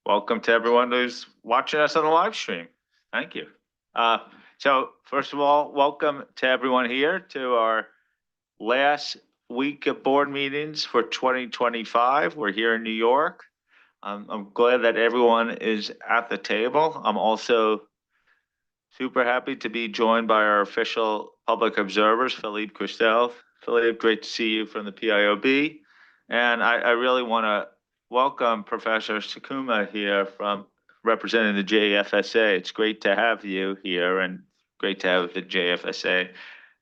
Welcome to everyone who's watching us on the live stream. Thank you. So first of all, welcome to everyone here to our last week of board meetings for 2025. We're here in New York. I'm glad that everyone is at the table. I'm also super happy to be joined by our official public observers, Philippe Christel. Philippe, great to see you from the PIOB. And I really want to welcome Professor Sakuma here from representing the JFSA. It's great to have you here and great to have the JFSA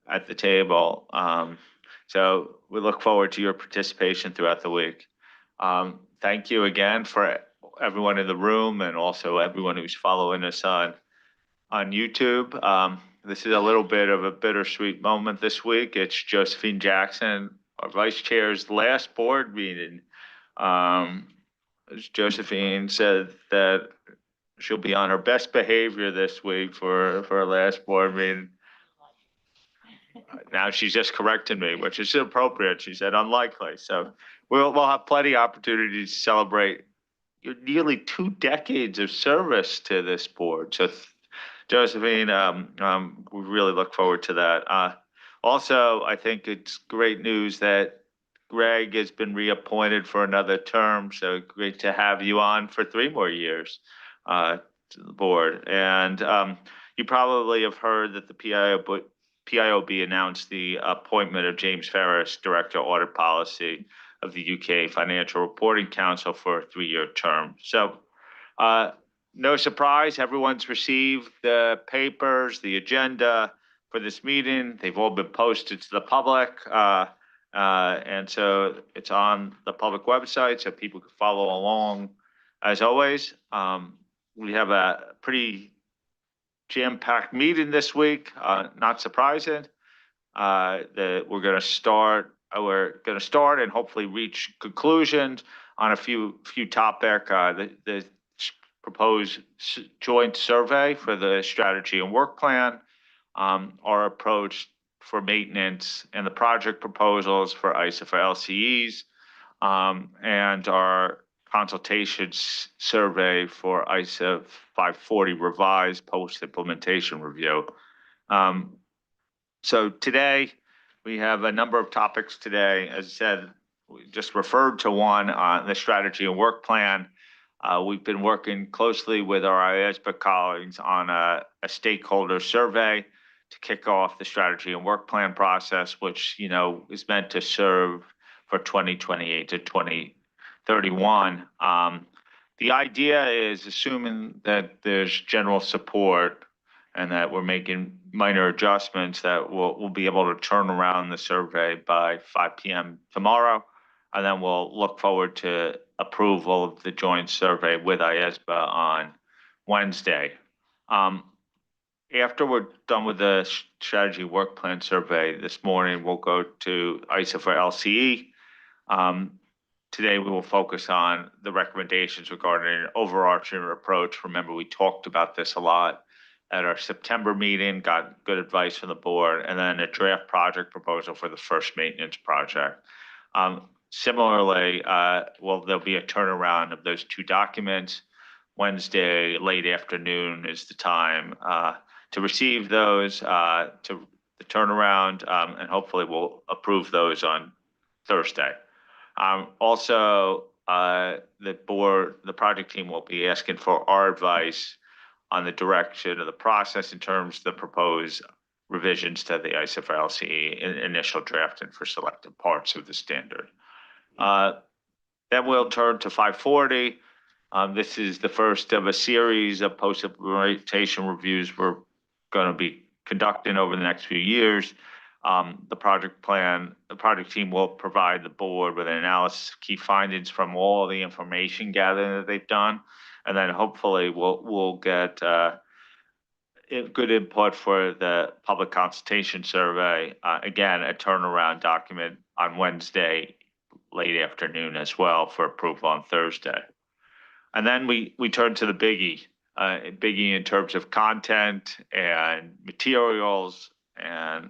at the table. So we look forward to your participation throughout the week. Thank you again for everyone in the room and also everyone who's following us on YouTube. This is a little bit of a bittersweet moment this week. It's Josephine Jackson, our vice chair's last board meeting. Josephine said that she'll be on her best behavior this week for her last board meeting. Now she's just correcting me, which is appropriate. She said unlikely. So we'll have plenty of opportunities to celebrate your nearly 2 decades of service to this board. So Josephine, we really look forward to that. Also, I think it's great news that Greg has been reappointed for another term. So great to have you on for 3 more years to the board. And you probably have heard that the PIOB announced the appointment of James Ferris, Director of Audit Policy of the UK Financial Reporting Council for a 3-year term. So no surprise, everyone's received the papers, the agenda for this meeting. They've all been posted to the public. And so it's on the public website so people can follow along. As always, we have a pretty jam-packed meeting this week, not surprising. That we're going to start and hopefully reach conclusions on a few topic. The proposed joint survey for the strategy and work plan, our approach for maintenance and the project proposals for ISA for LCEs, and our consultation survey for ISA 540 revised post-implementation review. So today we have a number of topics today. As I said, we just referred to one on the strategy and work plan. We've been working closely with our IAASB colleagues on a stakeholder survey to kick off the strategy and work plan process, which is meant to serve for 2028 to 2031. The idea is assuming that there's general support and that we're making minor adjustments that we'll be able to turn around the survey by 5 p.m. tomorrow. And then we'll look forward to approval of the joint survey with IAASB on Wednesday. After we're done with the strategy work plan survey this morning, we'll go to ISA for LCE. Today, we will focus on the recommendations regarding an overarching approach. Remember, we talked about this a lot at our September meeting, got good advice from the board, and then a draft project proposal for the first maintenance project. Similarly, there'll be a turnaround of those 2 documents. Wednesday, late afternoon is the time to receive those, to the turnaround, and hopefully we'll approve those on Thursday. Also, the project team will be asking for our advice on the direction of the process in terms of the proposed revisions to the ISA for LCE in initial drafting for selected parts of the standard. Then we'll turn to 540. This is the first of a series of post-implementation reviews we're going to be conducting over the next few years. The project team will provide the board with an analysis of key findings from all the information gathering that they've done. And then hopefully we'll get good input for the public consultation survey. Again, a turnaround document on Wednesday, late afternoon as well for approval on Thursday. And then we turn to the biggie in terms of content and materials and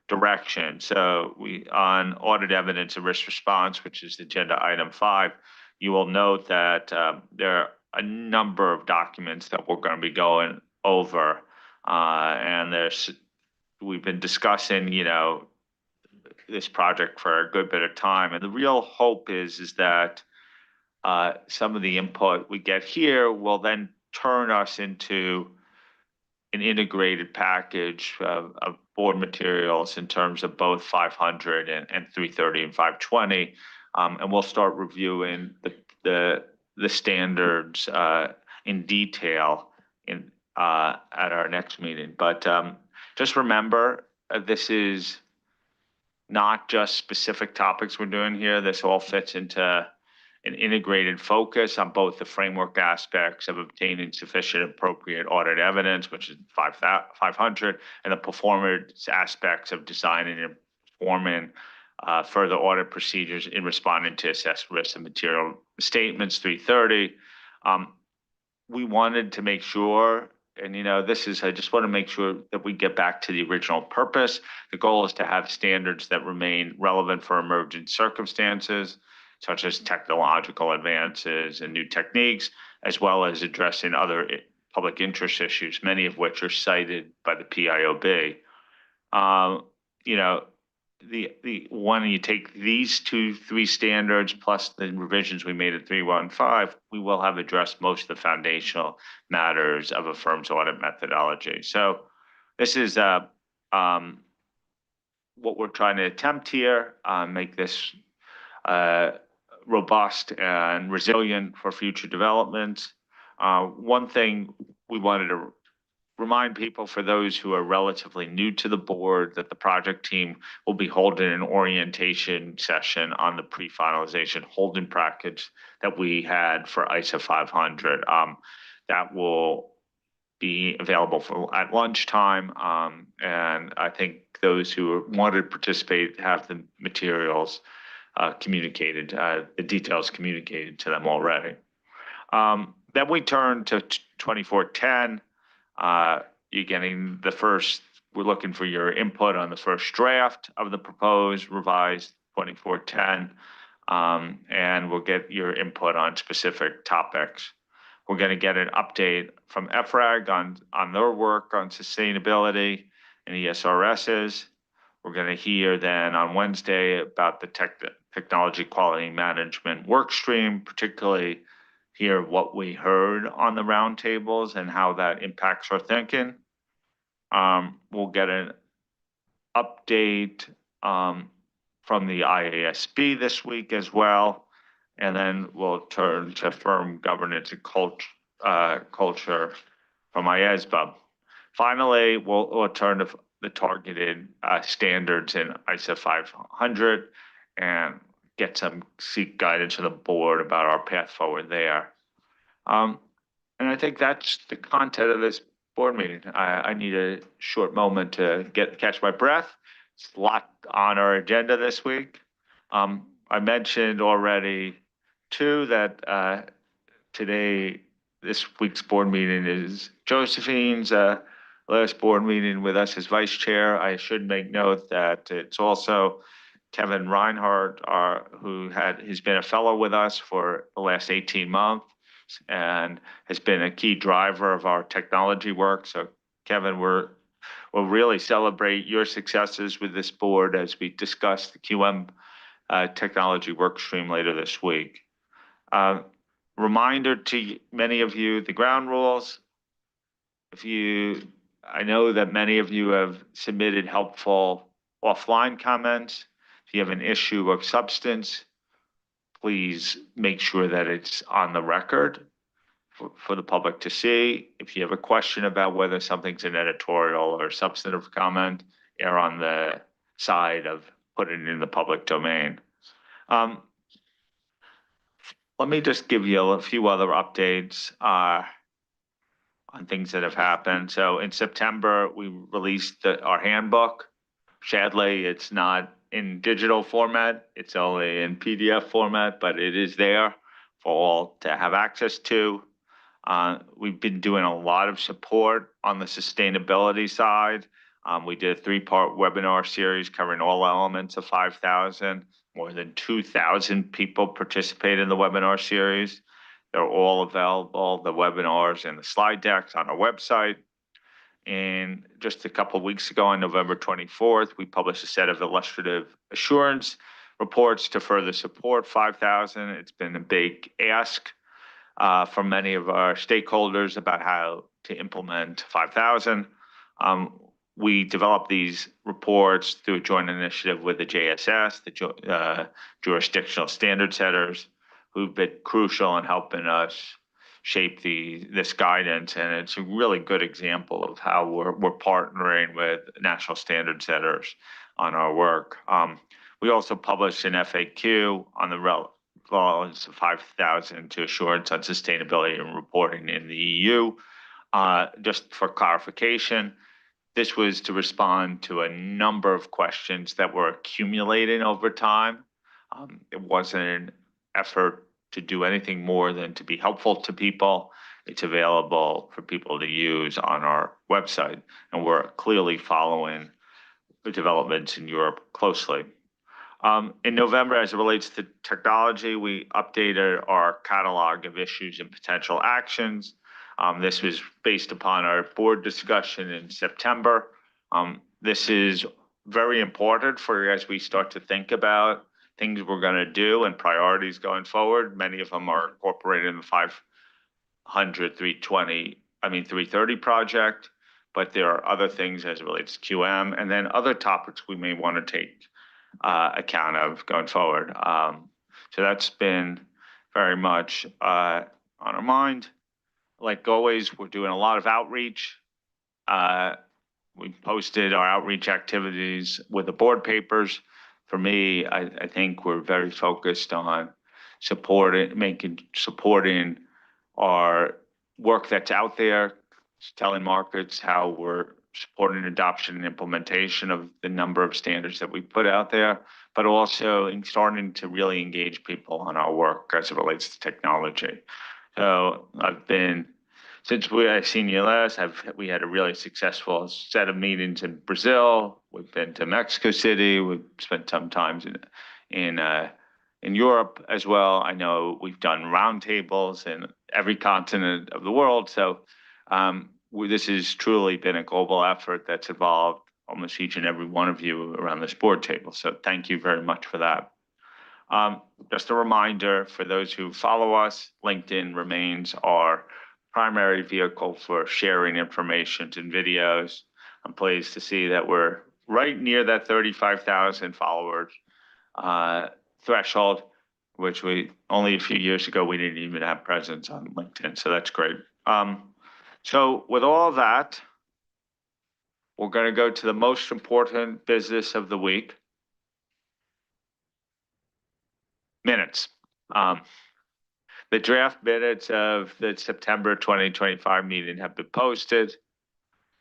direction. So on audit evidence and risk response, which is agenda item 5, you will note that there a number of documents that we're going to be going over, and we've been discussing, this project for a good bit of time, and the real hope is that some of the input we get here will then turn us into an integrated package of board materials in terms of both 500 and 330 and 520. And we'll start reviewing the standards in detail at our next meeting. But just remember, this is not just specific topics we're doing here. This all fits into an integrated focus on both the framework aspects of obtaining sufficient appropriate audit evidence, which is 500, and the performance aspects of designing and performing further audit procedures in responding to assessed risks and material statements, 330. We wanted to make sure, and I just want to make sure that we get back to the original purpose. The goal is to have standards that remain relevant for emergent circumstances, such as technological advances and new techniques, as well as addressing other public interest issues, many of which are cited by the PIOB. When you take these 3 standards plus the revisions we made at 315, we will have addressed most of the foundational matters of a firm's audit methodology. So this is what we're trying to attempt here, make this robust and resilient for future developments. One thing we wanted to remind people, for those who are relatively new to the board, that the project team will be holding an orientation session on the pre-finalization holding package that we had for ISA 500. That will be available at lunchtime, and I think those who wanted to participate have the materials communicated, the details communicated to them already. Then we turn to 2410. You're getting we're looking for your input on the first draft of the proposed revised 2410, and we'll get your input on specific topics. We're going to get an update from EFRAG on their work on sustainability and ESRSs. We're going to hear then on Wednesday about the technology quality management work stream, particularly hear what we heard on the roundtables and how that impacts our thinking. We'll get an update from the IAASB this week as well, and then we'll turn to firm governance and culture from IAASB. Finally, we'll turn to the targeted standards in ISA 500 and seek guidance from the board about our path forward there. And I think that's the content of this board meeting. I need a short moment to catch my breath. It's a lot on our agenda this week. I mentioned already too that this week's board meeting is Josephine's last board meeting with us as vice chair. I should make note that it's also Kevin Reinhardt, who's been a fellow with us for the last 18 months and has been a key driver of our technology work. So Kevin, we'll really celebrate your successes with this board as we discuss the QM technology work stream later this week. Reminder to many of you, the ground rules. I know that many of you have submitted helpful offline comments. If you have an issue of substance, please make sure that it's on the record for the public to see. If you have a question about whether something's an editorial or substantive comment, err on the side of putting it in the public domain. Let me just give you a few other updates on things that have happened. So in September, we released our handbook. Sadly, it's not in digital format. It's only in PDF format, but it is there for all to have access to. We've been doing a lot of support on the sustainability side. We did a 3-part webinar series covering all elements of 5,000. More than 2,000 people participated in the webinar series. They're all available, the webinars and the slide decks on our website. And just a couple of weeks ago, on November 24th, we published a set of illustrative assurance reports to further support 5,000. It's been a big ask from many of our stakeholders about how to implement 5,000. We developed these reports through a joint initiative with the JSS, the jurisdictional standard setters, who've been crucial in helping us shape this guidance. And it's a really good example of how we're partnering with national standard setters on our work. We also published an FAQ on the relevance of 5,000 to assurance on sustainability and reporting in the EU. Just for clarification, this was to respond to a number of questions that were accumulating over time. It wasn't an effort to do anything more than to be helpful to people. It's available for people to use on our website, and we're clearly following the developments in Europe closely. In November, as it relates to technology, we updated our catalog of issues and potential actions. This was based upon our board discussion in September. This is very important for as we start to think about things we're going to do and priorities going forward. Many of them are incorporated in the 330 project, but there are other things as it relates to QM, and then other topics we may want to take account of going forward. So that's been very much on our mind. Like always, we're doing a lot of outreach. We posted our outreach activities with the board papers. For me, I think we're very focused on supporting our work that's out there, telling markets how we're supporting adoption and implementation of the number of standards that we put out there, but also in starting to really engage people on our work as it relates to technology. So since I've seen you last, we had a really successful set of meetings in Brazil. We've been to Mexico City. We've spent some time in Europe as well. I know we've done roundtables in every continent of the world. So this has truly been a global effort that's involved almost each and every one of you around this board table. So thank you very much for that. Just a reminder for those who follow us, LinkedIn remains our primary vehicle for sharing information and videos. I'm pleased to see that we're right near that 35,000 followers threshold, which only a few years ago, we didn't even have presence on LinkedIn. So that's great. So with all that, we're going to go to the most important business of the week. Minutes. The draft minutes of the September 2025 meeting have been posted.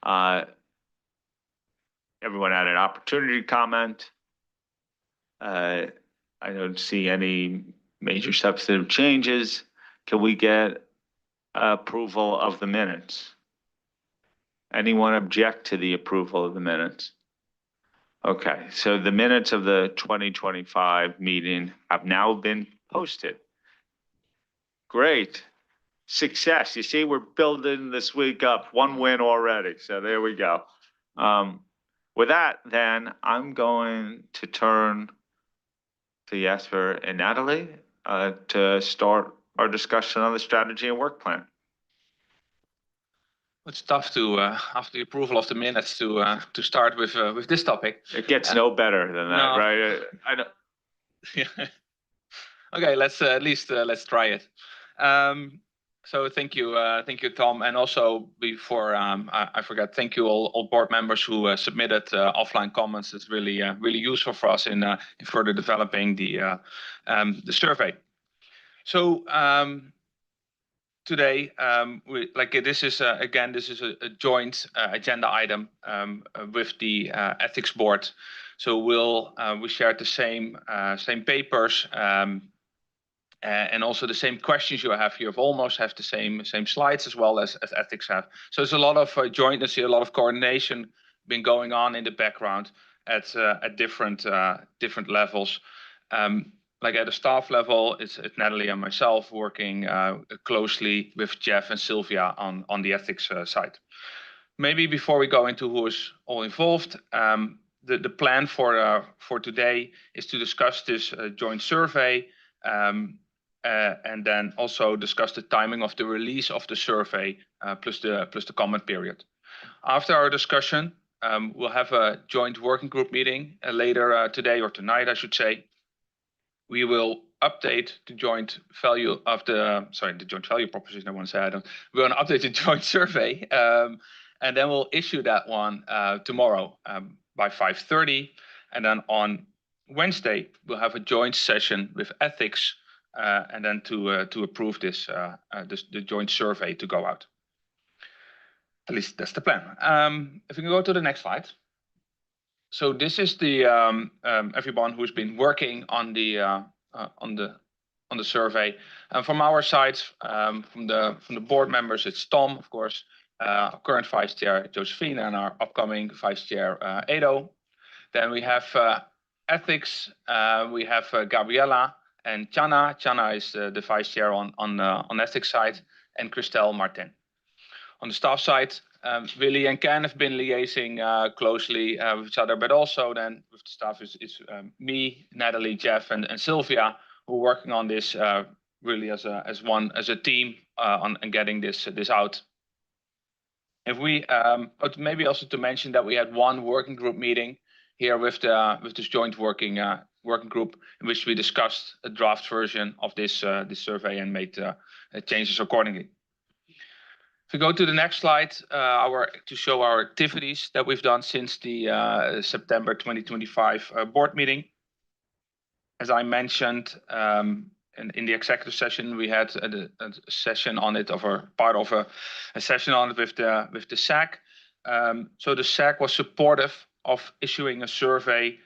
Everyone had an opportunity to comment. I don't see any major substantive changes. Can we get approval of the minutes? Anyone object to the approval of the minutes? Okay, so the minutes of the 2025 meeting have now been posted. Great. Success. You see, we're building this week up one win already. So there we go. With that, then I'm going to turn to Jesper and Natalie to start our discussion on the strategy and work plan. It's tough to, after the approval of the minutes, to start with this topic. It gets no better than that, no. Right? I don't. Yeah. Okay, let's try it. So thank you, Tom, and also before I forgot, thank you all board members who submitted offline comments. It's really useful for us in further developing the survey. So today, this is a joint agenda item with the ethics board. So we shared the same papers. And also the same questions you have here almost have the same slides as well as ethics have. So there's a lot of jointness here, a lot of coordination been going on in the background at different levels. like at the staff level, it's Natalie and myself working closely with Jeff and Sylvia on the ethics side. Maybe before we go into who is all involved, the plan for today is to discuss this joint survey, and then also discuss the timing of the release of the survey plus the comment period. After our discussion, we'll have a joint working group meeting later today or tonight, I should say. We will update the joint value of the joint value proposition. I want to say we're going to update the joint survey, and then we'll issue that one tomorrow by 5:30, and then on Wednesday we'll have a joint session with ethics, and then to approve this the joint survey to go out. At least that's the plan. If we can go to the next slide. So this is the everyone who's been working on the survey. And from our side, from the board members, it's Tom, of course, our current vice chair Josephine, and our upcoming vice chair Edo. Then we have ethics. We have Gabriella and Chana. Chana is the vice chair on ethics side, and Christelle Martin. On the staff side, Willy and Ken have been liaising closely with each other, but also then with the staff is me, Natalie, Jeff, and Sylvia, who are working on this really as a team on getting this out. If we maybe also to mention that we had one working group meeting here with this joint working group in which we discussed a draft version of this survey and made changes accordingly. If we go to the next slide, to show our activities that we've done since the September 2025 board meeting. As I mentioned, in the executive session, we had a session on it, part of a session on it with the SAC. So the SAC was supportive of issuing a survey.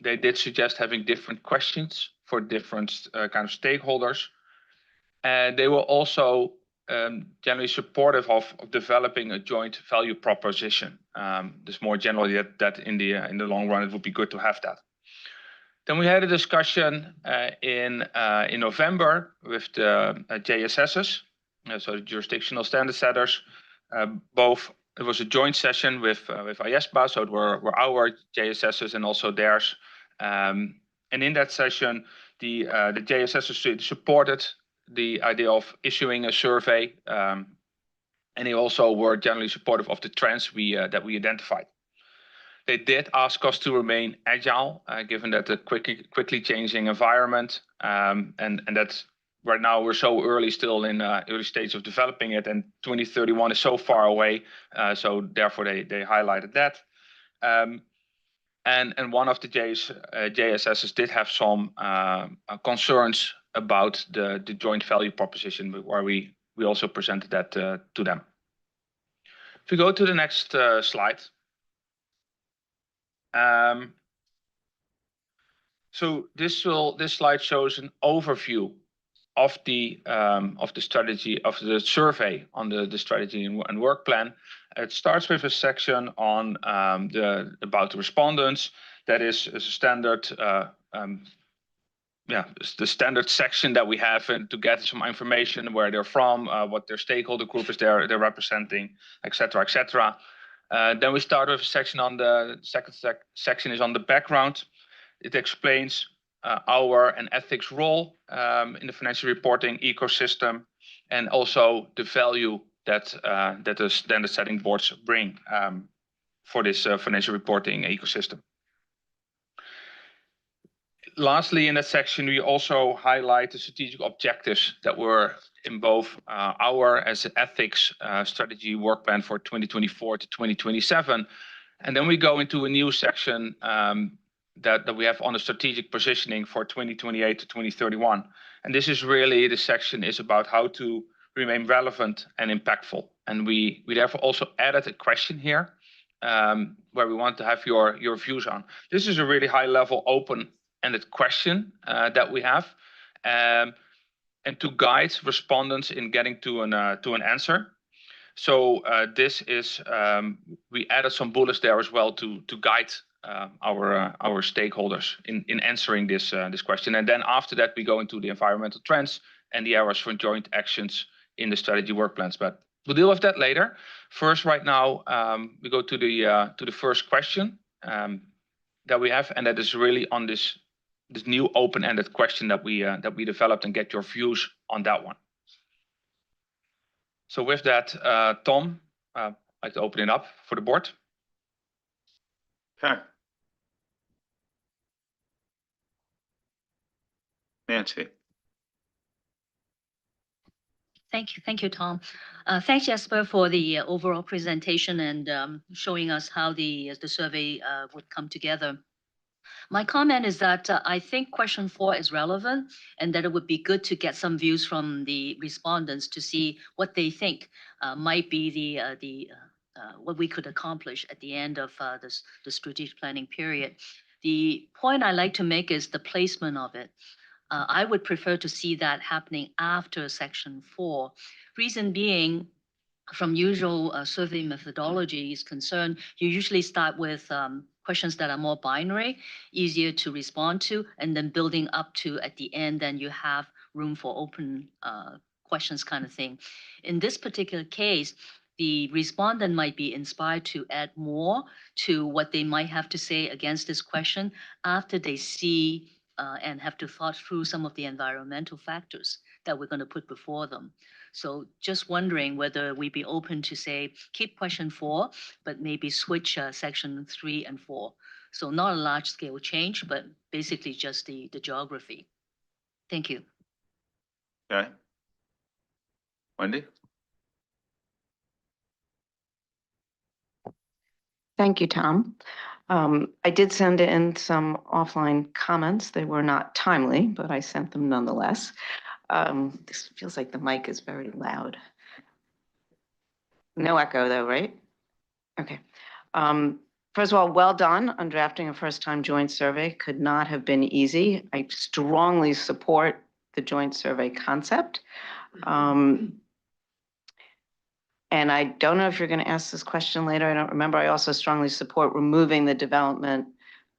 They did suggest having different questions for different kind of stakeholders. And they were also generally supportive of developing a joint value proposition. Just more generally that in the long run, it would be good to have that. Then we had a discussion in November with the JSSs, so the jurisdictional standard setters. It was a joint session with IAASB, so it were our JSSs and also theirs. And in that session, the JSSs supported the idea of issuing a survey, and they also were generally supportive of the trends that we identified. They did ask us to remain agile, given that the quickly changing environment, and that's right now we're so early still in early stage of developing it, and 2031 is so far away, so therefore they highlighted that. And one of the JSSs did have some concerns about the joint value proposition, where we also presented that to them. If we go to the next slide. So this slide shows an overview of the strategy of the survey on the strategy and work plan. It starts with a section on about the respondents. That is a standard, the standard section that we have, and to get some information where they're from, what their stakeholder group is they're representing, etc., etc. Then we start with a section on the second section is on the background. It explains our and ethics role in the financial reporting ecosystem, and also the value that the standard setting boards bring for this financial reporting ecosystem. Lastly, in that section, we also highlight the strategic objectives that were in both our as ethics strategy work plan for 2024 to 2027. And then we go into a new section that we have on the strategic positioning for 2028 to 2031. And this is really, the section is about how to remain relevant and impactful. And we therefore also added a question here where we want to have your views on. This is a really high level open-ended question that we have, and to guide respondents in getting to an answer. So this is we added some bullets there as well to guide our stakeholders in answering this question. And then after that, we go into the environmental trends and the areas for joint actions in the strategy work plans. But we'll deal with that later. First, right now, we go to the first question that we have, and that is really on this new open-ended question that we developed, and get your views on that one. So with that, Tom, I'd like to open it up for the board. Okay. Nancy. Thank you, Tom. Thanks, Jesper, for the overall presentation and showing us how the survey would come together. My comment is that I think question 4 is relevant, and that it would be good to get some views from the respondents to see what they think might be what we could accomplish at the end of the strategic planning period. The point I like to make is the placement of it. I would prefer to see that happening after section 4. Reason being, from usual survey methodology is concerned, you usually start with questions that are more binary, easier to respond to, and then building up to at the end, then you have room for open questions kind of thing. In this particular case, the respondent might be inspired to add more to what they might have to say against this question after they see and have to thought through some of the environmental factors that we're going to put before them. So just wondering whether we'd be open to say, keep question 4, but maybe switch section 3 and 4. So not a large scale change, but basically just the geography. Thank you. Okay. Wendy? Thank you, Tom. I did send in some offline comments. They were not timely, but I sent them nonetheless. This feels like the mic is very loud. No echo though, right? Okay. First of all, well done on drafting a first-time joint survey. Could not have been easy. I strongly support the joint survey concept. And I don't know if you're going to ask this question later. I don't remember. I also strongly support removing the development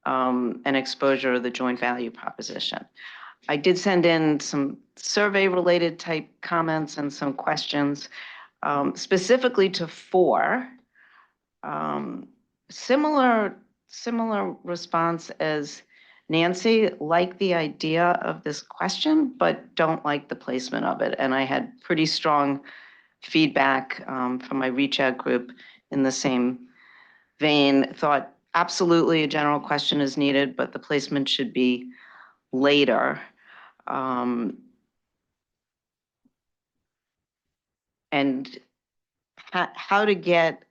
and exposure of the joint value proposition. I did send in some survey-related type comments and some questions, specifically to 4. Similar response as Nancy, like the idea of this question, but don't like the placement of it. And I had pretty strong feedback from my reach out group in the same vein. Thought absolutely a general question is needed, but the placement should be later. And how to get,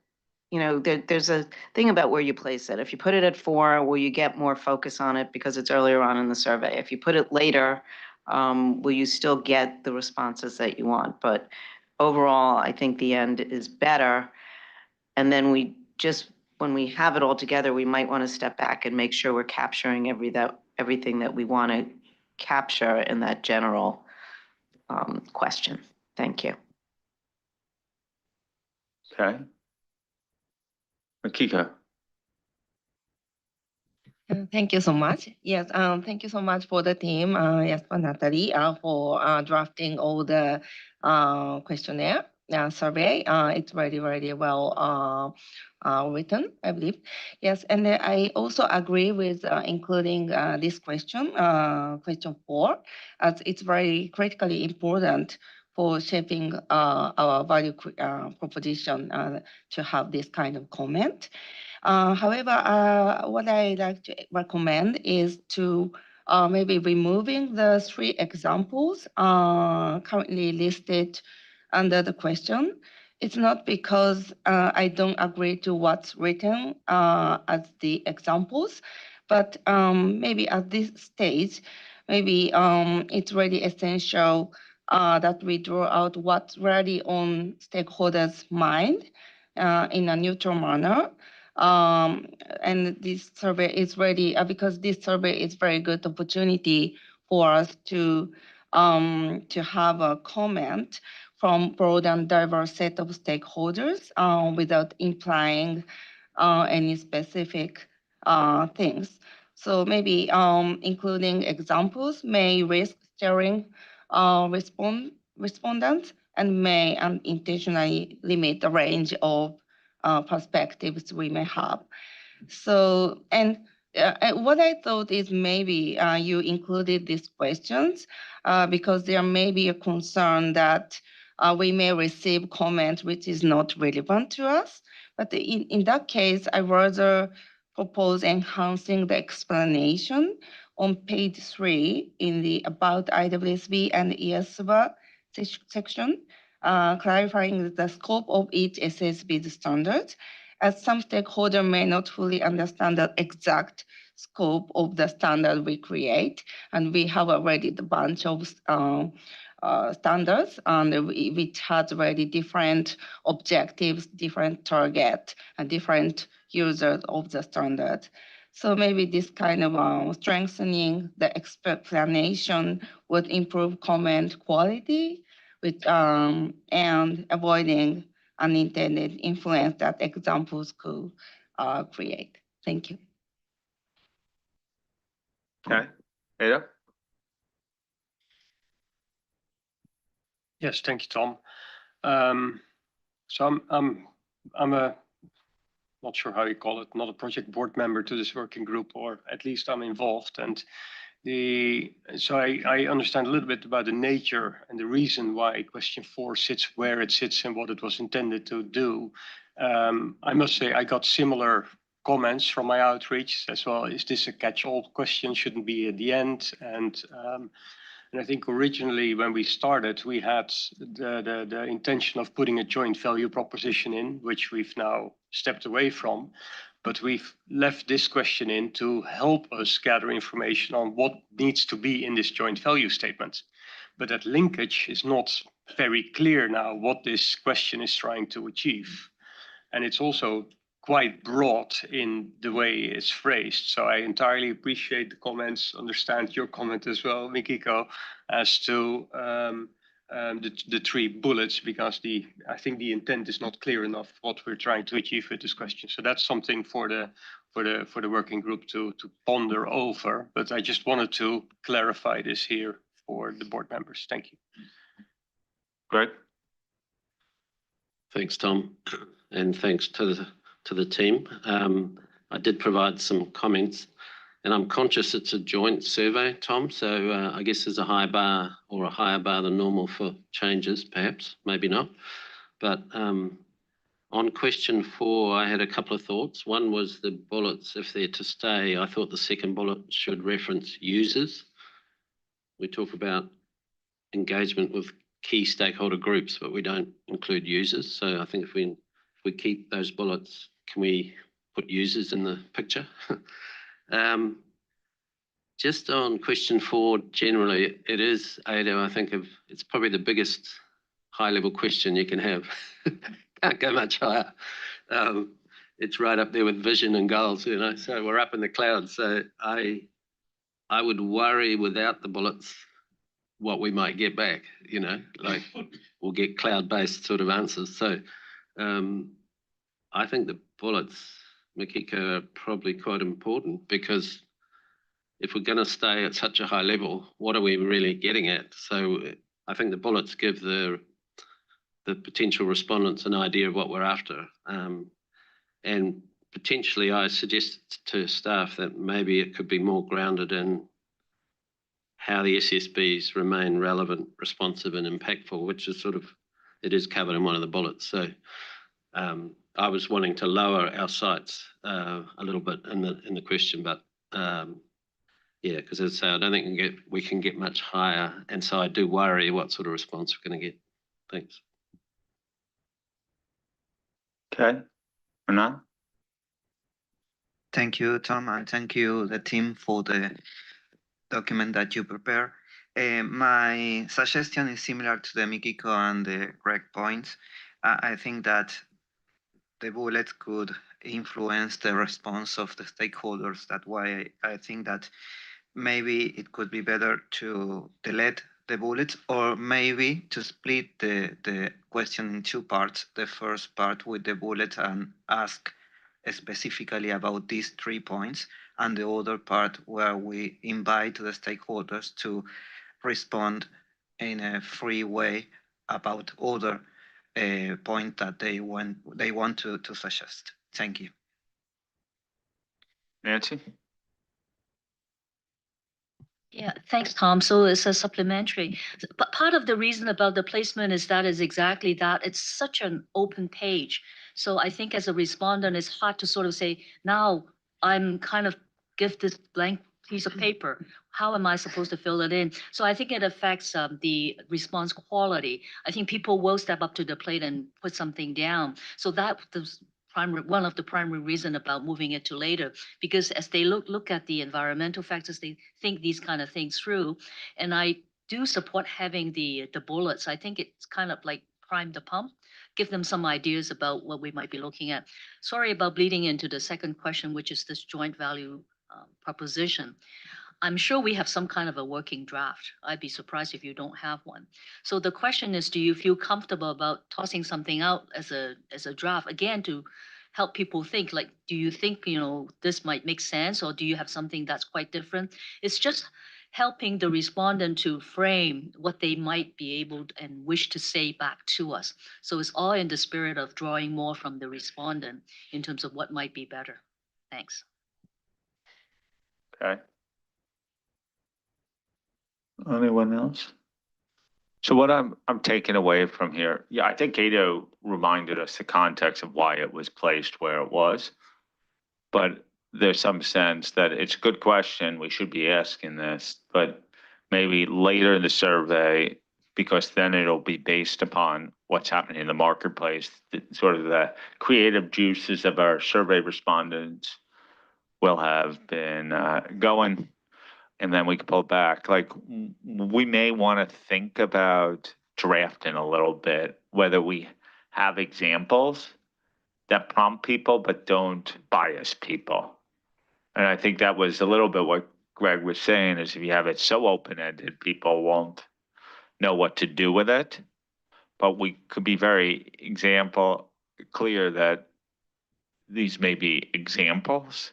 there's a thing about where you place it. If you put it at 4, will you get more focus on it because it's earlier on in the survey? If you put it later, will you still get the responses that you want? But overall, I think the end is better. And then when we have it all together, we might want to step back and make sure we're capturing everything that we want to capture in that general question. Thank you. Okay. Makika. Thank you so much. Yes, thank you so much for the team, yes, for Natalie, for drafting all the questionnaire survey. It's very, very well written, I believe. Yes, and I also agree with including this question, question 4, as it's very critically important for shaping our value proposition to have this kind of comment. However, what I like to recommend is to maybe removing the 3 examples currently listed under the question. It's not because I don't agree to what's written as the examples, but maybe at this stage, maybe it's really essential that we draw out what's really on stakeholders' mind in a neutral manner. And this survey is ready because this survey is very good opportunity for us to have a comment from broad and diverse set of stakeholders without implying any specific things. So maybe including examples may risk steering respondents and may unintentionally limit the range of perspectives we may have. So, and what I thought is maybe you included these questions because there may be a concern that we may receive comment which is not relevant to us. But in that case, I rather propose enhancing the explanation on page 3 in the About IAASB and IAASB section, clarifying the scope of each SSB's standard, as some stakeholder may not fully understand the exact scope of the standard we create. And we have already the bunch of standards and which has already different objectives, different target, and different users of the standard. So maybe this kind of strengthening the explanation would improve comment quality with, and avoiding unintended influence that examples could create. Thank you. Okay, Ada? Yes, thank you, Tom. So I'm a, not sure how you call it, not a project board member to this working group, or at least I'm involved. And so I understand a little bit about the nature and the reason why question 4 sits where it sits and what it was intended to do. I must say I got similar comments from my outreach as well. Is this a catch-all question? Shouldn't be at the end. And I think originally when we started, we had the intention of putting a joint value proposition in, which we've now stepped away from. But we've left this question in to help us gather information on what needs to be in this joint value statement. But that linkage is not very clear now what this question is trying to achieve. And it's also quite broad in the way it's phrased. So I entirely appreciate the comments, understand your comment as well, Mikiko, as to the 3 bullets, because I think the intent is not clear enough what we're trying to achieve with this question. So that's something for the working group to ponder over. But I just wanted to clarify this here for the board members. Thank you. Greg? Thanks, Tom, and thanks to the team. I did provide some comments, and I'm conscious it's a joint survey, Tom, so I guess there's a high bar, or a higher bar than normal for changes, perhaps, maybe not. But on question 4, I had a couple of thoughts. One was the bullets, if they're to stay, I thought the second bullet should reference users. We talk about engagement with key stakeholder groups, but we don't include users. So I think if we keep those bullets, can we put users in the picture? Just on question 4, generally, it is, Ada, I think it's probably the biggest high-level question you can have. Can't go much higher. It's right up there with vision and goals, you know, so we're up in the clouds. So I would worry without the bullets what we might get back, you know, like we'll get cloud-based sort of answers. So I think the bullets, Mikiko, are probably quite important, because if we're going to stay at such a high level, what are we really getting at? So I think the bullets give the potential respondents an idea of what we're after. And potentially I suggest to staff that maybe it could be more grounded in how the SSBs remain relevant, responsive and impactful, which is sort of, it is covered in one of the bullets. So I was wanting to lower our sights a little bit in the question, but yeah, because as I say, I don't think we can get much higher. And so I do worry what sort of response we're going to get. Thanks. Okay, Renan? Thank you, Tom, and thank you, the team, for the document that you prepare. My suggestion is similar to the Mikiko and the Greg points. I think that the bullets could influence the response of the stakeholders. That's why I think that maybe it could be better to delete the bullets, or maybe to split the question in 2 parts. The first part with the bullets and ask specifically about these 3 points, and the other part where we invite the stakeholders to respond in a free way about other point that they want to suggest. Thank you. Nancy? Yeah, thanks, Tom. So it's a supplementary. But part of the reason about the placement is that is exactly that. It's such an open page. So I think as a respondent, it's hard to sort of say, now I'm kind of give this blank piece of paper. How am I supposed to fill it in? So I think it affects the response quality. I think people will step up to the plate and put something down. So that the one of the primary reason about moving it to later, because as they look at the environmental factors, they think these kind of things through. And I do support having the bullets. I think it's kind of like prime the pump, give them some ideas about what we might be looking at. Sorry about bleeding into the second question, which is this joint value proposition. I'm sure we have some kind of a working draft. I'd be surprised if you don't have one. So the question is, do you feel comfortable about tossing something out as a draft again to help people think? Like, do you think this might make sense, or do you have something that's quite different? It's just helping the respondent to frame what they might be able and wish to say back to us. So it's all in the spirit of drawing more from the respondent in terms of what might be better. Thanks. Okay. Anyone else? So what I'm taking away from here, yeah, I think Cato reminded us the context of why it was placed where it was. But there's some sense that it's a good question. We should be asking this, but maybe later in the survey, because then it'll be based upon what's happening in the marketplace, sort of the creative juices of our survey respondents will have been going. And then we can pull back. Like, we may want to think about drafting a little bit, whether we have examples that prompt people but don't bias people. And I think that was a little bit what Greg was saying, is if you have it so open-ended, people won't know what to do with it. But we could be very clear that these may be examples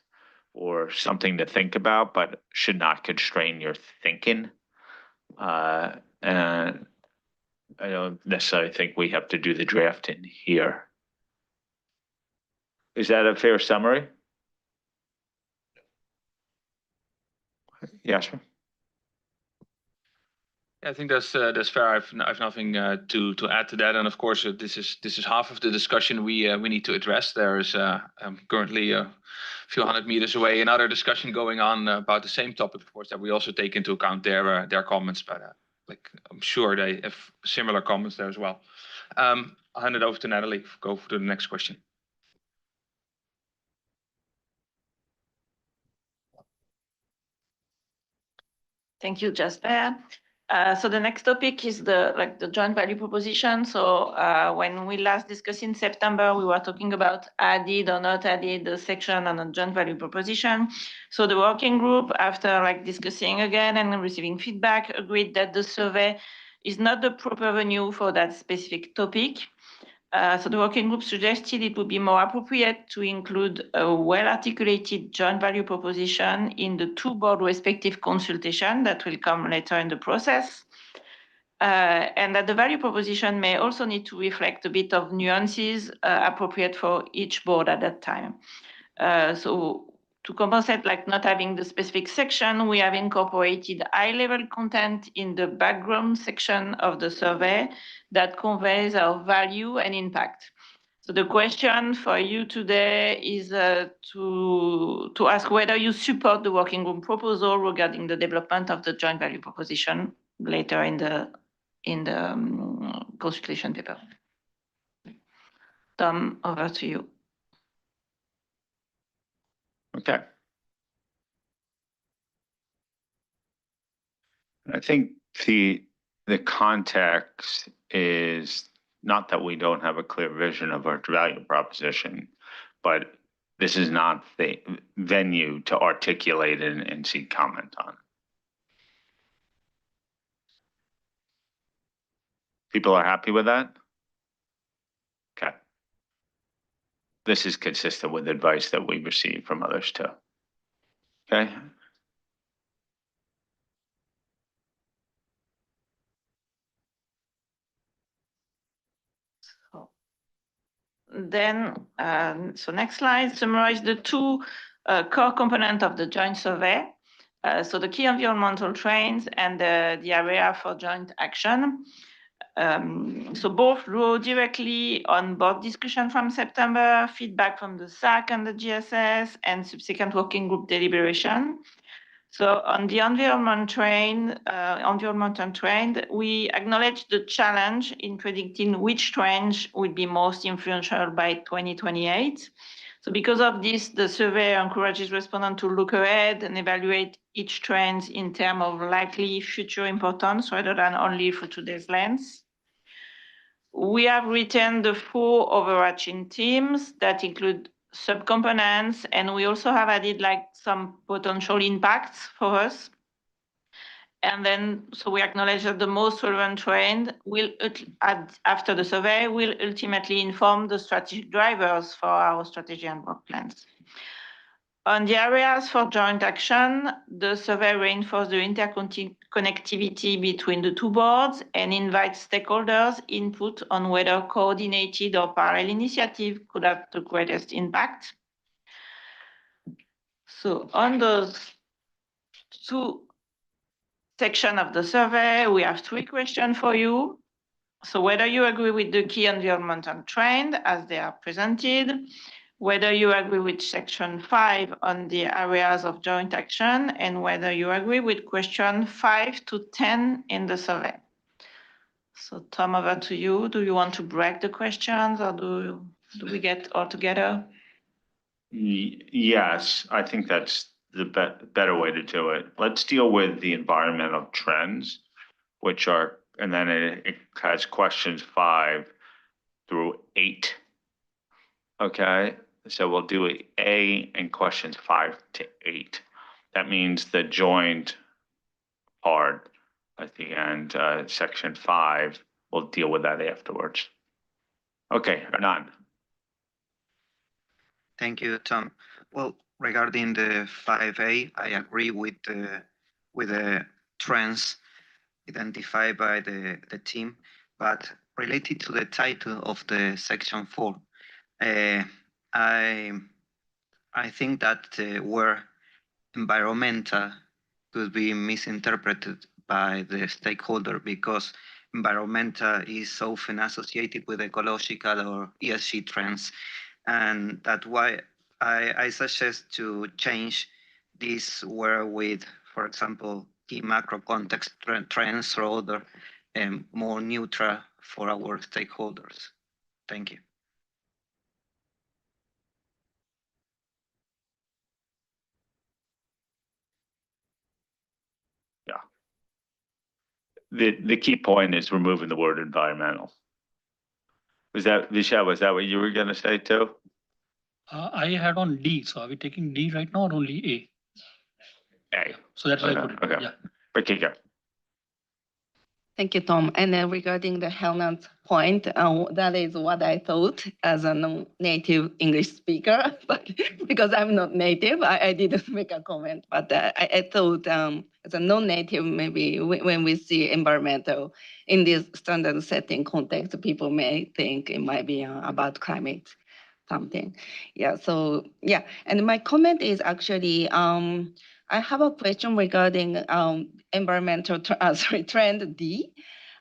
or something to think about, but should not constrain your thinking. And I don't necessarily think we have to do the drafting here. Is that a fair summary? Yes. I think that's fair. I've nothing to add to that. And of course, this is half of the discussion we need to address. There is currently a few hundred meters away another discussion going on about the same topic, of course, that we also take into account their comments. But like, I'm sure they have similar comments there as well. I'll hand it over to Natalie. Go for the next question. Thank you, Jasper. So the next topic is the joint value proposition. So when we last discussed in September, we were talking about added or not added the section on a joint value proposition. So the working group, after discussing again and receiving feedback, agreed that the survey is not the proper venue for that specific topic. So the working group suggested it would be more appropriate to include a well-articulated joint value proposition in the two board respective consultation that will come later in the process. And that the value proposition may also need to reflect a bit of nuances appropriate for each board at that time. So to compensate not having the specific section, we have incorporated high-level content in the background section of the survey that conveys our value and impact. So the question for you today is to ask whether you support the working group proposal regarding the development of the joint value proposition later in the consultation paper. Tom, over to you. Okay. I think the context is not that we don't have a clear vision of our value proposition, but this is not the venue to articulate and seek comment on. People are happy with that? Okay. this is consistent with advice that we've received from others too. Okay, Then, so next slide, summarize the two core components of the joint survey. So the key environmental trends and the area for joint action. So both draw directly on board discussion from September, feedback from the SAC and the GSS, and subsequent working group deliberation. So on the environment trend, we acknowledge the challenge in predicting which trend would be most influential by 2028. So because of this, the survey encourages respondents to look ahead and evaluate each trend in terms of likely future importance rather than only for today's lens. We have written the 4 overarching themes that include subcomponents, and we also have added like some potential impacts for us. And then, so we acknowledge that the most relevant trend will, after the survey, will ultimately inform the strategic drivers for our strategy and work plans. On the areas for joint action, the survey reinforces the interconnectivity between the two boards and invites stakeholders' input on whether coordinated or parallel initiative could have the greatest impact. So on those two sections of the survey, we have 3 questions for you. So whether you agree with the key environmental trend as they are presented, whether you agree with section 5 on the areas of joint action, and whether you agree with question 5 to 10 in the survey. So Tom, over to you. Do you want to break the questions, or do we get all together? Yes, I think that's the better way to do it. Let's deal with the environmental trends, which are, and then it has questions 5 through 8. Okay, so we'll do A and questions 5 to 8. That means the joint part at the end, section 5, we'll deal with that afterwards. Okay, Anand. Thank you, Tom. Well, regarding the 5A, I agree with the trends identified by the team, but related to the title of the section 4, I think that the word environmental could be misinterpreted by the stakeholder, because environmental is often associated with ecological or ESG trends. And that's why I suggest to change this word with, for example, key macro context trends or other more neutral for our stakeholders. Thank you. Yeah. The key point is removing the word environmental. Was that, Vishal, was that what you were going to say too? I had on D, so are we taking D right now or only A? A. So that's why I put it. Okay. Yeah. Rakika. Thank you, Tom. And then regarding the Helmut point, that is what I thought as a non-native English speaker, but because I'm not native, I didn't make a comment. But I thought as a non-native, maybe when we see environmental in this standard setting context, people may think it might be about climate something. Yeah, so yeah. And my comment is actually, I have a question regarding environmental trend D.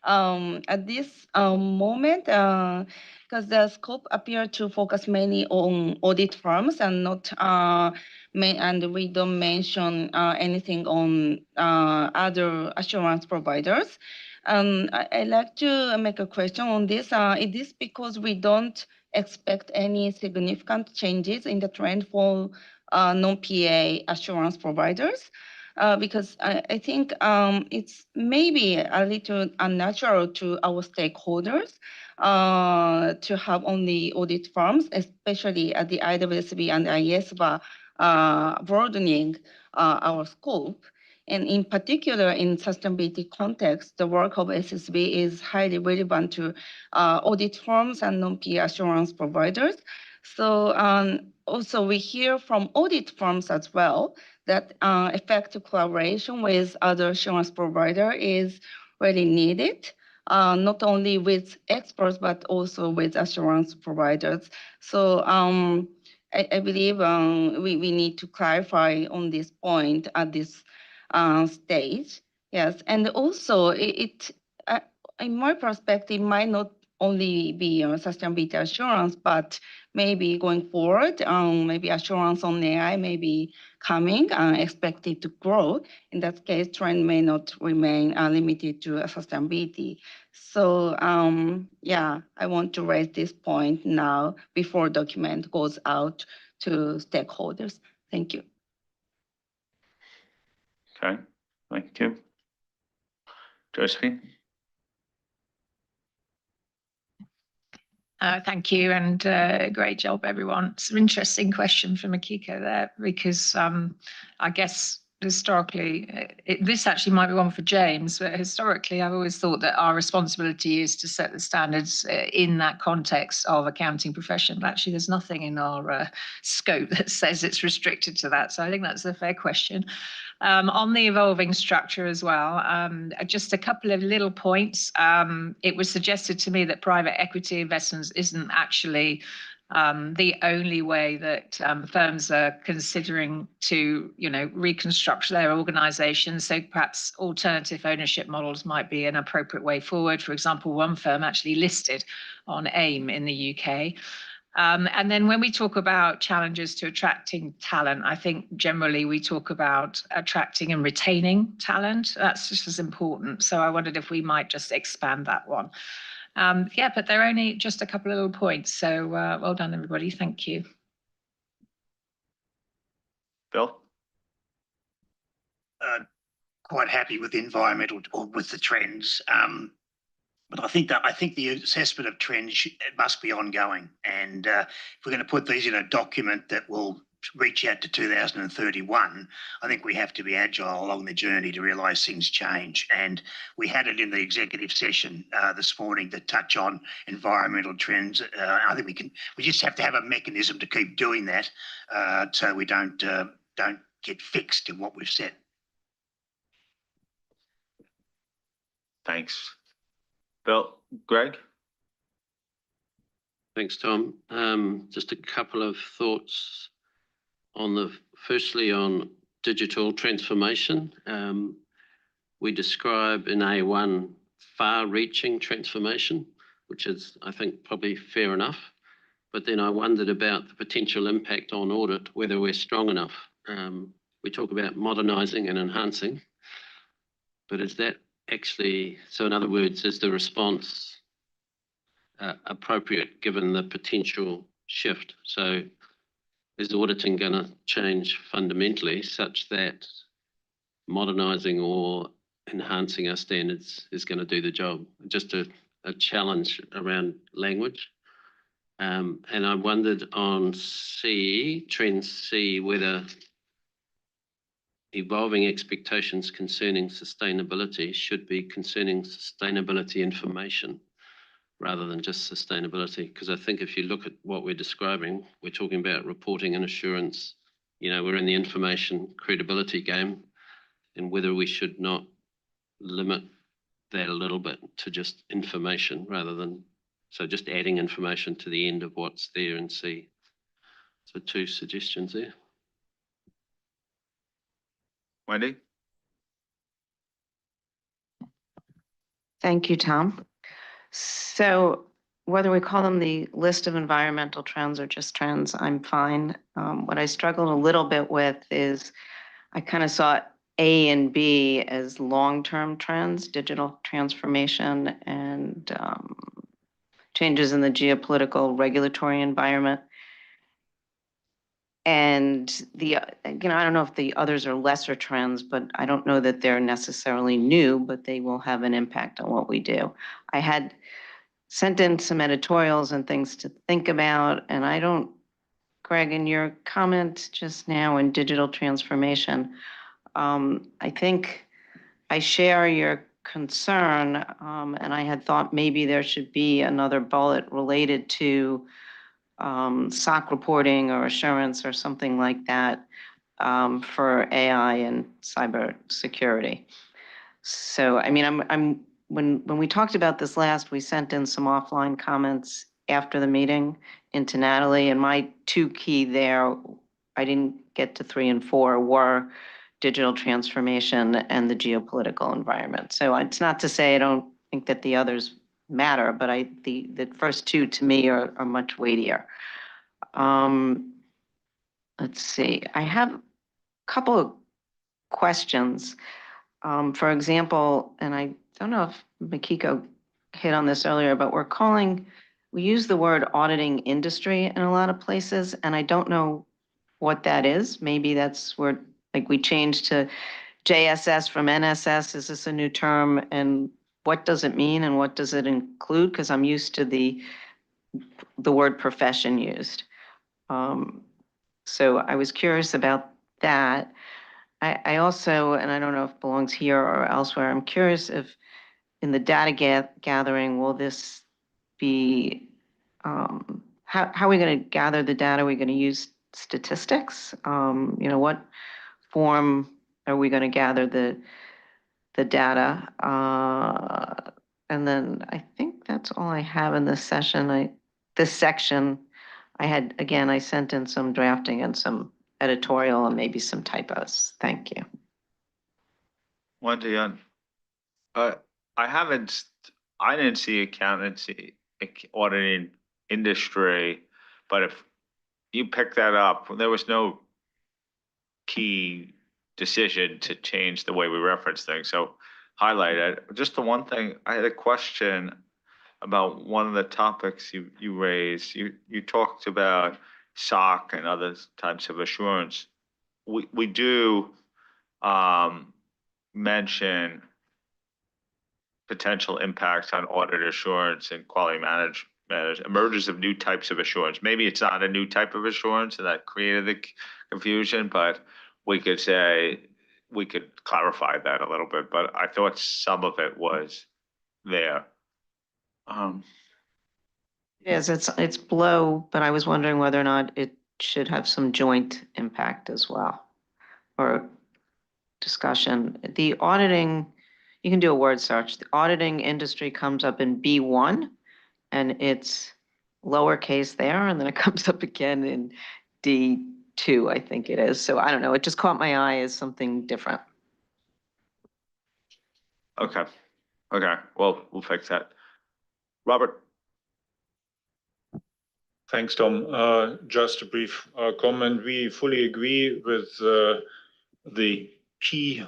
At this moment, because the scope appear to focus mainly on audit firms and not and we don't mention anything on other assurance providers. I'd like to make a question on this. Is this because we don't expect any significant changes in the trend for non-PA assurance providers? Because I think it's maybe a little unnatural to our stakeholders to have only audit firms, especially at the IAASB and IAASB broadening our scope. And in particular, in sustainability context, the work of SSB is highly relevant to audit firms and non-PA assurance providers. So also we hear from audit firms as well that effective collaboration with other assurance provider is really needed, not only with experts, but also with assurance providers. So I believe we need to clarify on this point at this stage. Yes, and also in my perspective, might not only be sustainability assurance, but maybe going forward, maybe assurance on AI may be coming, expected to grow. In that case, trend may not remain limited to sustainability. So yeah, I want to raise this point now before document goes out to stakeholders. Thank you. Okay, thank you. Josephine? Thank you, and great job, everyone. It's an interesting question from Akiko there, because I guess historically, this actually might be one for James, but historically, I've always thought that our responsibility is to set the standards in that context of accounting profession. But actually, there's nothing in our scope that says it's restricted to that. So I think that's a fair question. On the evolving structure as well, just a couple of little points. It was suggested to me that private equity investments isn't actually the only way that firms are considering to, reconstruct their organizations. So perhaps alternative ownership models might be an appropriate way forward. For example, one firm actually listed on AIM in the UK. And then when we talk about challenges to attracting talent, I think generally we talk about attracting and retaining talent. That's just as important. So I wondered if we might just expand that one. Yeah, but they're only just a couple of little points. So well done, everybody. Thank you. Bill? Quite happy with the environmental or with the trends. But I think the assessment of trends must be ongoing. And if we're going to put these in a document that will reach out to 2031, I think we have to be agile along the journey to realise things change. And we had it in the executive session this morning to touch on environmental trends. I think we just have to have a mechanism to keep doing that, so we don't get fixed in what we've said. Thanks. Bill, Greg? Thanks, Tom. Just a couple of thoughts firstly on digital transformation. We describe in A1 far-reaching transformation, which is, I think, probably fair enough. But then I wondered about the potential impact on audit, whether we're strong enough. We talk about modernising and enhancing, but is that actually, so in other words, is the response appropriate given the potential shift? So is auditing going to change fundamentally such that modernising or enhancing our standards is going to do the job? Just a challenge around language. And I wondered on CE, trend C, whether evolving expectations concerning sustainability should be concerning sustainability information rather than just sustainability. Because I think if you look at what we're describing, we're talking about reporting and assurance. We're in the information credibility game, and whether we should not limit that a little bit to just information rather than, so just adding information to the end of what's there in C. So 2 suggestions there. Wendy? Thank you, Tom. So whether we call them the list of environmental trends or just trends, I'm fine. What I struggled a little bit with is I kind of saw A and B as long-term trends, digital transformation and changes in the geopolitical regulatory environment. And I don't know if the others are lesser trends, but I don't know that they're necessarily new, but they will have an impact on what we do. I had sent in some editorials and things to think about, and I don't, Greg, in your comment just now in digital transformation, I think I share your concern, and I had thought maybe there should be another bullet related to SOC reporting or assurance or something like that for AI and cybersecurity. So, I mean, when we talked about this last, we sent in some offline comments after the meeting into Natalie, and my two key there, I didn't get to 3 and 4, were digital transformation and the geopolitical environment. So it's not to say I don't think that the others matter, but the first two to me are much weightier. Let's see, I have a couple of questions. For example, and I don't know if Makiko hit on this earlier, but we use the word auditing industry in a lot of places, and I don't know what that is. Maybe that's where, like, we changed to JSS from NSS. Is this a new term? And what does it mean and what does it include? Because I'm used to the word profession used. So I was curious about that. I also, and I don't know if it belongs here or elsewhere, I'm curious if in the data gathering, will this be, how are we going to gather the data? Are we going to use statistics? What form are we going to gather the data? And then I think that's all I have in this session. This section, I sent in some drafting and some editorial and maybe some typos. Thank you. Wendy, I didn't see accountancy auditing industry, but if you pick that up, there was no key decision to change the way we reference things. So highlight it. Just the one thing, I had a question about one of the topics you raised. You talked about SOC and other types of assurance. We do mention potential impacts on audit assurance and quality management, emergence of new types of assurance. Maybe it's not a new type of assurance and that created the confusion, but we could clarify that a little bit, but I thought some of it was there. Yes, it's below, but I was wondering whether or not it should have some joint impact as well, or discussion. The auditing, you can do a word search. The auditing industry comes up in B1, and it's lowercase there, and then it comes up again in D2, I think it is. So I don't know, it just caught my eye as something different. Okay, well, we'll fix that. Robert? Thanks, Tom. Just a brief comment. We fully agree with the key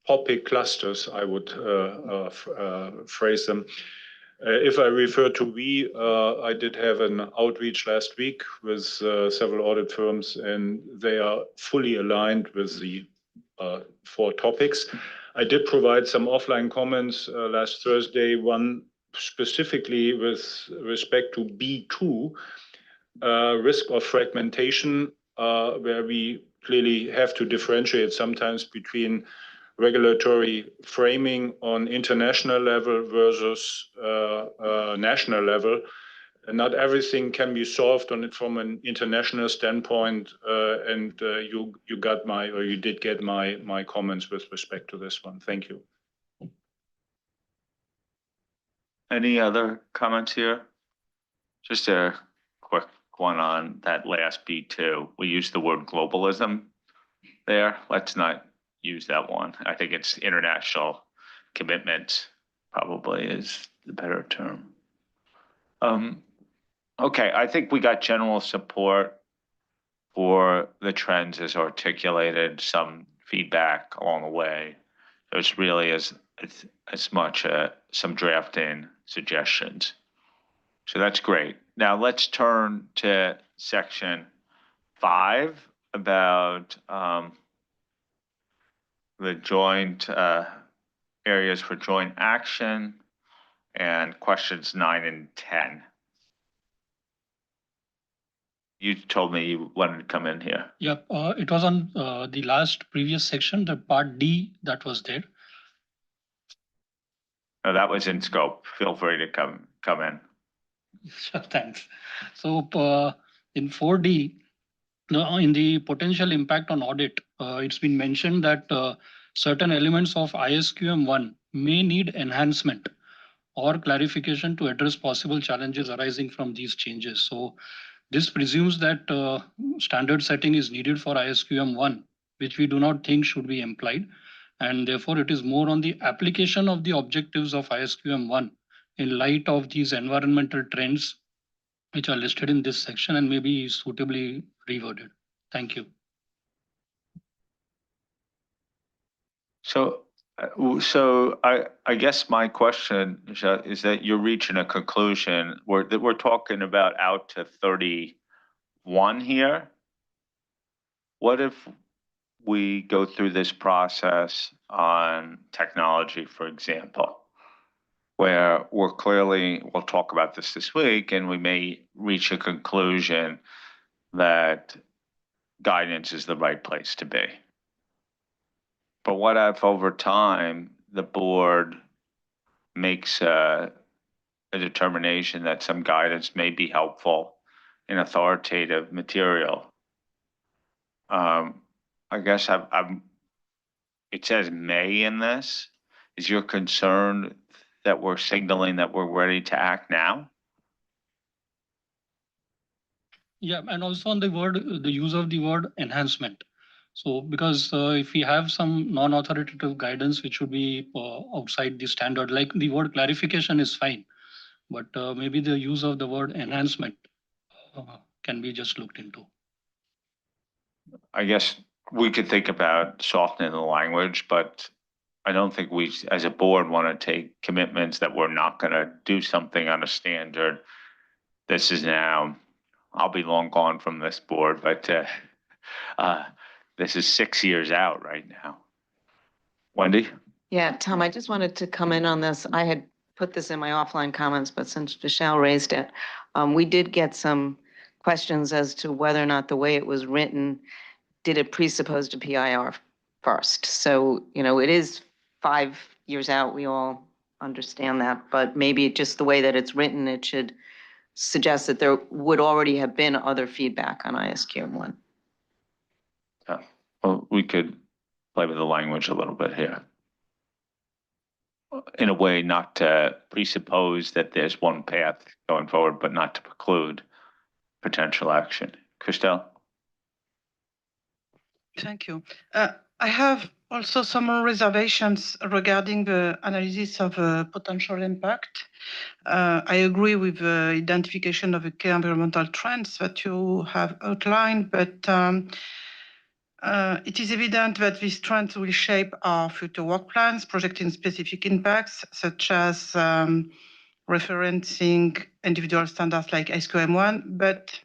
topic clusters, I would phrase them. If I refer to we, I did have an outreach last week with several audit firms, and they are fully aligned with the 4 topics. I did provide some offline comments last Thursday, one specifically with respect to B2, risk of fragmentation, where we clearly have to differentiate sometimes between regulatory framing on international level versus national level. And not everything can be solved on it from an international standpoint. And you did get my comments with respect to this one. Thank you. Any other comments here? Just a quick one on that last B2. We use the word globalism there. Let's not use that one. I think it's international commitment probably is the better term. Okay, I think we got general support for the trends as articulated, some feedback along the way. There's really as much some drafting suggestions. So that's great. Now let's turn to section 5 about the joint areas for joint action and questions 9 and 10. You told me you wanted to come in here. Yep, it was on the last previous section, the part D that was there. No, that was in scope. Feel free to come in. Sure, thanks. So in 4D, in the potential impact on audit, it's been mentioned that certain elements of ISQM1 may need enhancement or clarification to address possible challenges arising from these changes. So this presumes that standard setting is needed for ISQM1, which we do not think should be implied. And therefore, it is more on the application of the objectives of ISQM1 in light of these environmental trends which are listed in this section and may be suitably reworded. Thank you. So, I guess my question is that you're reaching a conclusion that we're talking about out to 31 here. What if we go through this process on technology, for example, where we'll talk about this week, and we may reach a conclusion that guidance is the right place to be. But what if over time the board makes a determination that some guidance may be helpful in authoritative material? I guess it says may in this. Is your concern that we're signaling that we're ready to act now? Yeah, and also on the use of the word enhancement. So because if we have some non-authoritative guidance which would be outside the standard, like the word clarification is fine, but maybe the use of the word enhancement can be just looked into. I guess we could think about softening the language, but I don't think we, as a board, want to take commitments that we're not going to do something on a standard. This is now, I'll be long gone from this board, but this is 6 years out right now. Wendy? Yeah, Tom, I just wanted to come in on this. I had put this in my offline comments, but since Michelle raised it, we did get some questions as to whether or not the way it was written, did it presuppose a PIR first? So, it is 5 years out. We all understand that, but maybe just the way that it's written, it should suggest that there would already have been other feedback on ISQM1. Yeah. Well, we could play with the language a little bit here. In a way, not to presuppose that there's one path going forward, but not to preclude potential action. Christelle? Thank you. I have also some reservations regarding the analysis of potential impact. I agree with the identification of the key environmental trends that you have outlined, but it is evident that these trends will shape our future work plans, projecting specific impacts, such as referencing individual standards like ISQM1, but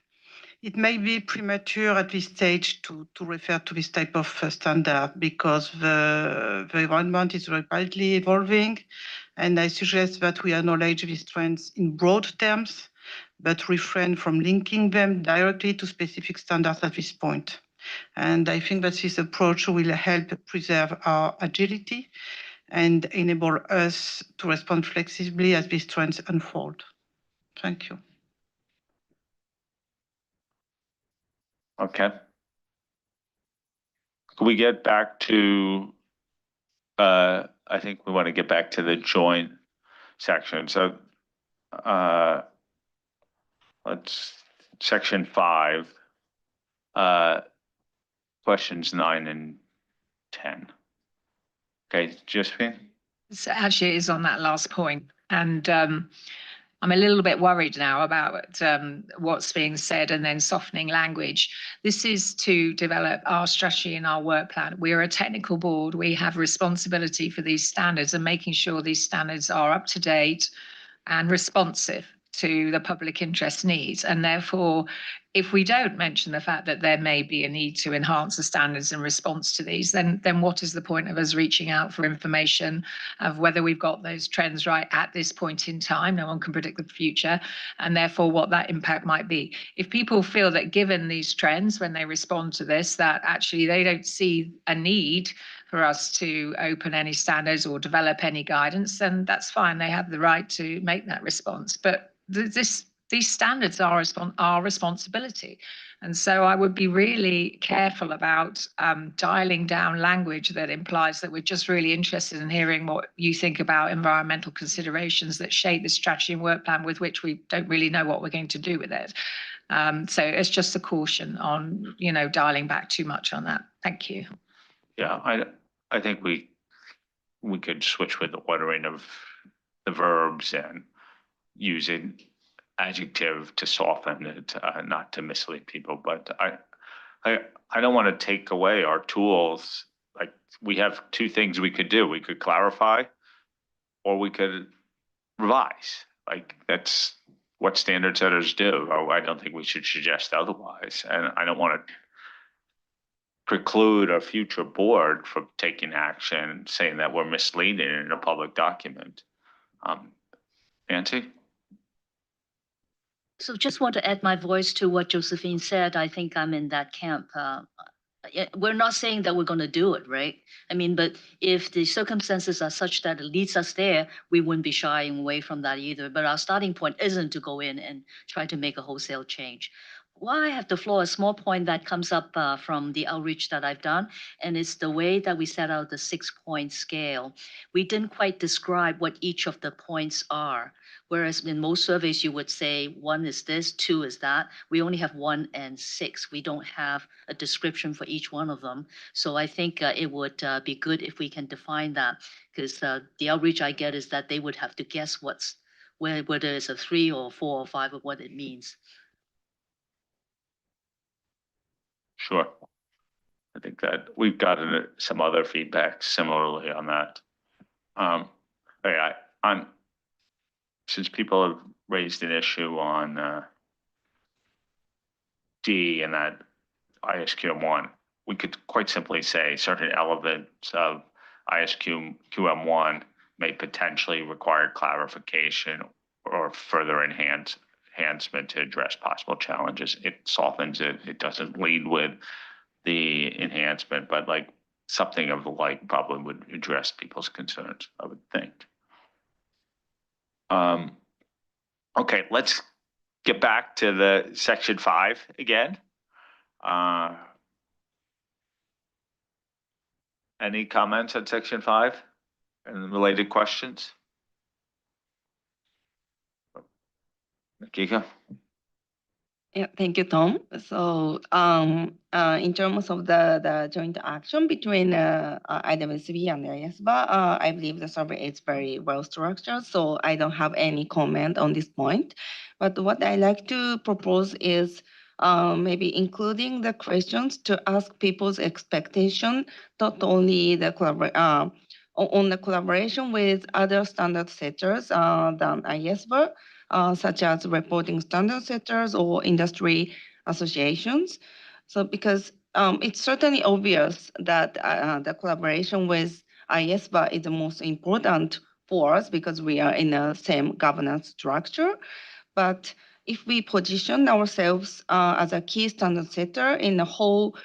it may be premature at this stage to refer to this type of standard because the environment is rapidly evolving, and I suggest that we acknowledge these trends in broad terms, but refrain from linking them directly to specific standards at this point. And I think that this approach will help preserve our agility and enable us to respond flexibly as these trends unfold. Thank you. Okay. Can we get back to, I think we want to get back to the joint section. So let's, section 5, questions 9 and 10. Okay, Josephine? So actually, it is on that last point. And I'm a little bit worried now about what's being said and then softening language. This is to develop our strategy and our work plan. We are a technical board. We have responsibility for these standards and making sure these standards are up to date and responsive to the public interest needs. And therefore, if we don't mention the fact that there may be a need to enhance the standards in response to these, then what is the point of us reaching out for information of whether we've got those trends right at this point in time? No one can predict the future, and therefore what that impact might be. If people feel that given these trends, when they respond to this, that actually they don't see a need for us to open any standards or develop any guidance, then that's fine. They have the right to make that response. But this these standards are our responsibility. And so I would be really careful about dialing down language that implies that we're just really interested in hearing what you think about environmental considerations that shape the strategy and work plan with which we don't really know what we're going to do with it. So it's just a caution on, dialing back too much on that. Thank you. Yeah, I think we could switch with the ordering of the verbs and using adjective to soften it, not to mislead people. But I don't want to take away our tools. Like, we have two things we could do. We could clarify, or we could revise. Like, that's what standard setters do. I don't think we should suggest otherwise. And I don't want to preclude a future board from taking action, saying that we're misleading in a public document. Nancy? So just want to add my voice to what Josephine said. I think I'm in that camp. We're not saying that we're going to do it, right? I mean, but if the circumstances are such that it leads us there, we wouldn't be shying away from that either. But our starting point isn't to go in and try to make a wholesale change. While I have the floor, a small point that comes up from the outreach that I've done, and it's the way that we set out the 6-point scale. We didn't quite describe what each of the points are. Whereas in most surveys, you would say 1 is this, 2 is that. We only have 1 and 6. We don't have a description for each one of them. So I think it would be good if we can define that, because the outreach I get is that they would have to guess whether it's a 3 or 4 or 5 of what it means. Sure. I think that we've gotten some other feedback similarly on that. Since people have raised an issue on D and that ISQM1, we could quite simply say certain elements of ISQM1 may potentially require clarification or further enhancement to address possible challenges. It softens it. It doesn't lead with the enhancement, but like something of the like probably would address people's concerns, I would think. Okay, let's get back to the section 5 again. Any comments on section 5 and related questions? Kika? Yeah, thank you, Tom. So in terms of the joint action between IAASB and IAASB, I believe the survey is very well structured, so I don't have any comment on this point. But what I like to propose is maybe including the questions to ask people's expectation, not only the on the collaboration with other standard setters than IAASB, such as reporting standard setters or industry associations. So because it's certainly obvious that the collaboration with IAASB is the most important for us because we are in the same governance structure. But if we position ourselves as a key standard setter in the whole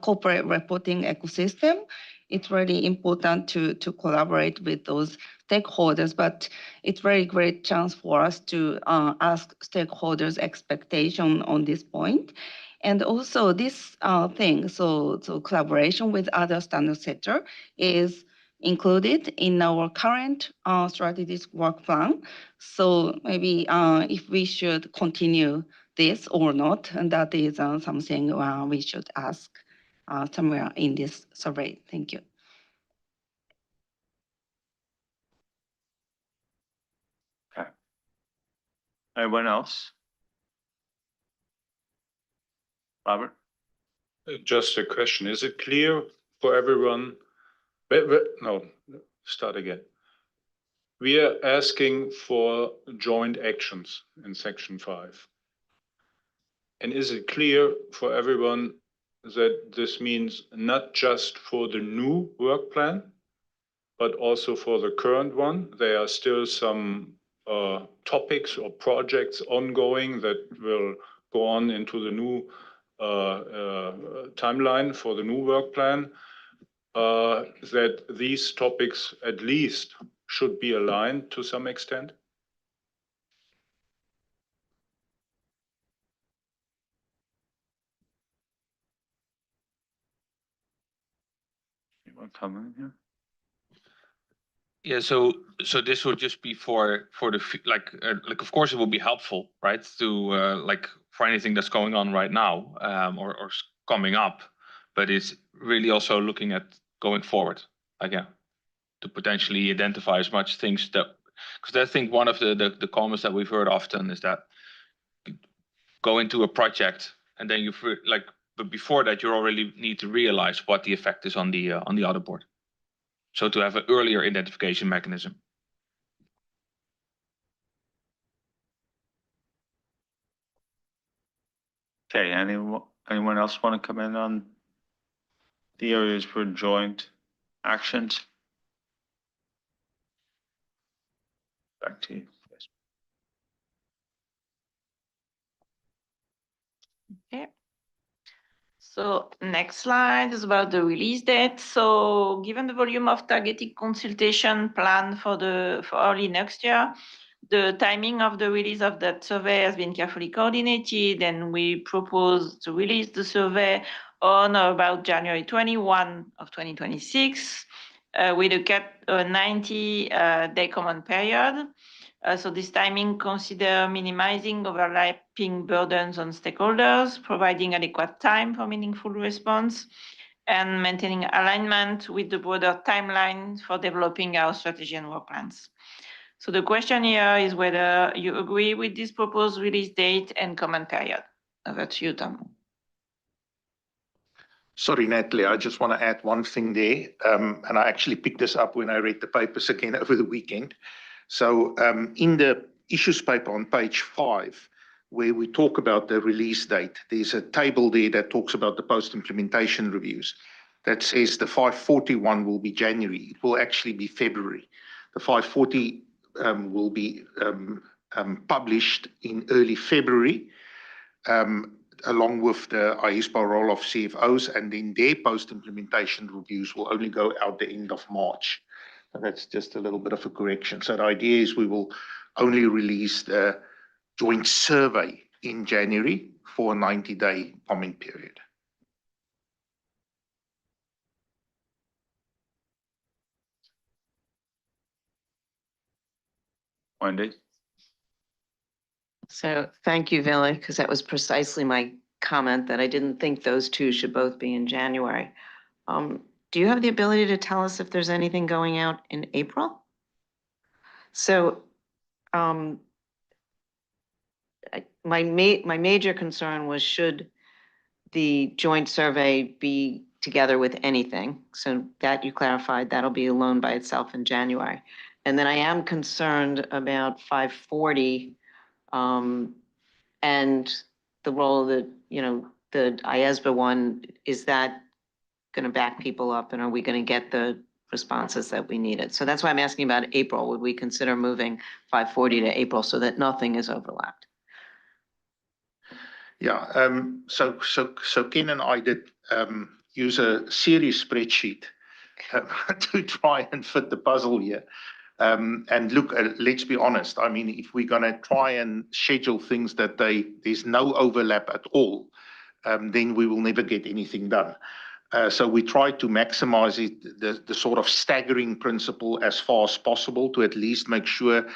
corporate reporting ecosystem, it's really important to collaborate with those stakeholders, but it's very great chance for us to ask stakeholders' expectation on this point. And also this thing, so collaboration with other standard setter is included in our current strategic work plan. So maybe if we should continue this or not, and that is something we should ask somewhere in this survey. Thank you. Okay. Anyone else? Robert? Just a question. Is it clear for everyone? No, start again. We are asking for joint actions in section 5. And is it clear for everyone that this means not just for the new work plan, but also for the current one? There are still some topics or projects ongoing that will go on into the new timeline for the new work plan, that these topics at least should be aligned to some extent? Want to come in here? Yeah, so this would just be for the like of course it will be helpful, right? To like for anything that's going on right now or coming up, but it's really also looking at going forward, like yeah, to potentially identify as much things that because I think one of the comments that we've heard often is that go into a project and then like but before that you already need to realize what the effect is on the other board. So to have an earlier identification mechanism. Okay, anyone else want to come in on the areas for joint actions? Back to you. Yes. Okay. So next slide is about the release date. So given the volume of targeted consultation planned for early next year, the timing of the release of that survey has been carefully coordinated, and we propose to release the survey on or about January 21 of 2026 with a 90-day comment period. So this timing consider minimizing overlapping burdens on stakeholders, providing adequate time for meaningful response, and maintaining alignment with the broader timeline for developing our strategy and work plans. So the question here is whether you agree with this proposed release date and comment period. Over to you, Tom. Sorry, Natalie, I just want to add one thing there. And I actually picked this up when I read the papers again over the weekend. So in the issues paper on page 5, where we talk about the release date, there's a table there that talks about the post-implementation reviews that says the 541 will be January. It will actually be February. The 540 will be published in early February, along with the IAASB role of CFOs, and then their post-implementation reviews will only go out the end of March. And that's just a little bit of a correction. So the idea is we will only release the joint survey in January for a 90-day comment period. Wendy? So thank you, Villa, because that was precisely my comment that I didn't think those two should both be in January. Do you have the ability to tell us if there's anything going out in April? So my major concern was, should the joint survey be together with anything? So that you clarified, that'll be alone by itself in January. And then I am concerned about 540 and the role that, the IAASB one, is that going to back people up, and are we going to get the responses that we needed? So that's why I'm asking about April. Would we consider moving 540 to April so that nothing is overlapped? Yeah, so Ken and I did use a serious spreadsheet to try and fit the puzzle here. And look, let's be honest. I mean, if we're going to try and schedule things that there's no overlap at all, then we will never get anything done. So we try to maximize it, the sort of staggering principle as far as possible, to at least make sure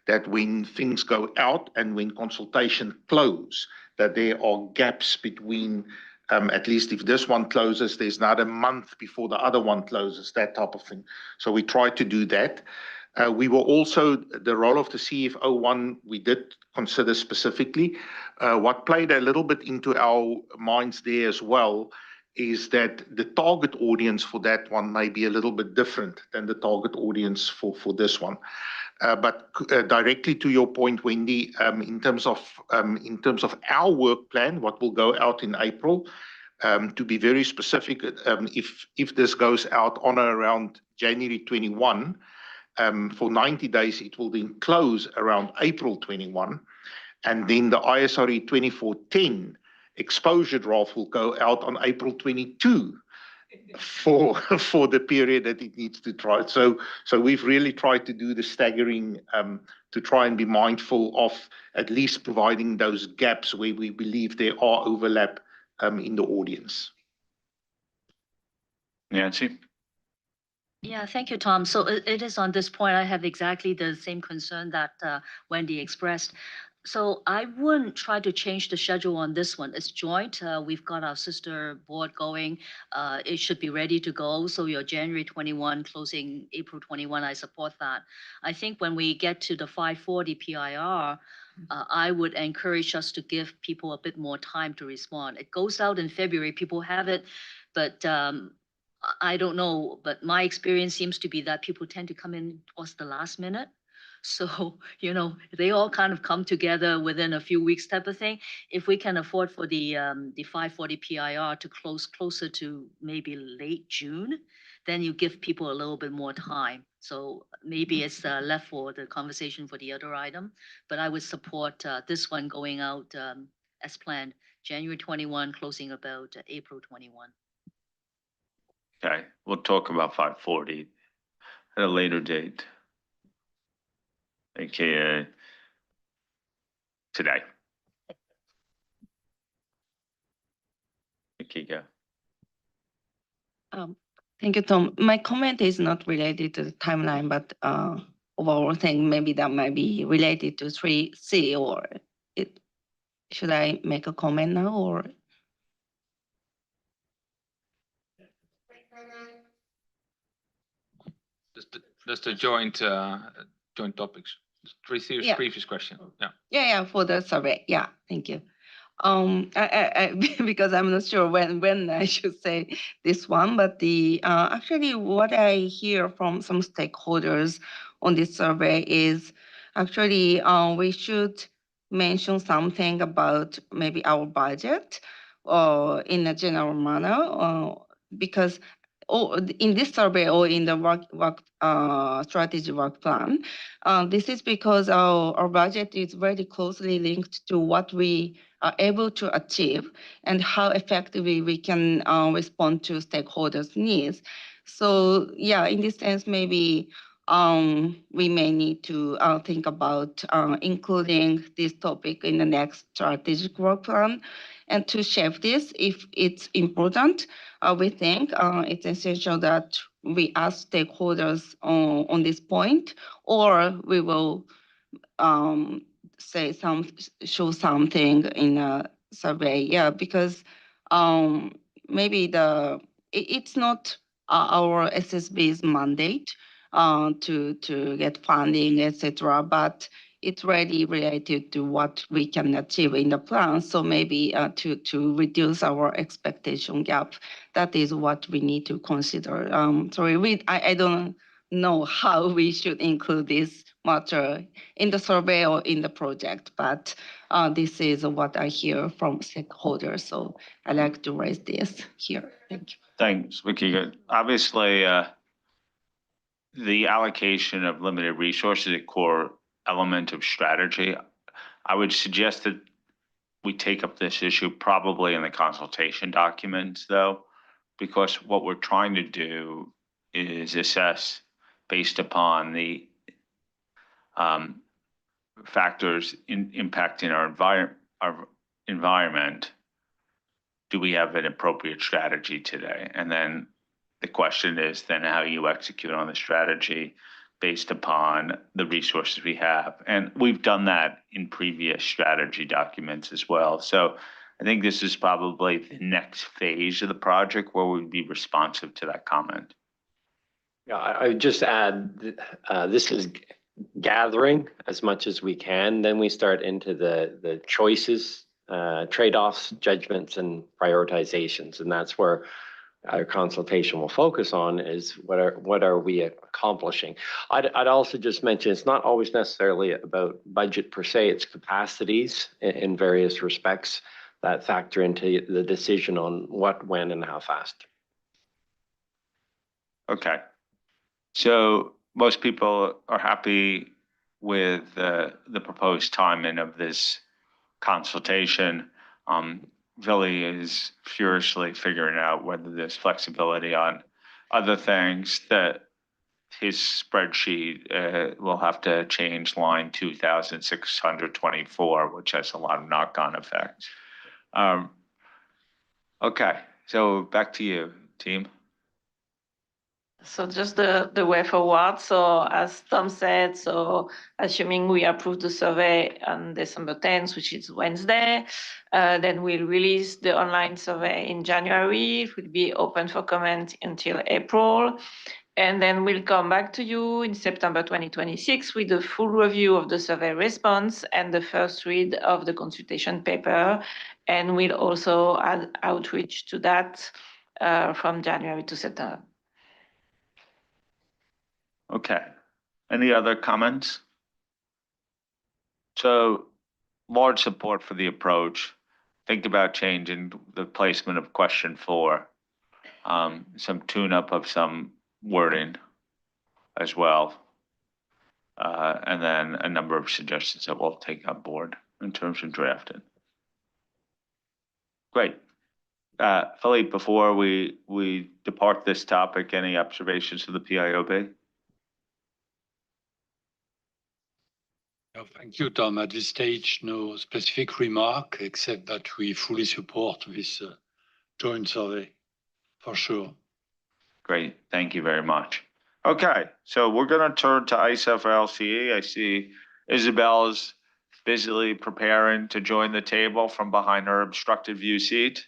that when things go out and when consultation close, that there are gaps between, at least if this one closes, there's not a month before the other one closes, that type of thing. So we try to do that. We were also, the role of the CFO one, we did consider specifically. What played a little bit into our minds there as well is that the target audience for that one may be a little bit different than the target audience for this one. But directly to your point, Wendy, in terms of our work plan, what will go out in April, to be very specific, if this goes out on or around January 21, for 90 days, it will then close around April 21, and then the ISRE 2410 exposure draft will go out on April 22 for the period that it needs to try. So we've really tried to do the staggering to try and be mindful of at least providing those gaps where we believe there are overlap in the audience. Nancy? Yeah, thank you, Tom. So it is on this point, I have exactly the same concern that Wendy expressed. So I wouldn't try to change the schedule on this one. It's joint. We've got our sister board going. It should be ready to go. So your January 21 closing April 21, I support that. I think when we get to the 540 PIR, I would encourage us to give people a bit more time to respond. It goes out in February, people have it, but I don't know, but my experience seems to be that people tend to come in towards the last minute. So, they all kind of come together within a few weeks type of thing. If we can afford for the 540 PIR to close closer to maybe late June, then you give people a little bit more time. So maybe it's left for the conversation for the other item, but I would support this one going out as planned, January 21, closing about April 21. Okay, we'll talk about 540 at a later date. AKA today. Akika. Thank you, Tom. My comment is not related to the timeline, but overall thing, maybe that might be related to 3C or it. Should I make a comment now or? That's the joint topics. Previous Yeah. previous question. Yeah. Yeah, for the survey. Yeah, thank you. I because I'm not sure when I should say this one, but the actually what I hear from some stakeholders on this survey is actually we should mention something about maybe our budget or in a general manner because in this survey or in the work strategy work plan, this is because our budget is very closely linked to what we are able to achieve and how effectively we can respond to stakeholders' needs. So yeah, in this sense, maybe we may need to think about including this topic in the next strategic work plan and to shape this if it's important. We think it's essential that we ask stakeholders on this point, or we will show something in a survey. Yeah, because maybe it's not our SSB's mandate to get funding, etc. But it's really related to what we can achieve in the plan. So maybe to reduce our expectation gap, that is what we need to consider. Sorry, I don't know how we should include this matter in the survey or in the project, but this is what I hear from stakeholders. So I like to raise this here. Thank you. Thanks, Akika. Obviously, the allocation of limited resources is a core element of strategy. I would suggest that we take up this issue probably in the consultation documents, though, because what we're trying to do is assess based upon the factors impacting our environment. Do we have an appropriate strategy today? And then the question is then how you execute on the strategy based upon the resources we have. And we've done that in previous strategy documents as well. So I think this is probably the next phase of the project where we'd be responsive to that comment. Yeah, I would just add, this is gathering as much as we can. Then we start into the choices, trade-offs, judgments, and prioritizations. And that's where our consultation will focus on is what are we accomplishing. I'd also just mention it's not always necessarily about budget per se, it's capacities in various respects that factor into the decision on what, when, and how fast. Okay. So most people are happy with the proposed timing of this consultation. Billy is furiously figuring out whether there's flexibility on other things that his spreadsheet will have to change line 2,624, which has a lot of knock-on effects. Okay, so back to you, team. So just the way forward. So as Tom said, so assuming we approve the survey on December 10th, which is Wednesday, then we'll release the online survey in January. It will be open for comment until April. And then we'll come back to you in September 2026 with a full review of the survey response and the first read of the consultation paper. And we'll also add outreach to that from January to September. Okay. Any other comments? So large support for the approach. Think about changing the placement of question 4. Some tune-up of some wording as well. And then a number of suggestions that we'll take on board in terms of drafting. Great. Philippe, before we depart this topic, any observations of the PIOB? Thank you, Tom. At this stage, no specific remark, except that we fully support this joint survey, for sure. Great, thank you very much. Okay, so we're gonna turn to ISF-LCE. I see Isabel's busily preparing to join the table from behind her obstructed view seat.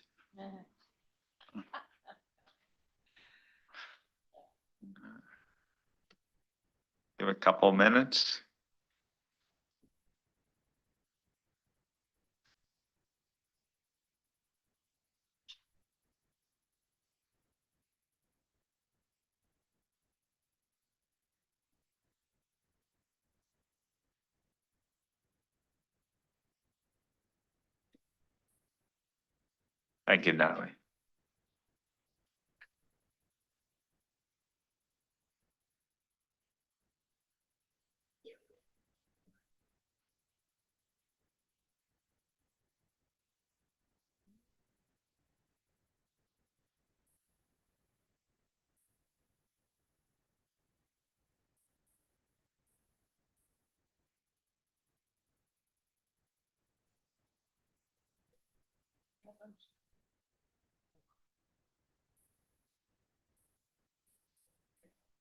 Give a couple of minutes. Thank you, Natalie.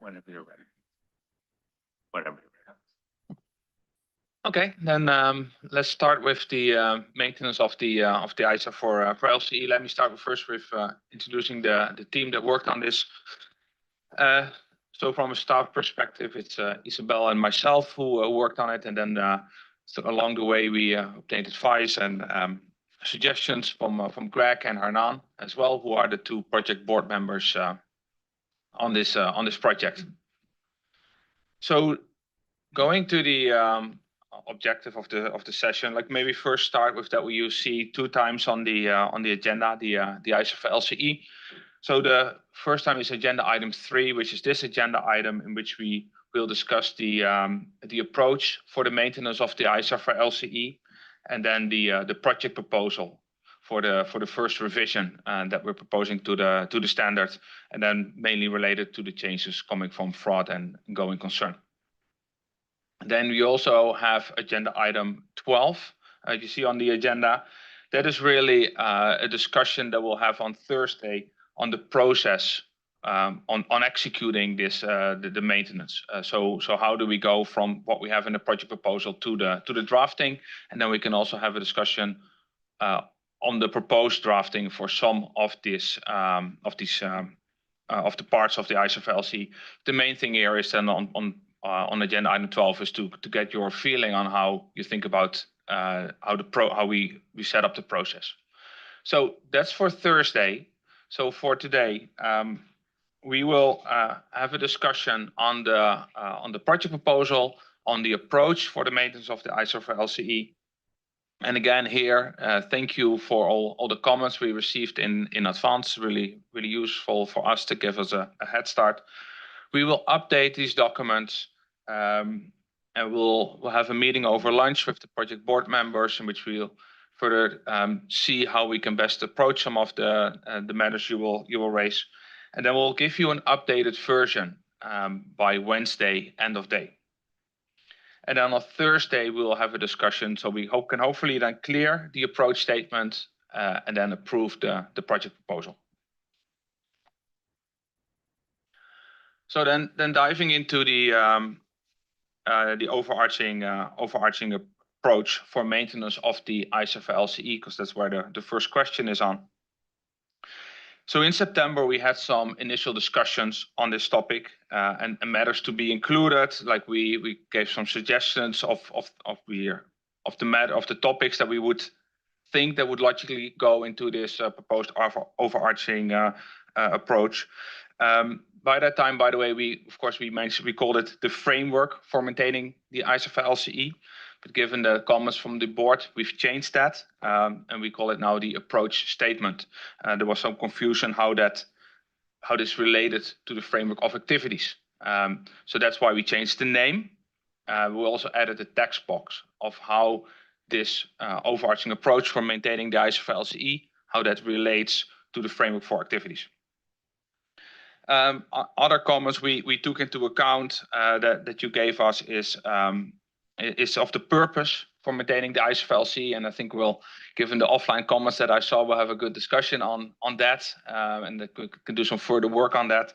Whenever you're ready. Whenever you're ready. Okay, then let's start with the maintenance of the ISA for LCE. Let me start first with introducing the team that worked on this. So from a staff perspective, it's Isabel and myself who worked on it, and then so along the way we obtained advice and suggestions from Greg and Hernan as well, who are the 2 project board members on this project. So going to the objective of the session, like maybe first start with that you see 2 times on the agenda, the ISA for LCE. So the first time is agenda item 3, which is this agenda item in which we will discuss the approach for the maintenance of the ISA for LCE, and then the project proposal for the first revision that we're proposing to the standard, and then mainly related to the changes coming from fraud and going concern. Then we also have agenda item 12, you see on the agenda. That is really a discussion that we'll have on Thursday on the process on executing this the maintenance. So how do we go from what we have in the project proposal to the drafting, and then we can also have a discussion on the proposed drafting for some of this of the parts of the ISA for LC. The main thing here is then on agenda item 12 is to get your feeling on how you think about how we set up the process. So that's for Thursday. So for today, we will have a discussion on the project proposal, on the approach for the maintenance of the ISA for LCE. And again here, thank you for all the comments we received in advance. Really useful for us to give us a head start. We will update these documents, and we'll have a meeting over lunch with the project board members in which we'll further see how we can best approach some of the matters you will raise, and then we'll give you an updated version by Wednesday end of day. And then on Thursday we will have a discussion, so we can hopefully then clear the approach statement and then approve the project proposal. So then diving into the overarching approach for maintenance of the ISAFA LCE, because that's where the first question is on. So in September, we had some initial discussions on this topic and matters to be included. Like we gave some suggestions of the topics that we would think that would logically go into this proposed overarching approach. By that time, by the way, we called it the framework for maintaining the ISAFA LCE. But given the comments from the board, we've changed that and we call it now the approach statement. There was some confusion how this related to the framework of activities. So that's why we changed the name. We also added a text box of how this overarching approach for maintaining the ISAFA LCE, how that relates to the framework for activities. Other comments we took into account that you gave us is of the purpose for maintaining the ISAFA LCE, and I think given the offline comments that I saw, we'll have a good discussion on that, and that we can do some further work on that.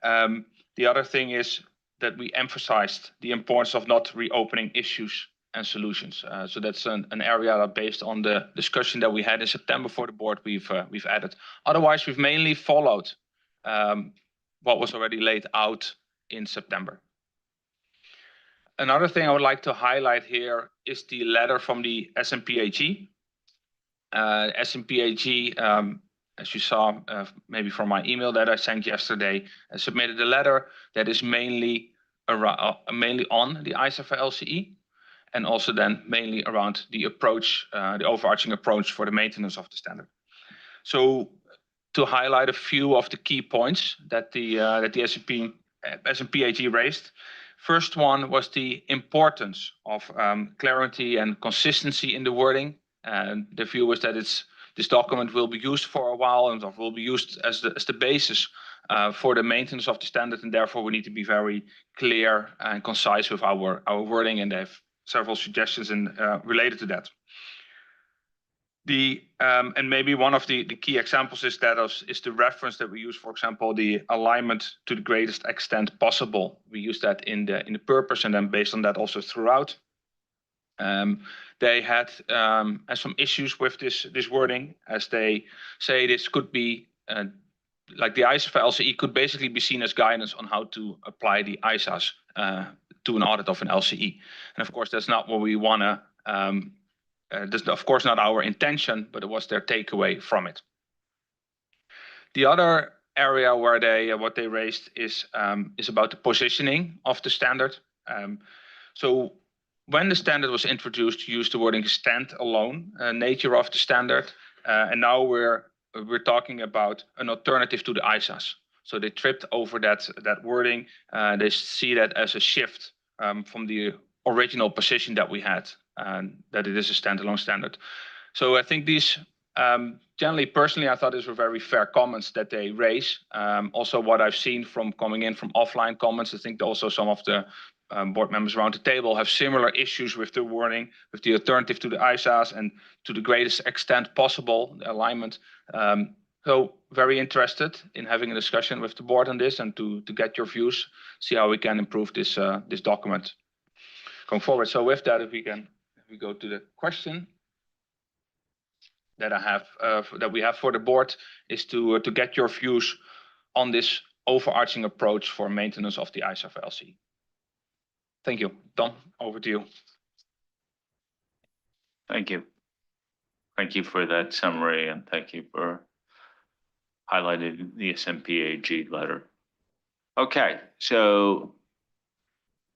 The other thing is that we emphasized the importance of not reopening issues and solutions. So that's an area that, based on the discussion that we had in September for the board, we've added. Otherwise, we've mainly followed what was already laid out in September. Another thing I would like to highlight here is the letter from the SMPAG. SMPAG, as you saw maybe from my email that I sent yesterday, submitted a letter that is mainly on the ISAFA LCE, and also then mainly around the approach, the overarching approach for the maintenance of the standard. So to highlight a few of the key points that the SMPAG raised. First one was the importance of clarity and consistency in the wording. And the view was that this document will be used for a while and will be used as the basis for the maintenance of the standard, and therefore we need to be very clear and concise with our wording, and they have several suggestions related to that. And maybe one of the key examples is the reference that we use, for example, the alignment to the greatest extent possible. We use that in the purpose, and then based on that also throughout. They had some issues with this wording, as they say this could be like the ISAFA LCE could basically be seen as guidance on how to apply the ISAs to an audit of an LCE. And of course, that's not what we want to. That's of course not our intention, but it was their takeaway from it. The other area where what they raised is about the positioning of the standard. So when the standard was introduced, you used the wording stand-alone nature of the standard, and now we're talking about an alternative to the ISAs. So they tripped over that wording. They see that as a shift from the original position that we had, that it is a standalone standard. So I think these, generally, personally, I thought these were very fair comments that they raise. Also, what I've seen from coming in from offline comments, I think also some of the board members around the table have similar issues with the wording, with the alternative to the ISAs and to the greatest extent possible, the alignment. So very interested in having a discussion with the board on this and to get your views, see how we can improve this document going forward. So with that, if we go to the question that I have that we have for the board, is to get your views on this overarching approach for maintenance of the ISAFA LCE. Thank you. Don, over to you. Thank you. Thank you for that summary, and thank you for highlighting the SMPAG letter. Okay, so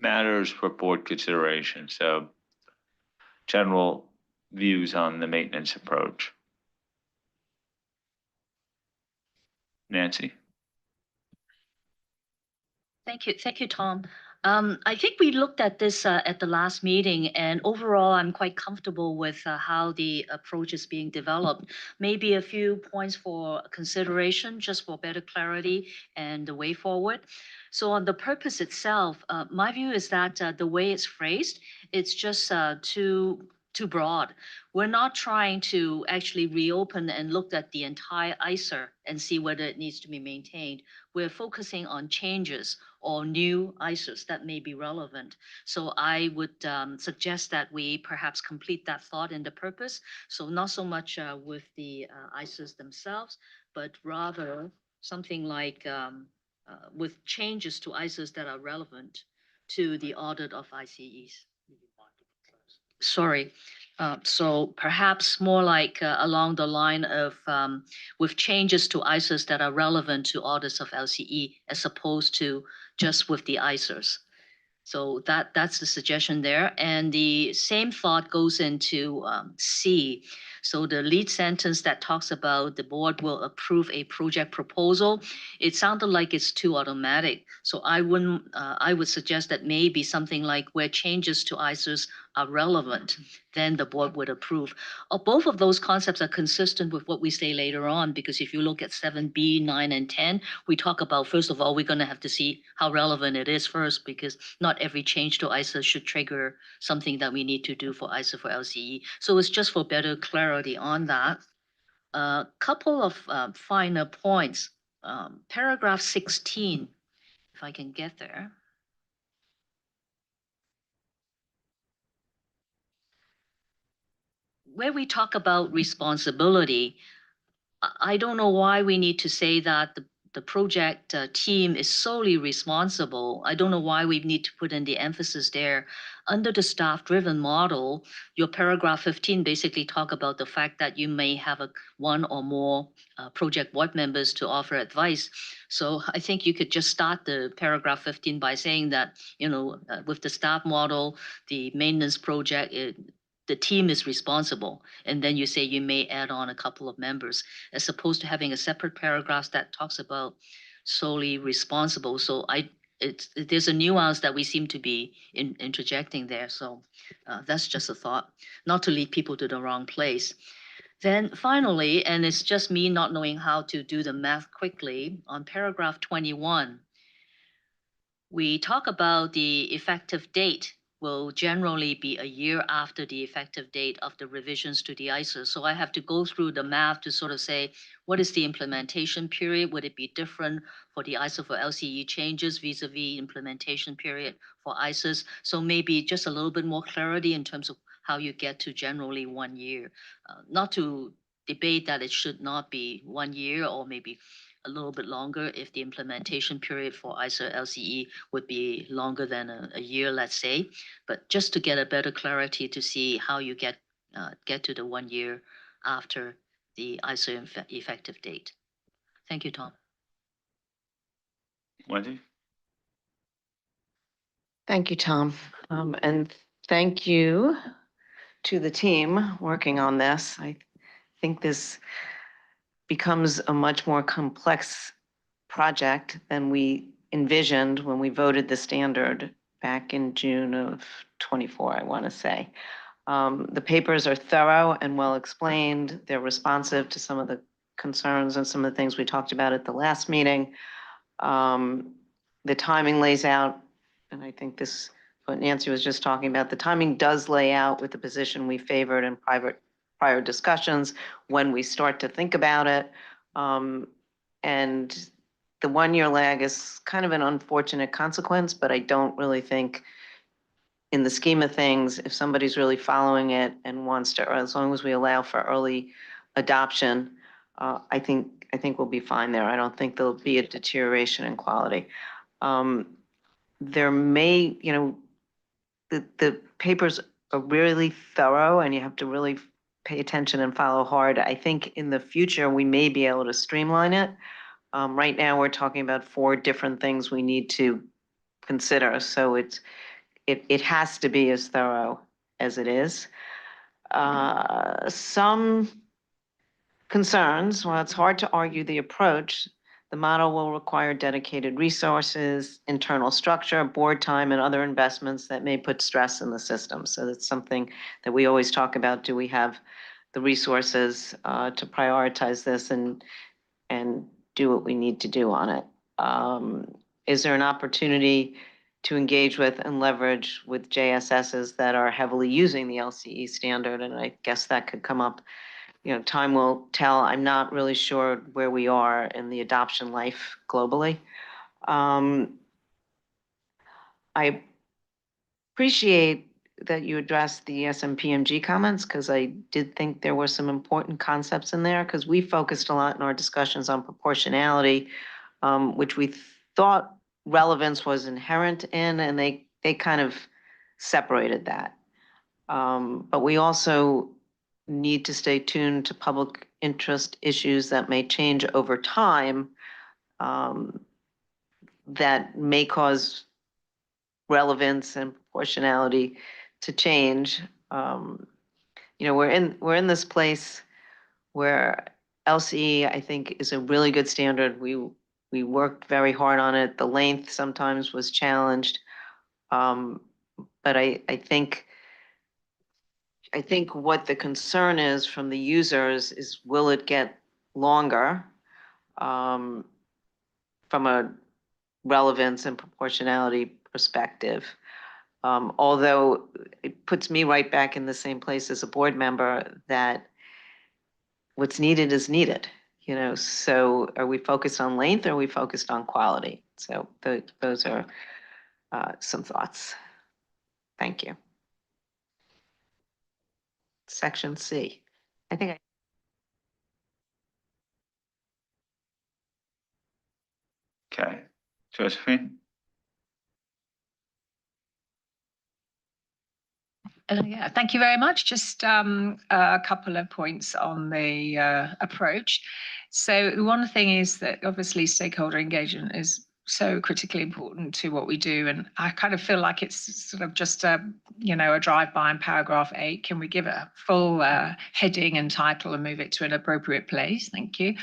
matters for board consideration. So general views on the maintenance approach. Nancy. Thank you, Tom. I think we looked at this at the last meeting, and overall, I'm quite comfortable with how the approach is being developed. Maybe a few points for consideration, just for better clarity and the way forward. So on the purpose itself, my view is that the way it's phrased, it's just to too broad. We're not trying to actually reopen and look at the entire ISER and see whether it needs to be maintained. We're focusing on changes or new ISERs that may be relevant. So I would suggest that we perhaps complete that thought in the purpose. So not so much with the ISERs themselves, but rather something like with changes to ISERs that are relevant to the audit of ICEs. Sorry. So perhaps more like along the line of with changes to ISERs that are relevant to audits of LCE as opposed to just with the ISERs. So that's the suggestion there. And the same thought goes into C. So the lead sentence that talks about the board will approve a project proposal, it sounded like it's too automatic. So I would suggest that maybe something like where changes to ISERs are relevant, then the board would approve. Both of those concepts are consistent with what we say later on, because if you look at 7B, 9, and 10, we talk about, first of all, we're going to have to see how relevant it is first, because not every change to ISER should trigger something that we need to do for ISER for LCE. So it's just for better clarity on that. A couple of finer points. Paragraph 16, if I can get there. Where we talk about responsibility, I don't know why we need to say that the project team is solely responsible. I don't know why we need to put in the emphasis there. Under the staff-driven model, your paragraph 15 basically talk about the fact that you may have one or more project board members to offer advice. So I think you could just start the paragraph 15 by saying that, with the staff model, the maintenance project, the team is responsible. And then you say you may add on a couple of members, as opposed to having a separate paragraph that talks about solely responsible. So there's a nuance that we seem to be interjecting there. So that's just a thought, not to lead people to the wrong place. Then finally, and it's just me not knowing how to do the math quickly, on paragraph 21, we talk about the effective date will generally be a year after the effective date of the revisions to the ISO. So I have to go through the math to sort of say, what is the implementation period? Would it be different for the ISO for LCE changes vis-a-vis implementation period for ISOs? So maybe just a little bit more clarity in terms of how you get to generally 1 year. Not to debate that it should not be 1 year or maybe a little bit longer if the implementation period for ISO LCE would be longer than a year, let's say, but just to get a better clarity to see how you get to the 1 year after the ISO effective date. Thank you, Tom. Wendy? Thank you, Tom. And thank you to the team working on this. I think this becomes a much more complex project than we envisioned when we voted the standard back in June of 24, I want to say. The papers are thorough and well explained. They're responsive to some of the concerns and some of the things we talked about at the last meeting. The timing lays out, and I think this, what Nancy was just talking about, the timing does lay out with the position we favored in prior discussions when we start to think about it. And the 1 year lag is kind of an unfortunate consequence, but I don't really think in the scheme of things, if somebody's really following it and wants to, or as long as we allow for early adoption, I think we'll be fine there. I don't think there'll be a deterioration in quality. There may, the papers are really thorough and you have to really pay attention and follow hard. I think in the future, we may be able to streamline it. Right now, we're talking about 4 different things we need to consider. So it has to be as thorough as it is. Some concerns, while it's hard to argue the approach, the model will require dedicated resources, internal structure, board time, and other investments that may put stress in the system. So that's something that we always talk about. Do we have the resources to prioritize this and do what we need to do on it? Is there an opportunity to engage with and leverage with JSSs that are heavily using the LCE standard, and I guess that could come up. Time will tell. I'm not really sure where we are in the adoption life globally. I appreciate that you addressed the SMPMG comments, because I did think there were some important concepts in there, because we focused a lot in our discussions on proportionality, which we thought relevance was inherent in, and they kind of separated that. But we also need to stay tuned to public interest issues that may change over time, that may cause relevance and proportionality to change. We're in this place where LCE, I think, is a really good standard. We worked very hard on it. The length sometimes was challenged. But I think what the concern is from the users is, will it get longer from a relevance and proportionality perspective? Although it puts me right back in the same place as a board member, that what's needed is needed. So are we focused on length, or are we focused on quality? So those are some thoughts. Thank you. Section C. I think Okay, Josephine? Yeah, thank you very much. Just a couple of points on the approach. So one thing is that obviously stakeholder engagement is so critically important to what we do, and I kind of feel like it's sort of just a drive-by in paragraph 8. Can we give it a full heading and title and move it to an appropriate place? Thank you.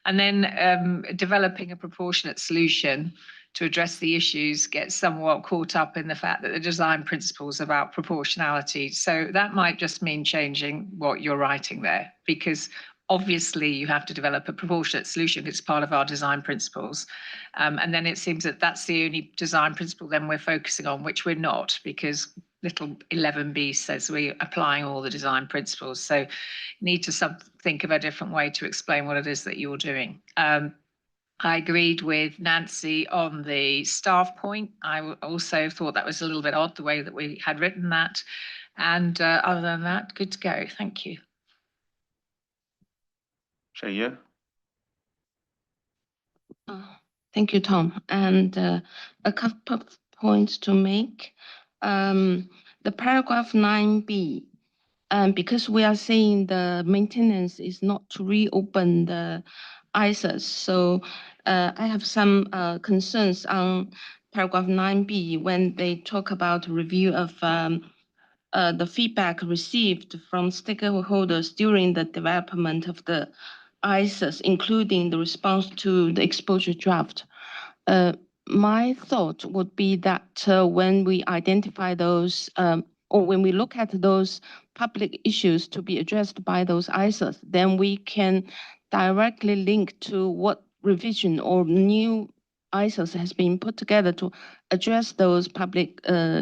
And then developing a proportionate solution to address the issues gets somewhat caught up in the fact that the design principles about proportionality. So that might just mean changing what you're writing there, because obviously you have to develop a proportionate solution. It's part of our design principles. And then it seems that that's the only design principle then we're focusing on, which we're not, because little 11b says we're applying all the design principles. So you need to think of a different way to explain what it is that you're doing. I agreed with Nancy on the staff point. I also thought that was a little bit odd, the way that we had written that. And other than that, good to go. Thank you. Shaya? Thank you, Tom. And a couple of points to make. The paragraph 9b, because we are saying the maintenance is not to reopen the ISAs. So I have some concerns on paragraph 9b when they talk about review of the feedback received from stakeholders during the development of the ISAs, including the response to the exposure draft. My thought would be that when we identify those, or when we look at those public issues to be addressed by those ISAs, then we can directly link to what revision or new ISAs has been put together to address those public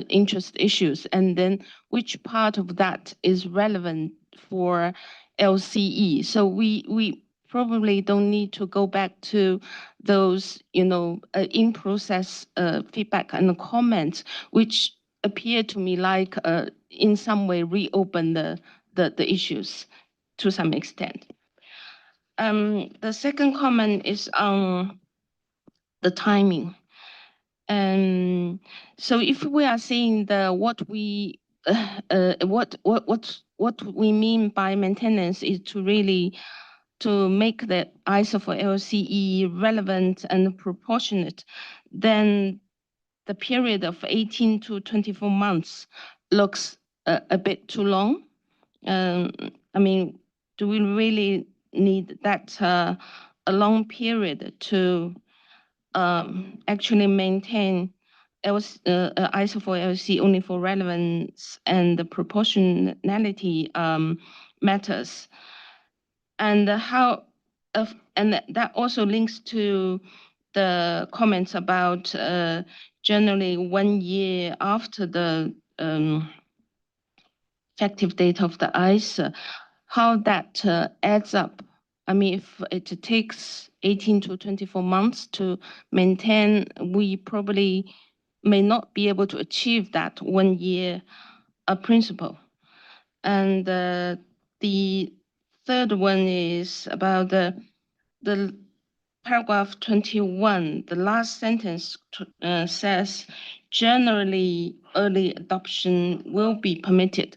interest issues, and then which part of that is relevant for LCE. So we probably don't need to go back to those, in process feedback and comments, which appear to me like in some way reopen the issues to some extent. The second comment is on the timing. So if we are seeing what we mean by maintenance is to really to make the ISA for LCE relevant and proportionate, then the period of 18 to 24 months looks a bit too long. I mean, do we really need that a long period to actually maintain ISO for LC only for relevance and the proportionality matters? And how, and that also links to the comments about generally 1 year after the effective date of the ICE, how that adds up. I mean, if it takes 18 to 24 months to maintain, we probably may not be able to achieve that 1 year principle. And the third one is about the paragraph 21, the last sentence says, generally early adoption will be permitted.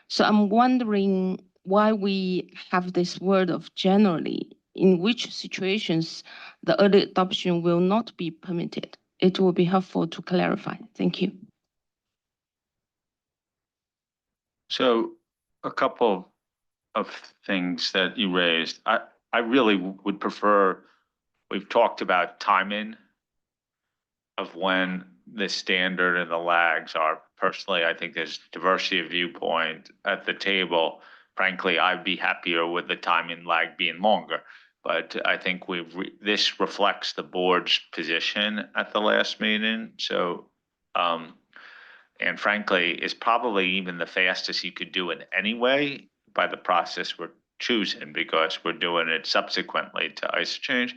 So I'm wondering why we have this word of generally, in which situations the early adoption will not be permitted. It will be helpful to clarify. Thank you. So a couple of things that you raised. I really would prefer, we've talked about timing of when the standard and the lags are. Personally, I think there's diversity of viewpoint at the table. Frankly, I'd be happier with the timing lag being longer. But I think this reflects the board's position at the last meeting. So, and frankly, it's probably even the fastest you could do it anyway by the process we're choosing, because we're doing it subsequently to ICE change.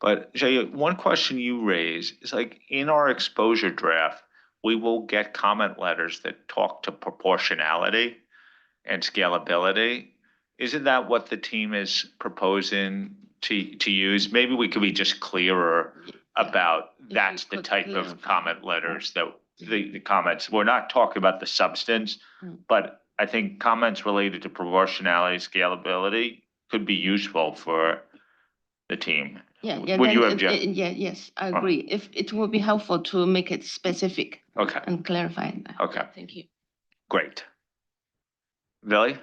But Jay, one question you raise is, like, in our exposure draft, we will get comment letters that talk to proportionality and scalability. Isn't that what the team is proposing to use? Maybe we could be just clearer about that's the type of comment letters that the comments. We're not talking about the substance, but I think comments related to proportionality, scalability could be useful for the team. Yeah, Would you object? Yes, I agree. If it will be helpful to make it specific. Okay. And clarify that. Okay. Thank you. Great. Billy?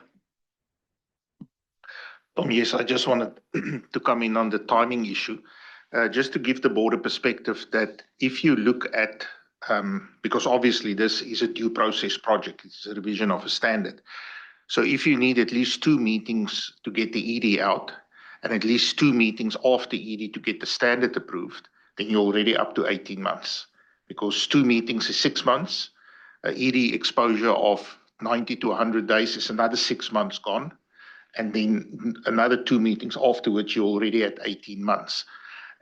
Tom, yes, I just wanted to come in on the timing issue, just to give the board a perspective that if you look at, because obviously this is a due process project, it's a revision of a standard. So if you need at least 2 meetings to get the ED out, and at least 2 meetings after ED to get the standard approved, then you're already up to 18 months. Because 2 meetings is 6 months, ED exposure of 90 to 100 days is another 6 months gone, and then another 2 meetings afterwards, you're already at 18 months.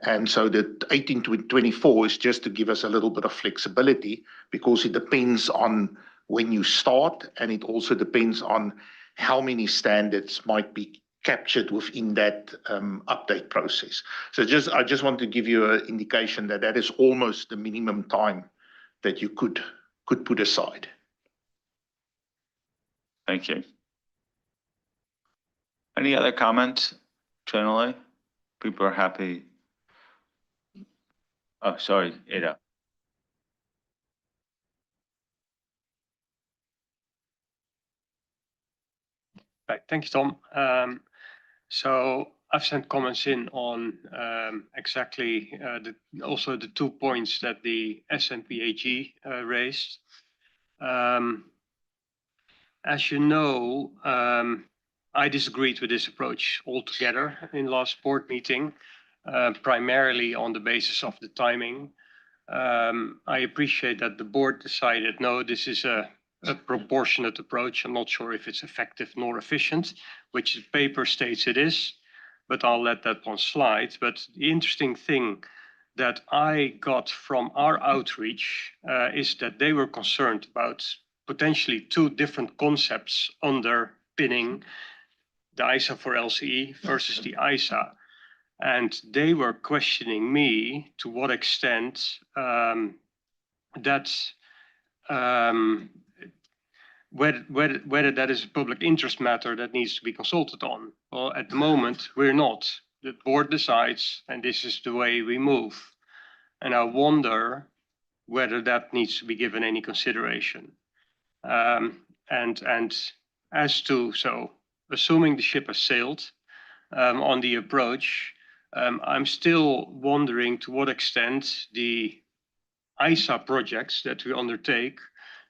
And so the 18 to 24 is just to give us a little bit of flexibility, because it depends on when you start, and it also depends on how many standards might be captured within that update process. So I just want to give you an indication that that is almost the minimum time that you could put aside. Thank you. Any other comments generally? People are happy. Oh, sorry, Ada. Right, thank you, Tom. So I've sent comments in on exactly also the 2 points that the SNPAG raised. As you know, I disagreed with this approach altogether in last board meeting, primarily on the basis of the timing. I appreciate that the board decided, no, this is a proportionate approach. I'm not sure if it's effective nor efficient, which the paper states it is, but I'll let that one slide. But the interesting thing that I got from our outreach is that they were concerned about potentially 2 different concepts underpinning the ISA for LCE versus the ISA. And they were questioning me to what extent whether that is a public interest matter that needs to be consulted on. Well, at the moment, we're not. The board decides, and this is the way we move. And I wonder whether that needs to be given any consideration. And as to, so assuming the ship has sailed on the approach, I'm still wondering to what extent the ISA projects that we undertake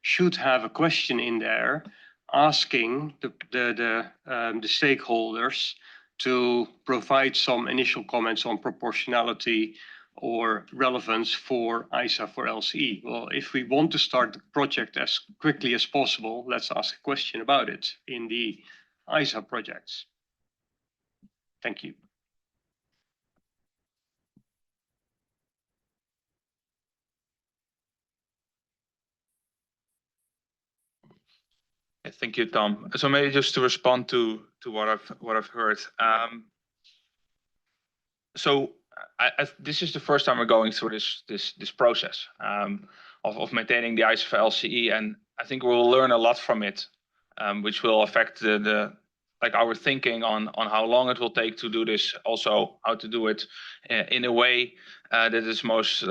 should have a question in there asking the stakeholders to provide some initial comments on proportionality or relevance for ISA for LCE? Well, if we want to start the project as quickly as possible, let's ask a question about it in the ISA projects. Thank you. Thank you, Tom. So maybe just to respond to what I've heard. So this is the first time we're going through this process of maintaining the ISA for LCE, and I think we'll learn a lot from it, which will affect the like our thinking on how long it will take to do this, also how to do it in a way that is most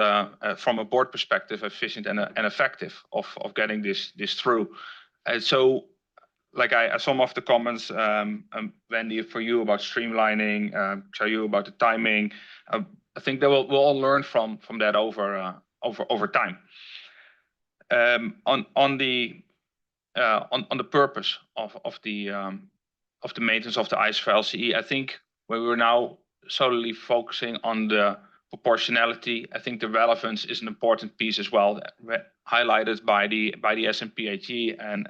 from a board perspective efficient and effective of getting this through. So like some of the comments, Wendy, for you about streamlining, Chayu about the timing, I think that we'll all learn from that over time. On the purpose of the maintenance of the ISA for LCE, I think when we're now solely focusing on the proportionality, I think the relevance is an important piece as well, highlighted by the SMPHE and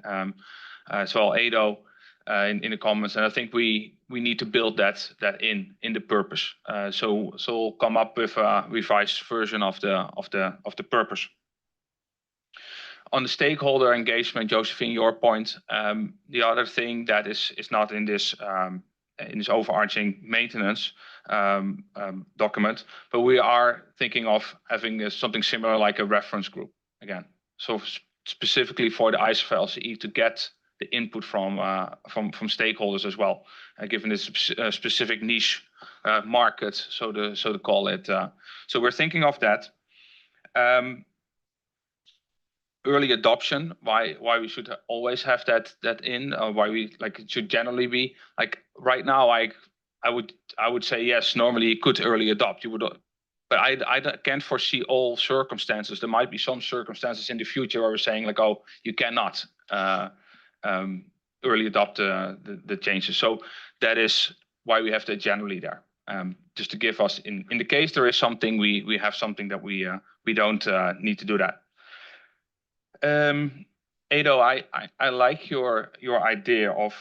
as well ADO in the comments, and I think we need to build that in the purpose. So we'll come up with a revised version of the purpose. On the stakeholder engagement, Josephine, your point, the other thing that is not in this overarching maintenance document, but we are thinking of having something similar like a reference group again. So specifically for the ISA for LCE to get the input from stakeholders as well, given this specific niche market, so to call it. So we're thinking of that. Early adoption, why we should always have that in, or why we like it should generally be like right now. I would say yes. Normally you could early adopt. You would, but I can't foresee all circumstances. There might be some circumstances in the future where we're saying like, oh, you cannot early adopt the changes. So that is why we have that generally there. Just to give us in the case there is something, we have something that we don't need to do that. Ado, I like your idea of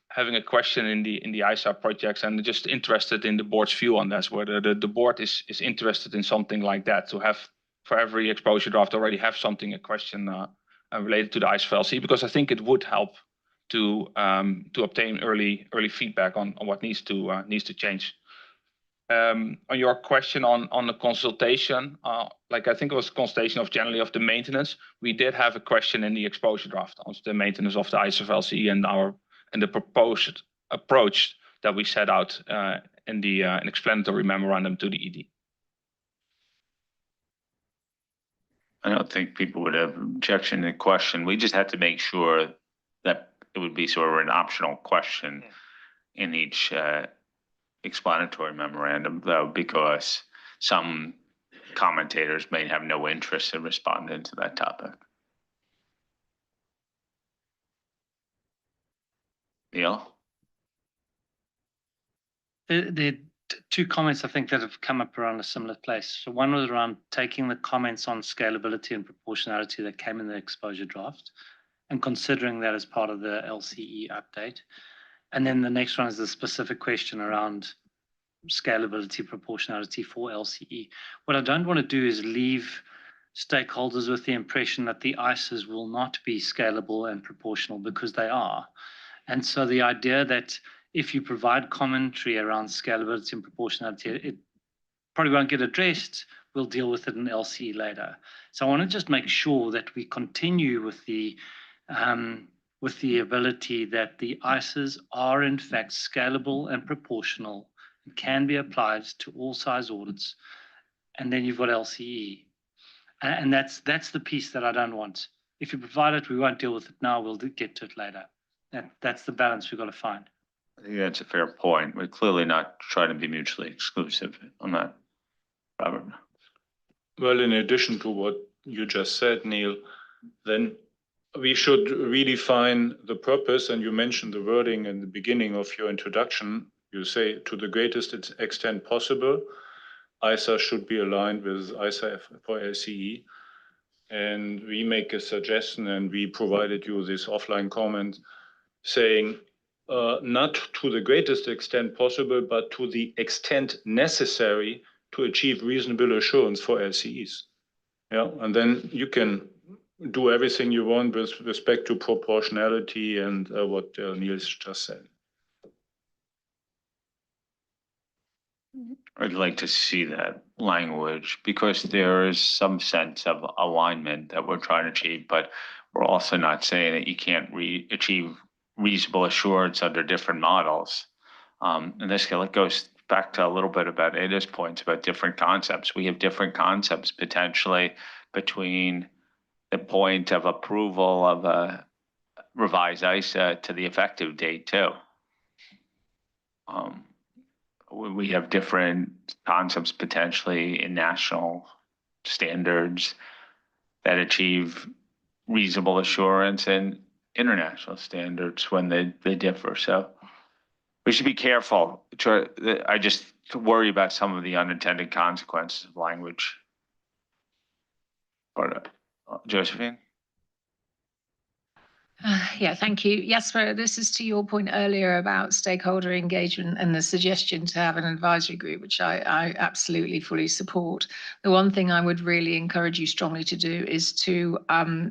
having a question in the ISA projects, and just interested in the board's view on this, whether the board is interested in something like that, to have for every exposure draft already have something, a question related to the ISA for LCE, because I think it would help to obtain early feedback on what needs to change. On your question on the consultation, like I think it was consultation of generally of the maintenance. We did have a question in the exposure draft on the maintenance of the ISA for LCE and the proposed approach that we set out in the explanatory memorandum to the ED. I don't think people would have objection to the question. We just had to make sure that it would be sort of an optional question in each explanatory memorandum, though, because some commentators may have no interest in responding to that topic. Neil? There are two comments I think that have come up around a similar place. So one was around taking the comments on scalability and proportionality that came in the exposure draft and considering that as part of the LCE update. And then the next one is the specific question around scalability, proportionality for LCE. What I don't want to do is leave stakeholders with the impression that the ISAs will not be scalable and proportional, because they are. And so the idea that if you provide commentary around scalability and proportionality, it probably won't get addressed. We'll deal with it in LCE later. So I want to just make sure that we continue with the ability that the ISAs are in fact scalable and proportional and can be applied to all size audits. And then you've got LCE. And that's the piece that I don't want. If you provide it, we won't deal with it now. We'll get to it later. That's the balance we've got to find. I think that's a fair point. We're clearly not trying to be mutually exclusive on that, Robert. Well, in addition to what you just said, Neil, then we should redefine the purpose. And you mentioned the wording in the beginning of your introduction. You say to the greatest extent possible. ISA should be aligned with ISA for LCE. And we make a suggestion, and we provided you this offline comment saying not to the greatest extent possible, but to the extent necessary to achieve reasonable assurance for LCEs. Yeah, and then you can do everything you want with respect to proportionality and what Niels just said. I'd like to see that language because there is some sense of alignment that we're trying to achieve, but we're also not saying that you can't achieve reasonable assurance under different models. And this goes back to a little bit about Ada's points about different concepts. We have different concepts potentially between the point of approval of a revised ISA to the effective date too. We have different concepts potentially in national standards that achieve reasonable assurance and international standards when they differ. So we should be careful. I just worry about some of the unintended consequences of language. But Josephine? Yeah, thank you. Jasper, this is to your point earlier about stakeholder engagement and the suggestion to have an advisory group, which I absolutely fully support. The one thing I would really encourage you strongly to do is to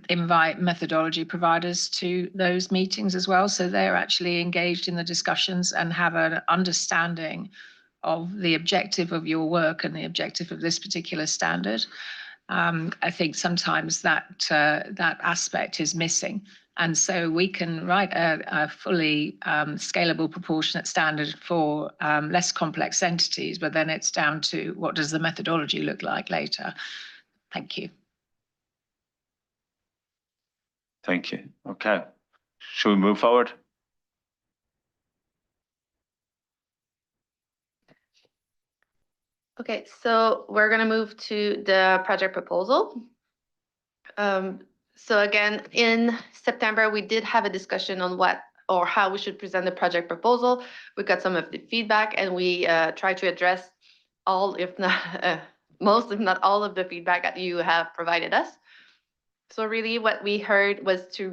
invite methodology providers to those meetings as well, so they're actually engaged in the discussions and have an understanding of the objective of your work and the objective of this particular standard. I think sometimes that aspect is missing. And so we can write a fully scalable proportionate standard for less complex entities, but then it's down to what does the methodology look like later. Thank you. Thank you. Okay. Should we move forward? Okay, so we're going to move to the project proposal. So again, in September, we did have a discussion on what or how we should present the project proposal. We got some of the feedback and we tried to address all, if not most, if not all of the feedback that you have provided us. So really what we heard was to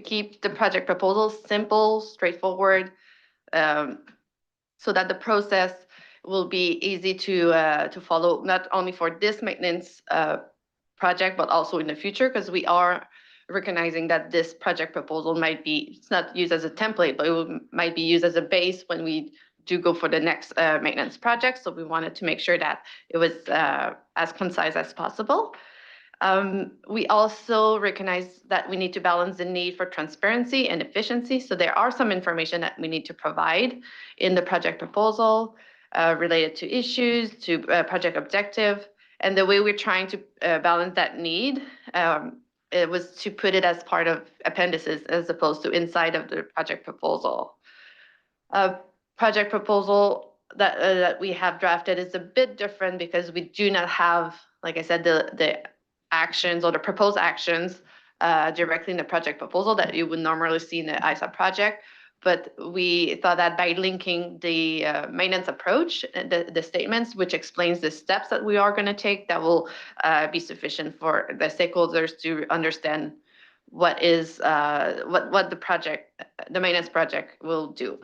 keep the project proposal simple, straightforward, so that the process will be easy to follow, not only for this maintenance project, but also in the future, because we are recognizing that this project proposal might be, it's not used as a template, but might be used as a base when we do go for the next maintenance project. So we wanted to make sure that it was as concise as possible. We also recognize that we need to balance the need for transparency and efficiency. So there are some information that we need to provide in the project proposal related to issues, to project objective. And the way we're trying to balance that need, it was to put it as part of appendices as opposed to inside of the project proposal. Project proposal that we have drafted is a bit different because we do not have, like I said, the actions or the proposed actions directly in the project proposal that you would normally see in the ISA project. But we thought that by linking the maintenance approach, the statements, which explains the steps that we are going to take, that will be sufficient for the stakeholders to understand what is what the project, the maintenance project will do.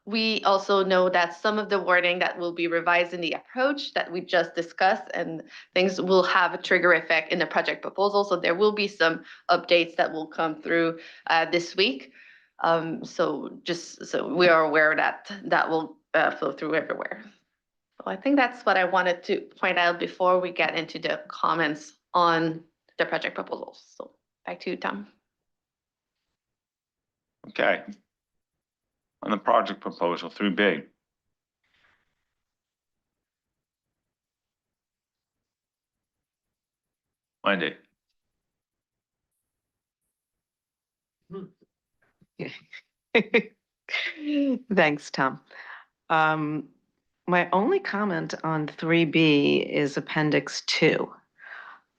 We also know that some of the wording that will be revised in the approach that we just discussed and things will have a trigger effect in the project proposal. So there will be some updates that will come through this week. So just so we are aware that that will flow through everywhere. So I think that's what I wanted to point out before we get into the comments on the project proposals. So back to you, Tom. Okay. On the project proposal, 3B. Wendy. Thanks, Tom. My only comment on 3B is Appendix 2.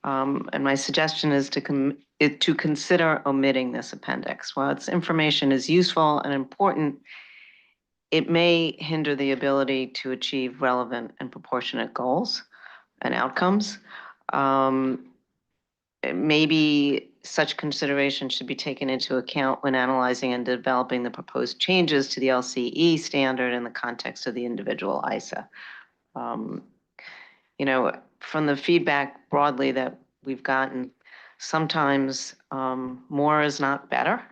And my suggestion is to consider omitting this appendix. While its information is useful and important, it may hinder the ability to achieve relevant and proportionate goals and outcomes. Maybe such consideration should be taken into account when analyzing and developing the proposed changes to the LCE standard in the context of the individual ISA. You know, from the feedback broadly that we've gotten, sometimes more is not better.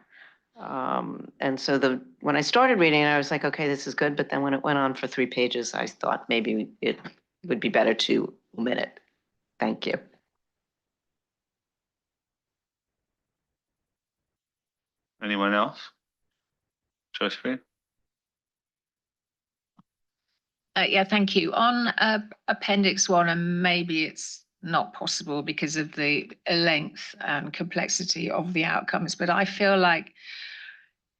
And so when I started reading it, I was like, okay, this is good. But then when it went on for 3 pages, I thought maybe it would be better to omit it. Thank you. Anyone else? Josephine? Yeah, thank you. On Appendix 1, and maybe it's not possible because of the length and complexity of the outcomes, but I feel like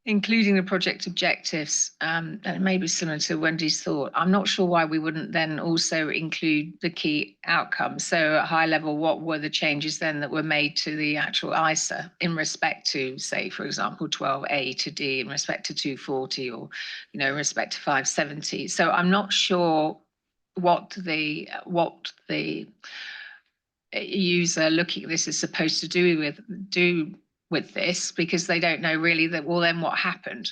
including the project objectives, and maybe similar to Wendy's thought, I'm not sure why we wouldn't then also include the key outcomes. So at high level, what were the changes then that were made to the actual ISA in respect to, say, for example, 12A to D, in respect to 240, or, you know, in respect to 570. So I'm not sure what the user looking at this is supposed to do with this, because they don't know really that, well, then what happened?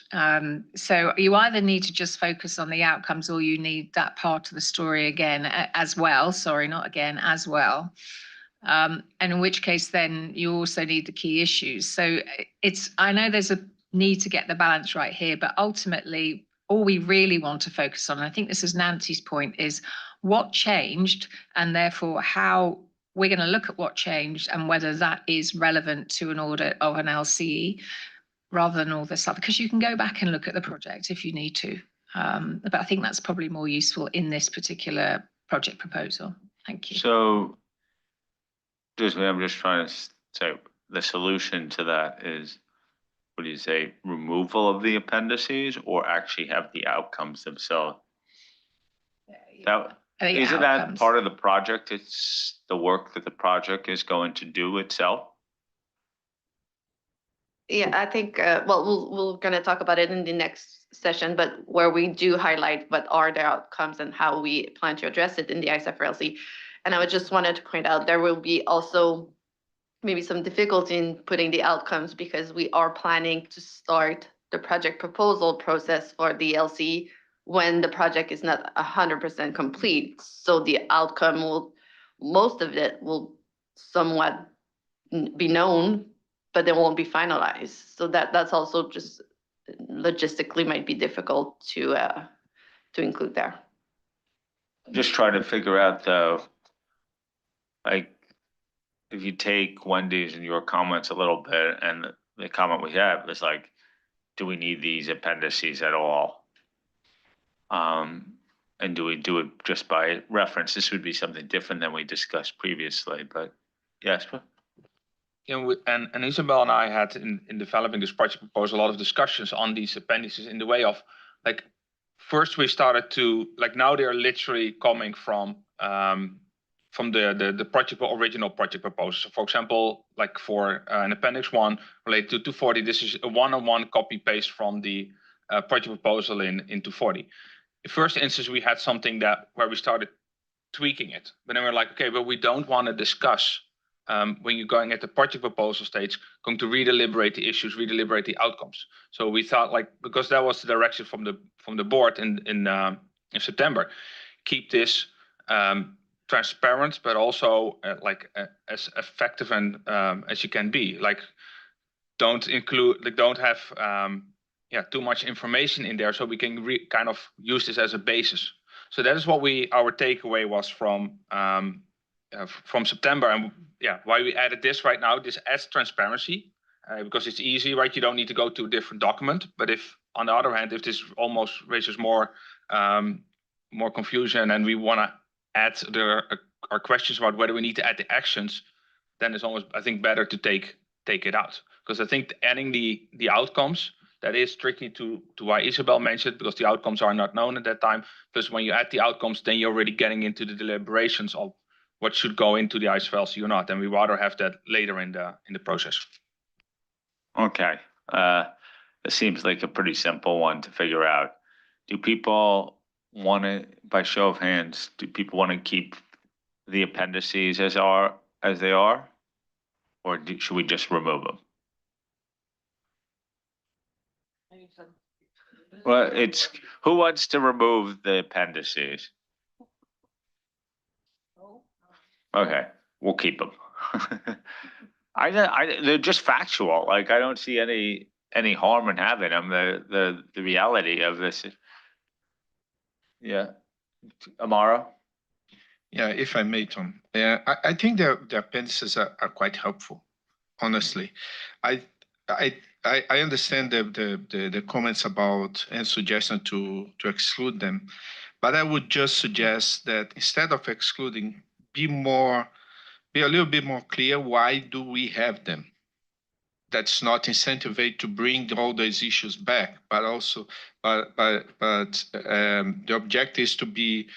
So you either need to just focus on the outcomes, or you need that part of the story again as well. Sorry, not again, as well. And in which case then you also need the key issues. So I know there's a need to get the balance right here, but ultimately all we really want to focus on, and I think this is Nancy's point, is what changed, and therefore how we're going to look at what changed and whether that is relevant to an audit of an LCE, rather than all this stuff, because you can go back and look at the project if you need to. But I think that's probably more useful in this particular project proposal. Thank you. So, I'm just trying to say the solution to that is, what do you say, removal of the appendices, or actually have the outcomes themselves? Isn't that part of the project? It's the work that the project is going to do itself? Yeah, I think, well, we're going to talk about it in the next session, but where we do highlight what are the outcomes and how we plan to address it in the ISA for LC. And I just wanted to point out there will be also maybe some difficulty in putting the outcomes, because we are planning to start the project proposal process for the LC when the project is not 100% complete. So the outcome will, most of it will somewhat be known, but it won't be finalized. So that's also just logistically might be difficult to include there. Just trying to figure out though, like, if you take Wendy's and your comments a little bit, and the comment we have is like, do we need these appendices at all? And do we do it just by reference? This would be something different than we discussed previously, but yes. Yeah, and Isabel and I had in developing this project proposal a lot of discussions on these appendices, in the way of, like, first we started to, like, now they're literally coming from the original project proposal. So for example, like for an appendix 1 related to 240, this is a one-on-one copy paste from the project proposal in 240. In first instance, we had something where we started tweaking it, but then we're like, okay, but we don't want to discuss when you're going at the project proposal stage, going to redeliberate the issues, redeliberate the outcomes. So we thought, like, because that was the direction from the board in September, keep this transparent, but also as effective and as you can be. Like, don't have too much information in there, so we can kind of use this as a basis. So that is what our takeaway was from September, and why we added this right now. This adds transparency because it's easy, right? You don't need to go to a different document. But if, on the other hand, if this almost raises more confusion, and we want to add our questions about whether we need to add the actions, then it's almost, I think, better to take it out, because I think adding the outcomes, that is tricky to why Isabel mentioned, because the outcomes are not known at that time. Plus, when you add the outcomes, then you're already getting into the deliberations of what should go into the ISFLC or not, and we rather have that later in the process. Okay, it seems like a pretty simple one to figure out. do people want to, by show of hands, do people want to keep the appendices as they are? Or should we just remove them? Well, it's, who wants to remove the appendices? Okay, we'll keep them. They're just factual, like, I don't see any harm in having them, the reality of this. Yeah, Amaro? Yeah, if I may, Tom. I think the appendices are quite helpful, honestly. I understand the comments about and suggestion to exclude them, but I would just suggest that instead of excluding, be a little bit more clear. Why do we have them? That's not incentivate to bring all those issues back, but also, the objective is to be,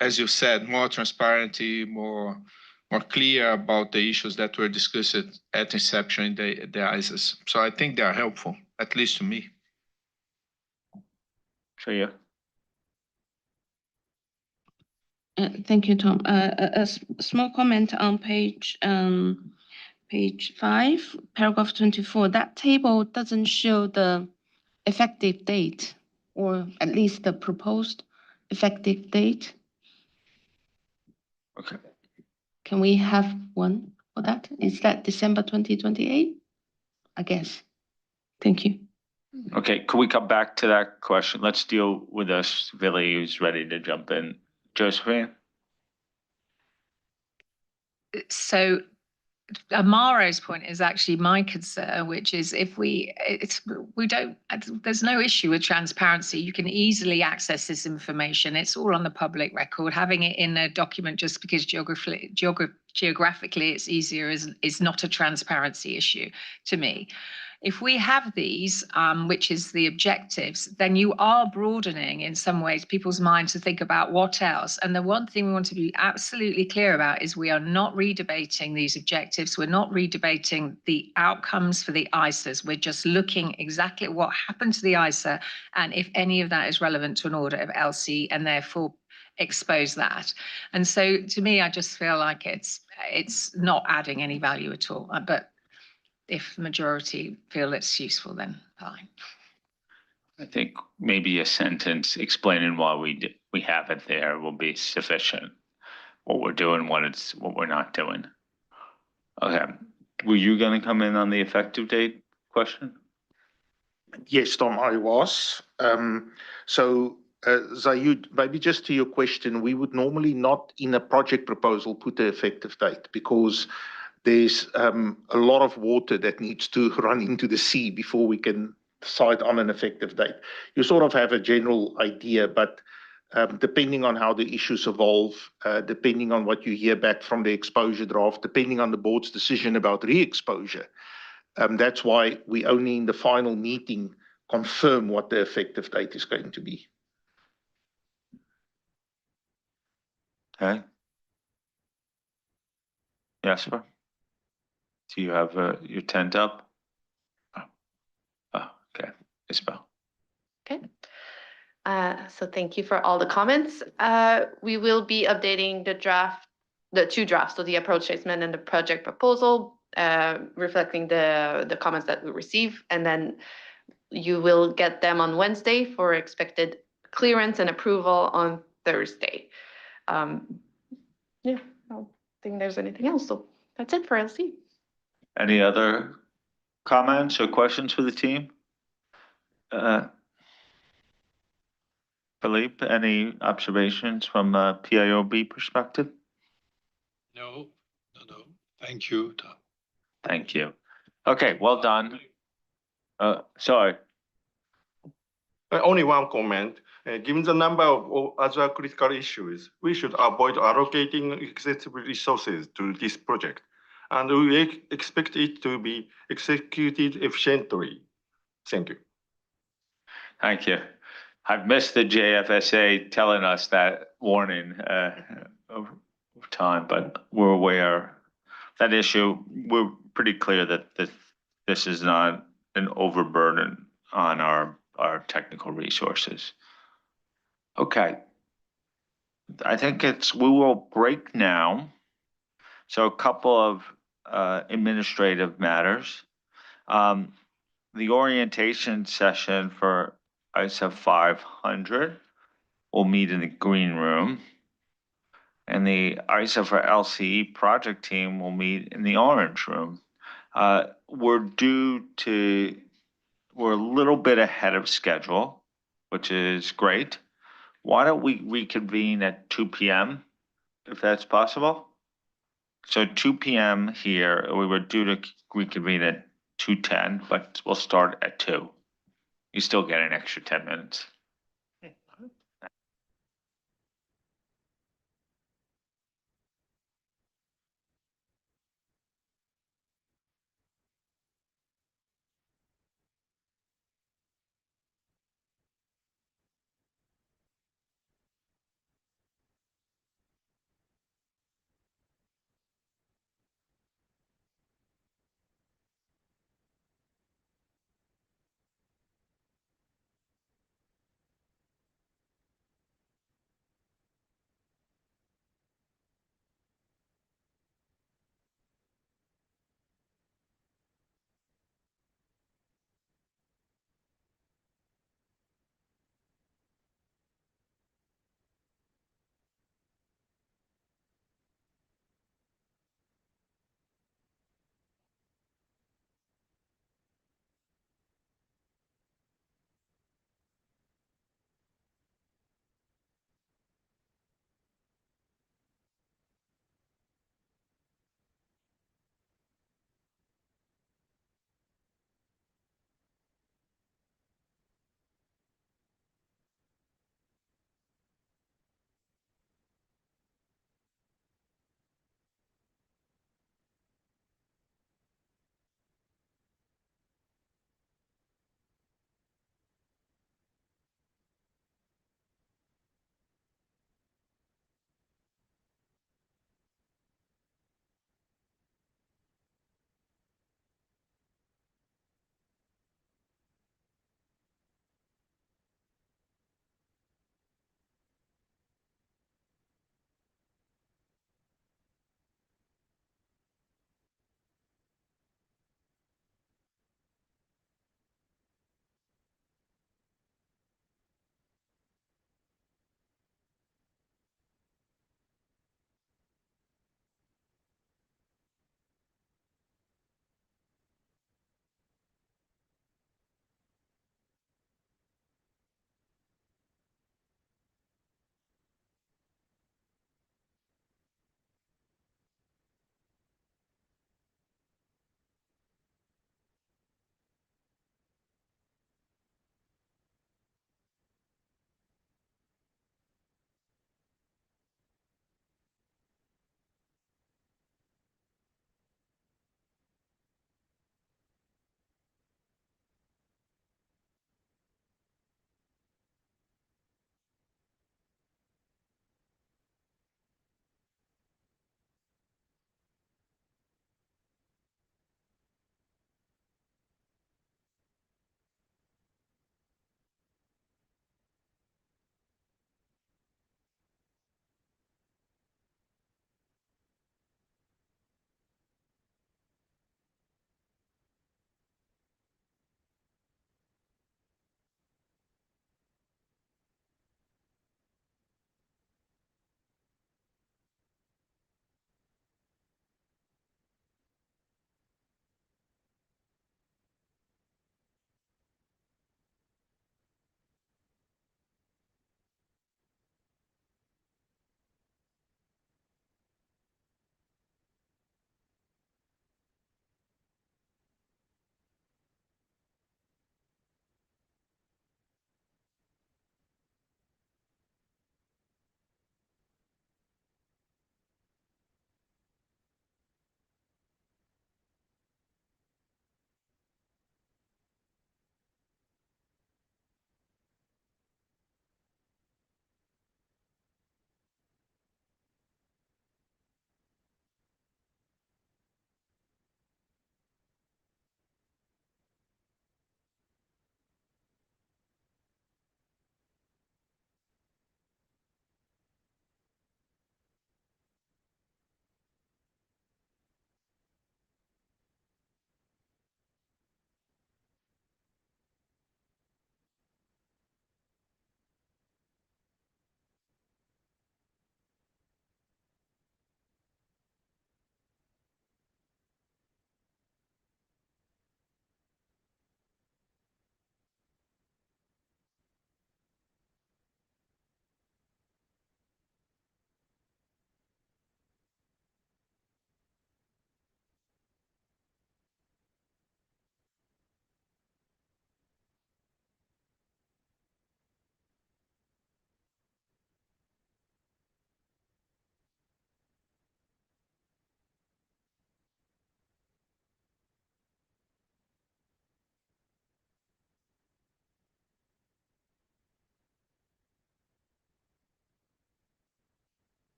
as you said, more transparency, more clear about the issues that were discussed at inception in the IAASB. So I think they are helpful, at least to me. So yeah. Thank you, Tom. A small comment on page 5, paragraph 24. That table doesn't show the effective date, or at least the proposed effective date. Okay. Can we have one for that? Is that December 2028? I guess. Thank you. Okay, could we come back to that question? Let's deal with this, Billy, who's ready to jump in. Josephine? So Amaro's point is actually my concern, which is if there's no issue with transparency. You can easily access this information. It's all on the public record. Having it in a document just because geographically it's easier is not a transparency issue to me. If we have these, which is the objectives, then you are broadening in some ways people's minds to think about what else. And the one thing we want to be absolutely clear about is we are not redebating these objectives. We're not redebating the outcomes for the ISAs. We're just looking exactly at what happened to the ISA and if any of that is relevant to an audit of LC and therefore expose that. And so to me, I just feel like it's not adding any value at all. But if the majority feel it's useful, then fine. I think maybe a sentence explaining why we have it there will be sufficient. What we're doing, what we're not doing. Okay, were you gonna come in on the effective date question? Yes, Tom, I was. Zayud, maybe just to your question, we would normally not in a project proposal put the effective date because there's a lot of water that needs to run into the sea before we can decide on an effective date. You sort of have a general idea, but depending on how the issues evolve, depending on what you hear back from the exposure draft, depending on the board's decision about re-exposure, that's why we only in the final meeting confirm what the effective date is going to be. Okay. Jasper? Do you have your tent up? Oh, okay. Isabel. Okay. So thank you for all the comments. We will be updating the two drafts, so the approach statement and the project proposal, reflecting the comments that we receive, and then you will get them on Wednesday for expected clearance and approval on Thursday. Yeah, I don't think there's anything else, so that's it for LC. Any other comments or questions for the team? Philippe, any observations from a PIOB perspective? No. Thank you, Tom. Thank you. Okay, well done. Sorry. Only one comment. Given the number of other critical issues, we should avoid allocating excessive resources to this project, and we expect it to be executed efficiently. Thank you. Thank you. I've missed the JFSA telling us that warning over time, but we're aware that issue. We're pretty clear that this is not an overburden on our technical resources. Okay. I think we will break now. So a couple of administrative matters. The orientation session for ISA 500 will meet in the green room. And the ISA for LCE project team will meet in the orange room. We're a little bit ahead of schedule, which is great. Why don't we reconvene at 2 p.m. if that's possible? So 2 p.m. here, we were due to reconvene at 2:10, but we'll start at 2. You still get an extra 10 minutes.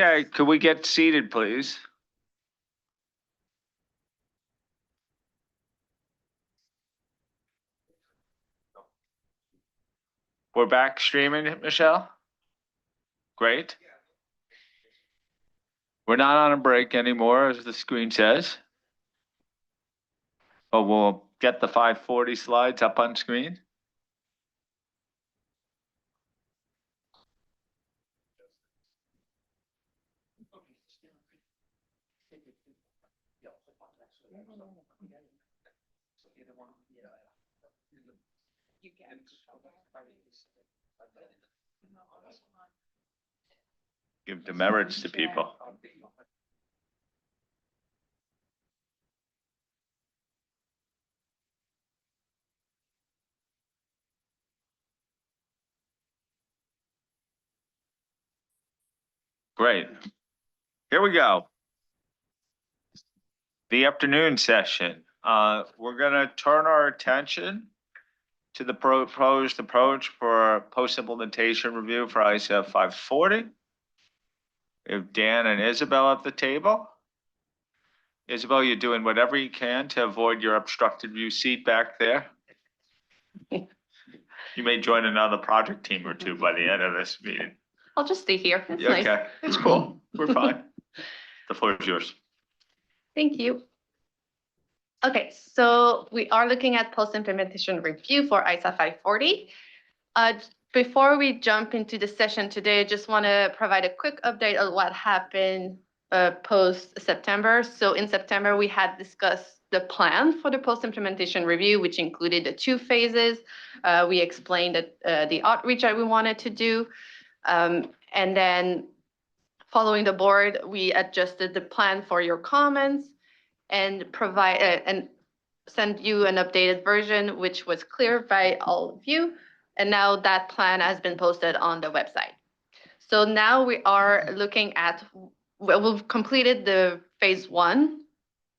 Okay, could we get seated, please? We're back streaming, Michelle? Great. We're not on a break anymore, as the screen says. But we'll get the 540 slides up on screen. Give demerits to people. Great. Here we go. The afternoon session. We're gonna turn our attention to the proposed approach for post-implementation review for ISA 540. We have Dan and Isabel at the table. Isabel, you're doing whatever you can to avoid your obstructed view seat back there. You may join another project team or two by the end of this meeting. I'll just stay here. It's nice. Okay, it's cool. We're fine. The floor is yours. Thank you. Okay, so we are looking at post-implementation review for ISA 540. Before we jump into the session today, I just want to provide a quick update on what happened post-September. So in September, we had discussed the plan for the post-implementation review, which included the 2 phases. We explained the outreach that we wanted to do. And then following the board, we adjusted the plan for your comments and provide and send you an updated version, which was clear by all of you. And now that plan has been posted on the website. So now we are looking at, we've completed the phase 1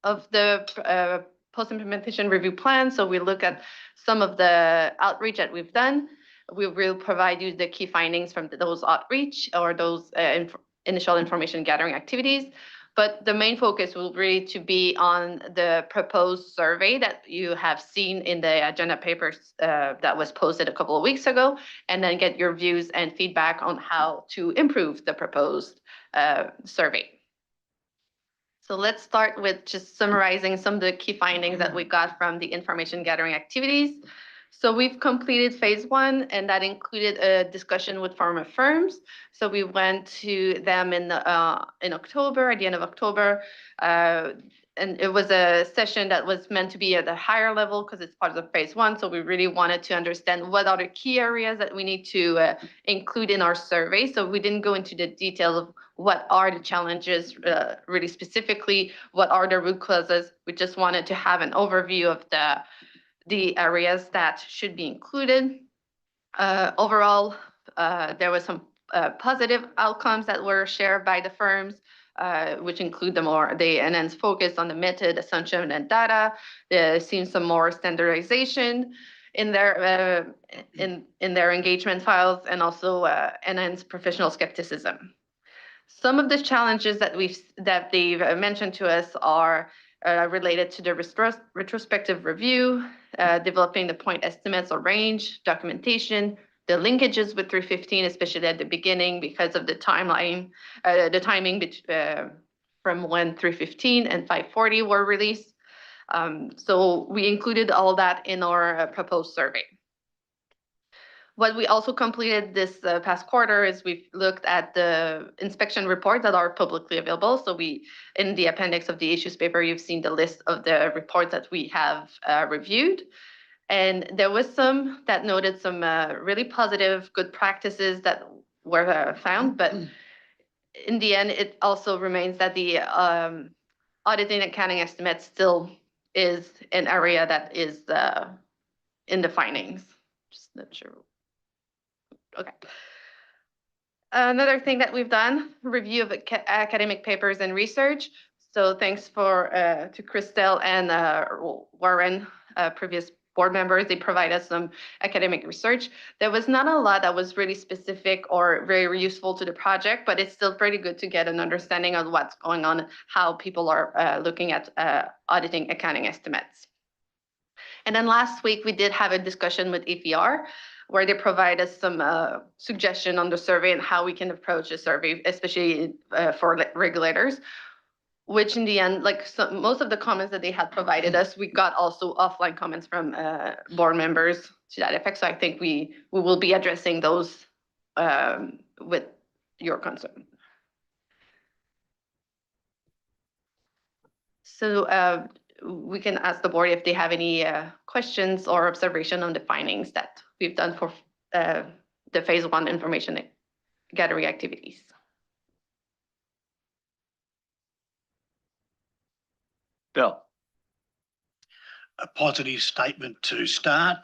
of the post-implementation review plan. So we look at some of the outreach that we've done. We will provide you the key findings from those outreach or those initial information gathering activities. But the main focus will really to be on the proposed survey that you have seen in the agenda papers that was posted a couple of weeks ago, and then get your views and feedback on how to improve the proposed survey. So let's start with just summarizing some of the key findings that we got from the information gathering activities. So we've completed phase 1, and that included a discussion with pharma firms. So we went to them in October, at the end of October, and it was a session that was meant to be at a higher level because it's part of phase 1. So we really wanted to understand what are the key areas that we need to include in our survey. So we didn't go into the detail of what are the challenges, really specifically, what are the root causes. We just wanted to have an overview of the areas that should be included. Overall, there was some positive outcomes that were shared by the firms, which include the enhanced focus on the method, assumption, and data. There seems some more standardization in their engagement files, and also enhanced professional skepticism. Some of the challenges that they've mentioned to us are related to the retrospective review, developing the point estimates or range, documentation, the linkages with 315, especially at the beginning because of the timeline, the timing from when 315 and 540 were released. So we included all that in our proposed survey. What we also completed this past quarter is we've looked at the inspection reports that are publicly available. So in the appendix of the issues paper, you've seen the list of the reports that we have reviewed. And there was some that noted some really positive, good practices that were found. But in the end, it also remains that the auditing accounting estimate still is an area that is in the findings. Just not sure. Okay. Another thing that we've done, review of academic papers and research. So thanks to Christelle and Warren, previous board members. They provide us some academic research. There was not a lot that was really specific or very useful to the project, but it's still pretty good to get an understanding of what's going on, how people are looking at auditing accounting estimates. And then last week, we did have a discussion with EPR, where they provide us some suggestion on the survey and how we can approach a survey, especially for regulators, which in the end, like most of the comments that they had provided us, we got also offline comments from board members to that effect. So I think we will be addressing those with your concern. So we can ask the board if they have any questions or observation on the findings that we've done for the phase 1 information gathering activities. Bill. A positive statement to start.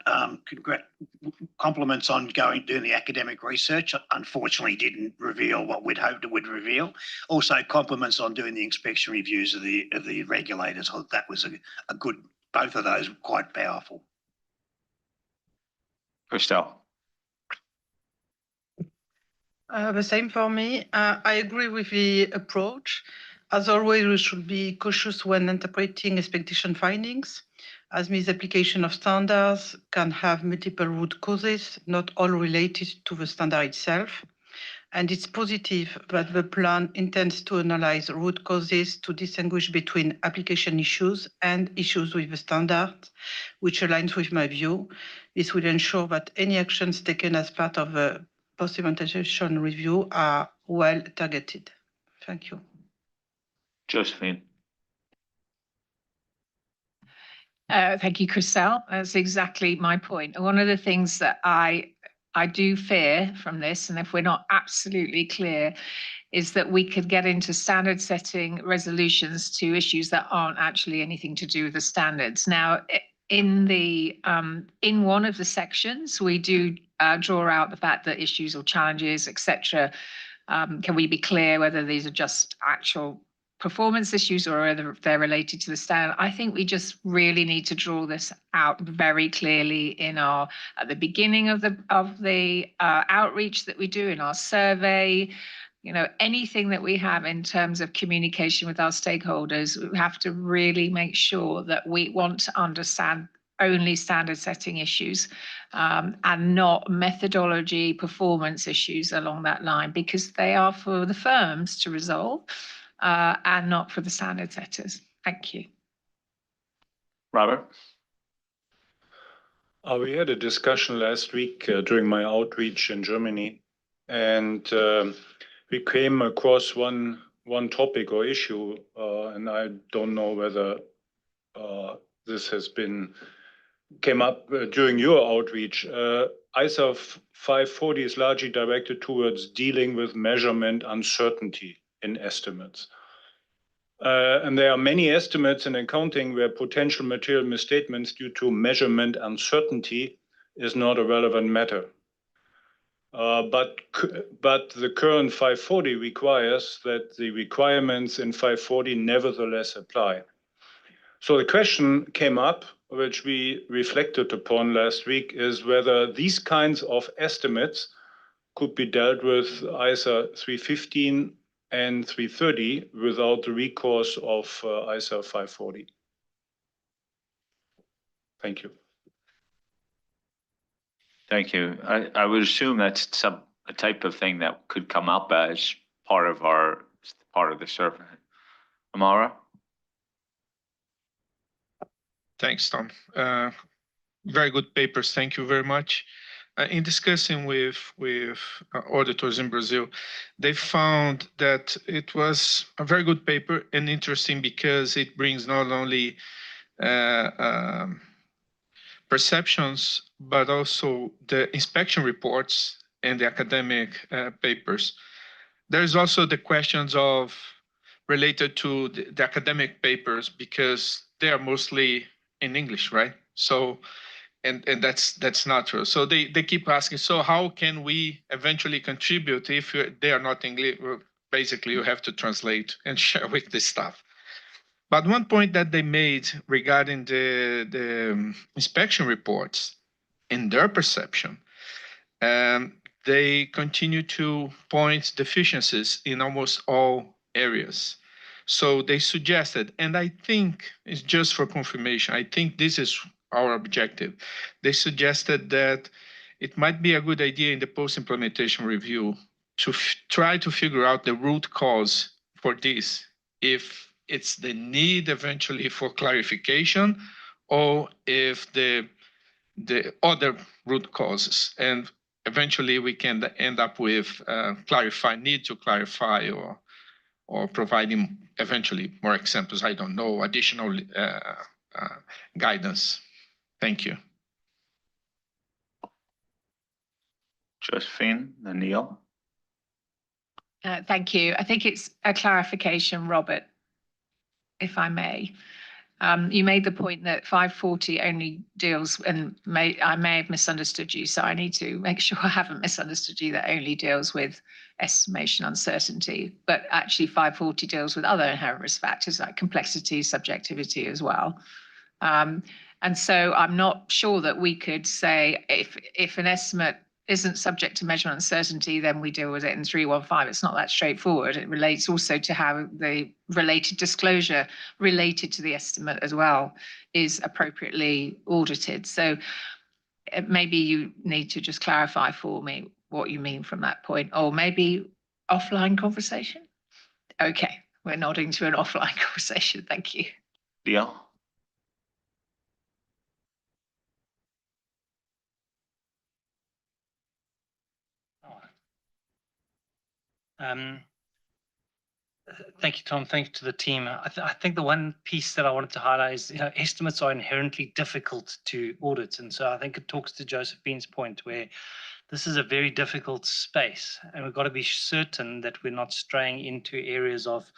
Compliments on doing the academic research. Unfortunately, didn't reveal what we'd hoped it would reveal. Also, compliments on doing the inspection reviews of the regulators. That was a good. Both of those were quite powerful. Christelle. The same for me. I agree with the approach. As always, we should be cautious when interpreting expectation findings, as misapplication of standards can have multiple root causes, not all related to the standard itself. And it's positive that the plan intends to analyze root causes to distinguish between application issues and issues with the standard, which aligns with my view. This will ensure that any actions taken as part of the post-implementation review are well targeted. Thank you. Josephine. Thank you, Christelle. That's exactly my point. One of the things that I do fear from this, and if we're not absolutely clear, is that we could get into standard setting resolutions to issues that aren't actually anything to do with the standards. Now, in one of the sections, we do draw out the fact that issues or challenges, etc. Can we be clear whether these are just actual performance issues or whether they're related to the standard? I think we just really need to draw this out very clearly at the beginning of the outreach that we do in our survey. You know, anything that we have in terms of communication with our stakeholders, we have to really make sure that we want to understand only standard setting issues and not methodology performance issues along that line, because they are for the firms to resolve and not for the standard setters. Thank you. Robert? We had a discussion last week during my outreach in Germany, and we came across one topic or issue, and I don't know whether this came up during your outreach. ISA 540 is largely directed towards dealing with measurement uncertainty in estimates. And there are many estimates in accounting where potential material misstatements due to measurement uncertainty is not a relevant matter. But the current 540 requires that the requirements in 540 nevertheless apply. So the question came up, which we reflected upon last week, is whether these kinds of estimates could be dealt with ISA 315 and 330 without the recourse of ISA 540. Thank you. Thank you. I would assume that's a type of thing that could come up as part of the survey. Amara? Thanks, Tom. Very good papers. Thank you very much. In discussing with auditors in Brazil, they found that it was a very good paper and interesting because it brings not only perceptions, but also the inspection reports and the academic papers. There's also the questions related to the academic papers because they are mostly in English, right? So, and that's natural. So they keep asking, so how can we eventually contribute if they are not English? Basically, you have to translate and share with this staff. But one point that they made regarding the inspection reports, in their perception, they continue to point deficiencies in almost all areas. So they suggested, and I think it's just for confirmation, I think this is our objective. They suggested that it might be a good idea in the post-implementation review to try to figure out the root cause for this, if it's the need eventually for clarification or if the other root causes, and eventually we can end up with need to clarify or providing eventually more examples, I don't know, additional guidance. Thank you. Josephine, then Neil. Thank you. I think it's a clarification, Robert, if I may. You made the point that 540 only deals, and I may have misunderstood you, so I need to make sure I haven't misunderstood you, that only deals with estimation uncertainty, but actually 540 deals with other inherent risk factors like complexity, subjectivity as well. And so I'm not sure that we could say if an estimate isn't subject to measurement uncertainty, then we deal with it in 315. It's not that straightforward. It relates also to how the related disclosure related to the estimate as well is appropriately audited. So maybe you need to just clarify for me what you mean from that point, or maybe offline conversation. Okay, we're nodding to an offline conversation. Thank you. Neil. Thank you, Tom. Thank you to the team. I think the one piece that I wanted to highlight is, estimates are inherently difficult to audit. And so I think it talks to Josephine's point where this is a very difficult space, and we've got to be certain that we're not straying into areas of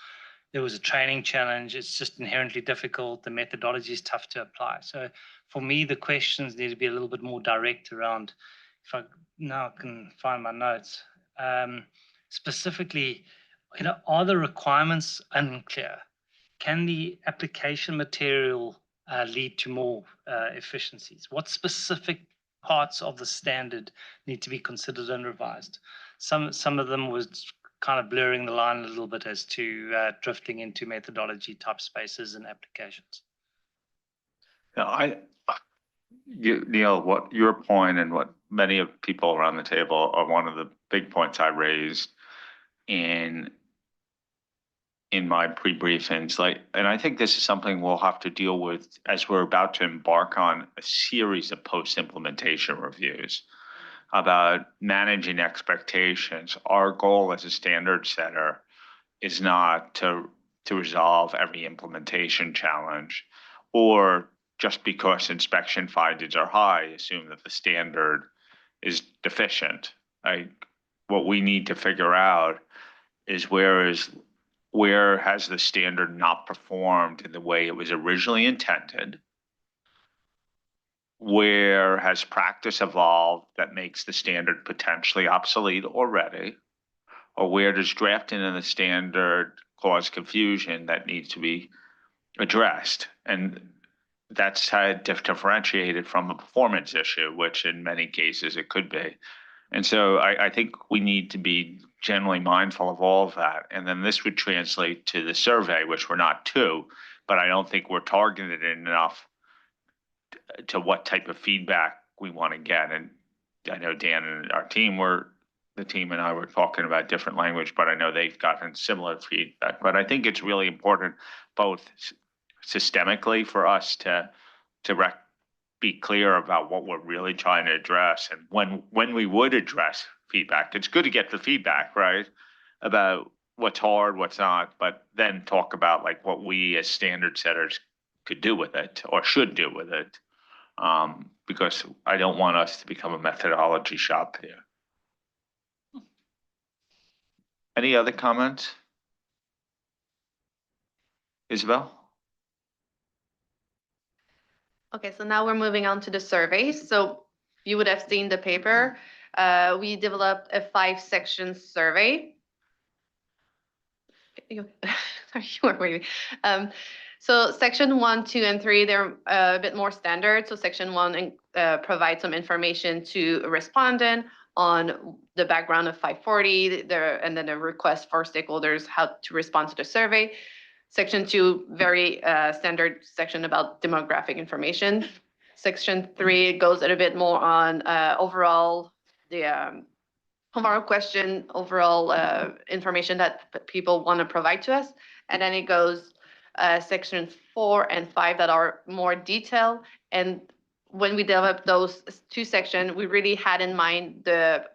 there was a training challenge, it's just inherently difficult, the methodology is tough to apply. So for me, the questions need to be a little bit more direct around, if I now can find my notes, specifically, are the requirements unclear? Can the application material lead to more efficiencies? What specific parts of the standard need to be considered and revised? Some of them was kind of blurring the line a little bit as to drifting into methodology type spaces and applications. Yeah, Neil, what your point and what many of people around the table are one of the big points I raised in my pre-briefings, and I think this is something we'll have to deal with as we're about to embark on a series of post-implementation reviews about managing expectations. Our goal as a standard setter is not to resolve every implementation challenge, or just because inspection findings are high, assume that the standard is deficient. What we need to figure out is where has the standard not performed in the way it was originally intended? Where has practice evolved that makes the standard potentially obsolete already? Or where does drafting in the standard cause confusion that needs to be addressed? And that's differentiated from a performance issue, which in many cases it could be. And so I think we need to be generally mindful of all of that. And then this would translate to the survey, which we're not to, but I don't think we're targeted enough to what type of feedback we want to get. And I know Dan and our team the team and I were talking about different language, but I know they've gotten similar feedback. But I think it's really important both systemically for us to be clear about what we're really trying to address, and when we would address feedback. It's good to get the feedback, right, about what's hard, what's not, but then talk about what we as standard setters could do with it or should do with it, because I don't want us to become a methodology shop here. Any other comments? Isabel? Okay, so now we're moving on to the survey. So you would have seen the paper. We developed a 5-section survey. Sorry, you were waiting. So section 1, 2, and 3, they're a bit more standard. So section 1 provides some information to a respondent on the background of 540, and then a request for stakeholders how to respond to the survey. Section 2, very standard section about demographic information. Section 3 goes a little bit more on overall question, overall information that people want to provide to us. And then it goes section 4 and 5 that are more detailed. And when we developed those two sections, we really had in mind the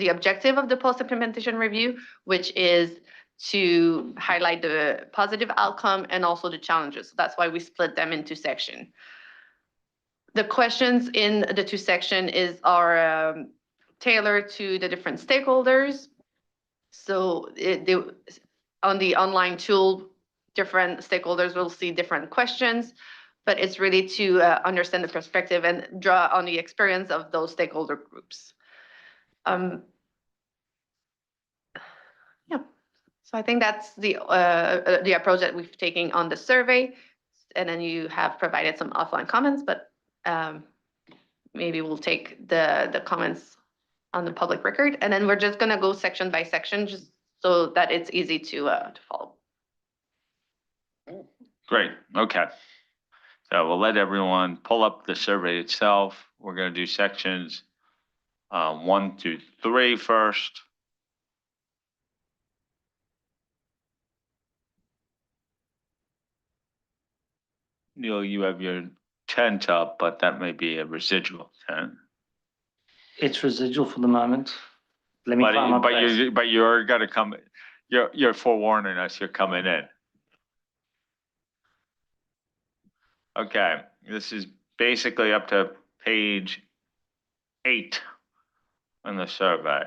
objective of the post-implementation review, which is to highlight the positive outcome and also the challenges. So that's why we split them into sections. The questions in the two sections are tailored to the different stakeholders. So on the online tool, different stakeholders will see different questions, but it's really to understand the perspective and draw on the experience of those stakeholder groups. So I think that's the approach that we've taken on the survey. And then you have provided some offline comments, but maybe we'll take the comments on the public record. And then we're just gonna go section by section, just so that it's easy to follow. Great, okay. So we'll let everyone pull up the survey itself. We're gonna do sections 1 through 3 first. Neil, you have your tent up, but that may be a residual tent. It's residual for the moment. Let me find my place. But you're gonna come, you're forewarning us, you're coming in. Okay, this is basically up to page 8 in the survey.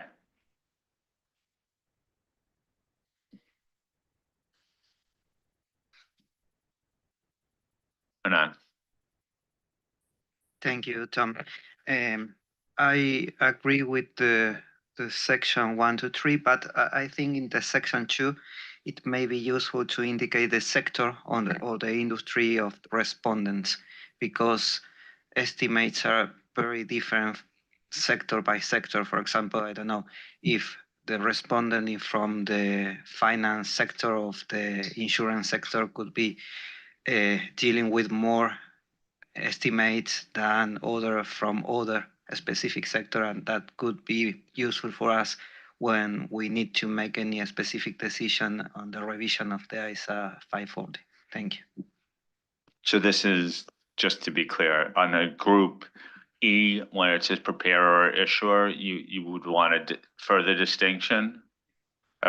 Anand. Thank you, Tom. I agree with the section 1 to 3, but I think in the section 2, it may be useful to indicate the sector or the industry of the respondents, because estimates are very different sector by sector. For example, I don't know if the respondent is from the finance sector of the insurance sector could be dealing with more estimates than other from other specific sector, and that could be useful for us when we need to make any specific decision on the revision of the ISA 540. Thank you. So this is, just to be clear, on a group E, when it says preparer or issuer, you would want a further distinction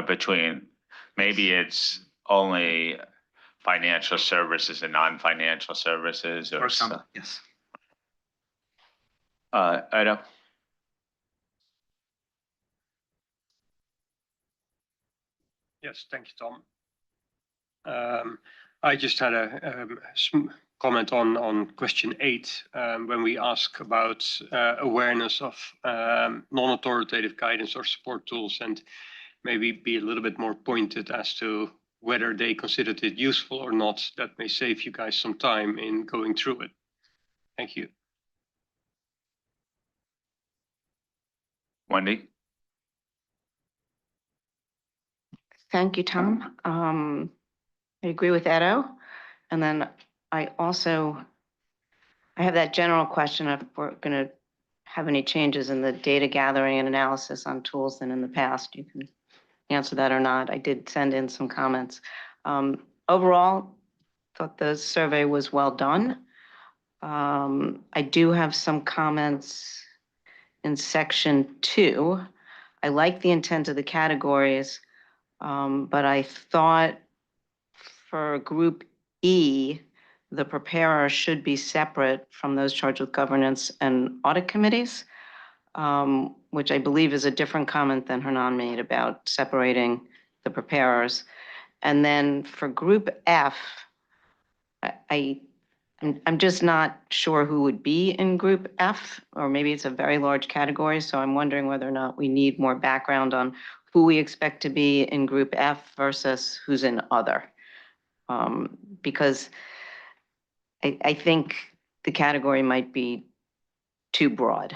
between, maybe it's only financial services and non-financial services, or for example, yes. Ida? Yes, thank you, Tom. I just had a comment on question 8 when we ask about awareness of non-authoritative guidance or support tools, and maybe be a little bit more pointed as to whether they considered it useful or not. That may save you guys some time in going through it. Thank you. Wendy? Thank you, Tom. I agree with Edo. And then I have that general question of if we're going to have any changes in the data gathering and analysis on tools than in the past. You can answer that or not. I did send in some comments. Overall, thought the survey was well done. I do have some comments in section 2. I like the intent of the categories, but I thought for group E, the preparer should be separate from those charged with governance and audit committees, which I believe is a different comment than Hernan made about separating the preparers. And then for group F, I'm just not sure who would be in group F, or maybe it's a very large category. So I'm wondering whether or not we need more background on who we expect to be in group F versus who's in other. Because I think the category might be too broad.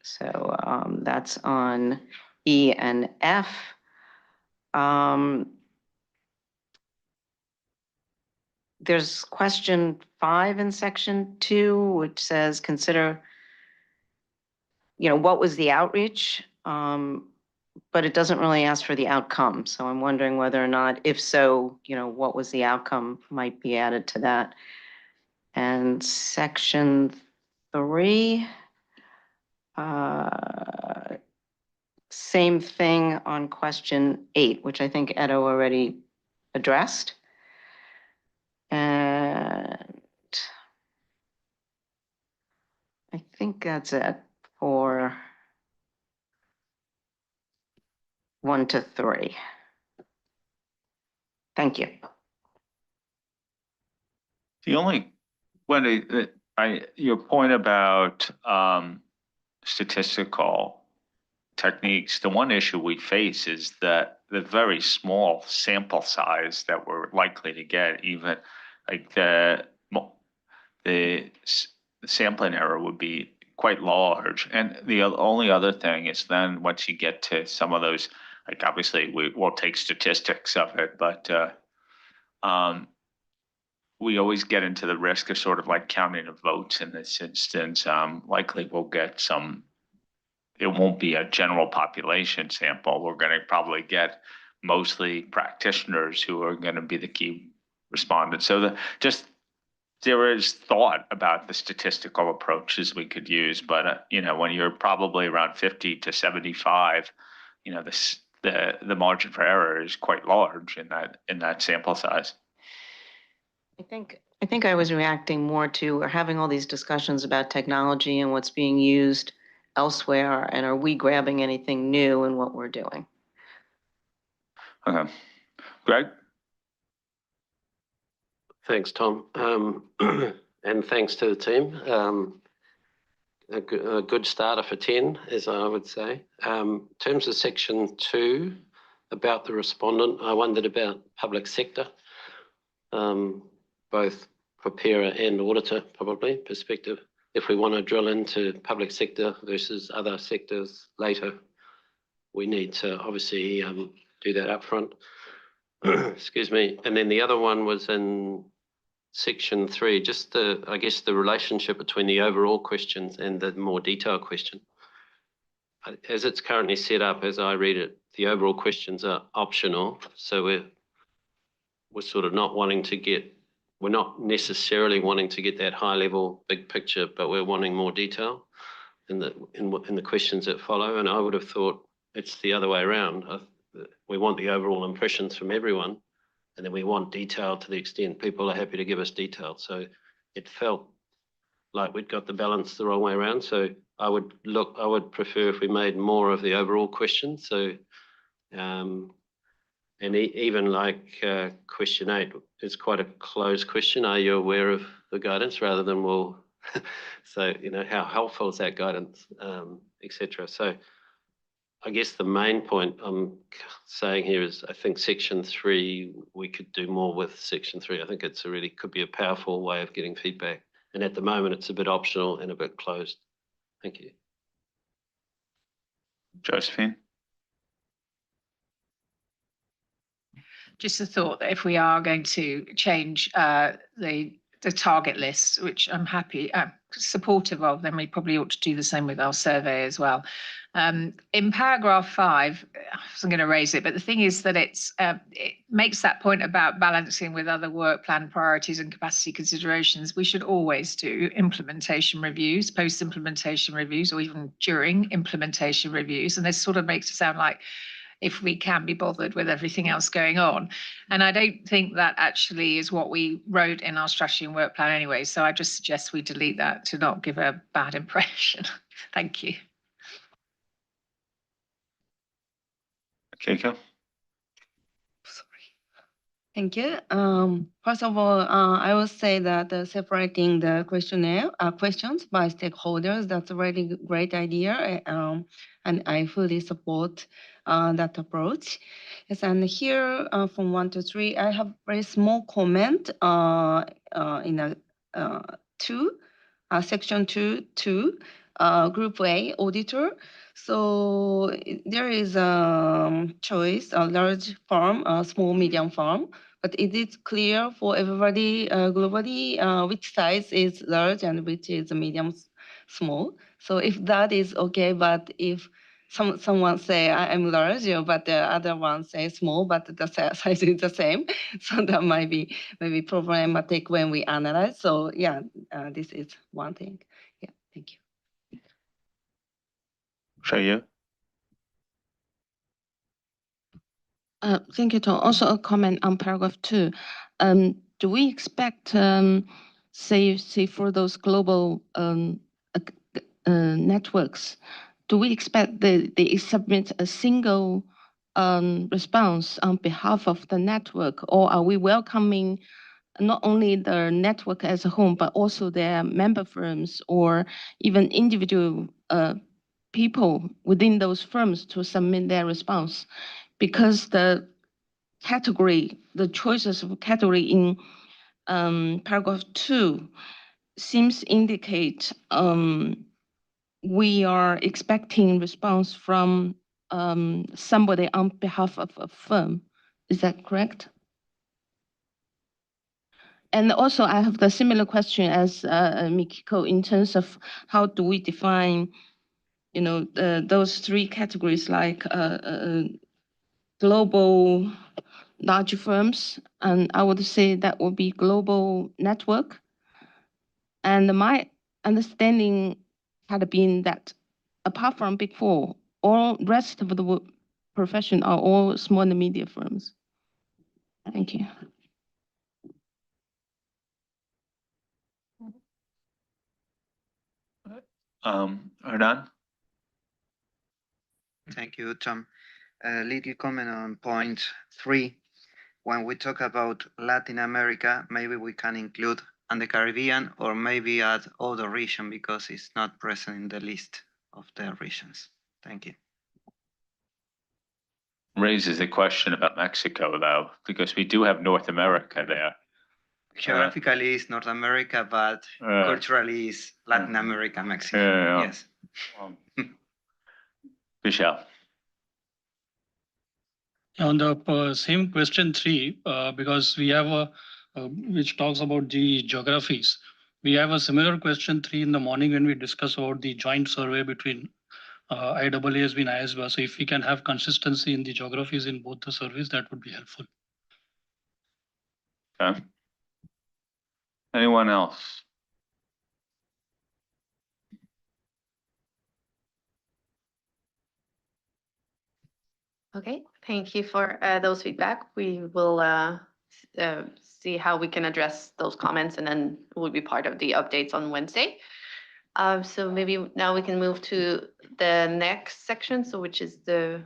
So that's on E and F. There's question 5 in section 2, which says consider, what was the outreach? But it doesn't really ask for the outcome. So I'm wondering whether or not, if so, what was the outcome might be added to that. And section 3, same thing on question 8, which I think Edo already addressed. And I think that's it for 1 to 3. Thank you. The only, Wendy, your point about statistical techniques, the one issue we face is that the very small sample size that we're likely to get, even like the sampling error would be quite large. And the only other thing is then once you get to some of those, like obviously we'll take statistics of it, but we always get into the risk of sort of like counting of votes in this instance. Likely we'll get some, it won't be a general population sample. We're going to probably get mostly practitioners who are going to be the key respondents. So there is thought about the statistical approaches we could use, but when you're probably around 50 to 75, the margin for error is quite large in that sample size. I think I was reacting more to, we're having all these discussions about technology and what's being used elsewhere, and are we grabbing anything new in what we're doing? Okay. Greg? Thanks, Tom. And thanks to the team. A good starter for 10, as I would say. In terms of section 2, about the respondent, I wondered about public sector, both preparer and auditor, probably, perspective. If we want to drill into public sector versus other sectors later, we need to obviously do that up front. Excuse me. And then the other one was in section 3, just I guess the relationship between the overall questions and the more detailed question. As it's currently set up, as I read it, the overall questions are optional. So we're sort of not wanting to get, we're not necessarily wanting to get that high level big picture, but we're wanting more detail in the questions that follow. And I would have thought it's the other way around. We want the overall impressions from everyone, and then we want detail to the extent people are happy to give us detail. So it felt like we'd got the balance the wrong way around. So I would prefer if we made more of the overall questions. So and even like question 8, it's quite a closed question. Are you aware of the guidance, rather than so how helpful is that guidance, etc. So I guess the main point I'm saying here is I think section 3, we could do more with section 3. I think it's could be a powerful way of getting feedback. And at the moment, it's a bit optional and a bit closed. Thank you. Josephine? Just a thought that if we are going to change the target list, which I'm supportive of, then we probably ought to do the same with our survey as well. In paragraph 5, I wasn't going to raise it, but the thing is that it makes that point about balancing with other work plan priorities and capacity considerations. We should always do implementation reviews, post-implementation reviews, or even during implementation reviews. And this sort of makes it sound like if we can be bothered with everything else going on. And I don't think that actually is what we wrote in our strategy and work plan anyway. So I just suggest we delete that to not give a bad impression. Thank you. Keiko? Thank you. First of all, I will say that separating the questionnaire questions by stakeholders, that's a really great idea. And I fully support that approach. Yes, and here from 1 to 3, I have very small comment in section 2, group A, auditor. So there is a choice, a large farm, a small, medium farm, but it is clear for everybody globally which size is large and which is medium, small. So if that is okay, but if someone say I'm large, but the other one say small, but the size is the same, so that might be maybe problematic when we analyze. So yeah, this is one thing. Yeah, thank you. Shreya? Thank you, Tom. Also a comment on paragraph 2. Do we expect, say for those global networks, do we expect they submit a single response on behalf of the network, or are we welcoming not only the network as a whole, but also their member firms or even individual people within those firms to submit their response? Because the category, the choices of category in paragraph 2 seems indicate we are expecting response from somebody on behalf of a firm. Is that correct? And also, I have the similar question as Mikiko in terms of how do we define, those 3 categories like global large firms, and I would say that would be global network. And my understanding had been that apart from Big Four, all rest of the profession are all small and medium firms. Thank you. Hernan? Thank you, Tom. A little comment on point 3. When we talk about Latin America, maybe we can include and the Caribbean, or maybe add other region because it's not present in the list of the regions. Thank you. Raises a question about Mexico, though, because we do have North America there. Geographically, it's North America, but culturally, it's Latin America, Mexico. Yes. Michelle? On the same question 3, because we have a which talks about the geographies. We have a similar question 3 in the morning when we discuss about the joint survey between IAASB and IASB. So if we can have consistency in the geographies in both the surveys, that would be helpful. Okay. Anyone else? Okay, thank you for those feedback. We will see how we can address those comments, and then it will be part of the updates on Wednesday. So maybe now we can move to the next section, so which is the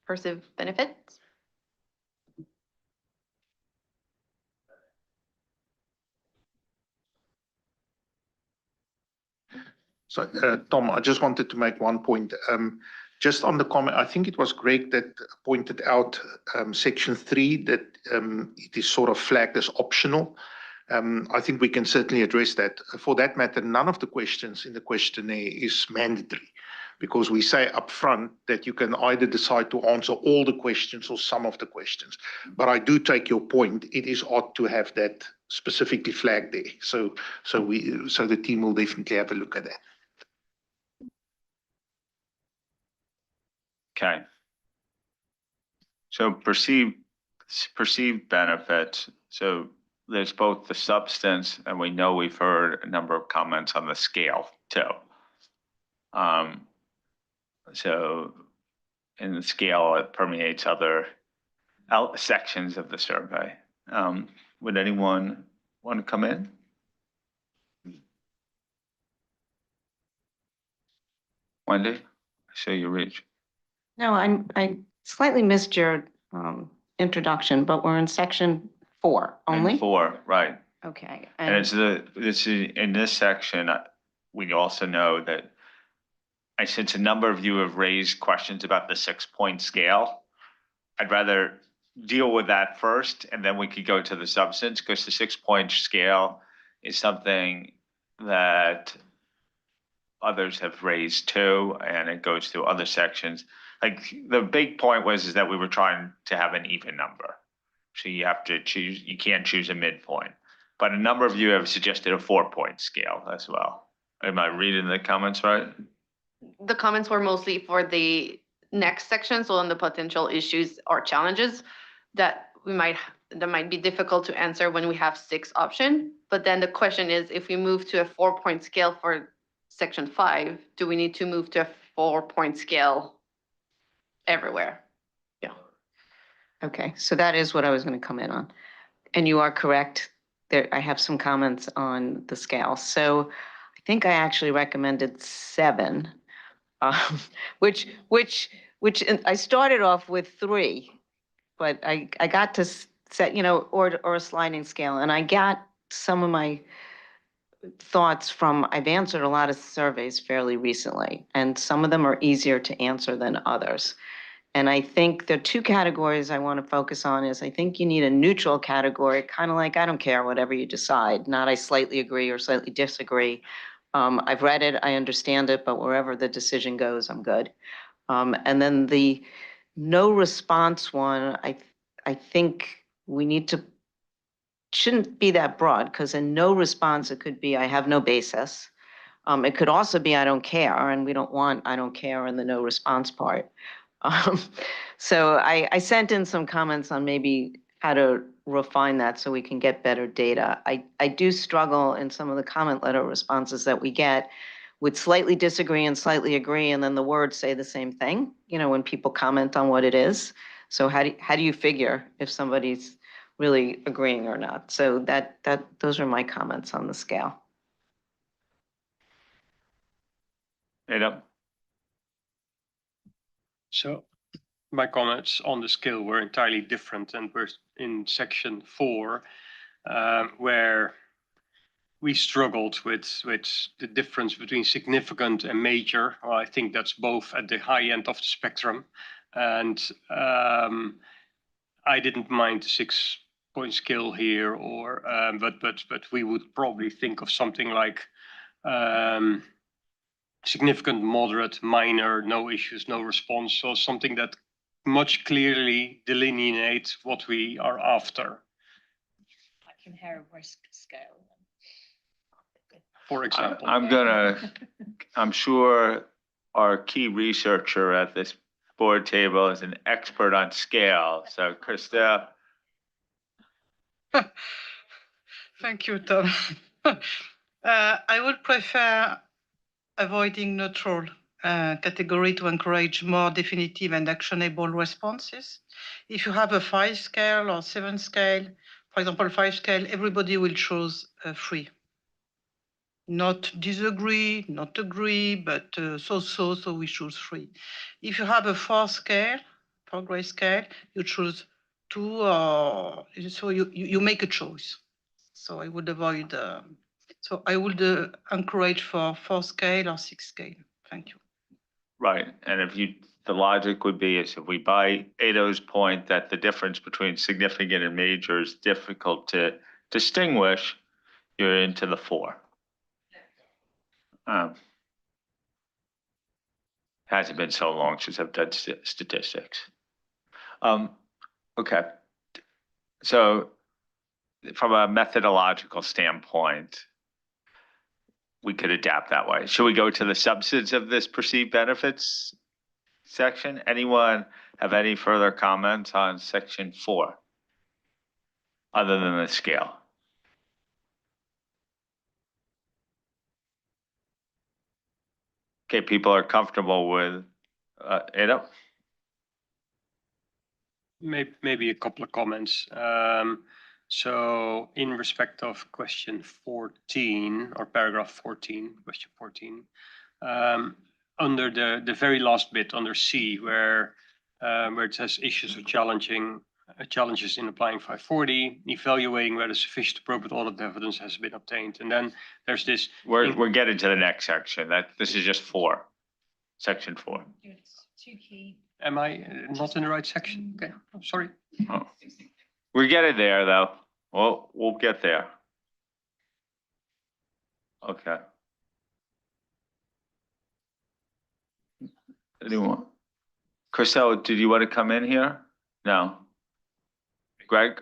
perceived benefits. So, Tom, I just wanted to make one point. Just on the comment, I think it was Greg that pointed out section 3, that it is sort of flagged as optional. I think we can certainly address that. For that matter, none of the questions in the questionnaire is mandatory, because we say upfront that you can either decide to answer all the questions or some of the questions. But I do take your point. It is odd to have that specifically flagged there. So the team will definitely have a look at that. Okay. So perceived benefits. So there's both the substance, and we know we've heard a number of comments on the scale too. So in the scale, it permeates other sections of the survey. Would anyone want to come in? Wendy, I see you reach. No, I slightly missed your introduction, but we're in section 4 only? And 4, right. Okay. And it's this is, in this section, we also know that since a number of you have raised questions about the 6-point scale, I'd rather deal with that first, and then we could go to the substance, because the 6-point scale is something that others have raised too, and it goes through other sections. Like, the big point is that we were trying to have an even number. So you have to choose, you can't choose a midpoint. But a number of you have suggested a 4-point scale as well. Am I reading the comments right? The comments were mostly for the next section, so on the potential issues or challenges that might be difficult to answer when we have 6 options. But then the question is, if we move to a 4-point scale for section 5, do we need to move to a 4-point scale everywhere? Okay, so that is what I was going to come in on. And you are correct. There, I have some comments on the scale. So I think I actually recommended 7, which I started off with 3, but I got to set, or a sliding scale. And I got some of my thoughts from, I've answered a lot of surveys fairly recently, and some of them are easier to answer than others. And I think the 2 categories I want to focus on is, I think you need a neutral category, kind of like, I don't care, whatever you decide, not I slightly agree or slightly disagree. I've read it, I understand it, but wherever the decision goes, I'm good. And then the no response one, I think we need to, shouldn't be that broad, because in no response, it could be, I have no basis. It could also be, I don't care, and we don't want, I don't care in the no response part. So I sent in some comments on maybe how to refine that so we can get better data. I do struggle in some of the comment letter responses that we get with slightly disagree and slightly agree, and then the words say the same thing, when people comment on what it is. So how do you figure if somebody's really agreeing or not? So those are my comments on the scale. So my comments on the scale were entirely different, and we're in section 4, where we struggled with the difference between significant and major. Well, I think that's both at the high end of the spectrum. And I didn't mind the 6-point scale here, or but we would probably think of something like significant, moderate, minor, no issues, no response, so something that much clearly delineates what we are after. Like inherent risk scale. For example. I'm sure our key researcher at this board table is an expert on scale. So Krista. Thank you, Tom. I would prefer avoiding neutral category to encourage more definitive and actionable responses. If you have a 5 scale or 7 scale, for example, 5 scale, everybody will choose 3. Not disagree, not agree, but so we choose 3. If you have a 4 scale, 4 grade scale, you choose 2, or so you make a choice. So I would avoid, so I would encourage for 4 scale or 6 scale. Thank you. Right, and the logic would be is if we buy Ado's point that the difference between significant and major is difficult to distinguish, you're into the 4. Hasn't been so long since I've done statistics. Okay, so from a methodological standpoint, we could adapt that way. Should we go to the substance of this perceived benefits section? Anyone have any further comments on section 4 other than the scale? Okay, people are comfortable with Ada? Maybe a couple of comments. So in respect of question 14 or paragraph 14, question 14, under the very last bit under C, where it says issues are challenging, challenges in applying 540, evaluating whether sufficient appropriate audit evidence has been obtained. And then there's this. We're getting to the next section. This is just 4, section 4. Am I not in the right section? Okay, I'm sorry. Oh. We're getting there though. We'll get there. Okay. Anyone? Chriselle, did you want to come in here? No. Greg?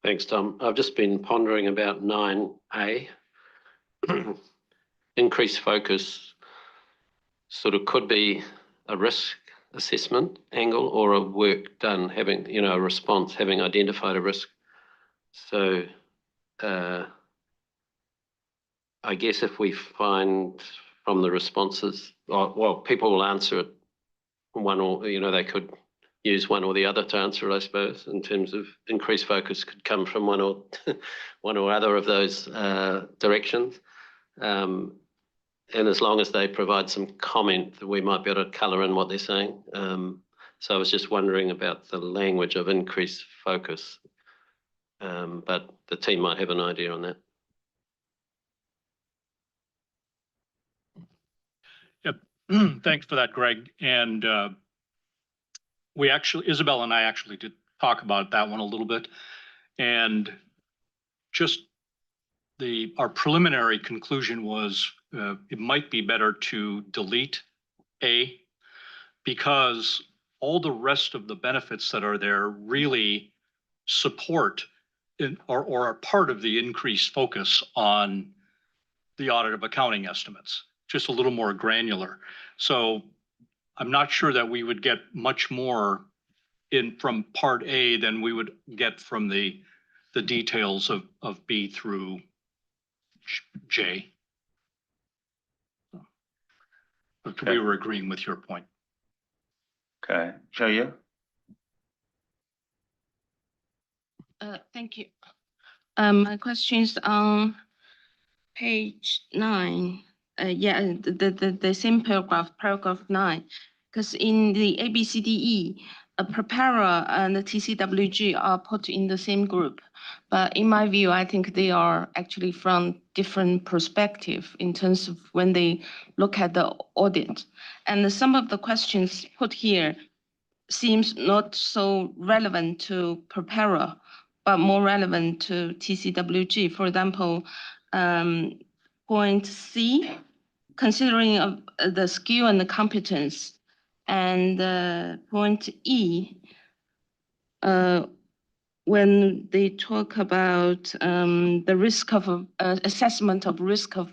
Thanks, Tom. I've just been pondering about 9A. Increased focus sort of could be a risk assessment angle or a work done, having, a response, having identified a risk. So I guess if we find from the responses, well, people will answer it one or, they could use one or the other to answer it, I suppose, in terms of increased focus could come from one or other of those directions. And as long as they provide some comment, we might be able to colour in what they're saying. So I was just wondering about the language of increased focus, but the team might have an idea on that. Yep. Thanks for that, Greg. And Isabel and I actually did talk about that one a little bit. And just our preliminary conclusion was it might be better to delete A, because all the rest of the benefits that are there really support or are part of the increased focus on the audit of accounting estimates, just a little more granular. So I'm not sure that we would get much more from part A than we would get from the details of B through J. But we were agreeing with your point. Okay, Xiaoyu? Thank you. My question is on page 9. The same paragraph 9, because in the ABCDE, a preparer and the TCWG are put in the same group. But in my view, I think they are actually from different perspective in terms of when they look at the audit. And some of the questions put here seems not so relevant to preparer, but more relevant to TCWG. For example, point C, considering the skill and the competence, and point E, when they talk about the risk of assessment of risk of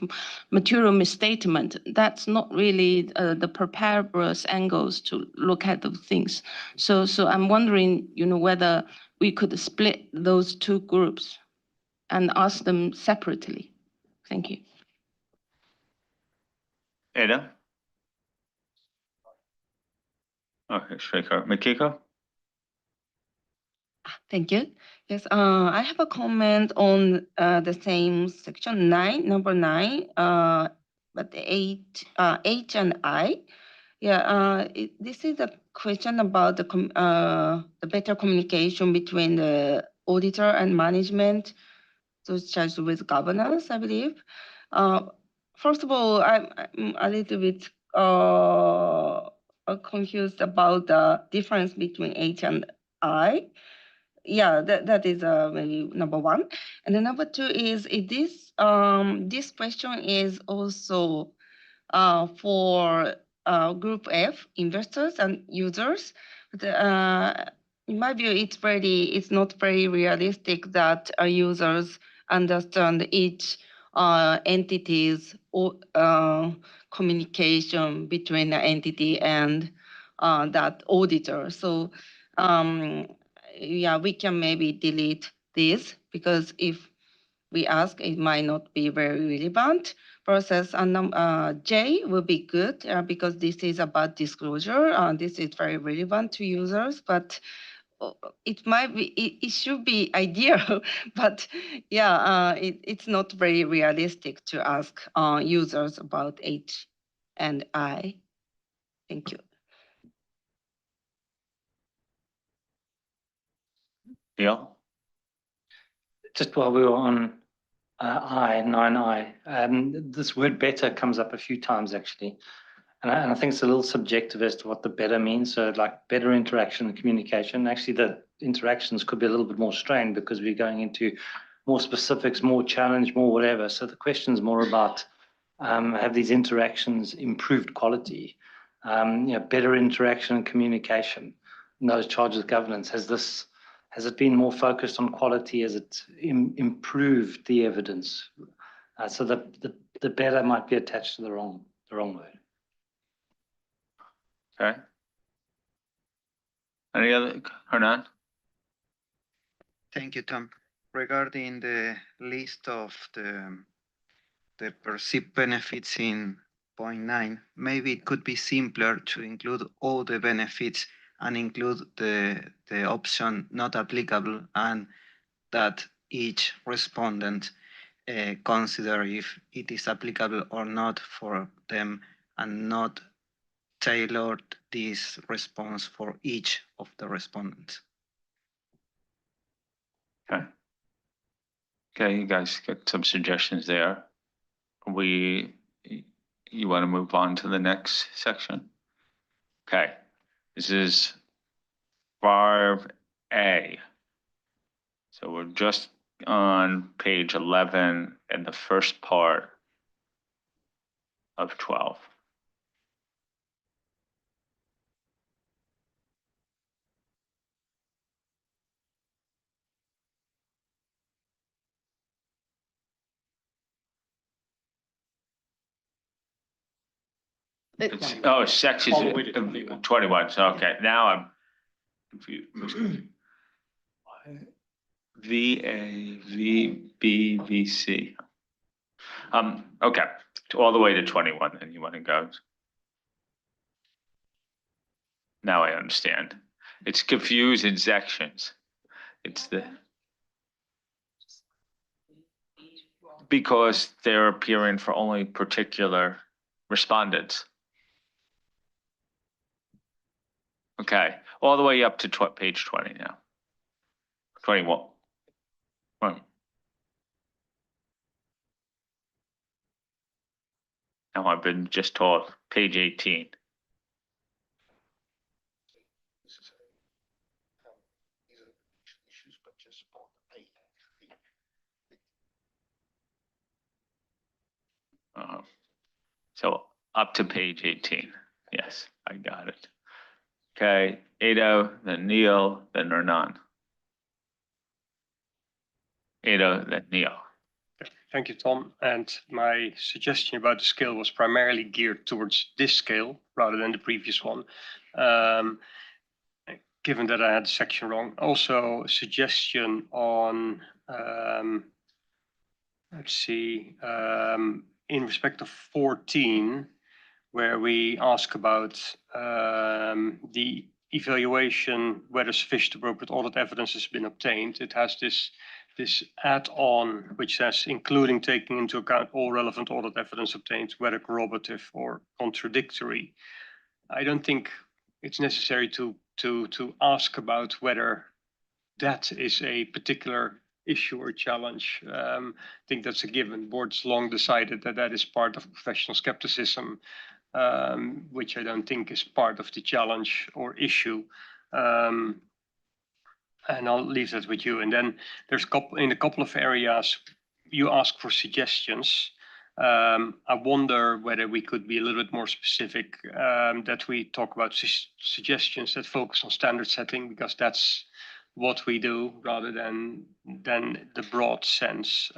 material misstatement, that's not really the preparer's angles to look at those things. So I'm wondering, whether we could split those two groups and ask them separately. Thank you. Ada? Okay, Shrikar. Makiko? Thank you. Yes, I have a comment on the same section 9, number 9, but the H and I. Yeah, this is a question about the better communication between the auditor and management, those charged with governance, I believe. First of all, I'm a little bit confused about the difference between H and I. Yeah, that is maybe number 1. And then number 2 is this question is also for group F, investors and users. But, in my view, it's not very realistic that users understand each entity's communication between the entity and that auditor. So yeah, we can maybe delete this, because if we ask, it might not be very relevant. Process J will be good because this is about disclosure. This is very relevant to users, but it might be, it should be ideal, but yeah, it's not very realistic to ask users about H and I. Thank you. Neil? Just while we were on I, 9I, this word better comes up a few times actually. And I think it's a little subjective as to what the better means. So like better interaction and communication. Actually, the interactions could be a little bit more strained because we're going into more specifics, more challenge, more whatever. So the question is more about have these interactions improved quality? Better interaction and communication in those charged with governance. Has it been more focused on quality? Has it improved the evidence? So the better might be attached to the wrong word. Okay. Any other, Hernan? Thank you, Tom. Regarding the list of the perceived benefits in point 9, maybe it could be simpler to include all the benefits and include the option not applicable, and that each respondent consider if it is applicable or not for them, and not tailored this response for each of the respondents. Okay. Okay, you guys got some suggestions there. You want to move on to the next section? Okay, this is 5A. So we're just on page 11 and the first part of 12. It's section 21. So okay, now I'm confused. VA, VB, VC. Okay, all the way to 21, and you want to go. Now I understand. It's confused in sections. It's because they're appearing for only particular respondents. Okay, all the way up to page 20 now. 21. Now I've been just told page 18. So up to page 18. Yes, I got it. Okay, Ado, then Neil, then Hernan. Ado, then Neil. Thank you, Tom. And my suggestion about the scale was primarily geared towards this scale rather than the previous one. Given that I had the section wrong. Also, a suggestion on, let's see, in respect of 14, where we ask about the evaluation whether sufficient appropriate audit evidence has been obtained. It has this add-on which says including taking into account all relevant audit evidence obtained, whether corroborative or contradictory. I don't think it's necessary to ask about whether that is a particular issue or challenge. I think that's a given. Boards long decided that that is part of professional skepticism, which I don't think is part of the challenge or issue. And I'll leave that with you. And then there's in a couple of areas you ask for suggestions. I wonder whether we could be a little bit more specific, that we talk about suggestions that focus on standard setting, because that's what we do rather than the broad sense.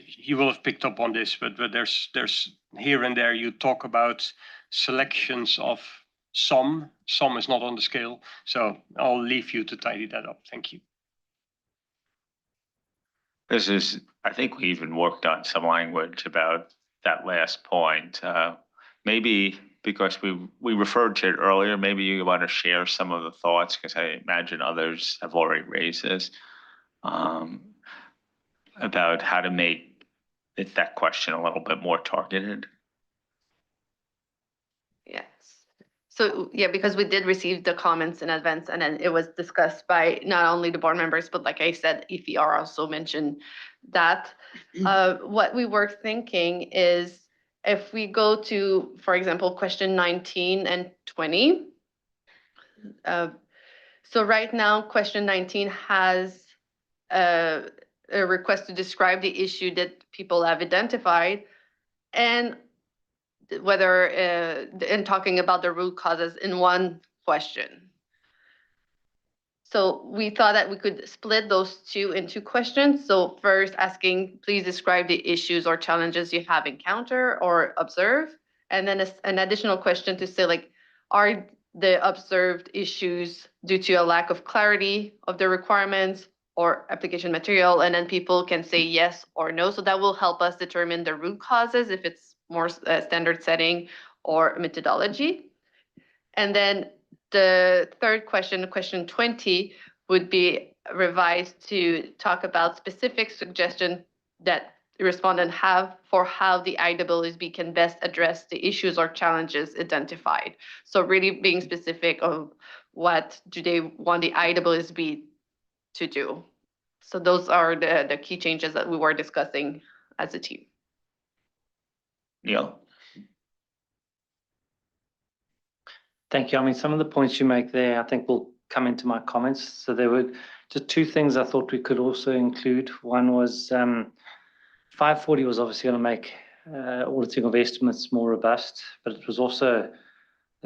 You will have picked up on this, but there's here and there you talk about selections of some is not on the scale. So I'll leave you to tidy that up. Thank you. I think we even worked on some language about that last point. Maybe because we referred to it earlier, maybe you want to share some of the thoughts, because I imagine others have already raised this, about how to make that question a little bit more targeted. Yes. So, yeah, because we did receive the comments in advance and then it was discussed by not only the board members, but like I said, EPR also mentioned that. What we were thinking is if we go to, for example, question 19 and 20. So right now, question 19 has a request to describe the issue that people have identified and whether, and talking about the root causes in one question. So we thought that we could split those two into questions. So first asking, please describe the issues or challenges you have encountered or observed. And then an additional question to say like, are the observed issues due to a lack of clarity of the requirements or application material? And then people can say yes or no. So that will help us determine the root causes if it's more standard setting or methodology. And then the third question, question 20, would be revised to talk about specific suggestion that the respondent have for how the IAASB can best address the issues or challenges identified. So really being specific of what do they want the IAASB to do. So those are the key changes that we were discussing as a team. Neil? Thank you. I mean, some of the points you make there, I think will come into my comments. So there were just two things I thought we could also include. One was 540 was obviously going to make auditing of estimates more robust, but it was also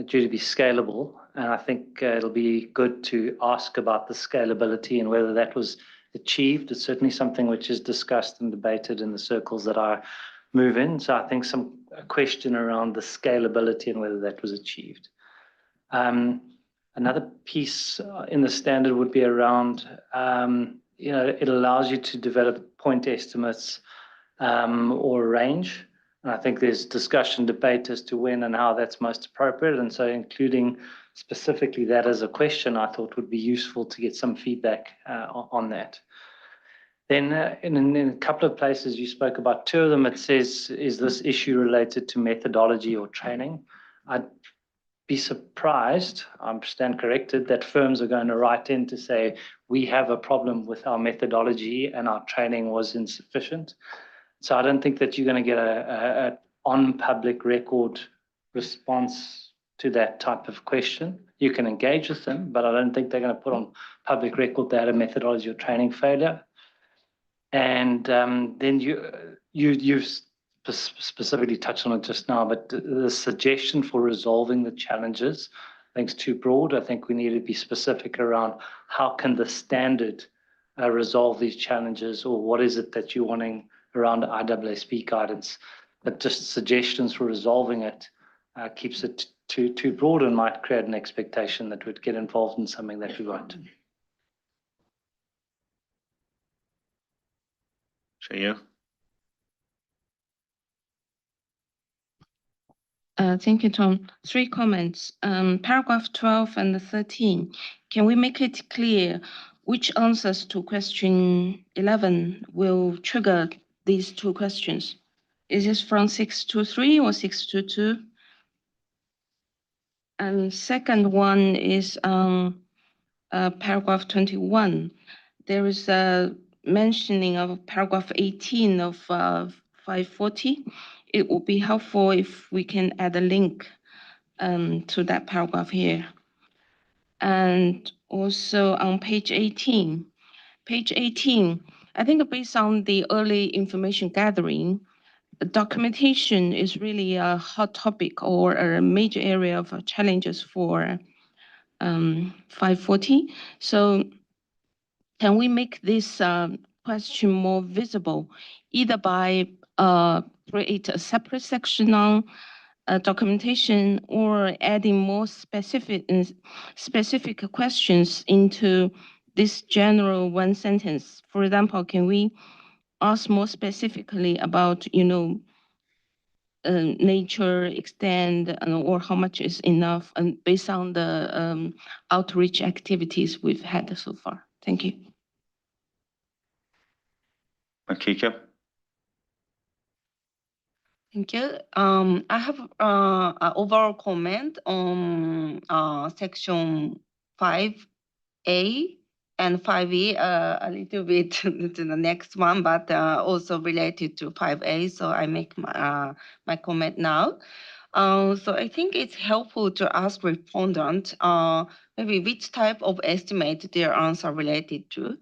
due to be scalable. And I think it'll be good to ask about the scalability and whether that was achieved. It's certainly something which is discussed and debated in the circles that I move in. So I think a question around the scalability and whether that was achieved. Another piece in the standard would be around, it allows you to develop point estimates or a range. And I think there's discussion, debate as to when and how that's most appropriate. And so including specifically that as a question, I thought would be useful to get some feedback on that. Then in a couple of places you spoke about, two of them, it says, is this issue related to methodology or training? I'd be surprised, I stand corrected, that firms are going to write in to say, we have a problem with our methodology and our training was insufficient. So I don't think that you're going to get a on public record response to that type of question. You can engage with them, but I don't think they're going to put on public record that a methodology or training failure. And then you've specifically touched on it just now, but the suggestion for resolving the challenges, I think is too broad. I think we need to be specific around how can the standard resolve these challenges, or what is it that you're wanting around IAASB guidance. But just suggestions for resolving it keeps it too broad and might create an expectation that we'd get involved in something that we won't. Shaya? Thank you, Tom. 3 comments. Paragraph 12 and 13. Can we make it clear which answers to question 11 will trigger these 2 questions? Is this from 623 or 622? And second one is paragraph 21. There is a mentioning of paragraph 18 of 540. It would be helpful if we can add a link to that paragraph here. And also on page 18. Page 18, I think based on the early information gathering, documentation is really a hot topic or a major area of challenges for 540. So can we make this question more visible, either by create a separate section on documentation or adding more specific questions into this general one sentence? For example, can we ask more specifically about, nature, extent, or how much is enough, and based on the outreach activities we've had so far? Thank you. Akika? Thank you. I have an overall comment on section 5A and 5E, a little bit to the next one, but also related to 5A. So I make my comment now. So I think it's helpful to ask respondent maybe which type of estimate their answer related to,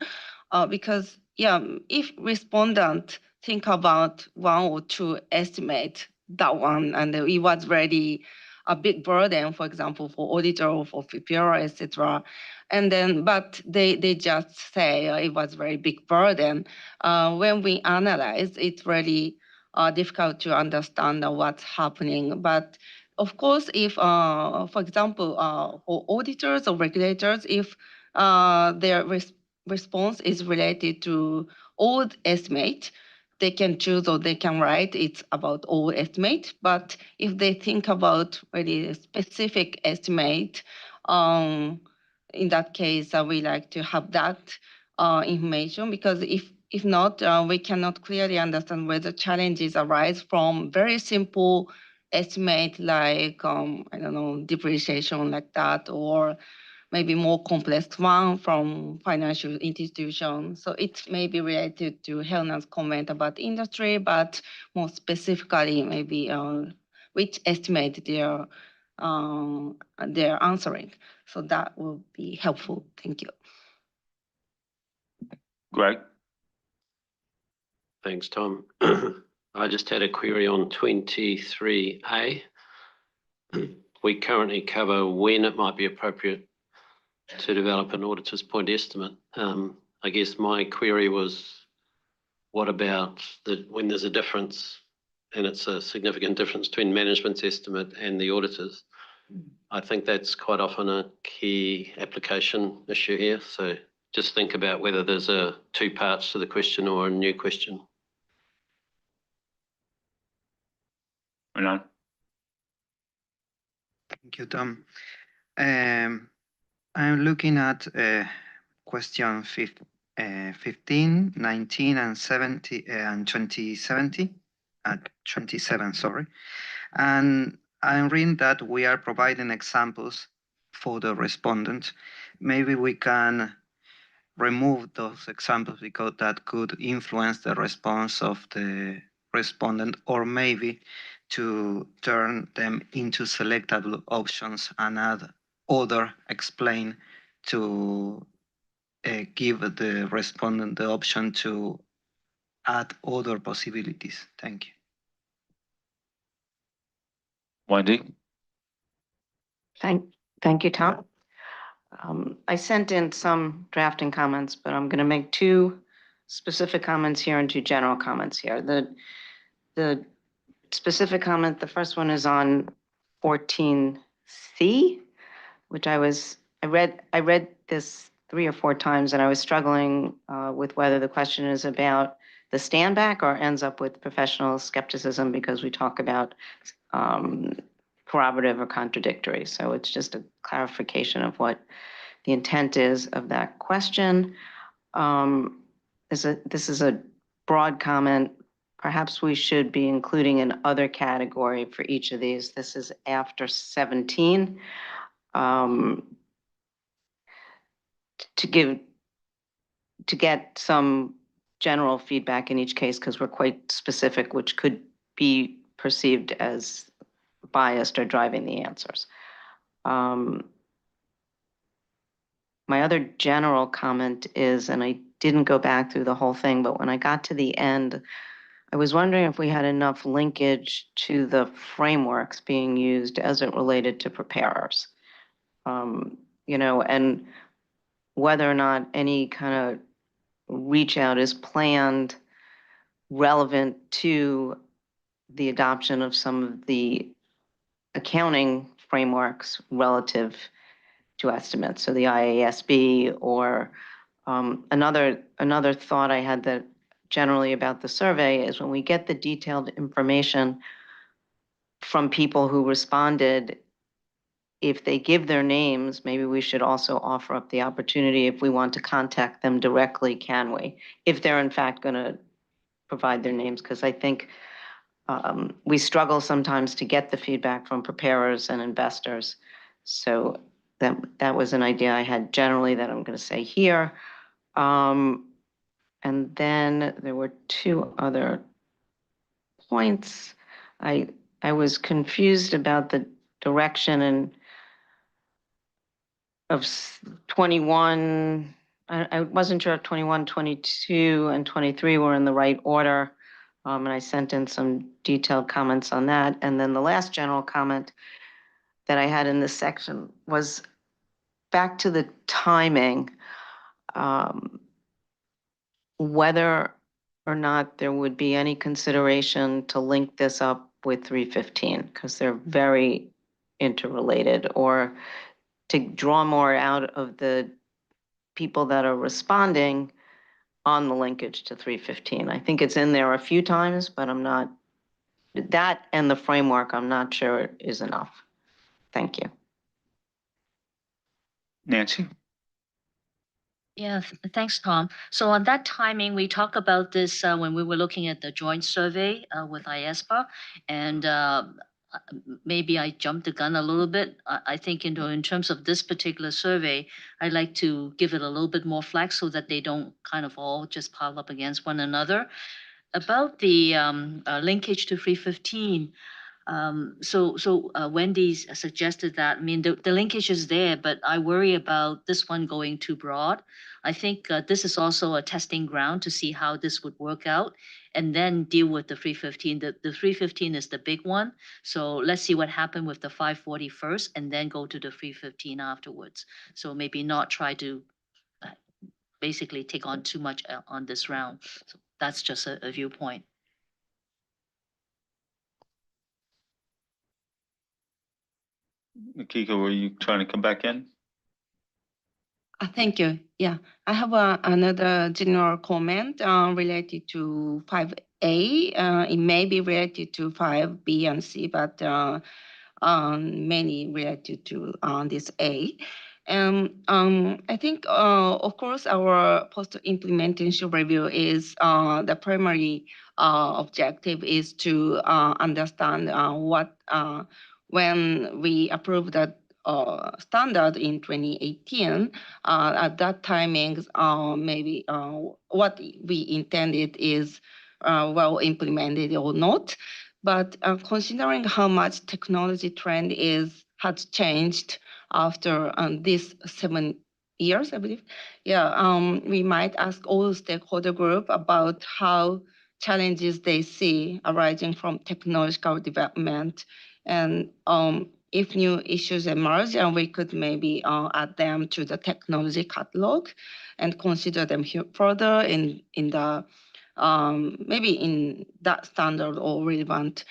because if respondent think about one or two estimate that one, and it was really a big burden, for example, for auditor or for preparer, etc. And then, but they just say it was very big burden. When we analyze, it's really difficult to understand what's happening. But of course, if, for example, for auditors or regulators, if their response is related to old estimate, they can choose or they can write it's about old estimate. But if they think about really specific estimate, in that case, we like to have that information, because if not, we cannot clearly understand whether challenges arise from very simple estimate like, I don't know, depreciation like that, or maybe more complex one from financial institutions. So it may be related to Helena's comment about industry, but more specifically, maybe which estimate they're answering. So that will be helpful. Thank you. Greg? Thanks, Tom. I just had a query on 23A. We currently cover when it might be appropriate to develop an auditor's point estimate. I guess my query was, what about when there's a difference, and it's a significant difference between management's estimate and the auditor's? I think that's quite often a key application issue here. So just think about whether there's two parts to the question or a new question. Renan? Thank you, Tom. I'm looking at question 15, 19, and 70 and 2070, 27, sorry. And I'm reading that we are providing examples for the respondent. Maybe we can remove those examples because that could influence the response of the respondent, or maybe to turn them into selectable options and add other explain to give the respondent the option to add other possibilities. Thank you. Wendy? Thank you, Tom. I sent in some drafting comments, but I'm going to make two specific comments here and two general comments here. The specific comment, the first one is on 14C, which I read this 3 or 4 times, and I was struggling with whether the question is about the stand back or ends up with professional skepticism, because we talk about corroborative or contradictory. So it's just a clarification of what the intent is of that question. This is a broad comment. Perhaps we should be including an other category for each of these. This is after 17. To get some general feedback in each case, because we're quite specific, which could be perceived as biased or driving the answers. My other general comment is, and I didn't go back through the whole thing, but when I got to the end, I was wondering if we had enough linkage to the frameworks being used as it related to preparers. And whether or not any kind of reach out is planned relevant to the adoption of some of the accounting frameworks relative to estimates. So the IAASB, or another thought I had that generally about the survey is when we get the detailed information from people who responded, if they give their names, maybe we should also offer up the opportunity, if we want to contact them directly, can we? If they're in fact going to provide their names, because I think we struggle sometimes to get the feedback from preparers and investors. So that was an idea I had generally that I'm going to say here. And then there were two other points. I was confused about the direction and of 21. I wasn't sure if 21, 22, and 23 were in the right order. And I sent in some detailed comments on that. And then the last general comment that I had in this section was back to the timing, whether or not there would be any consideration to link this up with 315, because they're very interrelated, or to draw more out of the people that are responding on the linkage to 315. I think it's in there a few times, but I'm not, that and the framework, I'm not sure is enough. Thank you. Nancy? Yeah, thanks, Tom. So on that timing, we talked about this when we were looking at the joint survey with IAASB, and maybe I jumped the gun a little bit. I think in terms of this particular survey, I'd like to give it a little bit more flex so that they don't kind of all just pile up against one another. About the linkage to 315, Wendy suggested that. I mean, the linkage is there, but I worry about this one going too broad. I think this is also a testing ground to see how this would work out, and then deal with the 315. The 315 is the big one, so let's see what happened with the 540 first, and then go to the 315 afterwards. So maybe not try to basically take on too much on this round. So that's just a viewpoint. Kiko, were you trying to come back in? Thank you. Yeah, I have another general comment related to 5A. It may be related to 5B and C, but mainly related to this A. I think, of course, our post-implementation review is the primary objective is to understand what when we approved that standard in 2018, at that timing, maybe what we intended is well implemented or not. But considering how much technology trend has changed after this 7 years, I believe, yeah, we might ask all stakeholder group about how challenges they see arising from technological development, and if new issues emerge, and we could maybe add them to the technology catalog and consider them further in the maybe in that standard or relevant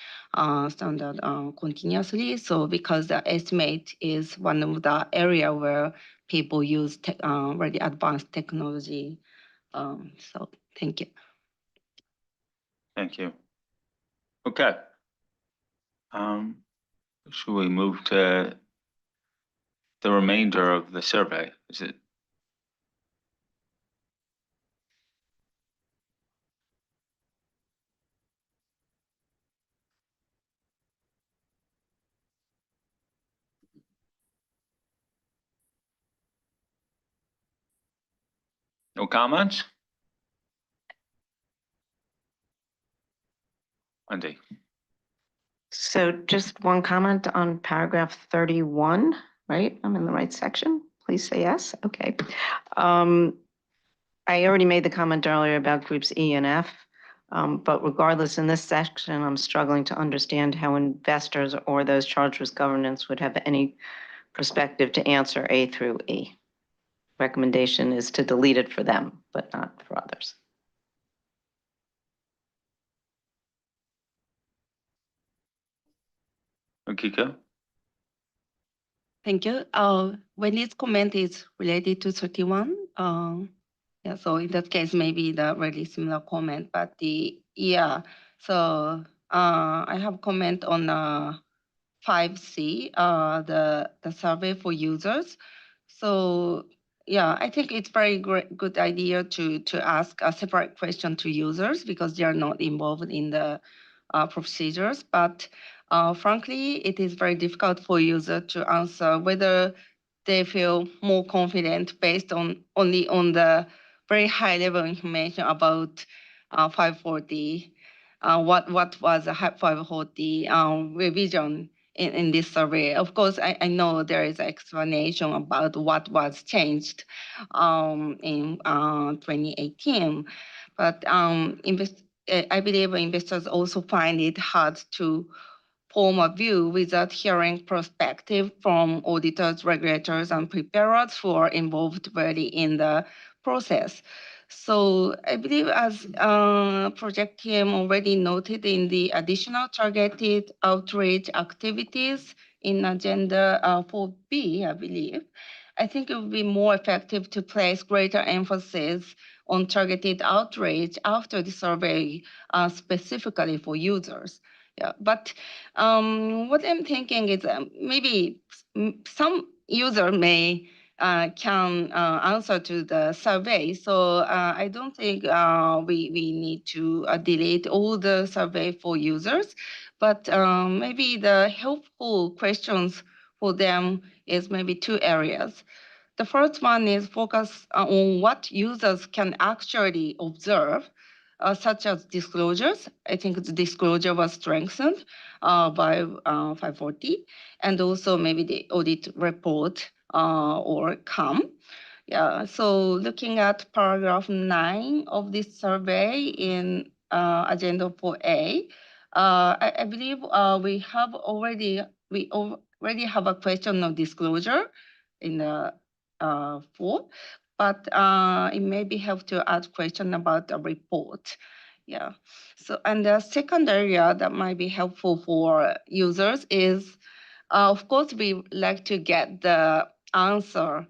standard continuously. So because the estimate is one of the area where people use really advanced technology. So thank you. Thank you. Okay. Should we move to the remainder of the survey? Is it? No comments? Wendy? So just one comment on paragraph 31, right? I'm in the right section. Please say yes. Okay. I already made the comment earlier about groups E and F, but regardless, in this section, I'm struggling to understand how investors or those charged with governance would have any perspective to answer A through E. Recommendation is to delete it for them, but not for others. Kiko? Thank you. When this comment is related to 31, yeah, so in that case, maybe the really similar comment, but so I have comment on 5C, the survey for users. So yeah, I think it's very good idea to ask a separate question to users because they are not involved in the procedures, but frankly, it is very difficult for user to answer whether they feel more confident based on only on the very high level information about 540. What was a 540 revision in this survey? Of course, I know there is an explanation about what was changed in 2018, but I believe investors also find it hard to form a view without hearing perspective from auditors, regulators, and preparers who are involved very in the process. So I believe as project team already noted in the additional targeted outreach activities in agenda 4B, I believe, I think it would be more effective to place greater emphasis on targeted outreach after the survey specifically for users. Yeah, but what I'm thinking is maybe some user may can answer to the survey. So I don't think we need to delete all the survey for users, but maybe the helpful questions for them is maybe two areas. The first one is focus on what users can actually observe, such as disclosures. I think the disclosure was strengthened by 540, and also maybe the audit report or CAM. Yeah, so looking at paragraph 9 of this survey in agenda 4A, I believe we already have a question of disclosure in the 4, but it may be helpful to add question about the report. Yeah, so and the second area that might be helpful for users is, of course, we like to get the answer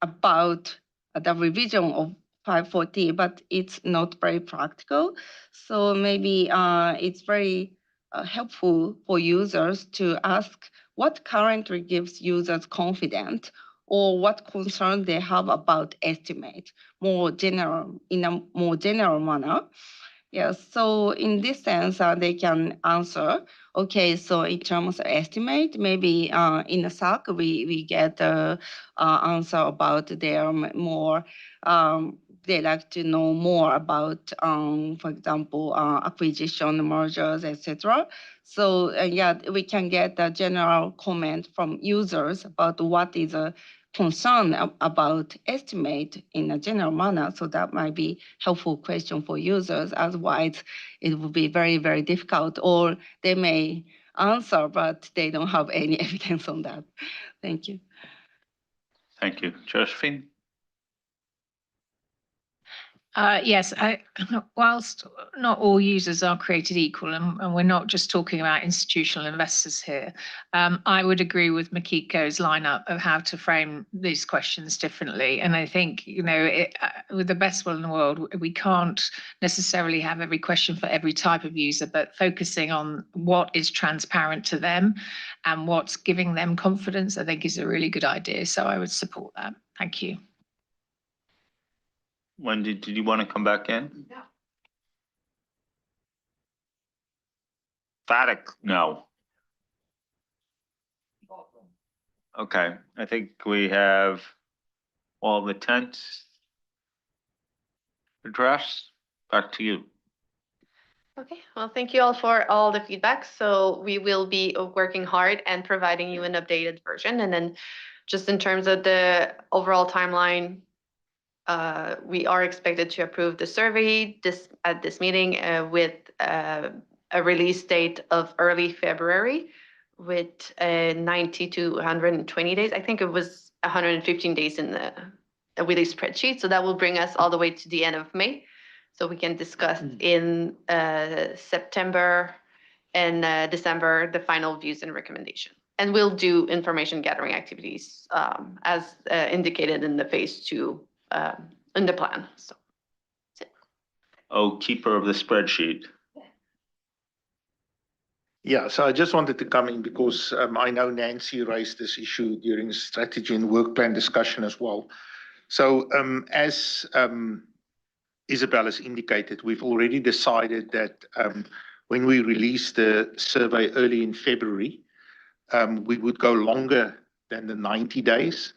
about the revision of 540, but it's not very practical. So maybe it's very helpful for users to ask what currently gives users confidence or what concern they have about estimate in a more general manner. Yes, so in this sense, they can answer, okay, so in terms of estimate, maybe in the SAC, we get the answer about their more, they like to know more about, for example, acquisition, mergers, etc. So yeah, we can get a general comment from users about what is a concern about estimate in a general manner. So that might be helpful question for users. Otherwise, it would be very, very difficult, or they may answer, but they don't have any evidence on that. Thank you. Thank you. Josephine? Yes, whilst not all users are created equal, and we're not just talking about institutional investors here, I would agree with Makiko's lineup of how to frame these questions differently. And I think, with the best will in the world, we can't necessarily have every question for every type of user, but focusing on what is transparent to them and what's giving them confidence, I think is a really good idea. So I would support that. Thank you. Wendy, did you want to come back in? Yeah. Fatic, no. Okay, I think we have all the tents addressed. Back to you. Okay, well, thank you all for all the feedback. So we will be working hard and providing you an updated version. And then just in terms of the overall timeline, we are expected to approve the survey at this meeting with a release date of early February with 90 to 120 days. I think it was 115 days in the with a spreadsheet. So that will bring us all the way to the end of May. So we can discuss in September and December the final views and recommendation. And we'll do information gathering activities as indicated in the phase 2 in the plan. So that's it. Oh, keeper of the spreadsheet. Yeah, so I just wanted to come in because I know Nancy raised this issue during strategy and work plan discussion as well. So as Isabel has indicated, we've already decided that when we release the survey early in February, we would go longer than the 90 days.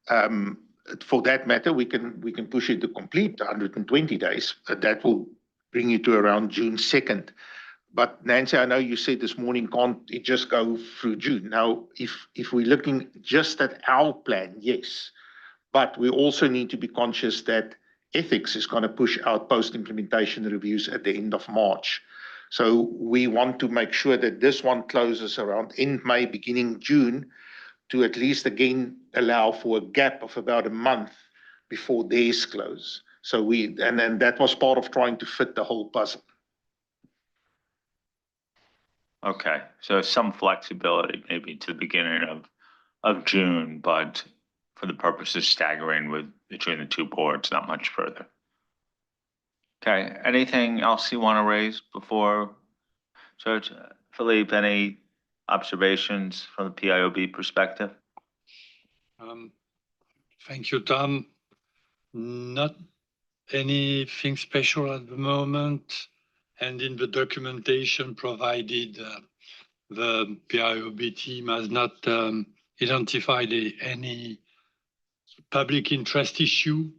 For that matter, we can push it to complete 120 days. That will bring you to around June 2nd. But Nancy, I know you said this morning, can't it just go through June? Now, if we're looking just at our plan, yes. But we also need to be conscious that ethics is going to push out post-implementation reviews at the end of March. So we want to make sure that this one closes around end May, beginning June, to at least again allow for a gap of about a month before theirs close. So and then that was part of trying to fit the whole puzzle. Okay, so some flexibility maybe to the beginning of June, but for the purpose of staggering between the two boards, not much further. Okay, anything else you want to raise before? So, Philippe, any observations from the PIOB perspective? Thank you, Tom. Not anything special at the moment. And in the documentation provided, the PIOB team has not identified any public interest issue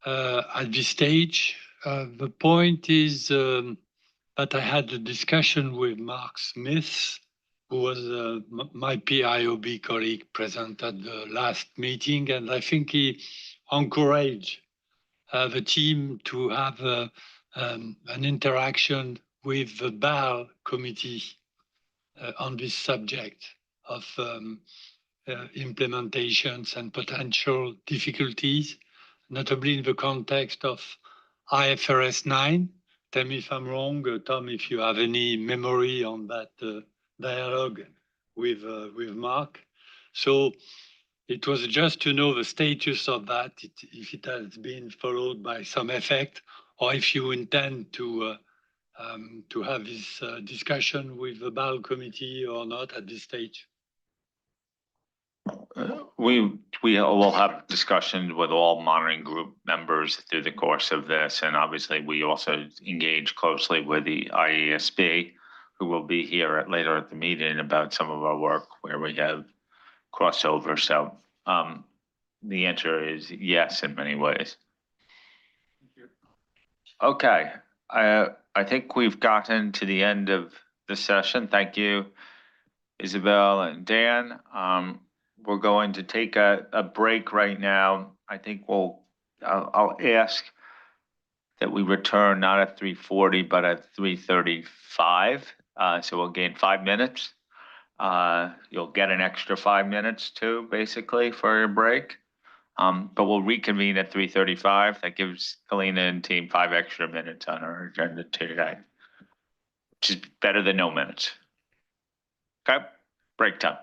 at this stage. The point is that I had a discussion with Mark Smith, who was my PIOB colleague present at the last meeting, and I think he encouraged the team to have an interaction with the BAL committee on this subject of implementations and potential difficulties, notably in the context of IFRS 9. Tell me if I'm wrong, Tom, if you have any memory on that dialogue with Mark. So it was just to know the status of that, if it has been followed by some effect, or if you intend to have this discussion with the BAL committee or not at this stage. We will have discussions with all monitoring group members through the course of this, and obviously we also engage closely with the IAASB, who will be here later at the meeting about some of our work where we have crossover. So the answer is yes in many ways. Okay, I think we've gotten to the end of the session. Thank you, Isabel and Dan. We're going to take a break right now. I think I'll ask that we return not at 3:40, but at 3:35. So we'll gain 5 minutes. You'll get an extra 5 minutes too, basically, for your break. But we'll reconvene at 3:35. That gives Kalina and team 5 extra minutes on our agenda today, which is better than no minutes. Okay, break time.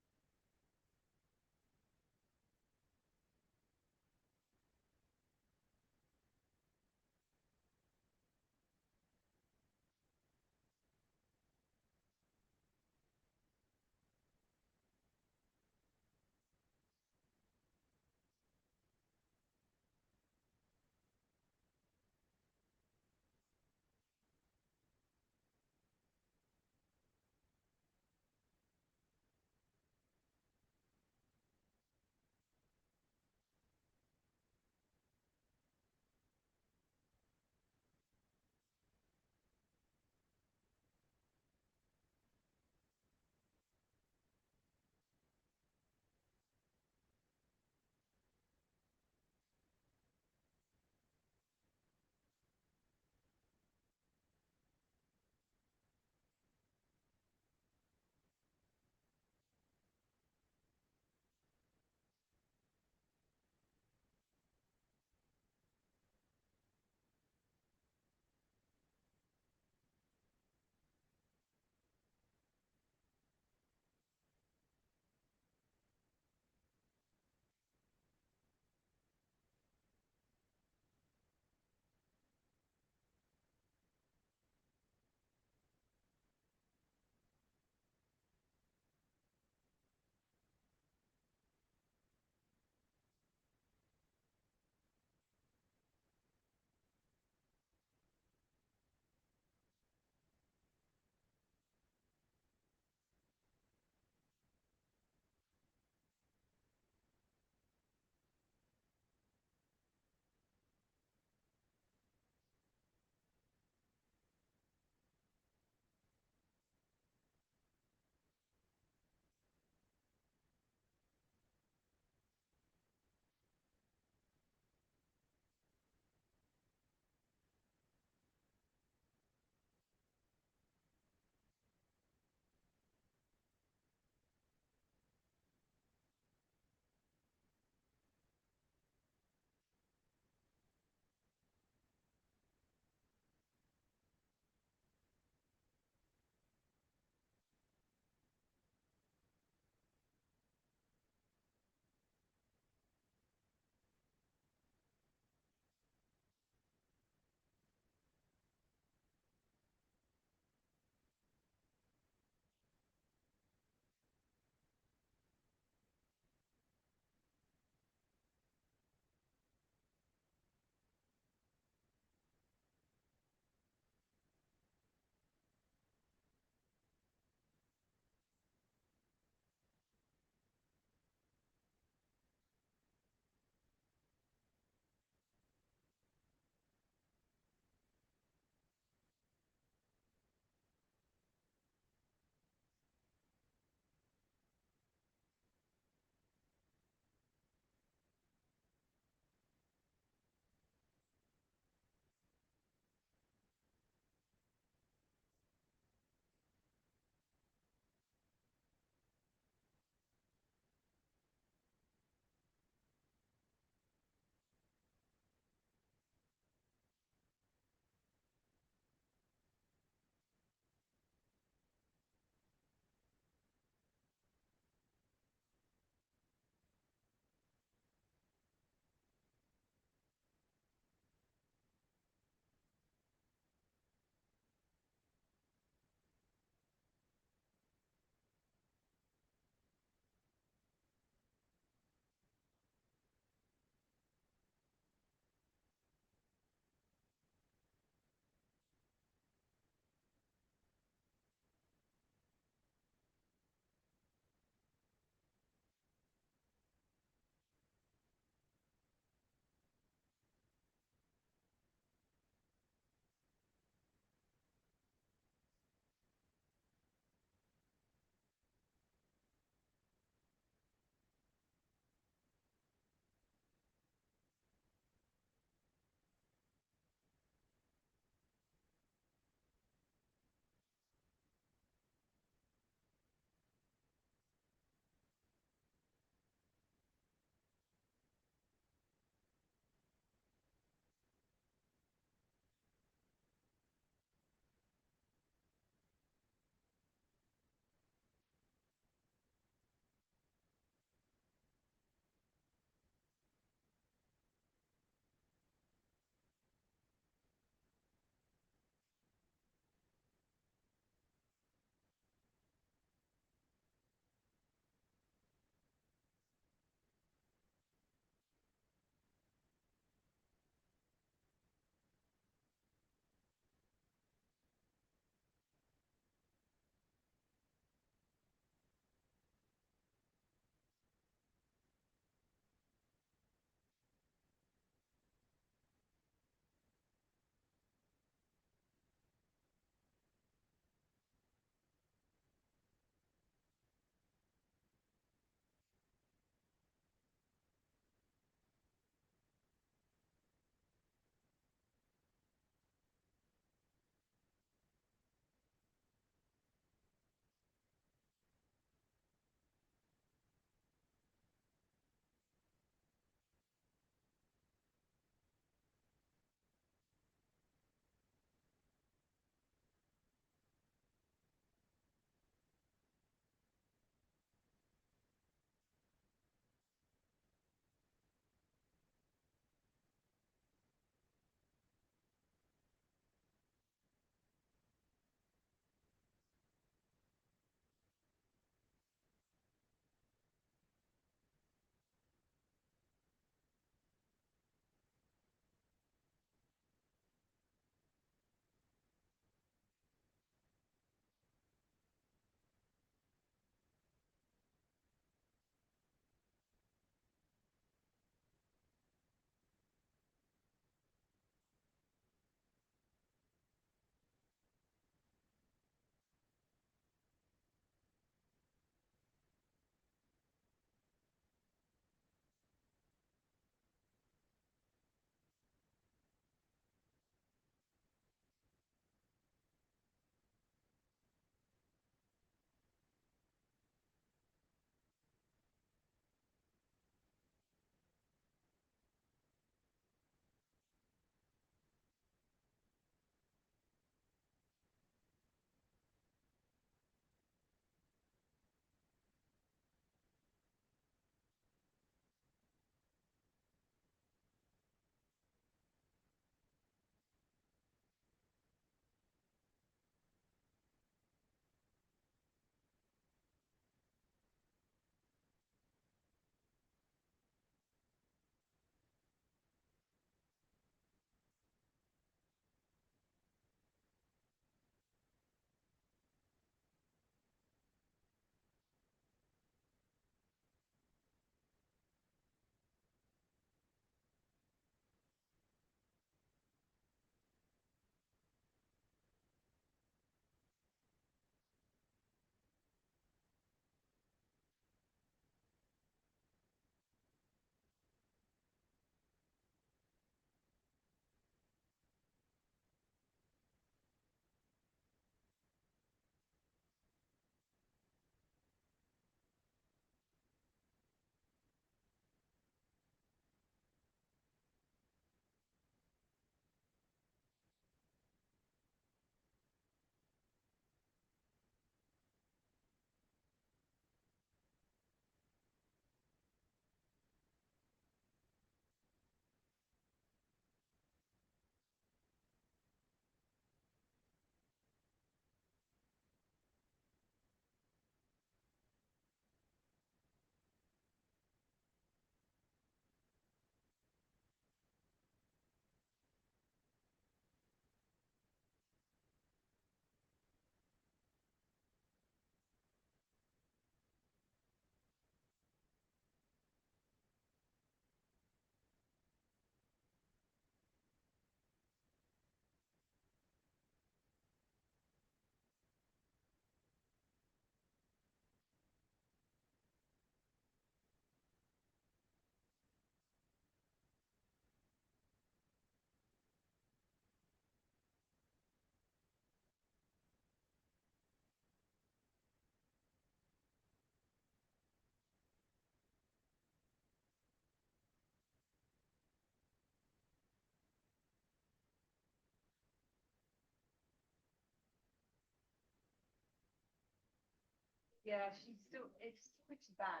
Yeah, she's still, it's pretty bad.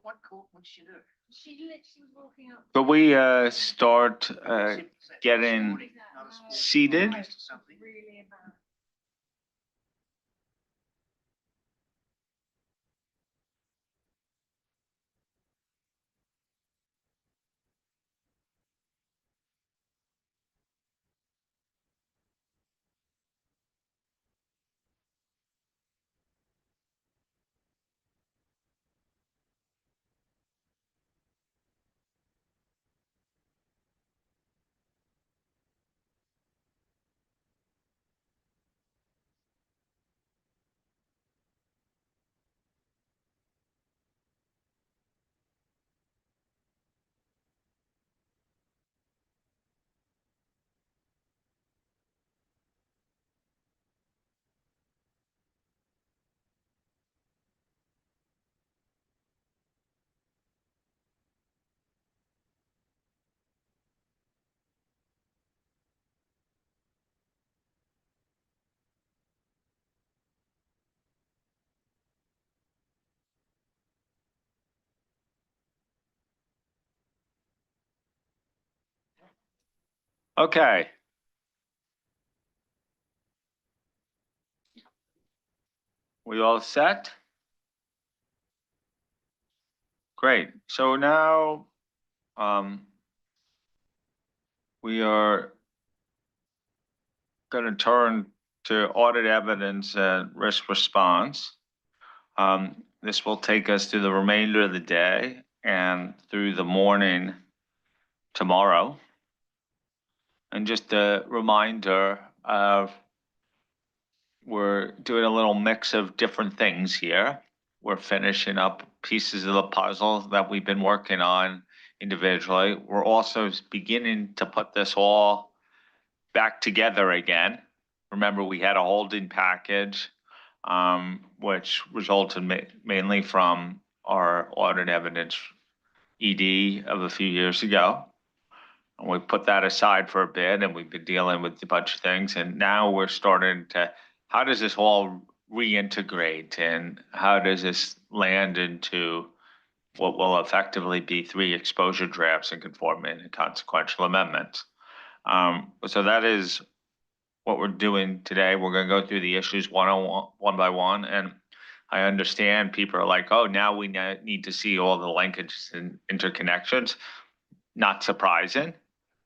What would she do? She literally was walking up. Could we start getting seated? Really embarrassed. Okay. We all set? Great. So now we are going to turn to audit evidence and risk response. This will take us through the remainder of the day and through the morning tomorrow. And just a reminder of we're doing a little mix of different things here. We're finishing up pieces of the puzzle that we've been working on individually. We're also beginning to put this all back together again. Remember, we had a holding package, which resulted mainly from our audit evidence ED of a few years ago. And we put that aside for a bit, and we've been dealing with a bunch of things. And now we're starting to, how does this all reintegrate, and how does this land into what will effectively be 3 exposure drafts and conforming and consequential amendments? So that is what we're doing today. We're going to go through the issues one by one. And I understand people are like, oh, now we need to see all the linkages and interconnections. Not surprising.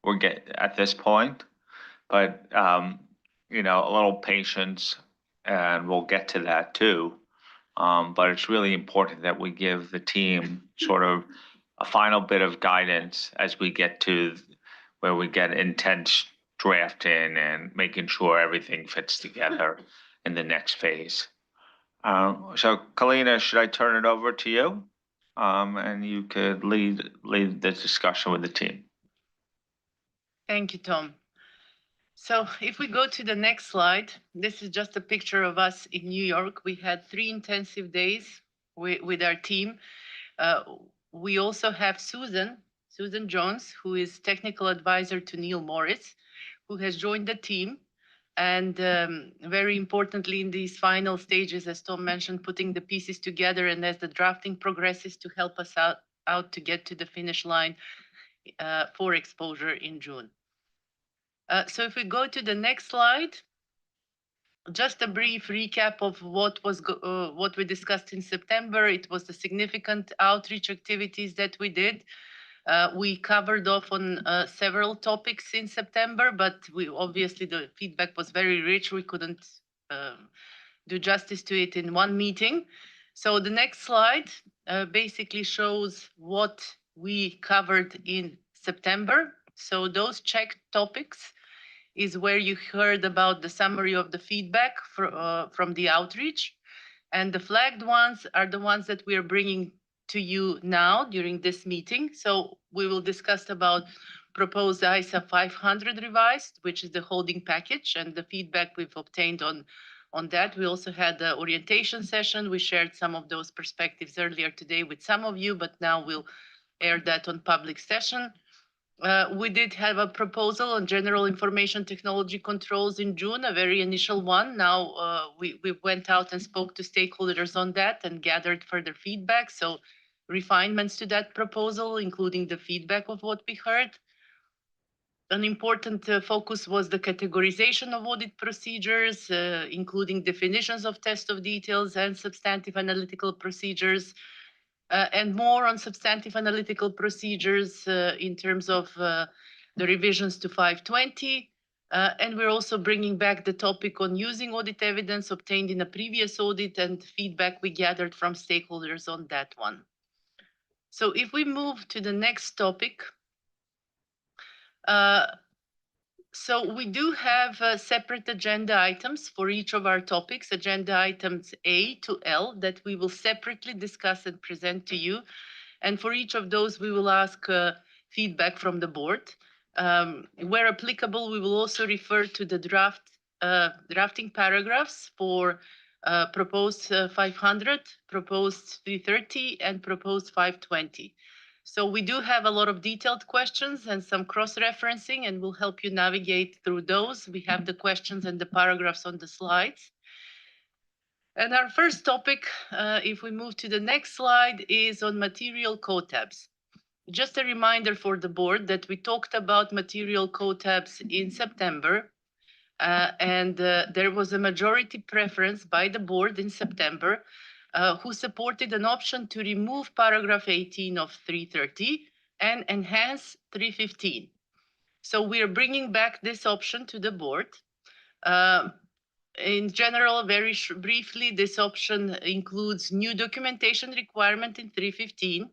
We're at this point, but you know, a little patience, and we'll get to that too. But it's really important that we give the team sort of a final bit of guidance as we get to where we get intense drafting and making sure everything fits together in the next phase. So Kalina, should I turn it over to you? And you could lead the discussion with the team. Thank you, Tom. So if we go to the next slide, this is just a picture of us in New York. We had 3 intensive days with our team. We also have Susan Jones, who is technical advisor to Neil Morris, who has joined the team. And very importantly, in these final stages, as Tom mentioned, putting the pieces together, and as the drafting progresses, to help us out to get to the finish line for exposure in June. So if we go to the next slide, just a brief recap of what we discussed in September. It was the significant outreach activities that we did. We covered off on several topics in September, but obviously the feedback was very rich. We couldn't do justice to it in one meeting. So the next slide basically shows what we covered in September. So those checked topics is where you heard about the summary of the feedback from the outreach. And the flagged ones are the ones that we are bringing to you now during this meeting. So we will discuss about proposed ISA 500 revised, which is the holding package, and the feedback we've obtained on that. We also had the orientation session. We shared some of those perspectives earlier today with some of you, but now we'll air that on public session. We did have a proposal on general information technology controls in June, a very initial one. Now we went out and spoke to stakeholders on that and gathered further feedback. So refinements to that proposal, including the feedback of what we heard. An important focus was the categorization of audit procedures, including definitions of test of details and substantive analytical procedures. And more on substantive analytical procedures in terms of the revisions to 520. And we're also bringing back the topic on using audit evidence obtained in a previous audit and feedback we gathered from stakeholders on that one. So if we move to the next topic, so we do have separate agenda items for each of our topics, agenda items A to L, that we will separately discuss and present to you. And for each of those, we will ask feedback from the board. Where applicable, we will also refer to the drafting paragraphs for proposed 500, proposed 330, and proposed 520. So we do have a lot of detailed questions and some cross-referencing, and we'll help you navigate through those. We have the questions and the paragraphs on the slides. And our first topic, if we move to the next slide, is on material code tabs. Just a reminder for the board that we talked about material code tabs in September, and there was a majority preference by the board in September who supported an option to remove paragraph 18 of 330 and enhance 315. So we are bringing back this option to the board. In general, very briefly, this option includes new documentation requirement in 315,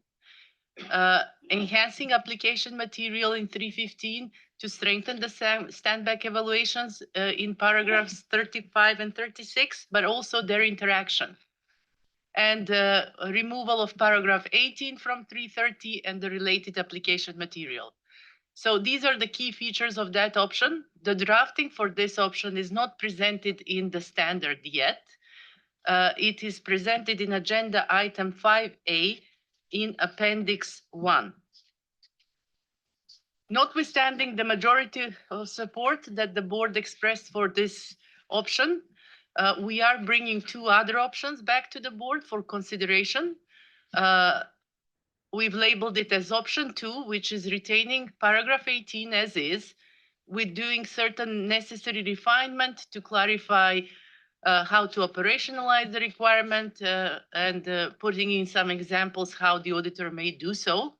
enhancing application material in 315 to strengthen the standback evaluations in paragraphs 35 and 36, but also their interaction. And removal of paragraph 18 from 330 and the related application material. So these are the key features of that option. The drafting for this option is not presented in the standard yet. It is presented in agenda item 5A in appendix 1. Notwithstanding the majority of support that the board expressed for this option, we are bringing two other options back to the board for consideration. We've labeled it as option 2, which is retaining paragraph 18 as is, with doing certain necessary refinement to clarify how to operationalize the requirement and putting in some examples how the auditor may do so.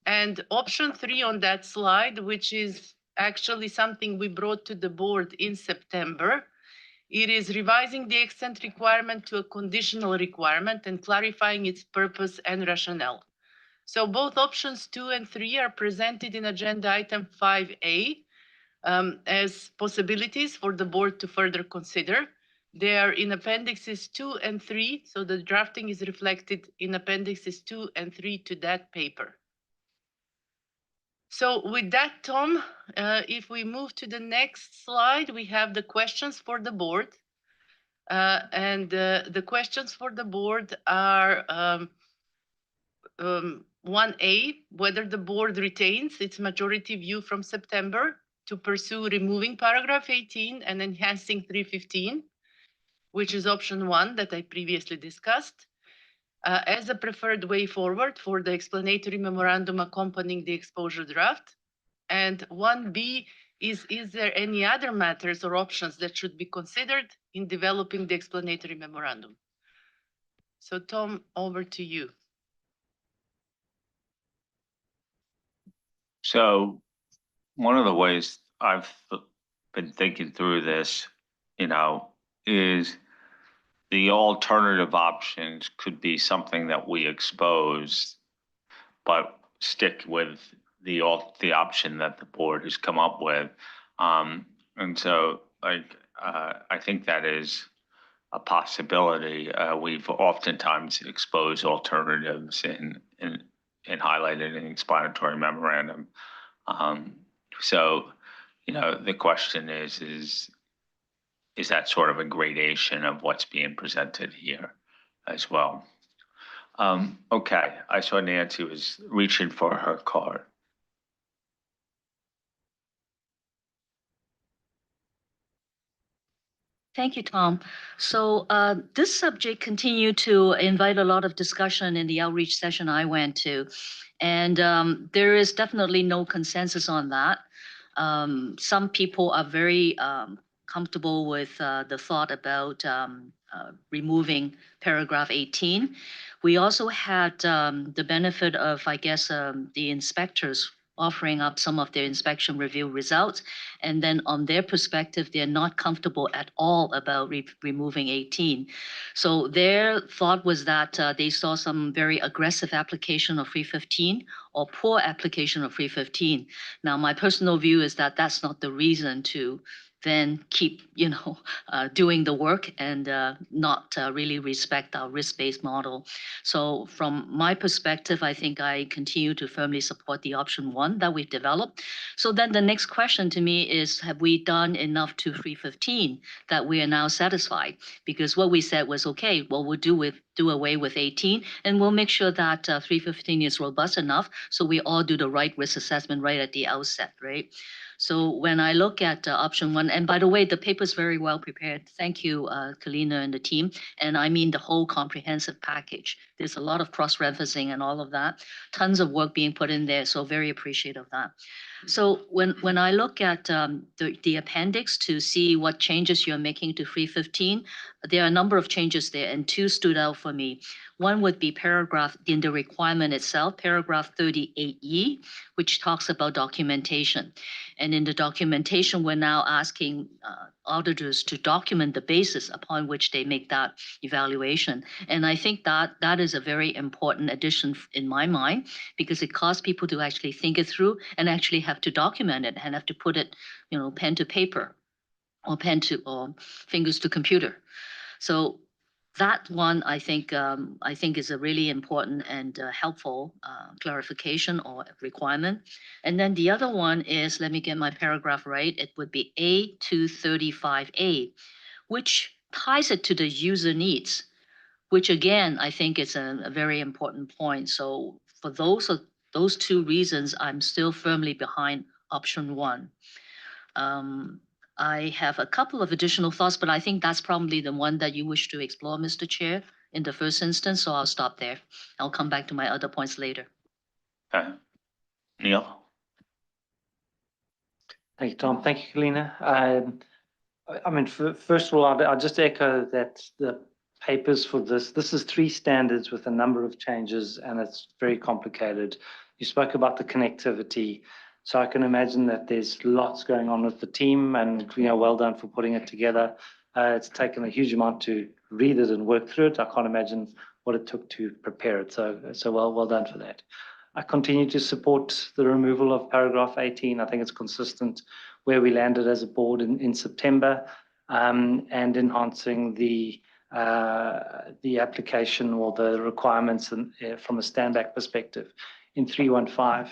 And option 3 on that slide, which is actually something we brought to the board in September. It is revising the extent requirement to a conditional requirement and clarifying its purpose and rationale. So both options 2 and 3 are presented in agenda item 5A as possibilities for the board to further consider. They are in appendixes 2 and 3, so the drafting is reflected in appendixes 2 and 3 to that paper. So with that, Tom, if we move to the next slide, we have the questions for the board. And the questions for the board are 1A, whether the board retains its majority view from September to pursue removing paragraph 18 and enhancing 315, which is option 1 that I previously discussed, as a preferred way forward for the explanatory memorandum accompanying the exposure draft. And 1B is there any other matters or options that should be considered in developing the explanatory memorandum? So Tom, over to you. So one of the ways I've been thinking through this, is the alternative options could be something that we expose, but stick with the option that the board has come up with. And so I think that is a possibility. We've oftentimes exposed alternatives and highlighted in explanatory memorandum. So, the question is that sort of a gradation of what's being presented here as well? Okay, I saw Nancy was reaching for her card. Thank you, Tom. So this subject continued to invite a lot of discussion in the outreach session I went to. And there is definitely no consensus on that. Some people are very comfortable with the thought about removing paragraph 18. We also had the benefit of, I guess, the inspectors offering up some of their inspection review results. And then on their perspective, they're not comfortable at all about removing 18. So their thought was that they saw some very aggressive application of 315 or poor application of 315. Now, my personal view is that that's not the reason to then keep, doing the work and not really respect our risk-based model. So from my perspective, I think I continue to firmly support the option 1 that we've developed. So then the next question to me is, have we done enough to 315 that we are now satisfied? Because what we said was, okay, well, we'll do away with 18, and we'll make sure that 315 is robust enough so we all do the right risk assessment right at the outset, right? So when I look at option 1, and by the way, the paper is very well prepared. Thank you, Kalina and the team. And I mean the whole comprehensive package. There's a lot of cross-referencing and all of that. Tons of work being put in there, so very appreciative of that. So when I look at the appendix to see what changes you're making to 315, there are a number of changes there, and 2 stood out for me. One would be paragraph in the requirement itself, paragraph 38E, which talks about documentation. And in the documentation, we're now asking auditors to document the basis upon which they make that evaluation. And I think that that is a very important addition in my mind, because it caused people to actually think it through and actually have to document it and have to put it, pen to paper or or fingers to computer. So that one, I think is a really important and helpful clarification or requirement. And then the other one is, let me get my paragraph right, it would be A235A, which ties it to the user needs, which again, I think is a very important point. So for those 2 reasons, I'm still firmly behind option 1. I have a couple of additional thoughts, but I think that's probably the one that you wish to explore, Mr. Chair, in the first instance, so I'll stop there. I'll come back to my other points later. Okay. Neil? Thank you, Tom. Thank you, Kalina. I mean, first of all, I'll just echo that the papers for this is 3 standards with a number of changes, and it's very complicated. You spoke about the connectivity. So I can imagine that there's lots going on with the team, and well done for putting it together. It's taken a huge amount to read it and work through it. I can't imagine what it took to prepare it. So well done for that. I continue to support the removal of paragraph 18. I think it's consistent where we landed as a board in September, and enhancing the application or the requirements from a stand-back perspective in 315.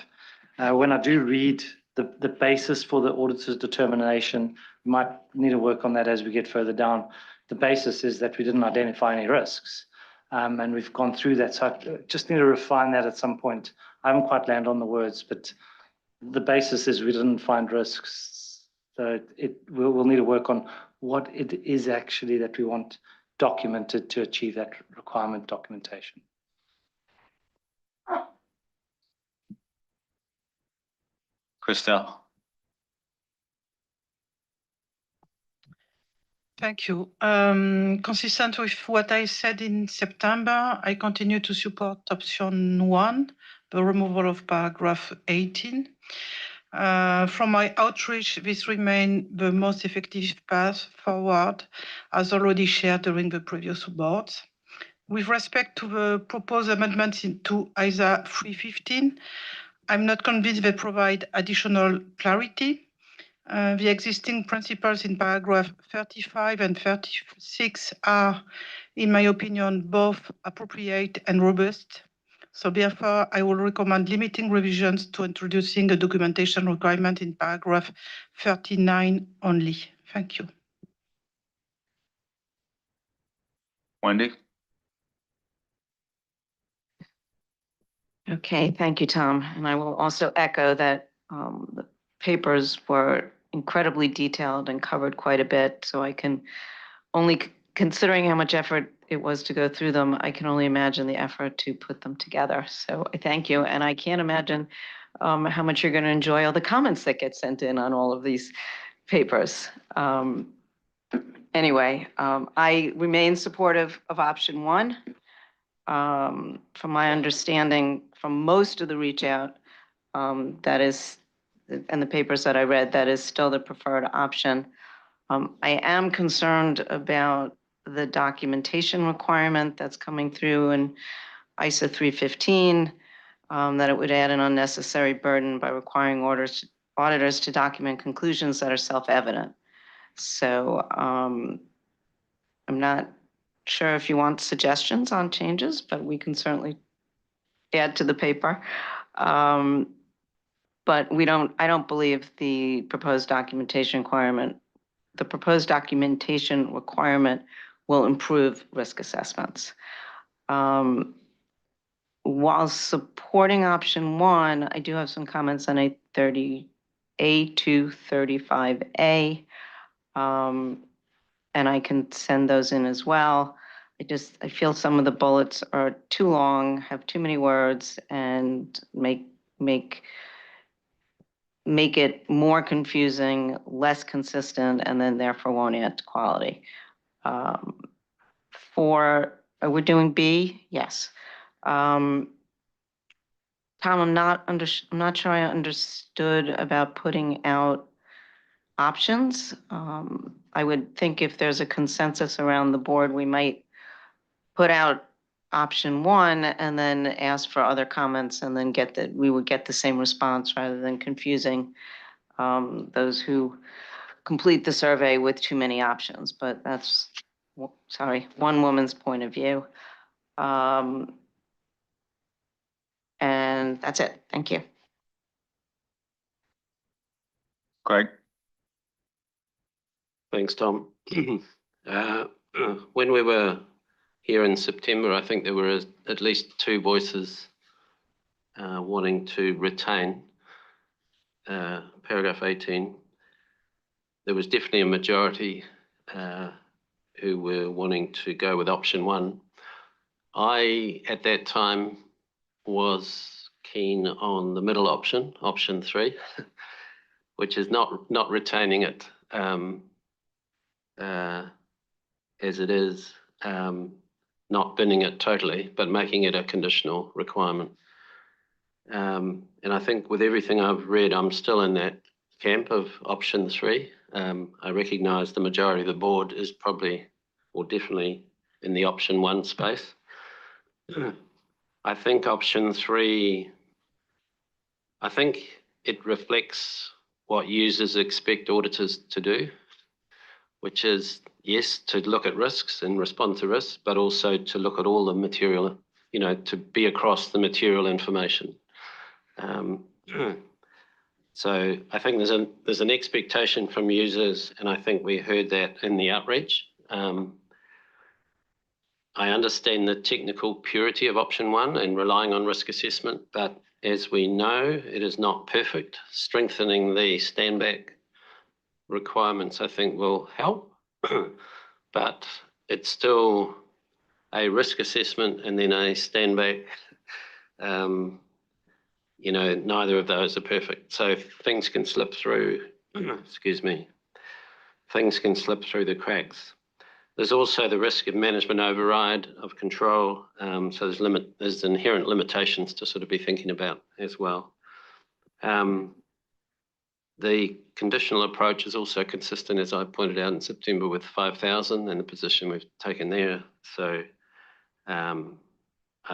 When I do read the basis for the auditor's determination, we might need to work on that as we get further down. The basis is that we didn't identify any risks, and we've gone through that. So I just need to refine that at some point. I haven't quite landed on the words, but the basis is we didn't find risks. So we'll need to work on what it is actually that we want documented to achieve that requirement documentation. Christelle? Thank you. Consistent with what I said in September, I continue to support option 1, the removal of paragraph 18. From my outreach, this remains the most effective path forward, as already shared during the previous boards. With respect to the proposed amendments to ISA 315, I'm not convinced they provide additional clarity. The existing principles in paragraph 35 and 36 are, in my opinion, both appropriate and robust. So therefore, I will recommend limiting revisions to introducing a documentation requirement in paragraph 39 only. Thank you. Wendy? Okay, thank you, Tom. And I will also echo that the papers were incredibly detailed and covered quite a bit, so I can considering how much effort it was to go through them, I can only imagine the effort to put them together. So I thank you, and I can't imagine how much you're going to enjoy all the comments that get sent in on all of these papers. Anyway, I remain supportive of option one. From my understanding, from most of the reach out, that is, and the papers that I read, that is still the preferred option. I am concerned about the documentation requirement that's coming through in ISA 315, that it would add an unnecessary burden by requiring auditors to document conclusions that are self-evident. So I'm not sure if you want suggestions on changes, but we can certainly add to the paper. But I don't believe the proposed documentation requirement will improve risk assessments. While supporting option one, I do have some comments on A to 35A. And I can send those in as well. I feel some of the bullets are too long, have too many words, and make it more confusing, less consistent, and then therefore won't add to quality. We're doing B? Yes. Tom, I'm not sure I understood about putting out options. I would think if there's a consensus around the board, we might put out option one and then ask for other comments, and then we would get the same response rather than confusing those who complete the survey with too many options. But that's, sorry, one woman's point of view. And that's it. Thank you. Greg? Thanks, Tom. When we were here in September, I think there were at least two voices wanting to retain paragraph 18. There was definitely a majority who were wanting to go with option one. I, at that time, was keen on the middle option, option 3, which is not retaining it as it is, not binning it totally, but making it a conditional requirement. And I think with everything I've read, I'm still in that camp of option 3. I recognise the majority of the board is probably, or definitely, in the option 1 space. I think option 3, I think it reflects what users expect auditors to do, which is, yes, to look at risks and respond to risks, but also to look at all the material, to be across the material information. So I think there's an expectation from users, and I think we heard that in the outreach. I understand the technical purity of option 1 and relying on risk assessment, but as we know, it is not perfect. Strengthening the standback requirements, I think, will help, but it's still a risk assessment and then a standback. Neither of those are perfect. So things can slip through, excuse me, things can slip through the cracks. There's also the risk of management override of control. So there's inherent limitations to sort of be thinking about as well. The conditional approach is also consistent, as I pointed out in September, with 5,000 and the position we've taken there. So I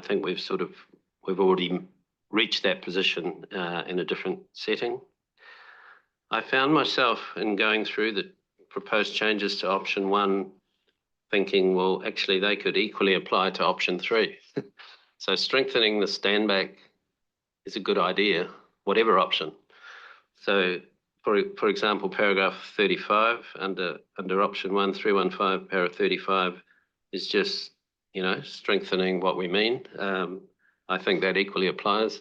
think we've already reached that position in a different setting. I found myself in going through the proposed changes to option 1 thinking, well, actually they could equally apply to option 3. So strengthening the standback is a good idea, whatever option. So for example, paragraph 35 under option 1, 315, paragraph 35 is just, strengthening what we mean. I think that equally applies.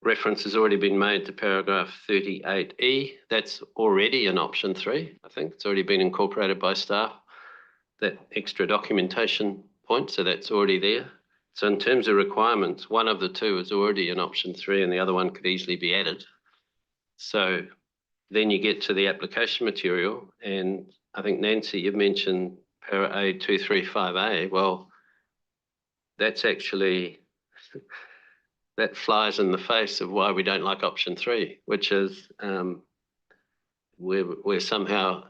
reference has already been made to paragraph 38E. That's already in option 3, I think. It's already been incorporated by staff, that extra documentation point, so that's already there. So in terms of requirements, one of the two is already in option 3 and the other one could easily be added. So then you get to the application material, and I think, Nancy, you've mentioned para A235A. Well, that's actually, that flies in the face of why we don't like option 3, which is we're somehow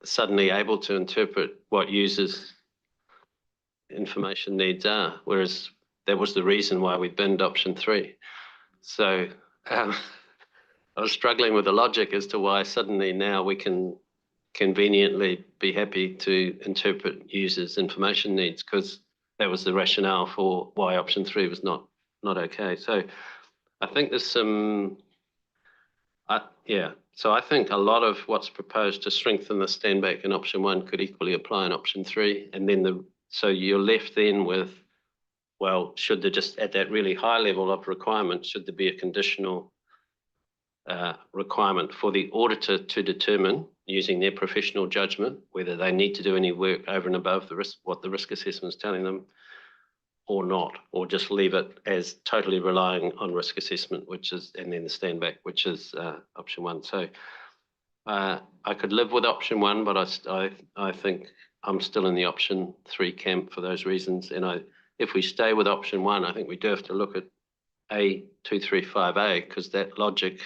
suddenly able to interpret what users' information needs are, whereas that was the reason why we binned option 3. So I was struggling with the logic as to why suddenly now we can conveniently be happy to interpret users' information needs, because that was the rationale for why option 3 was not okay. So I think there's some, so I think a lot of what's proposed to strengthen the stand back in option 1 could equally apply in option 3. And then so you're left then with, well, should there just, at that really high level of requirement, should there be a conditional requirement for the auditor to determine, using their professional judgment, whether they need to do any work over and above the risk, what the risk assessment is telling them, or not, or just leave it as totally relying on risk assessment, which is, and then the stand back, which is option 1. So I could live with option 1, but I think I'm still in the option 3 camp for those reasons. And if we stay with option 1, I think we do have to look at A235A, because that logic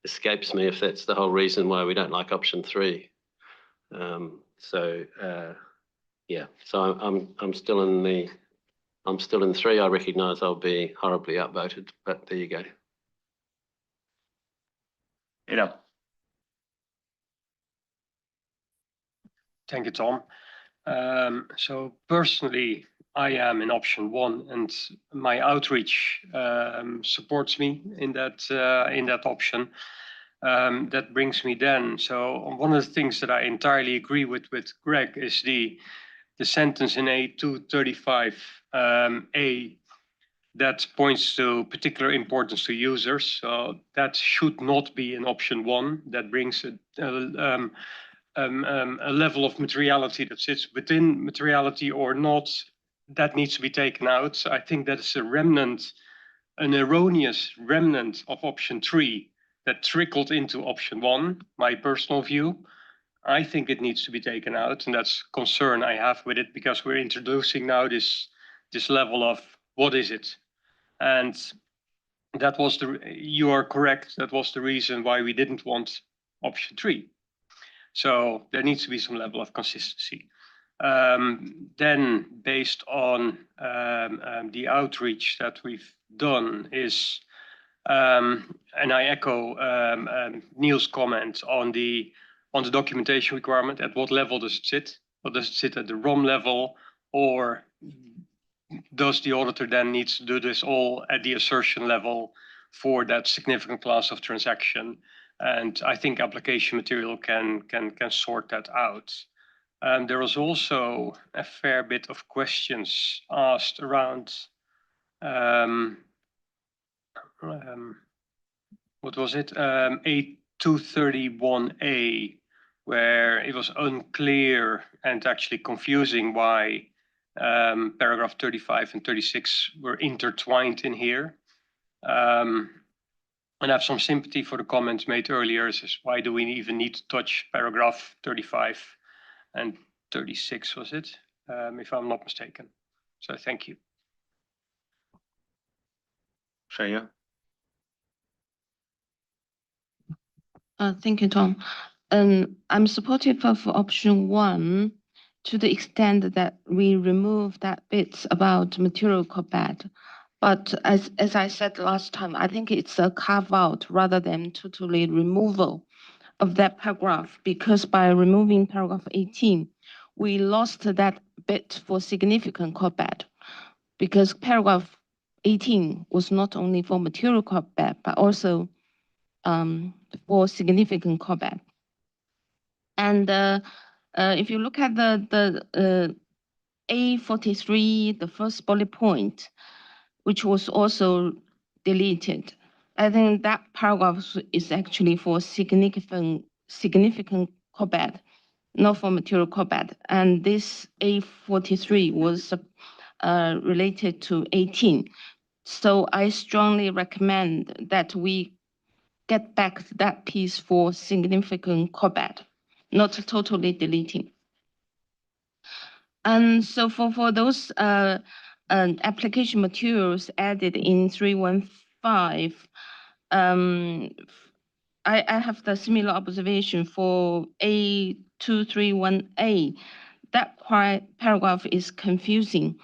escapes me if that's the whole reason why we don't like option 3. So I'm still in 3. I recognise I'll be horribly outvoted, but there you go. Thank you, Tom. So personally, I am in option 1, and my outreach supports me in that option. That brings me then. So one of the things that I entirely agree with Greg is the sentence in A235A that points to particular importance to users. So that should not be in option 1. That brings a level of materiality that sits within materiality or not, that needs to be taken out. I think that is a remnant, an erroneous remnant of option 3 that trickled into option 1, my personal view. I think it needs to be taken out, and that's a concern I have with it, because we're introducing now this level of what is it? And that was you are correct, that was the reason why we didn't want option 3. So there needs to be some level of consistency. Then based on the outreach that we've done is, and I echo Neil's comment on the documentation requirement. At what level does it sit? Or does it sit at the ROM level, or does the auditor then need to do this all at the assertion level for that significant class of transaction? And I think application material can sort that out. There was also a fair bit of questions asked around what was it? A231A, where it was unclear and actually confusing why paragraph 35 and 36 were intertwined in here. And I have some sympathy for the comments made earlier, is why do we even need to touch paragraph 35 and 36, was it? If I'm not mistaken. So thank you. Shreya? Thank you, Tom. I'm supportive of option 1 to the extent that we remove that bit about material combat. But as I said last time, I think it's a carve out rather than totally removal of that paragraph, because by removing paragraph 18, we lost that bit for significant combat, because paragraph 18 was not only for material combat, but also for significant combat. And if you look at the A43, the first bullet point, which was also deleted, I think that paragraph is actually for significant cobalt, not for material cobalt. And this A43 was related to 18. So I strongly recommend that we get back that piece for significant cobalt, not totally deleting. And so for those application materials added in 315, I have the similar observation for A231A. That paragraph is confusing.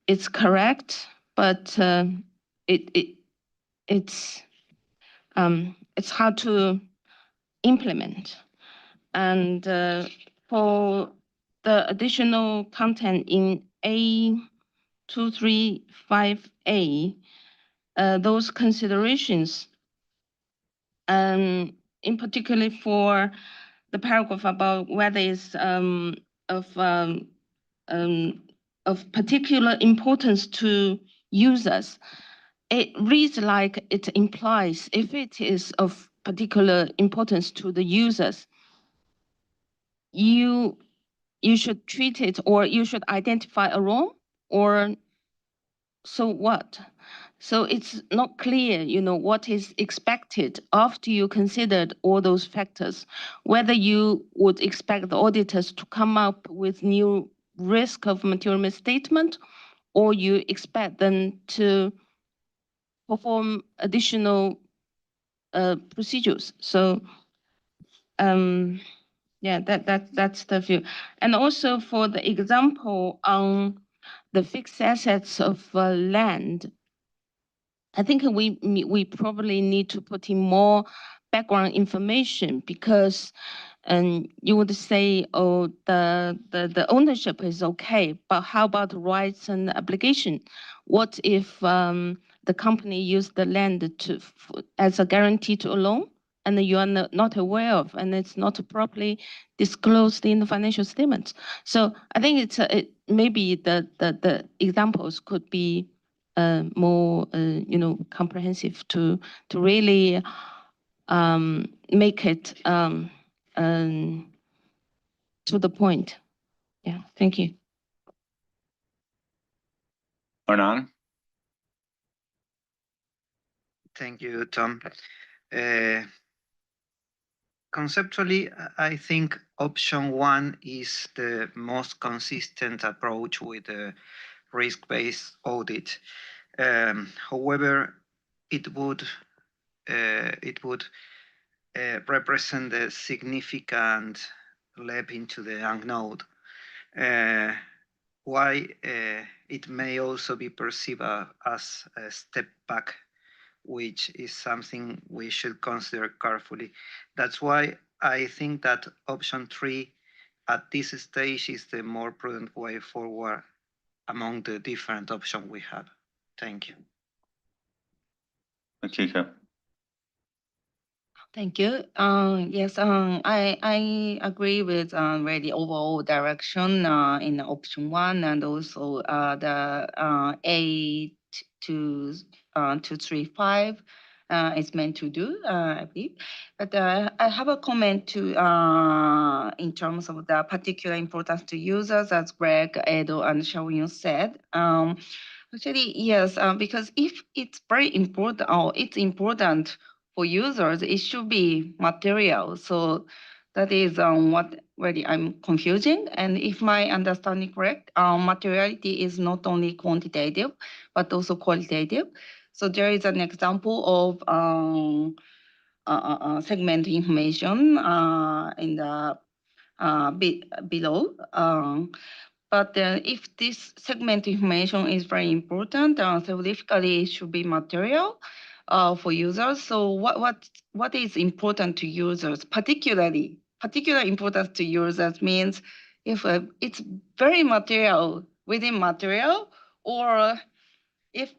It's correct, but it's hard to implement. And for the additional content in A235A, those considerations, in particular for the paragraph about whether it's of particular importance to users, it reads like it implies if it is of particular importance to the users, you should treat it, or you should identify a wrong, or so what? So it's not clear, what is expected after you considered all those factors, whether you would expect the auditors to come up with new risk of material misstatement, or you expect them to perform additional procedures. So yeah, that's the view. And also for the example on the fixed assets of land, I think we probably need to put in more background information, because you would say, oh, the ownership is okay, but how about rights and obligation? What if the company used the land as a guarantee to a loan, and you are not aware of, and it's not properly disclosed in the financial statements? So I think it's maybe the examples could be more comprehensive to really make it to the point. Yeah, thank you. Arnon? Thank you, Tom. Conceptually, I think option 1 is the most consistent approach with the risk-based audit. However, it would represent a significant leap into the unknown. Why it may also be perceived as a step back, which is something we should consider carefully. That's why I think that option 3 at this stage is the more prudent way forward among the different options we have. Thank you. Akiko? Thank you. Yes, I agree with the overall direction in option 1, and also the A235 is meant to do, I believe. But I have a comment to in terms of the particular importance to users, as Greg, Edo, and Sharon said. Actually, yes, because if it's very important, or it's important for users, it should be material. So that is what really I'm confusing. And if my understanding correct, materiality is not only quantitative, but also qualitative. So there is an example of segment information in the below. But if this segment information is very important, theoretically it should be material for users. So what is important to users? Particular importance to users means if it's very material within material, or if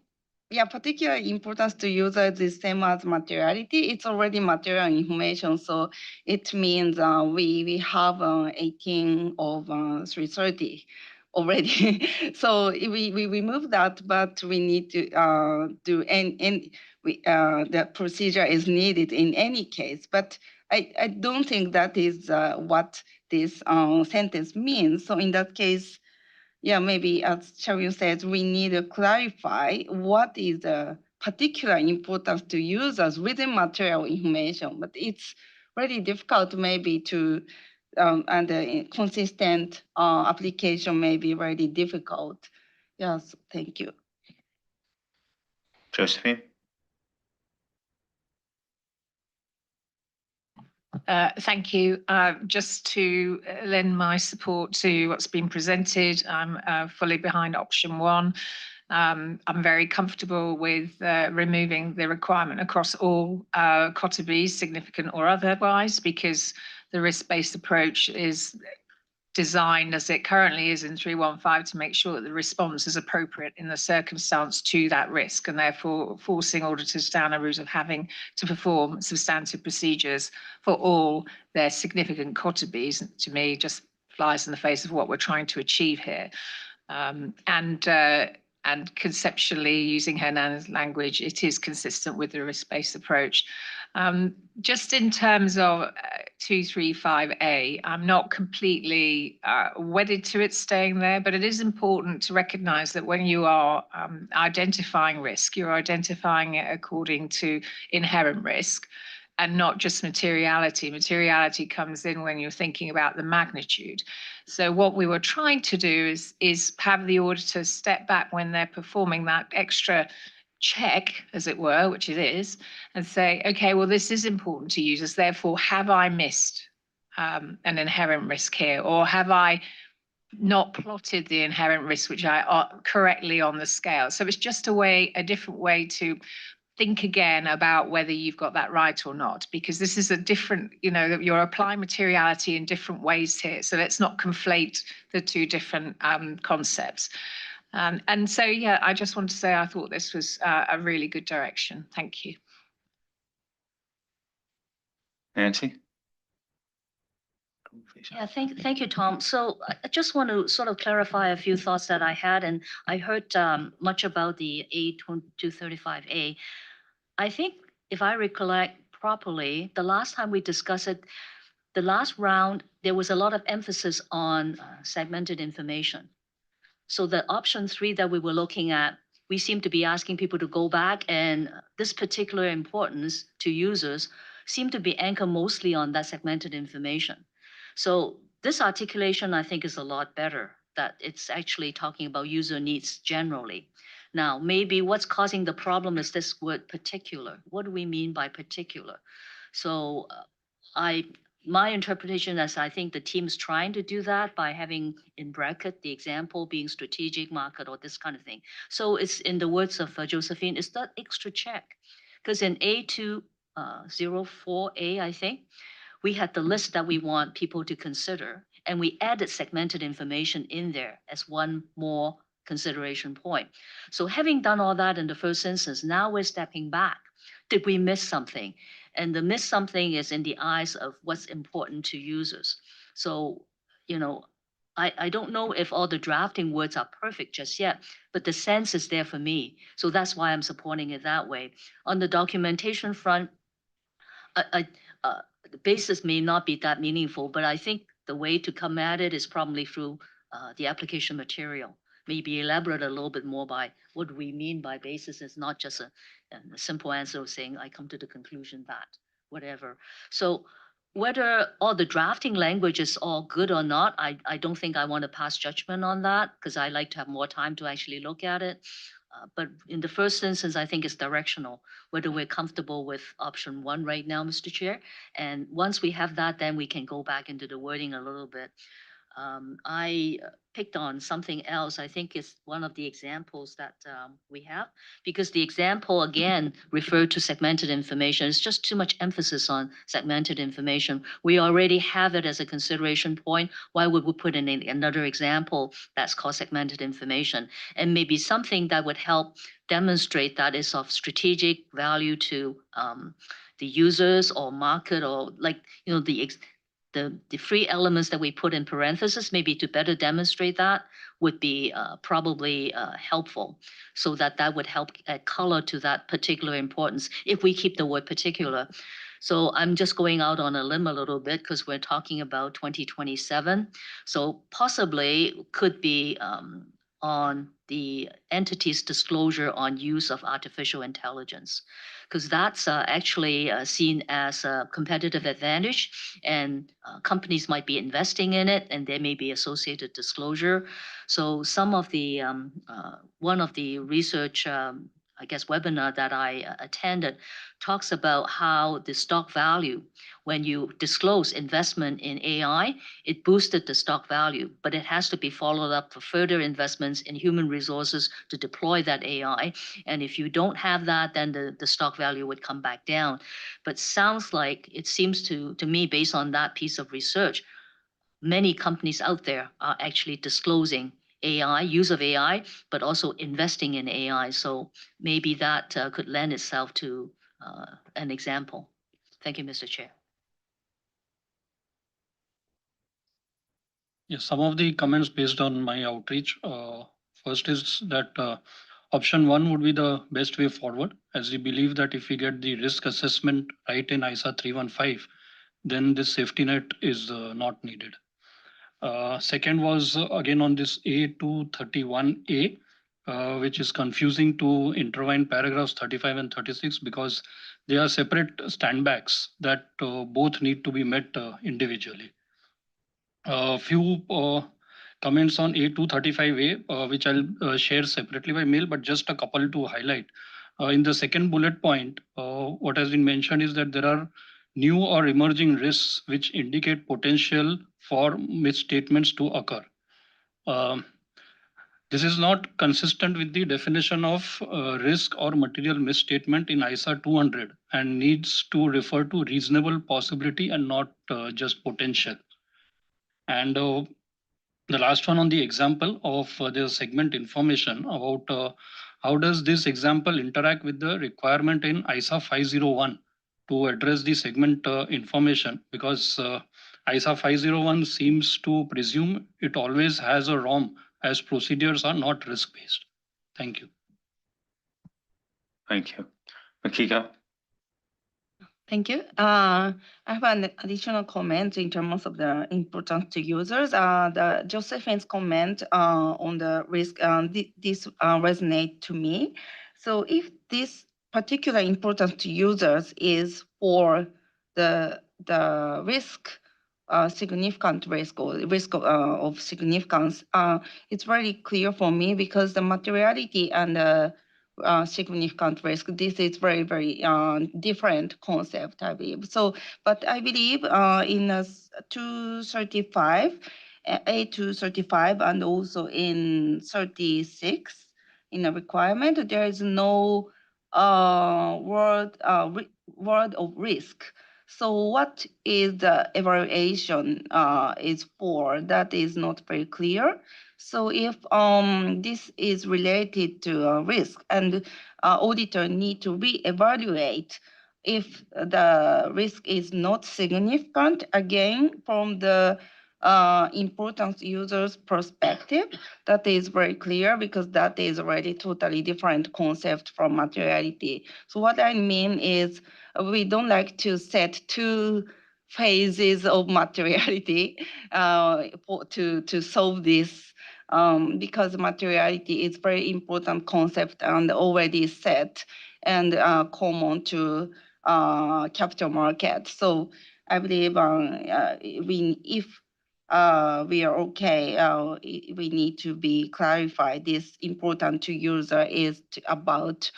particular importance to users is same as materiality, it's already material information. So it means we have 18 of 330. already. So we remove that, but we need to do the procedure is needed in any case. But I don't think that is what this sentence means. So in that case, yeah, maybe as Cheryl says, we need to clarify what is the particular importance to users within material information. But it's really difficult maybe to, and the consistent application may be really difficult. Yes, thank you. Josephine? Thank you. Just to lend my support to what's been presented, I'm fully behind option one. I'm very comfortable with removing the requirement across all cottages, significant or otherwise, because the risk-based approach is designed as it currently is in 315 to make sure that the response is appropriate in the circumstance to that risk, and therefore forcing auditors down a route of having to perform substantive procedures for all their significant cottages, to me, just flies in the face of what we're trying to achieve here. And conceptually, using Hernan's language, it is consistent with the risk-based approach. Just in terms of 235A, I'm not completely wedded to it staying there, but it is important to recognize that when you are identifying risk, you're identifying it according to inherent risk and not just materiality. Materiality comes in when you're thinking about the magnitude. So what we were trying to do is have the auditors step back when they're performing that extra check, as it were, which it is, and say, okay, well, this is important to users. Therefore, have I missed an inherent risk here? Or have I not plotted the inherent risk, which I correctly on the scale? So it's just a different way to think again about whether you've got that right or not, because this is a different, you're applying materiality in different ways here. So let's not conflate the two different concepts. And so, yeah, I just want to say I thought this was a really good direction. Thank you. Nancy? Yeah, thank you, Tom. So I just want to sort of clarify a few thoughts that I had, and I heard much about the A235A. I think if I recollect properly, the last time we discussed it, the last round, there was a lot of emphasis on segmented information. So the option 3 that we were looking at, we seem to be asking people to go back, and this particular importance to users seem to be anchored mostly on that segmented information. So this articulation, I think, is a lot better, that it's actually talking about user needs generally. Now, maybe what's causing the problem is this word particular. What do we mean by particular? So my interpretation is I think the team's trying to do that by having in bracket the example being strategic market or this kind of thing. So it's in the words of Josephine, it's that extra check. Because in A204A, I think, we had the list that we want people to consider, and we added segmented information in there as one more consideration point. So having done all that in the first instance, now we're stepping back. Did we miss something? And the miss something is in the eyes of what's important to users. So, I don't know if all the drafting words are perfect just yet, but the sense is there for me. So that's why I'm supporting it that way. On the documentation front, the basis may not be that meaningful, but I think the way to come at it is probably through the application material. Maybe elaborate a little bit more by what do we mean by basis. It's not just a simple answer of saying, I come to the conclusion that, whatever. So whether all the drafting language is all good or not, I don't think I want to pass judgment on that, because I like to have more time to actually look at it. But in the first instance, I think it's directional, whether we're comfortable with option 1 right now, Mr. Chair. And once we have that, then we can go back into the wording a little bit. I picked on something else. I think it's one of the examples that we have, because the example, again, referred to segmented information. It's just too much emphasis on segmented information. We already have it as a consideration point. Why would we put in another example that's called segmented information? And maybe something that would help demonstrate that is of strategic value to the users or market, or like, the three elements that we put in parentheses, maybe to better demonstrate that, would be probably helpful, so that would help add color to that particular importance if we keep the word particular. So I'm just going out on a limb a little bit because we're talking about 2027. So possibly could be on the entity's disclosure on use of artificial intelligence, because that's actually seen as a competitive advantage, and companies might be investing in it, and there may be associated disclosure. So some of the one of the research I guess webinar that I attended talks about how the stock value, when you disclose investment in AI, it boosted the stock value, but it has to be followed up for further investments in human resources to deploy that AI. And if you don't have that, then the stock value would come back down. But sounds like, it seems to me, based on that piece of research, many companies out there are actually disclosing AI, use of AI, but also investing in AI. So maybe that could lend itself to an example. Thank you, Mr. Chair. Yes, some of the comments based on my outreach. First is that option one would be the best way forward, as we believe that if we get the risk assessment right in ISA 315, then this safety net is not needed. Second was again on this A231A, which is confusing to intertwine paragraphs 35 and 36 because they are separate standbacks that both need to be met individually. A few comments on A235A, which I'll share separately by mail, but just a couple to highlight. In the second bullet point, what has been mentioned is that there are new or emerging risks which indicate potential for misstatements to occur. This is not consistent with the definition of risk or material misstatement in ISA 200 and needs to refer to reasonable possibility and not just potential. And the last one on the example of the segment information about how does this example interact with the requirement in ISA 501 to address the segment information, because ISA 501 seems to presume it always has a ROM as procedures are not risk-based. Thank you. Thank you. Makiko? Thank you. I have an additional comment in terms of the importance to users. The Josephine's comment on the risk, this resonate to me. So if this particular importance to users is for the risk, significant risk or risk of significance, it's very clear for me because the materiality and the significant risk. This is very, very different concept, I believe. So, but I believe in 235, A235, and also in 36, in a requirement, there is no word of risk. So what is the evaluation is for? That is not very clear. So if this is related to risk and auditor need to reevaluate if the risk is not significant, again, from the importance users perspective, that is very clear because that is already totally different concept from materiality. So what I mean is we don't like to set two phases of materiality to solve this because materiality is very important concept and already set and common to capital market. So I believe if we are okay, we need to be clarified. This important to user is about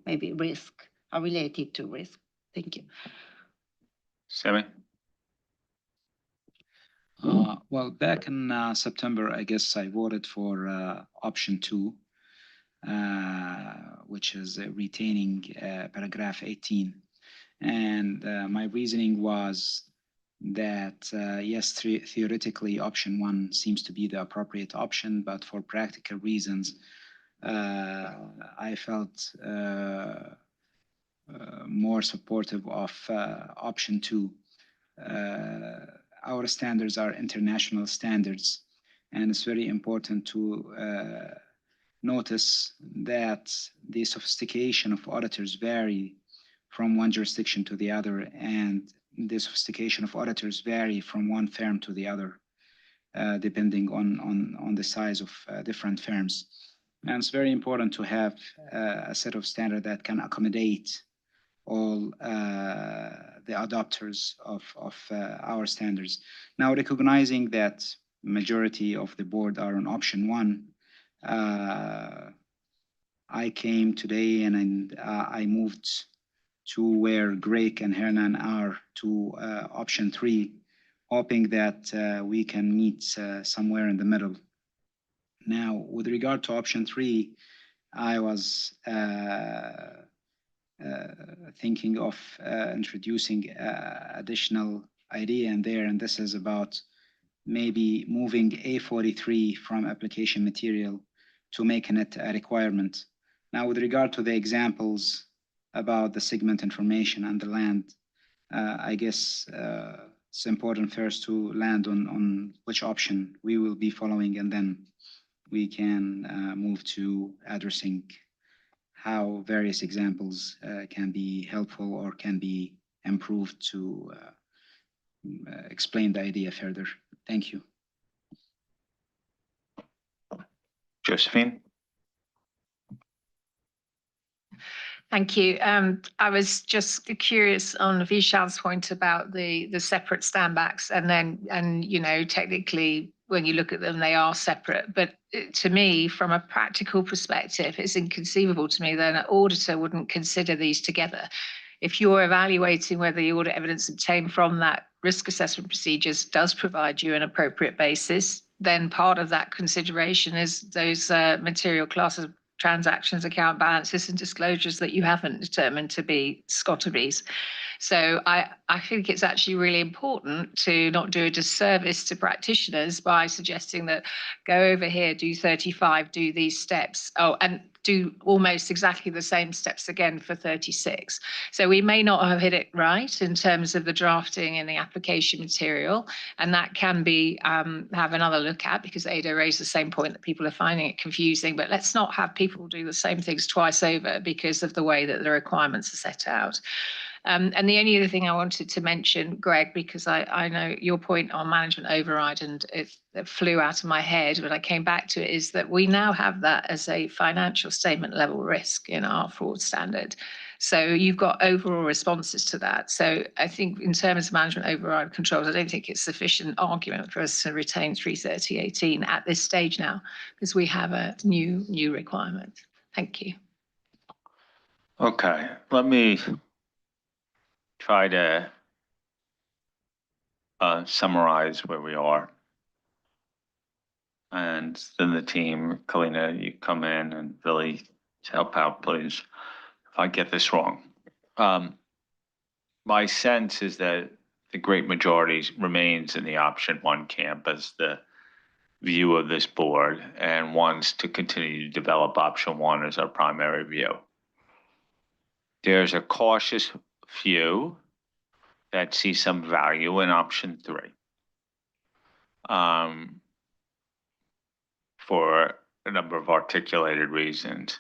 maybe risk related to risk. Thank you. Sammy? Well, back in September, I guess I voted for option 2, which is retaining paragraph 18. And my reasoning was that, yes, theoretically, option 1 seems to be the appropriate option, but for practical reasons, I felt more supportive of option 2. our standards are international standards, and it's very important to notice that the sophistication of auditors vary from one jurisdiction to the other, and the sophistication of auditors vary from one firm to the other, depending on the size of different firms. And it's very important to have a set of standards that can accommodate all the adopters of our standards. Now, recognizing that majority of the board are on option one, I came today and I moved to where Greg and Hernan are, to option three, hoping that we can meet somewhere in the middle. Now, with regard to option three, I was thinking of introducing additional idea in there, and this is about maybe moving A43 from application material to making it a requirement. Now, with regard to the examples about the segment information and the land, I guess it's important first to land on which option we will be following, and then we can move to addressing how various examples can be helpful or can be improved to explain the idea further. Thank you. Josephine? Thank you. I was just curious on Vishal's point about the separate standbacks, and you know, technically when you look at them, they are separate. But to me, from a practical perspective, it's inconceivable to me that an auditor wouldn't consider these together. If you're evaluating whether the audit evidence obtained from that risk assessment procedures does provide you an appropriate basis, then part of that consideration is those material classes, transactions, account balances, and disclosures that you haven't determined to be SCOTABs. So I think it's actually really important to not do a disservice to practitioners by suggesting that go over here, do 35, do these steps, and do almost exactly the same steps again for 36. So we may not have hit it right in terms of the drafting and the application material, and that can be have another look at, because Ada raised the same point that people are finding it confusing. But let's not have people do the same things twice over because of the way that the requirements are set out. And the only other thing I wanted to mention, Greg, because I know your point on management override, and it flew out of my head when I came back to it, is that we now have that as a financial statement level risk in our fraud standard. So you've got overall responses to that. So I think in terms of management override controls, I don't think it's sufficient argument for us to retain 330.18 at this stage now, because we have a new requirement. Thank you. Okay, let me try to summarize where we are. And then the team, Kalina, you come in and really help out, please, if I get this wrong. My sense is that the great majority remains in the option one camp as the view of this board, and wants to continue to develop option one as our primary view. There's a cautious few that see some value in option three, for a number of articulated reasons.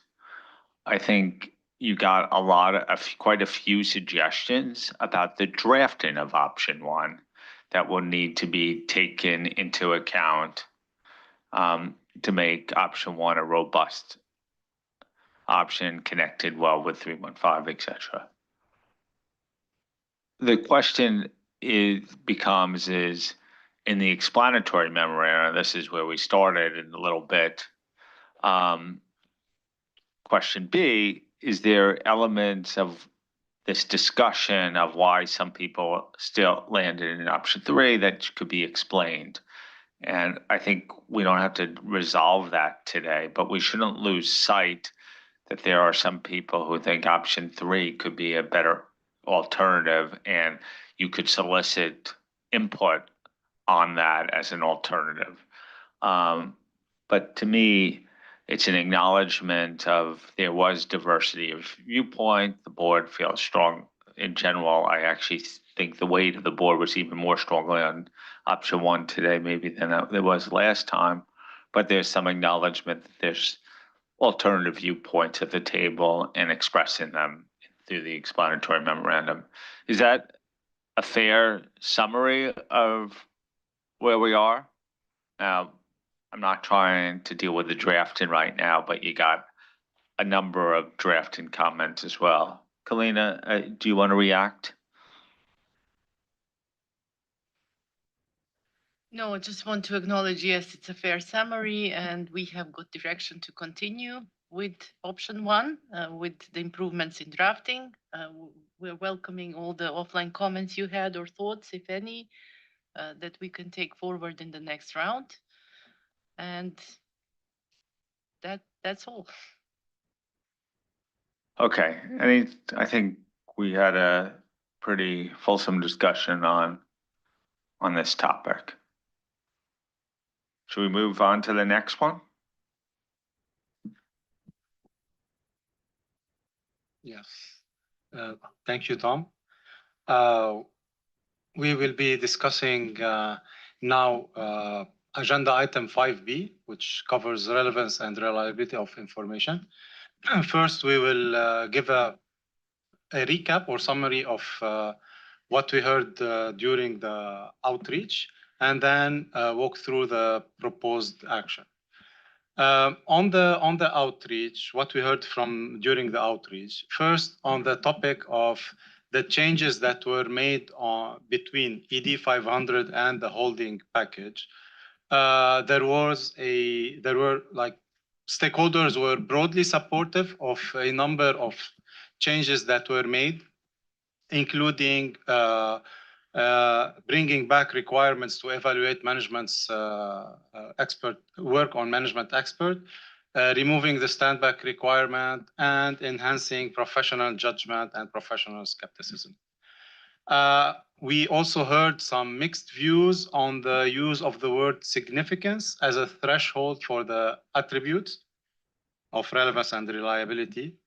I think you got quite a few suggestions about the drafting of option one that will need to be taken into account to make option one a robust option, connected well with 315, etc. The question becomes in the explanatory memorandum, this is where we started in a little bit. Question B, is there elements of this discussion of why some people still landed in option three that could be explained? And I think we don't have to resolve that today, but we shouldn't lose sight that there are some people who think option three could be a better alternative, and you could solicit input on that as an alternative. But to me, it's an acknowledgement of there was diversity of viewpoint. The board feels strong in general, I actually think the weight of the board was even more strongly on option one today, maybe than it was last time. But there's some acknowledgement that there's alternative viewpoints at the table and expressing them through the explanatory memorandum. Is that a fair summary of where we are? Now, I'm not trying to deal with the drafting right now, but you got a number of drafting comments as well. Kalina, do you want to react? No, I just want to acknowledge, yes, it's a fair summary and we have got direction to continue with option one, with the improvements in drafting. We're welcoming all the offline comments you had or thoughts, if any, that we can take forward in the next round. And that's all. Okay, I think we had a pretty fulsome discussion on this topic. Should we move on to the next one? Yes. Thank you, Tom. We will be discussing now agenda item 5B, which covers relevance and reliability of information. First, we will give a recap or summary of what we heard during the outreach, and then walk through the proposed action. On the outreach, what we heard from during the outreach, first on the topic of the changes that were made between ED 500 and the holding package, stakeholders were broadly supportive of a number of changes that were made, including bringing back requirements to evaluate management's work on management expert, removing the standback requirement, and enhancing professional judgment and professional skepticism. We also heard some mixed views on the use of the word significance as a threshold for the attributes of relevance and reliability.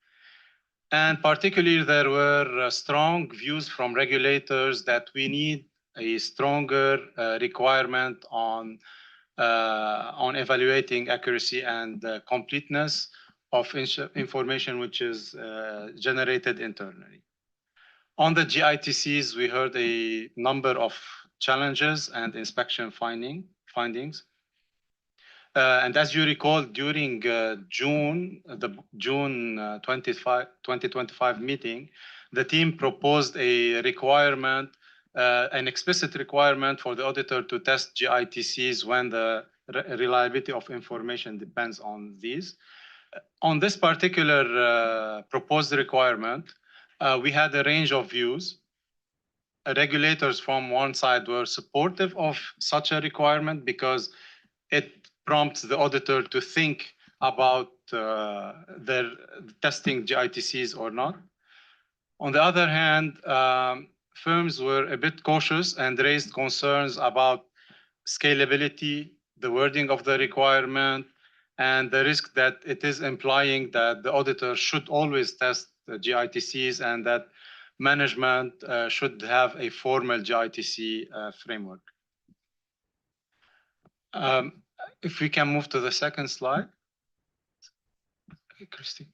And particularly, there were strong views from regulators that we need a stronger requirement on evaluating accuracy and completeness of information which is generated internally. On the GITCs, we heard a number of challenges and inspection findings. And as you recall, during the June 2025 meeting, the team proposed a requirement, an explicit requirement for the auditor to test GITCs when the reliability of information depends on these. On this particular proposed requirement, we had a range of views. Regulators from one side were supportive of such a requirement because it prompts the auditor to think about their testing GITCs or not. On the other hand, firms were a bit cautious and raised concerns about scalability, the wording of the requirement, and the risk that it is implying that the auditor should always test the GITCs and that management should have a formal GITC framework. If we can move to the second slide. Christine.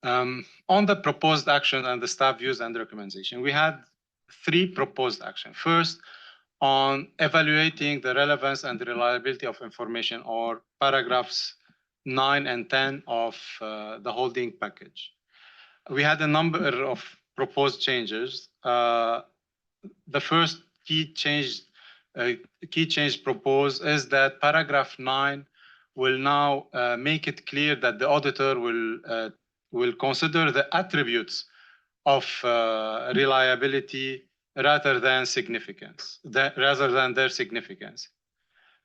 On the proposed action and the staff views and recommendation, we had 3 proposed actions. First, on evaluating the relevance and reliability of information, or paragraphs 9 and 10 of the holding package. We had a number of proposed changes. The first key change proposed is that paragraph 9 will now make it clear that the auditor will consider the attributes of reliability rather than significance, rather than their significance.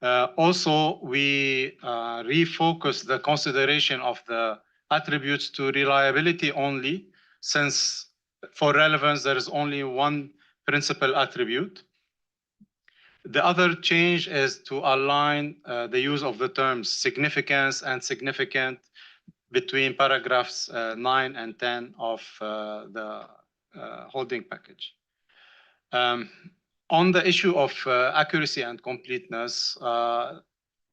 Also, we refocus the consideration of the attributes to reliability only, since for relevance there is only one principal attribute. The other change is to align the use of the terms significance and significant between paragraphs 9 and 10 of the holding package. On the issue of accuracy and completeness,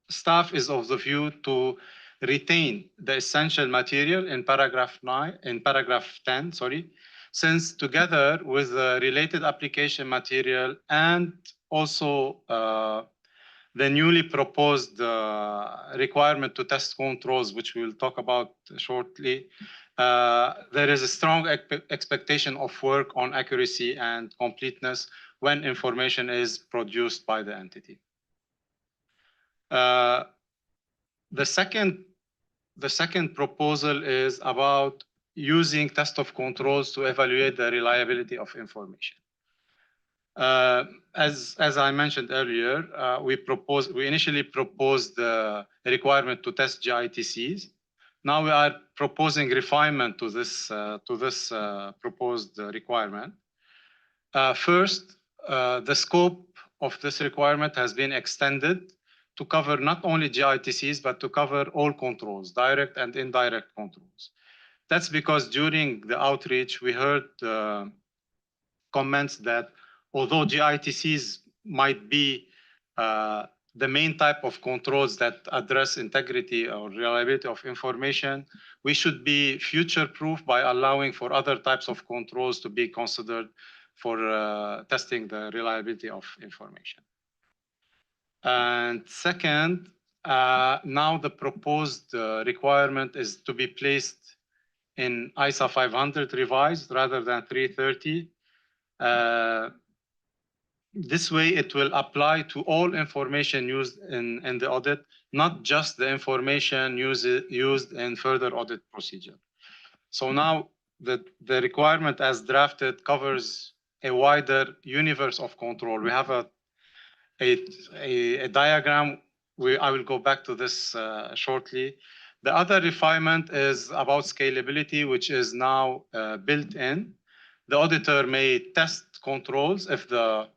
staff is of the view to retain the essential material in paragraph 10, since together with the related application material and also the newly proposed requirement to test controls, which we'll talk about shortly, there is a strong expectation of work on accuracy and completeness when information is produced by the entity. The second proposal is about using test of controls to evaluate the reliability of information. As I mentioned earlier, we initially proposed the requirement to test GITCs. Now we are proposing refinement to this proposed requirement. First, the scope of this requirement has been extended to cover not only GITCs, but to cover all controls, direct and indirect controls. That's because during the outreach, we heard comments that although GITCs might be the main type of controls that address integrity or reliability of information, we should be future-proof by allowing for other types of controls to be considered for testing the reliability of information. And second, now the proposed requirement is to be placed in ISA 500 revised rather than 330. This way, it will apply to all information used in the audit, not just the information used in further audit procedure. So now the requirement as drafted covers a wider universe of control. We have a diagram. I will go back to this shortly. The other refinement is about scalability, which is now built in. The auditor may test controls if the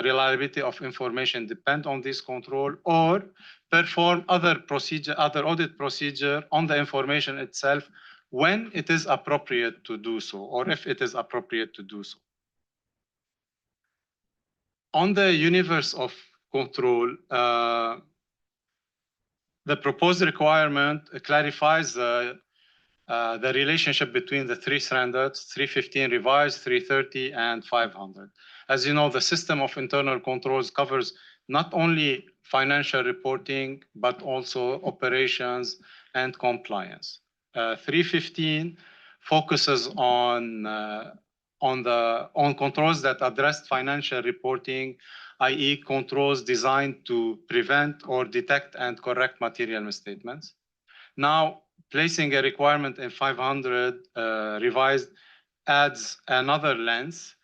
reliability of information depend on this control, or perform other audit procedure on the information itself when it is appropriate to do so, or if it is appropriate to do so. On the universe of control, the proposed requirement clarifies the relationship between the three standards, 315 revised, 330, and 500. As you know, the system of internal controls covers not only financial reporting, but also operations and compliance. 315 focuses on controls that address financial reporting, i.e. controls designed to prevent or detect and correct material misstatements. Now, placing a requirement in 500 revised adds another lens,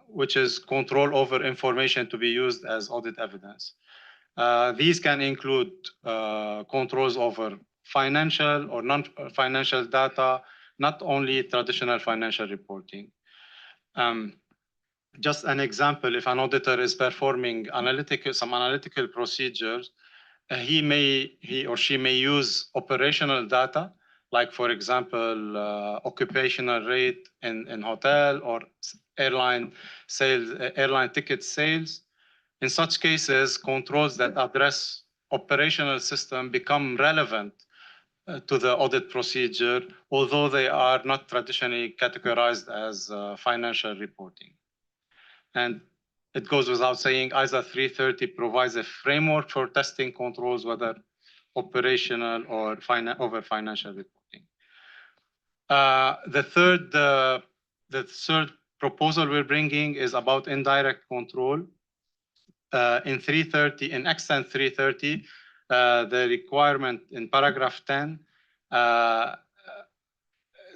which is control over information to be used as audit evidence. These can include controls over financial or non-financial data, not only traditional financial reporting. Just an example, if an auditor is performing some analytical procedures, he or she may use operational data, like for example, occupational rate in hotel or airline ticket sales. In such cases, controls that address operational system become relevant to the audit procedure, although they are not traditionally categorized as financial reporting. And it goes without saying, ISA 330 provides a framework for testing controls, whether operational or over financial reporting. The third proposal we're bringing is about indirect control. In 330, in extent 330, the requirement in paragraph 10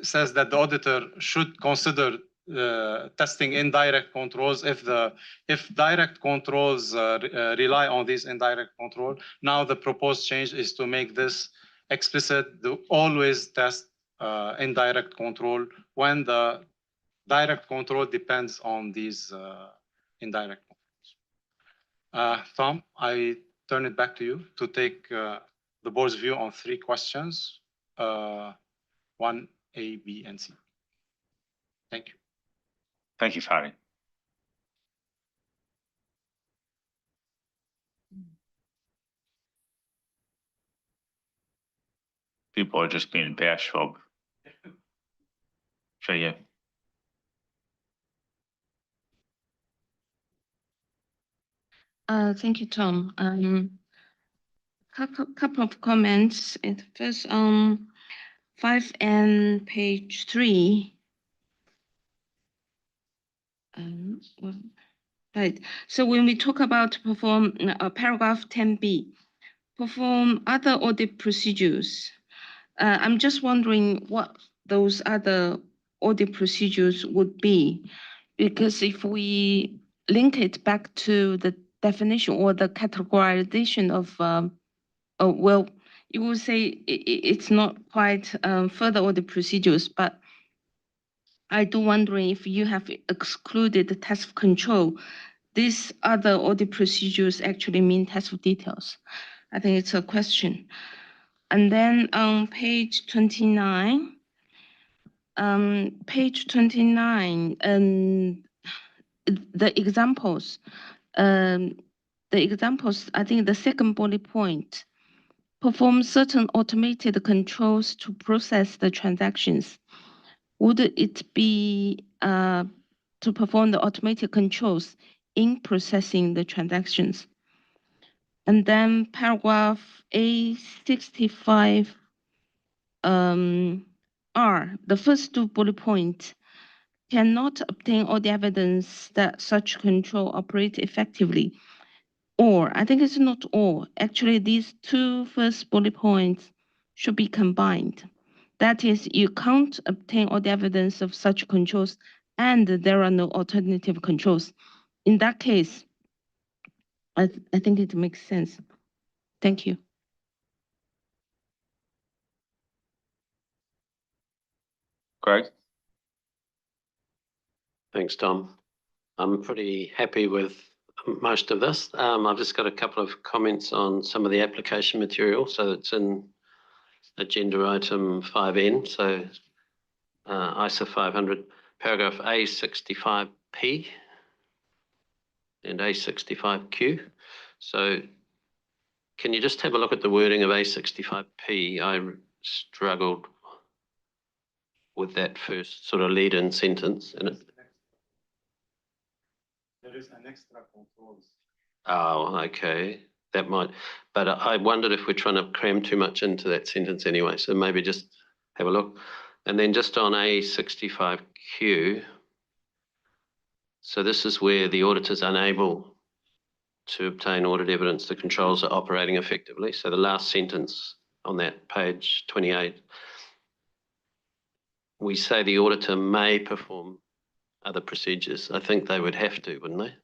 says that the auditor should consider testing indirect controls if direct controls rely on these indirect control. Now the proposed change is to make this explicit, to always test indirect control when the direct control depends on these indirect controls. Tom, I turn it back to you to take the board's view on three questions 1A, B, and C. Thank you. Thank you, Fadi. People are just being bashful. Show you. Thank you, Tom. Couple of comments. At first, 5 and page 3. Well, right. So when we talk about perform paragraph 10b, perform other audit procedures. I'm just wondering what those other audit procedures would be, because if we link it back to the definition or the categorization of, well, you will say it's not quite further audit procedures, but I do wondering if you have excluded the test of control, these other audit procedures actually mean test of details. I think it's a question. And then on page 29, the examples, I think the second bullet point, perform certain automated controls to process the transactions. Would it be to perform the automated controls in processing the transactions? And then paragraph A65 R, the first 2 bullet points, cannot obtain all the evidence that such control operate effectively. Or, I think it's not or, actually these 2 first bullet points should be combined. That is, you can't obtain all the evidence of such controls and there are no alternative controls. In that case, I think it makes sense. Thank you. Greg? Thanks, Tom. I'm pretty happy with most of this. I've just got a couple of comments on some of the application material. So it's in agenda item 5N. So ISA 500, paragraph A65P and A65Q. So can you just have a look at the wording of A65P? I struggled with that first sort of lead-in sentence. And there is an extra controls. Oh, okay. That might, but I wondered if we're trying to cram too much into that sentence anyway. So maybe just have a look. And then just on A65Q, so this is where the auditor is unable to obtain audit evidence the controls are operating effectively. So the last sentence on that page 28, we say the auditor may perform other procedures. I think they would have to, wouldn't they?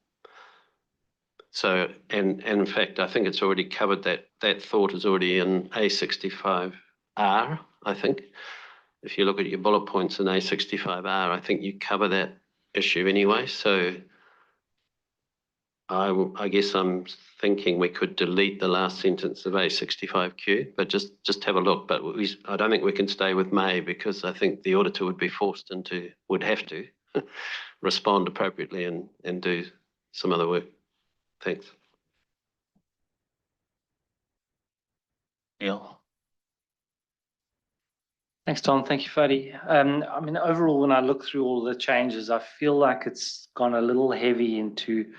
So, and in fact, I think it's already covered, that thought is already in A65R, I think. If you look at your bullet points in A65R, I think you cover that issue anyway. So I guess I'm thinking we could delete the last sentence of A65Q, but just have a look. But I don't think we can stay with may, because I think the auditor would be forced into, would have to respond appropriately and do some other work. Thanks. Neil? Thanks, Tom. Thank you, Fadi. I mean, overall, when I look through all the changes, I feel like it's gone a little heavy into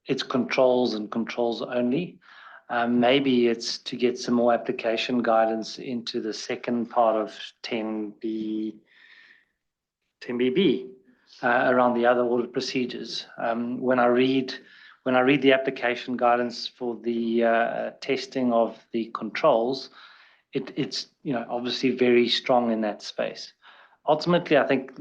its controls and controls only. Maybe it's to get some more application guidance into the second part of 10BB around the other audit procedures. When I read the application guidance for the testing of the controls, it's obviously very strong in that space. Ultimately, I think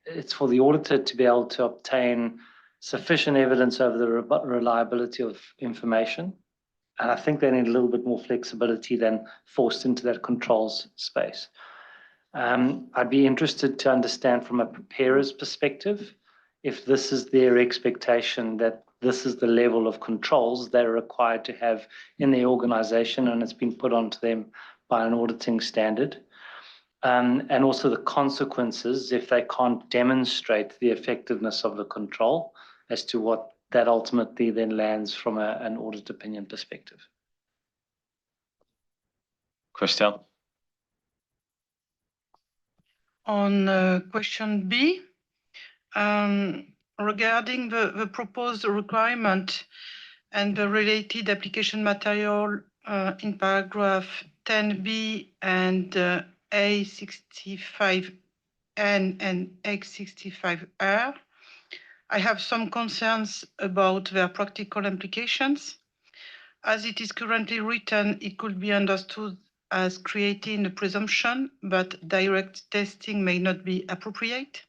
it's for the auditor to be able to obtain sufficient evidence over the reliability of information. And I think they need a little bit more flexibility than forced into that controls space. I'd be interested to understand from a preparer's perspective, if this is their expectation that this is the level of controls they're required to have in their organization and it's been put onto them by an auditing standard, and also the consequences if they can't demonstrate the effectiveness of the control as to what that ultimately then lands from an audit opinion perspective. Christelle? On question B, regarding the proposed requirement and the related application material in paragraph 10B and A65N and X65R, I have some concerns about their practical implications. As it is currently written, it could be understood as creating a presumption that direct testing may not be appropriate,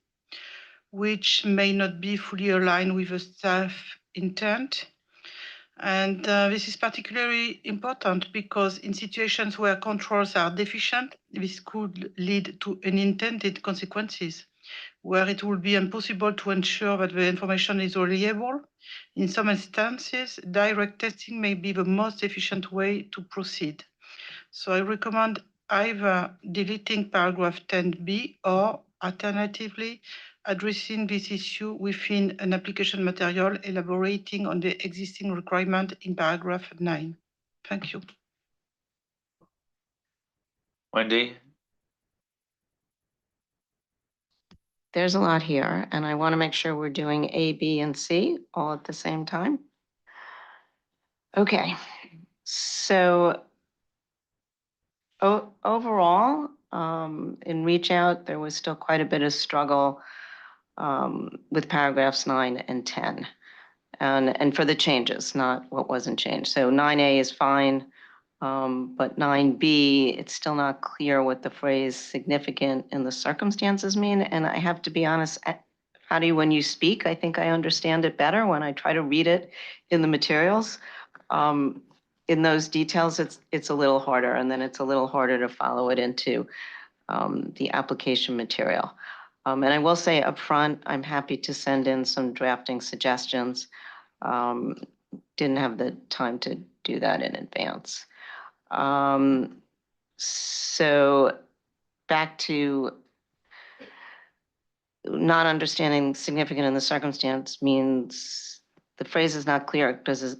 which may not be fully aligned with the staff intent. And this is particularly important because in situations where controls are deficient, this could lead to unintended consequences, where it will be impossible to ensure that the information is reliable. In some instances, direct testing may be the most efficient way to proceed. So I recommend either deleting paragraph 10B or alternatively addressing this issue within an application material elaborating on the existing requirement in paragraph 9. Thank you. Wendy? There's a lot here, and I want to make sure we're doing A, B, and C all at the same time. Okay, so overall, in reach out, there was still quite a bit of struggle with paragraphs 9 and 10, and for the changes, not what wasn't changed. So 9A is fine, but 9B, it's still not clear what the phrase significant in the circumstances mean. And I have to be honest, Patty, when you speak, I think I understand it better. When I try to read it in the materials, in those details, it's a little harder, and then it's a little harder to follow it into the application material. And I will say up front, I'm happy to send in some drafting suggestions. Didn't have the time to do that in advance. So back to not understanding significant in the circumstance means the phrase is not clear. Does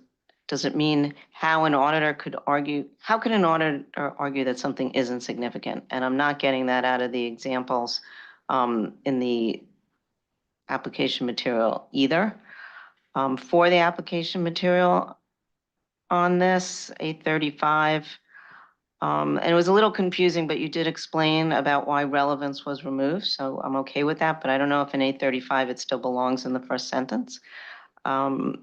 it mean how an auditor could argue, how can an auditor argue that something isn't significant? And I'm not getting that out of the examples in the application material either. For the application material on this, 835, and it was a little confusing, but you did explain about why relevance was removed, so I'm okay with that, but I don't know if in 835 it still belongs in the first sentence. For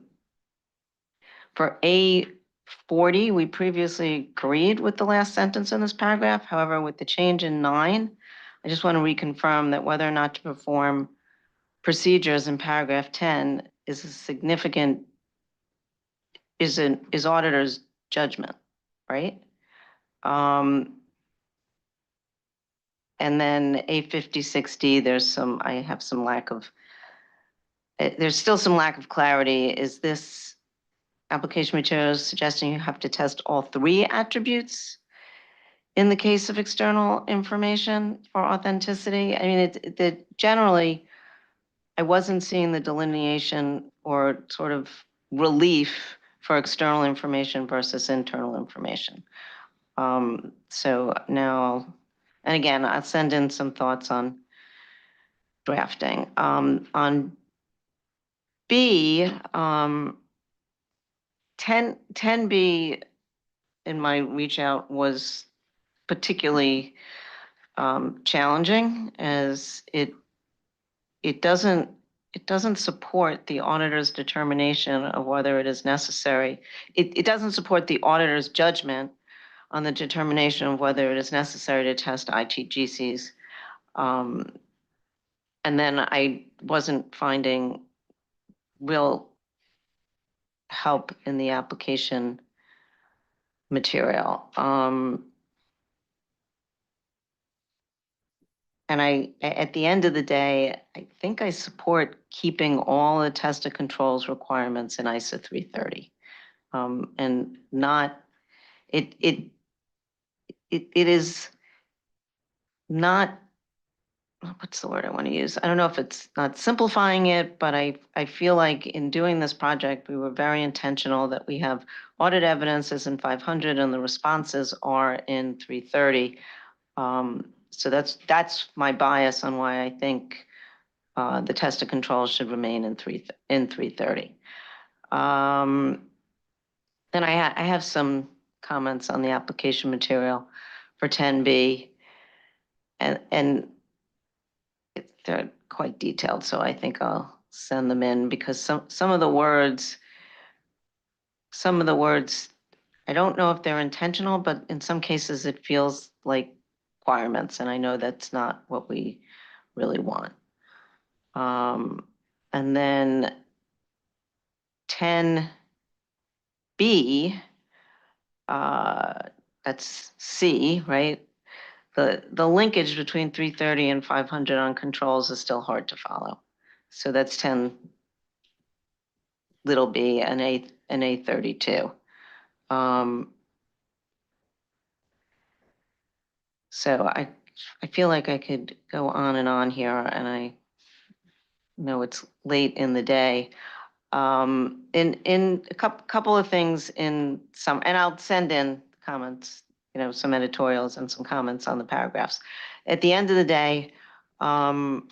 A40, we previously agreed with the last sentence in this paragraph. However, with the change in 9, I just want to reconfirm that whether or not to perform procedures in paragraph 10 is a significant, is auditor's judgment, right? And then A5060, there's still some lack of clarity. Is this application materials suggesting you have to test all 3 attributes in the case of external information for authenticity? I mean, generally, I wasn't seeing the delineation or sort of relief for external information versus internal information. So now, and again, I'll send in some thoughts on drafting. On B, 10B in my reach out was particularly challenging, as it doesn't support the auditor's determination of whether it is necessary. It doesn't support the auditor's judgment on the determination of whether it is necessary to test ITGCs. And then I wasn't finding real help in the application material. And at the end of the day, I think I support keeping all the tested controls requirements in ISO 330. And not, it is not, what's the word I want to use? I don't know if it's not simplifying it, but I feel like in doing this project, we were very intentional that we have audit evidences in 500 and the responses are in 330. So that's my bias on why I think the test of controls should remain in 330. Then I have some comments on the application material for 10B, and they're quite detailed, so I think I'll send them in because some of the words, I don't know if they're intentional, but in some cases it feels like requirements, and I know that's not what we really want. And then 10B, that's C, right? The linkage between 330 and 500 on controls is still hard to follow. So that's 10 little b and A32. So I feel like I could go on and on here, and I know it's late in the day. In a couple of things in some, and I'll send in comments, some editorials and some comments on the paragraphs. At the end of the day, in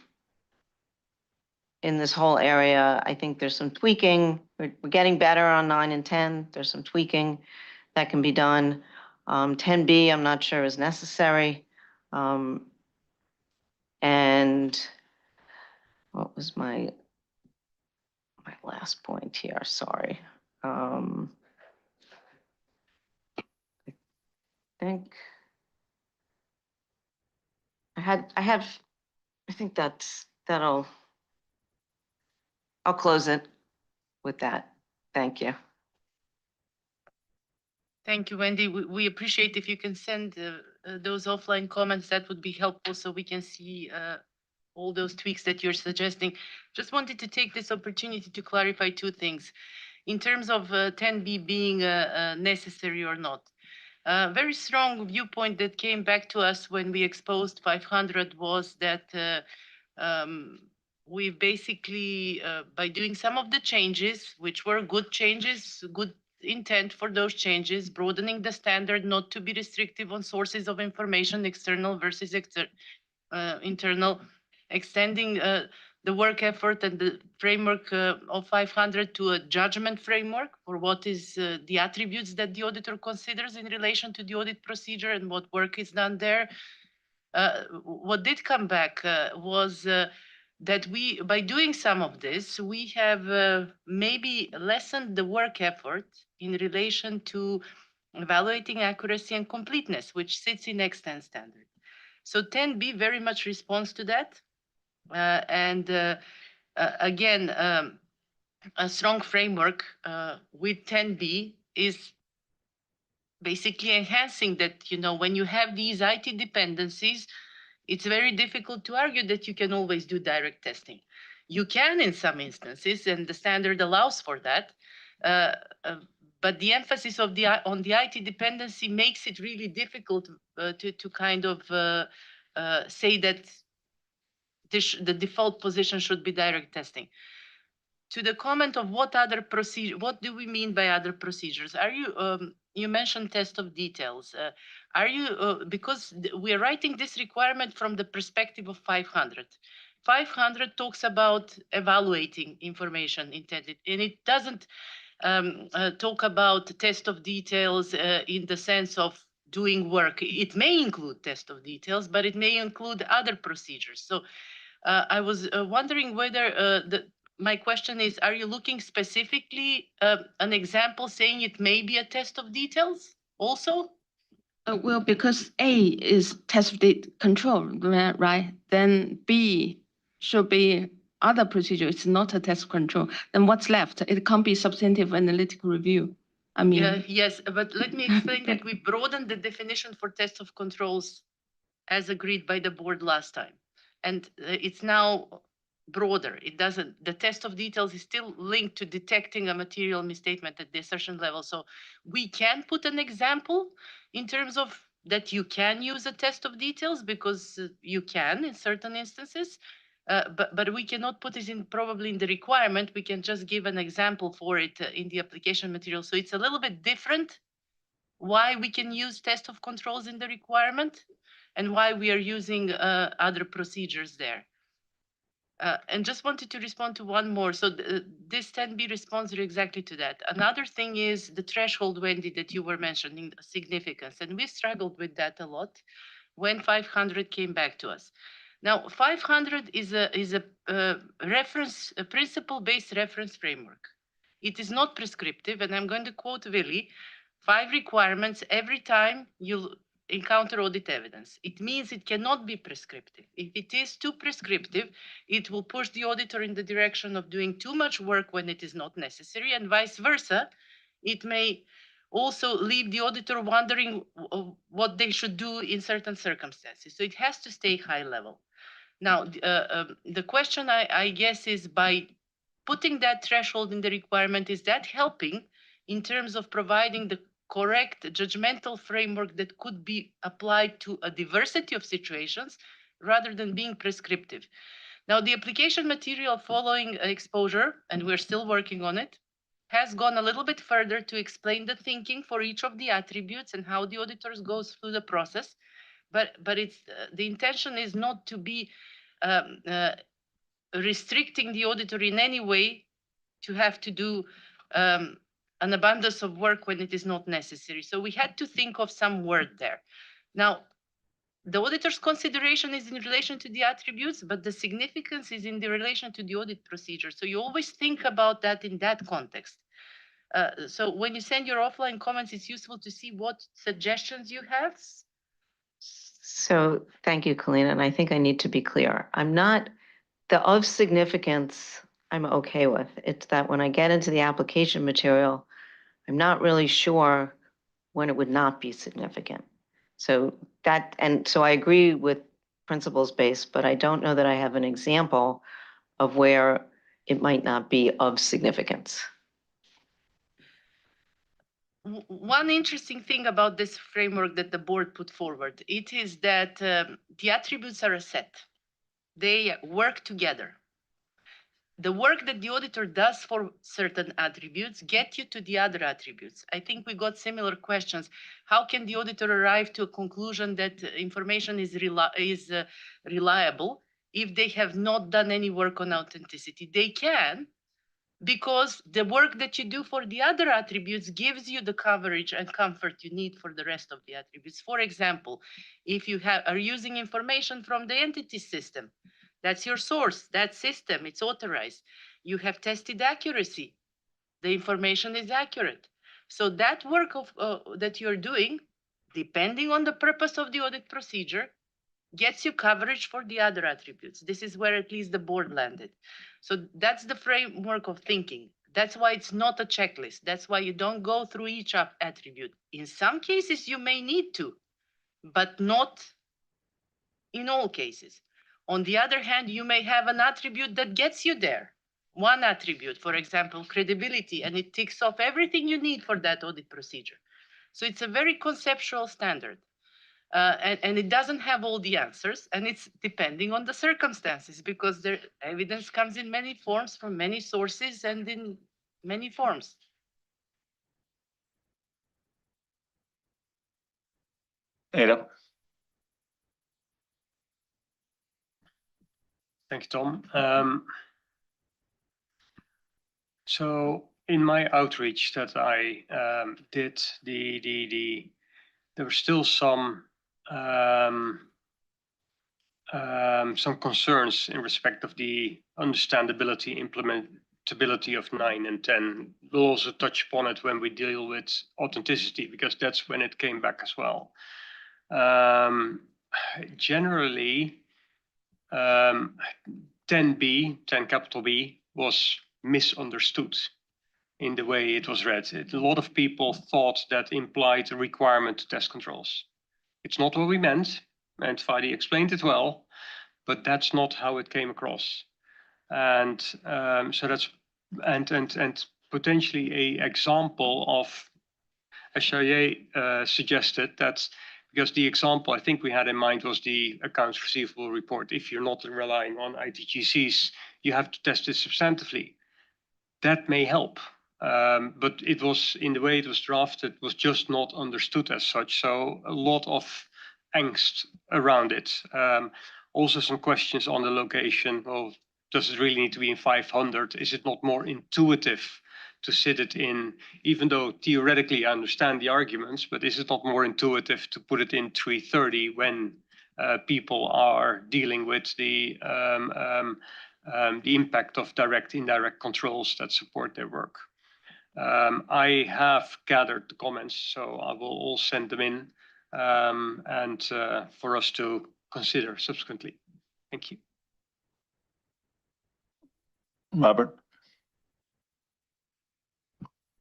this whole area, I think there's some tweaking. We're getting better on 9 and 10. There's some tweaking that can be done. 10B, I'm not sure is necessary. And what was my last point here? Sorry. I think I think I'll close it with that. Thank you. Thank you, Wendy. We appreciate if you can send those offline comments. That would be helpful so we can see all those tweaks that you're suggesting. Just wanted to take this opportunity to clarify two things. In terms of 10B being necessary or not. Very strong viewpoint that came back to us when we exposed 500 was that we basically, by doing some of the changes, which were good changes, good intent for those changes, broadening the standard not to be restrictive on sources of information, external versus internal, extending the work effort and the framework of 500 to a judgment framework for what is the attributes that the auditor considers in relation to the audit procedure and what work is done there. What did come back was that by doing some of this, we have maybe lessened the work effort in relation to evaluating accuracy and completeness, which sits in extant standard. So 10B very much responds to that. Again, a strong framework with 10B is basically enhancing that, when you have these IT dependencies, it's very difficult to argue that you can always do direct testing. You can in some instances, and the standard allows for that. But the emphasis on the IT dependency makes it really difficult to kind of say that the default position should be direct testing. To the comment of what do we mean by other procedures? Are you, you mentioned test of details. Are you, because we are writing this requirement from the perspective of 500. 500 talks about evaluating information intended, and it doesn't talk about test of details in the sense of doing work. It may include test of details, but it may include other procedures. So I was wondering whether my question is, are you looking specifically an example saying it may be a test of details also? Well, because A is test of control, right? Then B should be other procedure. It's not a test of control. Then what's left? It can't be substantive analytical review. I mean, yes, but let me explain that we broadened the definition for test of controls as agreed by the board last time. And it's now broader. The test of details is still linked to detecting a material misstatement at the assertion level. So we can put an example in terms of that you can use a test of details because you can in certain instances, but we cannot put it in probably in the requirement. We can just give an example for it in the application material. So it's a little bit different why we can use test of controls in the requirement and why we are using other procedures there. And just wanted to respond to one more. So this 10B responds exactly to that. Another thing is the threshold, Wendy, that you were mentioning, significance. And we struggled with that a lot when 500 came back to us. Now, 500 is a reference, a principle-based reference framework. It is not prescriptive, and I'm going to quote Willie, 5 requirements every time you encounter audit evidence. It means it cannot be prescriptive. If it is too prescriptive, it will push the auditor in the direction of doing too much work when it is not necessary, and vice versa. It may also leave the auditor wondering what they should do in certain circumstances. So it has to stay high level. Now, the question, I guess, is by putting that threshold in the requirement, is that helping in terms of providing the correct judgmental framework that could be applied to a diversity of situations rather than being prescriptive? Now, the application material following exposure, and we're still working on it, has gone a little bit further to explain the thinking for each of the attributes and how the auditors goes through the process. But it's the intention is not to be restricting the auditor in any way to have to do an abundance of work when it is not necessary. So we had to think of some word there. Now, the auditor's consideration is in relation to the attributes, but the significance is in the relation to the audit procedure. So you always think about that in that context. So when you send your offline comments, it's useful to see what suggestions you have. So thank you, Kalina, and I think I need to be clear. I'm not, the of significance, I'm okay with. It's that when I get into the application material, I'm not really sure when it would not be significant. So that, and so I agree with principles based, but I don't know that I have an example of where it might not be of significance. One interesting thing about this framework that the board put forward, it is that the attributes are a set. They work together. The work that the auditor does for certain attributes get you to the other attributes. I think we got similar questions. How can the auditor arrive to a conclusion that information is reliable if they have not done any work on authenticity? They can, because the work that you do for the other attributes gives you the coverage and comfort you need for the rest of the attributes. For example, if you are using information from the entity system, that's your source, that system, it's authorized. You have tested accuracy. The information is accurate. So that work that you're doing, depending on the purpose of the audit procedure, gets you coverage for the other attributes. This is where at least the board landed. So that's the framework of thinking. That's why it's not a checklist. That's why you don't go through each attribute. In some cases, you may need to, but not in all cases. On the other hand, you may have an attribute that gets you there. One attribute, for example, credibility, and it ticks off everything you need for that audit procedure. So it's a very conceptual standard. And it doesn't have all the answers, and it's depending on the circumstances, because the evidence comes in many forms from many sources and in many forms. Ada? Thank you, Tom. So in my outreach that I did, there were still some concerns in respect of the understandability, implementability of 9 and 10. We'll also touch upon it when we deal with authenticity, because that's when it came back as well. Generally, 10B, 10 capital B, was misunderstood in the way it was read. A lot of people thought that implied a requirement to test controls. It's not what we meant, and Fadi explained it well, but that's not how it came across. And so that's, and potentially a example of, as Shaye suggested, that Because the example I think we had in mind was the accounts receivable report. If you're not relying on ITGCs, you have to test it substantively. That may help. But it was, in the way it was drafted, was just not understood as such. So a lot of angst around it. Also some questions on the location. Well, does it really need to be in 500? Is it not more intuitive to sit it in, even though theoretically I understand the arguments, but is it not more intuitive to put it in 330 when people are dealing with the impact of direct, indirect controls that support their work? I have gathered the comments, so I will all send them in and for us to consider subsequently. Thank you. Robert?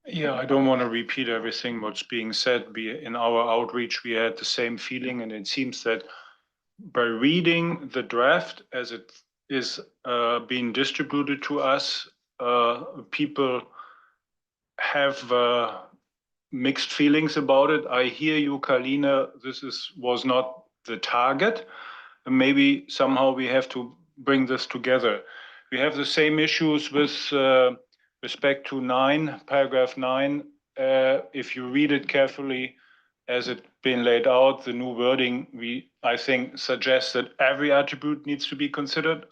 Yeah, I don't want to repeat everything what's being said. In our outreach, we had the same feeling, and it seems that by reading the draft as it is being distributed to us, people have mixed feelings about it. I hear you, Carlina, was not the target. Maybe somehow we have to bring this together. We have the same issues with respect to paragraph 9. If you read it carefully, as it's been laid out, the new wording, I think, suggests that every attribute needs to be considered.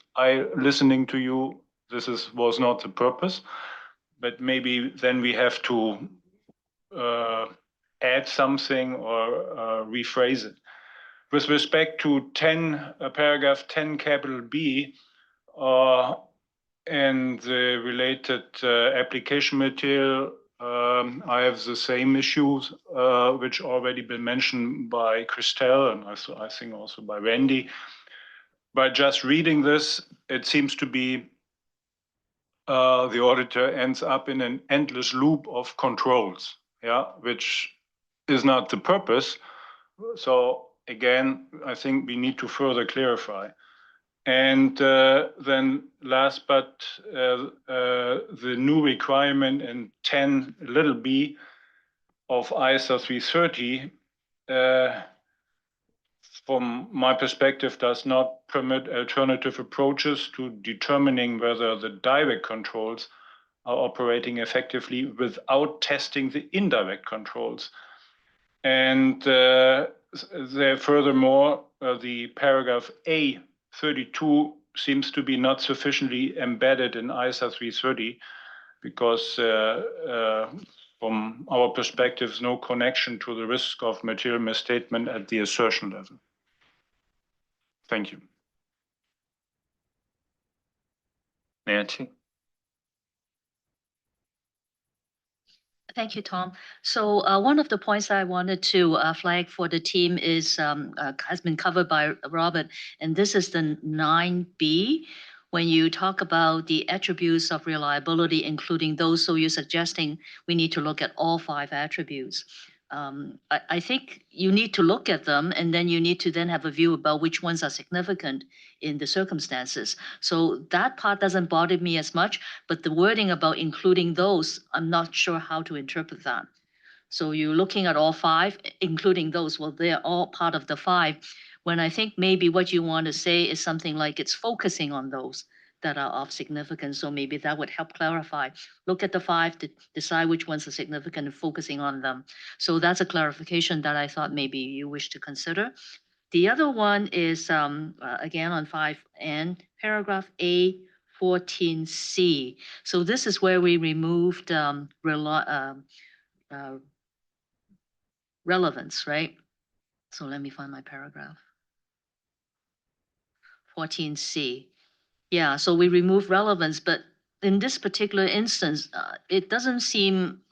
Listening to you, was not the purpose, but maybe then we have to add something or rephrase it. With respect to paragraph 10, capital B, and the related application material, I have the same issues, which already been mentioned by Christelle and I think also by Wendy. By just reading this, it seems to be the auditor ends up in an endless loop of controls, which is not the purpose. So again, I think we need to further clarify. And then last but the new requirement in 10 little b of ISA 330, from my perspective, does not permit alternative approaches to determining whether the direct controls are operating effectively without testing the indirect controls. And furthermore, the paragraph A32 seems to be not sufficiently embedded in ISA 330 because from our perspective, no connection to the risk of material misstatement at the assertion level. Thank you. Nancy? Thank you, Tom. So one of the points I wanted to flag for the team is has been covered by Robert, and this is the 9B. When you talk about the attributes of reliability, including those, so you're suggesting we need to look at all 5 attributes. I think you need to look at them, and then you need to then have a view about which ones are significant in the circumstances. So that part doesn't bother me as much, but the wording about including those, I'm not sure how to interpret that. So you're looking at all 5, including those, well, they're all part of the 5. When I think maybe what you want to say is something like it's focusing on those that are of significance. So maybe that would help clarify. Look at the 5 to decide which ones are significant and focusing on them. So that's a clarification that I thought maybe you wish to consider. The other one is, again, on 5N, paragraph A14C. So this is where we removed relevance, right? So let me find my paragraph. 14C. Yeah, so we remove relevance, but in this particular instance, it doesn't seem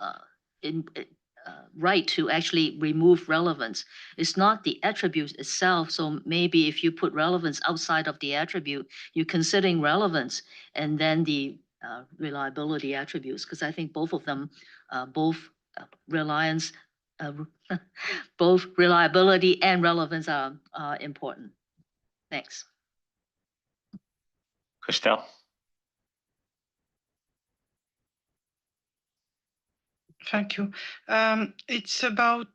right to actually remove relevance. It's not the attribute itself. So maybe if you put relevance outside of the attribute, you're considering relevance and then the reliability attributes, because I think both of them, both reliability and relevance are important. Thanks. Christelle? Thank you. It's about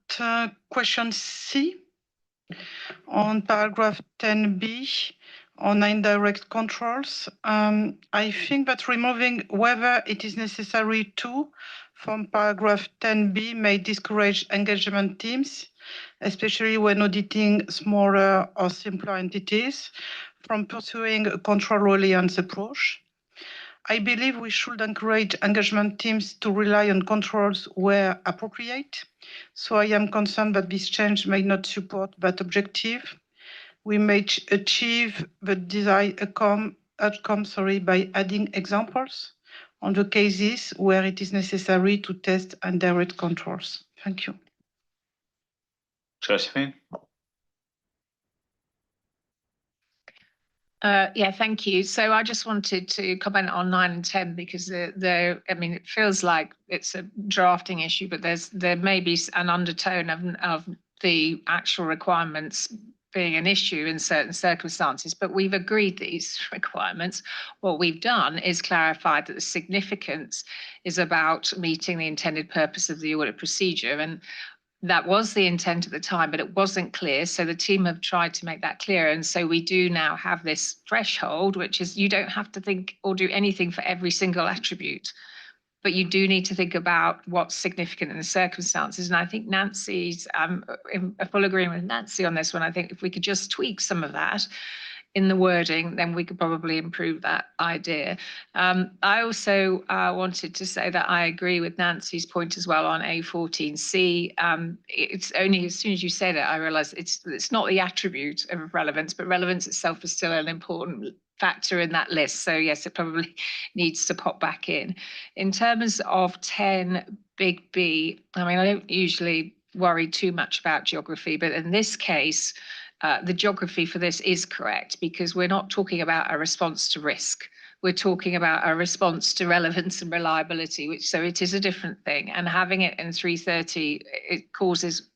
question C. On paragraph 10B, on indirect controls, I think that removing whether it is necessary to from paragraph 10B may discourage engagement teams, especially when auditing smaller or simpler entities, from pursuing a control reliance approach. I believe we should encourage engagement teams to rely on controls where appropriate. So I am concerned that this change may not support that objective. We may achieve the desired outcome by adding examples on the cases where it is necessary to test indirect controls. Thank you. Josephine? Yeah, thank you. So I just wanted to comment on 9 and 10 because I mean, it feels like it's a drafting issue, but there may be an undertone of the actual requirements being an issue in certain circumstances, but we've agreed these requirements. What we've done is clarified that the significance is about meeting the intended purpose of the audit procedure. And that was the intent at the time, but it wasn't clear. So the team have tried to make that clear. And so we do now have this threshold, which is you don't have to think or do anything for every single attribute, but you do need to think about what's significant in the circumstances. And I think Nancy's, in full agreement with Nancy on this one. I think if we could just tweak some of that in the wording, then we could probably improve that idea. I also wanted to say that I agree with Nancy's point as well on A14C. It's only as soon as you said it, I realized it's not the attribute of relevance, but relevance itself is still an important factor in that list. So yes, it probably needs to pop back in. In terms of 10 big B, I mean, I don't usually worry too much about geography, but in this case, the geography for this is correct because we're not talking about a response to risk. We're talking about a response to relevance and reliability, so it is a different thing. And having it in 330, it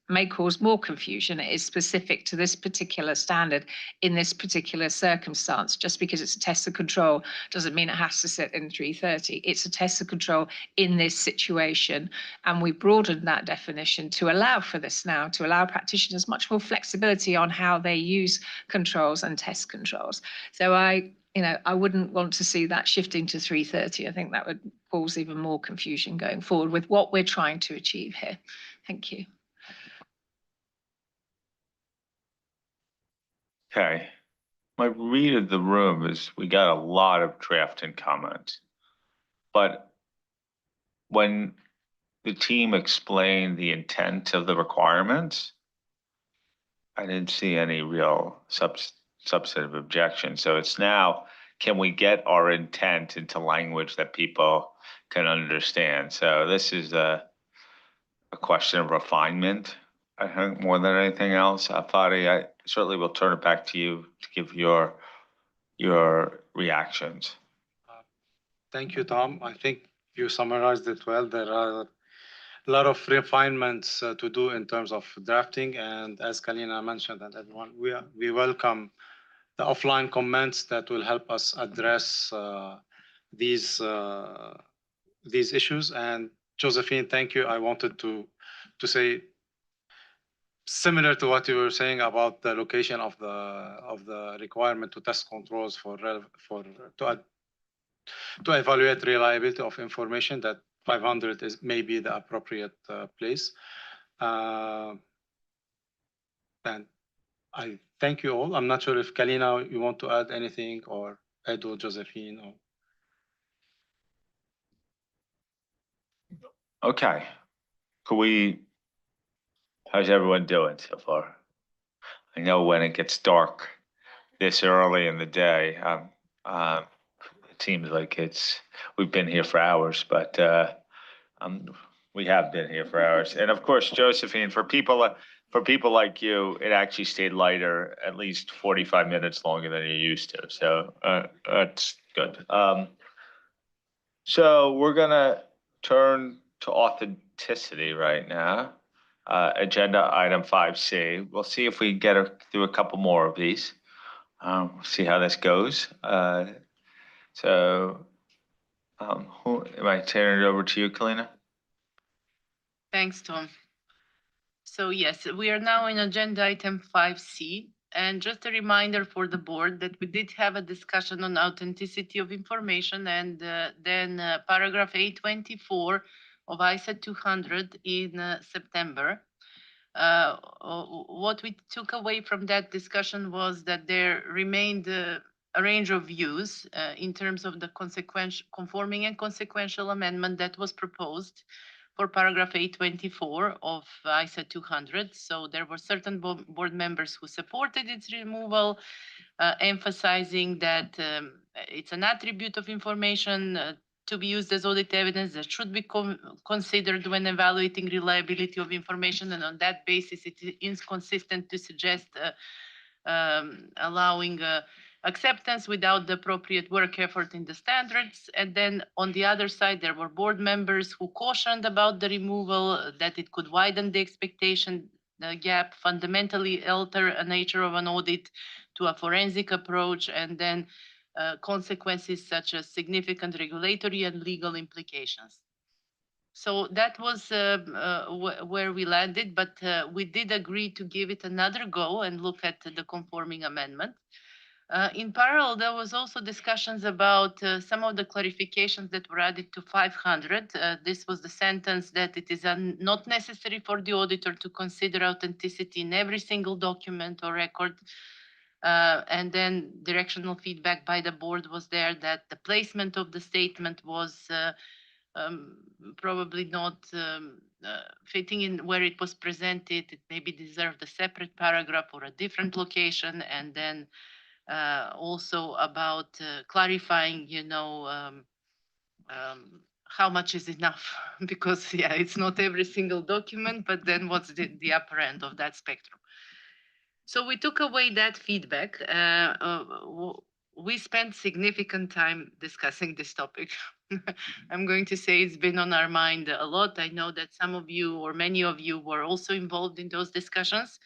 may cause more confusion. It is specific to this particular standard in this particular circumstance. Just because it's a test of control doesn't mean it has to sit in 330. It's a test of control in this situation. And we broadened that definition to allow for this now, to allow practitioners much more flexibility on how they use controls and test controls. So I wouldn't want to see that shifting to 330. I think that would cause even more confusion going forward with what we're trying to achieve here. Thank you. Okay. My read of the room is we got a lot of drafting comments. But when the team explained the intent of the requirements, I didn't see any real substantive objection. So it's now, can we get our intent into language that people can understand? So this is a question of refinement, I think, more than anything else. Fadi, I certainly will turn it back to you to give your reactions. Thank you, Tom. I think you summarized it well. There are a lot of refinements to do in terms of drafting. And as Kalina mentioned, and everyone, we welcome the offline comments that will help us address these issues. And Josephine, thank you. I wanted to say similar to what you were saying about the location of the requirement to test controls to evaluate reliability of information, that 500 is maybe the appropriate place. And I thank you all. I'm not sure if Kalina, you want to add anything, or Edo, Josephine, or... Okay. How's everyone doing so far? I know when it gets dark this early in the day, it seems like we've been here for hours, but we have been here for hours. And of course, Josephine, for people like you, it actually stayed lighter, at least 45 minutes longer than you used to. So that's good. So we're gonna turn to authenticity right now. Agenda item 5C. We'll see if we can get through a couple more of these. We'll see how this goes. So who am I turning it over to you, Kalina? Thanks, Tom. So yes, we are now in agenda item 5C. And just a reminder for the board that we did have a discussion on authenticity of information and then paragraph 824 of ISA 200 in September. What we took away from that discussion was that there remained a range of views in terms of the conforming and consequential amendment that was proposed for paragraph 824 of ISA 200. So there were certain board members who supported its removal, emphasizing that it's an attribute of information to be used as audit evidence that should be considered when evaluating reliability of information. And on that basis, it is inconsistent to suggest allowing acceptance without the appropriate work effort in the standards. And then on the other side, there were board members who cautioned about the removal, that it could widen the expectation gap, fundamentally alter the nature of an audit to a forensic approach, and then consequences such as significant regulatory and legal implications. So that was where we landed, but we did agree to give it another go and look at the conforming amendment. In parallel, there was also discussions about some of the clarifications that were added to 500. This was the sentence that it is not necessary for the auditor to consider authenticity in every single document or record. And then directional feedback by the board was there that the placement of the statement was probably not fitting in where it was presented. It maybe deserved a separate paragraph or a different location. And then also about clarifying, how much is enough? Because yeah, it's not every single document, but then what's the upper end of that spectrum? So we took away that feedback. We spent significant time discussing this topic. I'm going to say it's been on our mind a lot. I know that some of you or many of you were also involved in those discussions.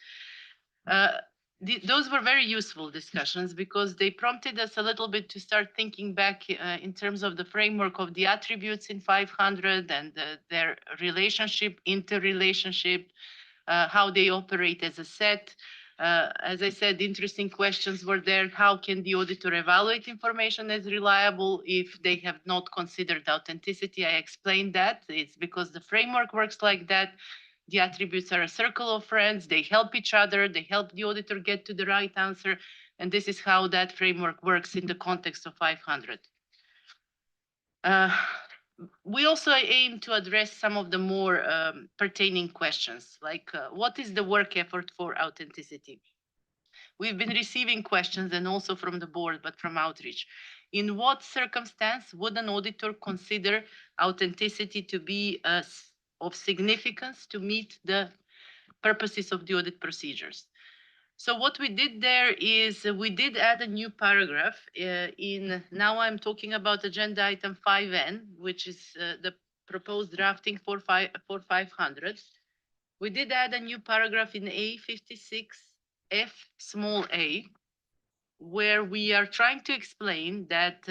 Those were very useful discussions because they prompted us a little bit to start thinking back in terms of the framework of the attributes in 500 and their relationship, interrelationship, how they operate as a set. As I said, interesting questions were there. How can the auditor evaluate information as reliable if they have not considered authenticity? I explained that. It's because the framework works like that. The attributes are a circle of friends. They help each other. They help the auditor get to the right answer. And this is how that framework works in the context of 500. We also aim to address some of the more pertaining questions, like what is the work effort for authenticity? We've been receiving questions and also from the board, but from outreach. In what circumstance would an auditor consider authenticity to be of significance to meet the purposes of the audit procedures? So what we did there is we did add a new paragraph now I'm talking about agenda item 5N, which is the proposed drafting for 500. We did add a new paragraph in A56F small a, where we are trying to explain that,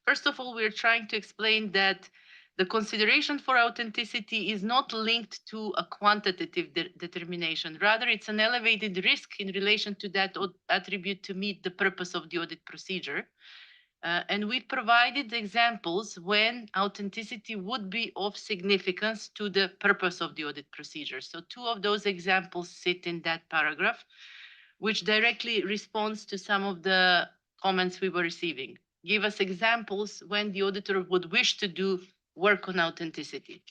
first of all, we're trying to explain that the consideration for authenticity is not linked to a quantitative determination. Rather, it's an elevated risk in relation to that attribute to meet the purpose of the audit procedure. And we provided examples when authenticity would be of significance to the purpose of the audit procedure. So 2 of those examples sit in that paragraph, which directly responds to some of the comments we were receiving. Give us examples when the auditor would wish to do work on authenticity.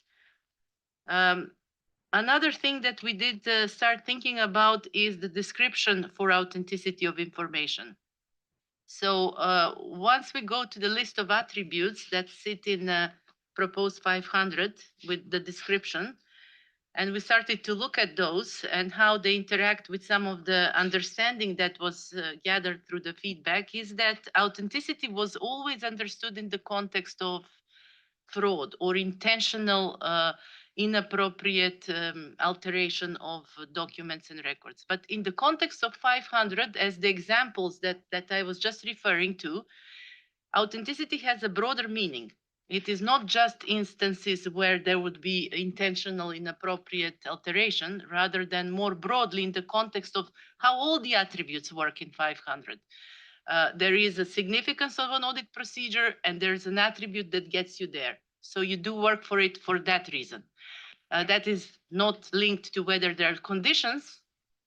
Another thing that we did start thinking about is the description for authenticity of information. So once we go to the list of attributes that sit in proposed 500 with the description, and we started to look at those and how they interact with some of the understanding that was gathered through the feedback, is that authenticity was always understood in the context of fraud or intentional inappropriate alteration of documents and records. But in the context of 500, as the examples that I was just referring to, authenticity has a broader meaning. It is not just instances where there would be intentional inappropriate alteration, rather than more broadly in the context of how all the attributes work in 500. There is a significance of an audit procedure and there's an attribute that gets you there. So you do work for it for that reason. That is not linked to whether there are conditions.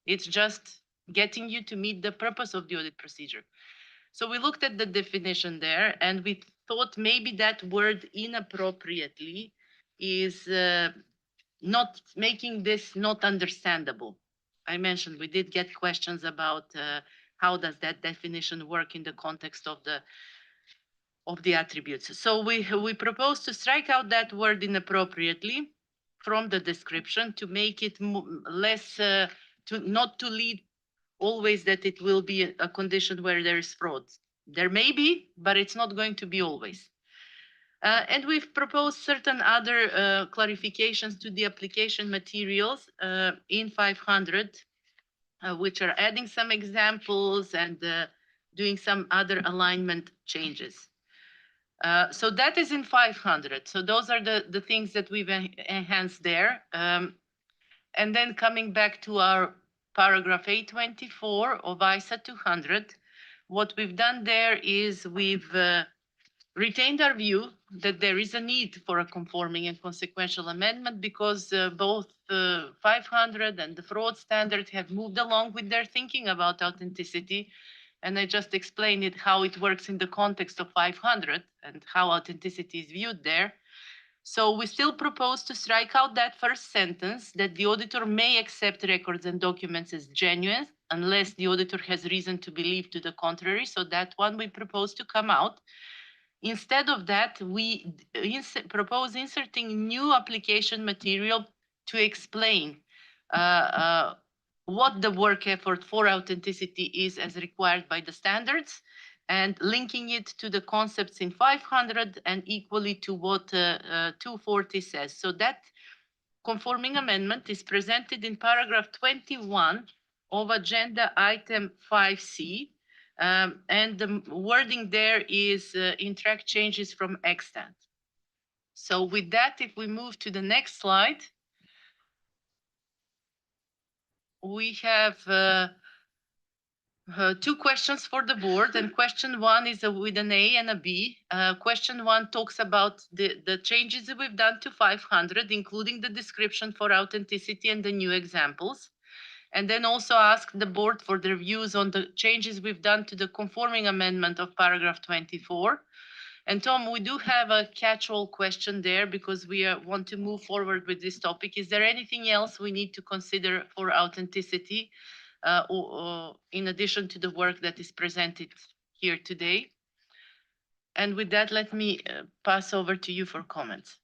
It's just getting you to meet the purpose of the audit procedure. So we looked at the definition there and we thought maybe that word inappropriately is not making this not understandable. I mentioned we did get questions about how does that definition work in the context of the attributes. So we propose to strike out that word inappropriately from the description to make it less, not to lead always that it will be a condition where there is fraud. There may be, but it's not going to be always. And we've proposed certain other clarifications to the application materials in 500, which are adding some examples and doing some other alignment changes. So that is in 500. So those are the things that we've enhanced there. And then coming back to our paragraph 824 of ISA 200, what we've done there is we've retained our view that there is a need for a conforming and consequential amendment because both 500 and the fraud standard have moved along with their thinking about authenticity. And I just explained it, how it works in the context of 500 and how authenticity is viewed there. So we still propose to strike out that first sentence that the auditor may accept records and documents as genuine unless the auditor has reason to believe to the contrary. So that one we propose to come out. Instead of that, we propose inserting new application material to explain what the work effort for authenticity is as required by the standards, and linking it to the concepts in 500 and equally to what 240 says. So that conforming amendment is presented in paragraph 21 of agenda item 5C. And the wording there is in track changes from extant. So with that, if we move to the next slide, we have two questions for the board, and question one is with an A and a B. Question one talks about the changes that we've done to 500, including the description for authenticity and the new examples. And then also ask the board for their views on the changes we've done to the conforming amendment of paragraph 24. And Tom, we do have a catch-all question there because we want to move forward with this topic. Is there anything else we need to consider for authenticity or in addition to the work that is presented here today? And with that, let me pass over to you for comments.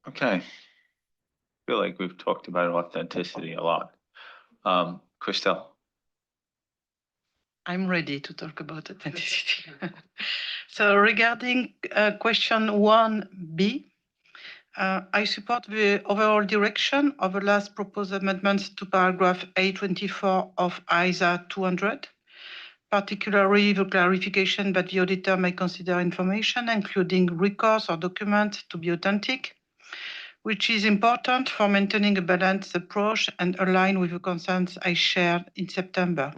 Okay. I feel like we've talked about authenticity a lot. Christelle. I'm ready to talk about authenticity. So regarding question 1B, I support the overall direction of the last proposed amendments to paragraph 824 of ISA 200, particularly the clarification that the auditor may consider information, including records or documents, to be authentic, which is important for maintaining a balanced approach and align with the concerns I shared in September.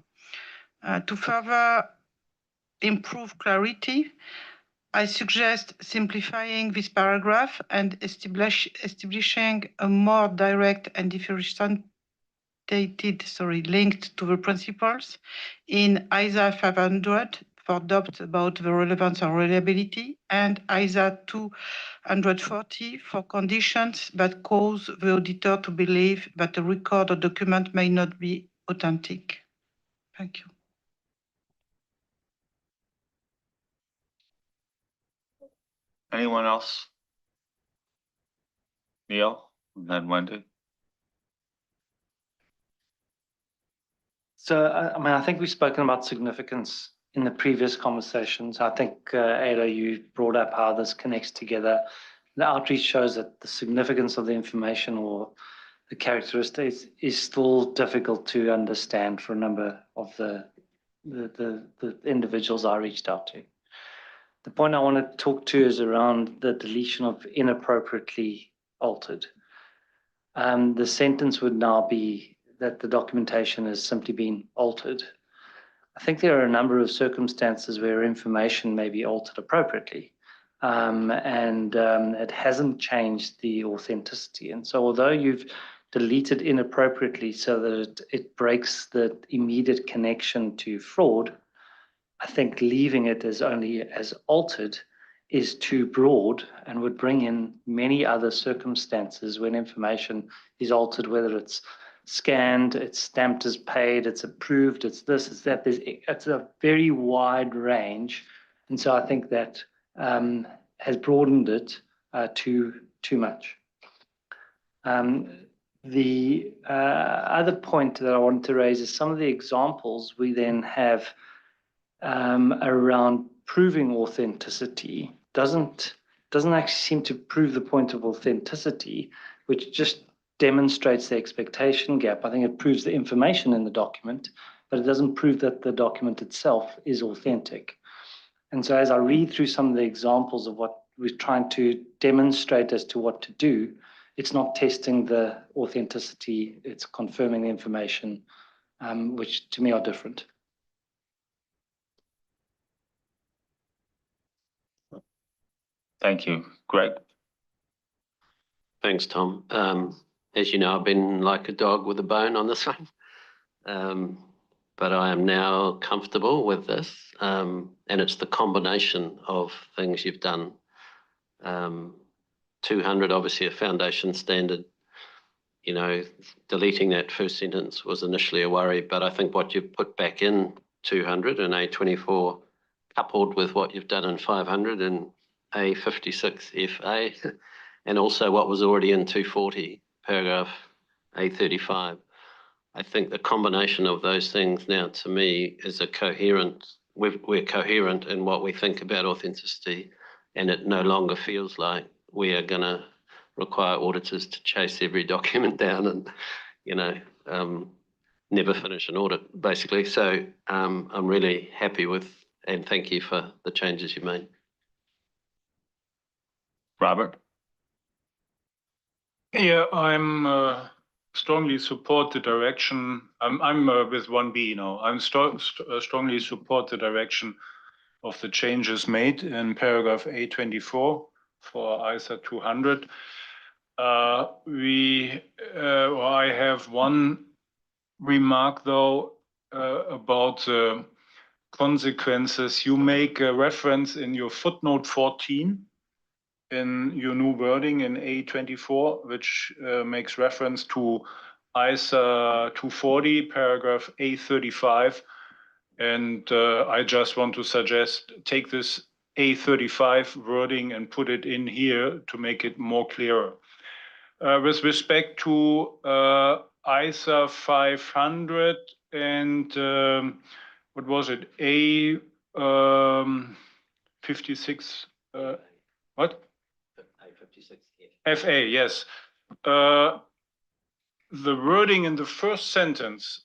To further improve clarity, I suggest simplifying this paragraph and establishing a more direct and differentiated, linked to the principles in ISA 500 for doubts about the relevance or reliability, and ISA 240 for conditions that cause the auditor to believe that a record or document may not be authentic. Thank you. Anyone else? Neil, and then Wendy. So, I mean, I think we've spoken about significance in the previous conversations. I think, Ada, you brought up how this connects together. The outreach shows that the significance of the information or the characteristics is still difficult to understand for a number of the individuals I reached out to. The point I want to talk to is around the deletion of inappropriately altered. The sentence would now be that the documentation has simply been altered. I think there are a number of circumstances where information may be altered appropriately, and it hasn't changed the authenticity. And so although you've deleted inappropriately so that it breaks the immediate connection to fraud, I think leaving it as only as altered is too broad and would bring in many other circumstances when information is altered, whether it's scanned, it's stamped as paid, it's approved, it's this, it's that. It's a very wide range. And so I think that has broadened it too much. The other point that I wanted to raise is some of the examples we then have around proving authenticity doesn't actually seem to prove the point of authenticity, which just demonstrates the expectation gap. I think it proves the information in the document, but it doesn't prove that the document itself is authentic. And so as I read through some of the examples of what we're trying to demonstrate as to what to do, it's not testing the authenticity, it's confirming the information, which to me are different. Thank you, Greg. Thanks, Tom. As you know, I've been like a dog with a bone on this one, but I am now comfortable with this, and it's the combination of things you've done. 200, obviously a foundation standard. You know, deleting that first sentence was initially a worry, but I think what you've put back in 200 and A24, coupled with what you've done in 500 and A56FA, and also what was already in 240, paragraph A35. I think the combination of those things now, to me, is a coherent, we're coherent in what we think about authenticity, and it no longer feels like we are going to require auditors to chase every document down and, you know, never finish an audit, basically. So I'm really happy with, and thank you for the changes you made. Robert? Yeah, I'm strongly support the direction. I'm with 1B now. I'm strongly support the direction of the changes made in paragraph A24 for ISA 200. I have one remark though about the consequences. You make a reference in your footnote 14 in your new wording in A24, which makes reference to ISA 240, paragraph A35. And I just want to suggest take this A35 wording and put it in here to make it more clearer. With respect to ISA 500 and what was it, A56, what? FA, yes. The wording in the first sentence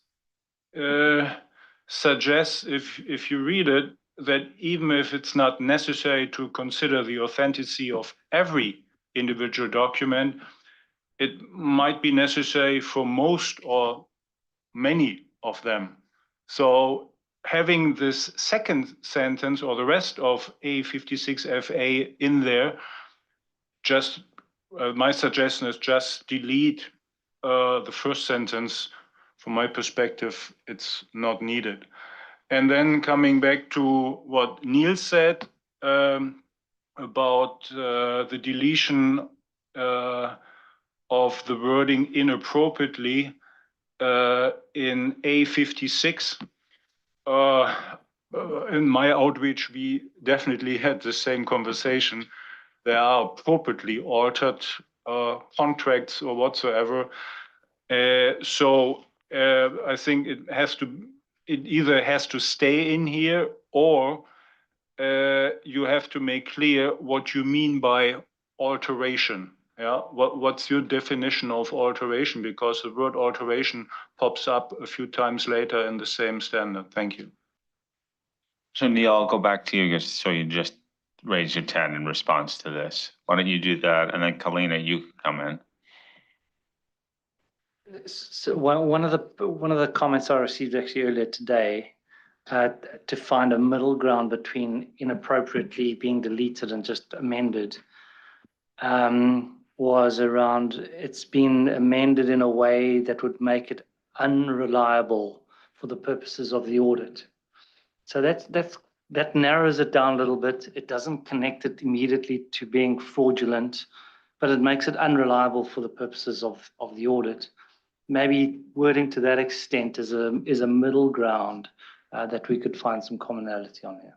suggests, if you read it, that even if it's not necessary to consider the authenticity of every individual document, it might be necessary for most or many of them. So having this second sentence or the rest of A56FA in there, just my suggestion is just delete the first sentence. From my perspective, it's not needed. And then coming back to what Neil said about the deletion of the wording inappropriately in A56. In my outreach, we definitely had the same conversation. There are appropriately altered contracts or whatsoever. So I think it either has to stay in here, or you have to make clear what you mean by alteration. Yeah, what's your definition of alteration? Because the word alteration pops up a few times later in the same standard. Thank you. So Neil, I'll go back to you so you just raise your hand in response to this. Why don't you do that? And then Kalina, you can come in. So one of the comments I received actually earlier today, to find a middle ground between inappropriately being deleted and just amended, was around it's been amended in a way that would make it unreliable for the purposes of the audit. So that narrows it down a little bit. It doesn't connect it immediately to being fraudulent, but it makes it unreliable for the purposes of the audit. Maybe wording to that extent is a middle ground that we could find some commonality on here.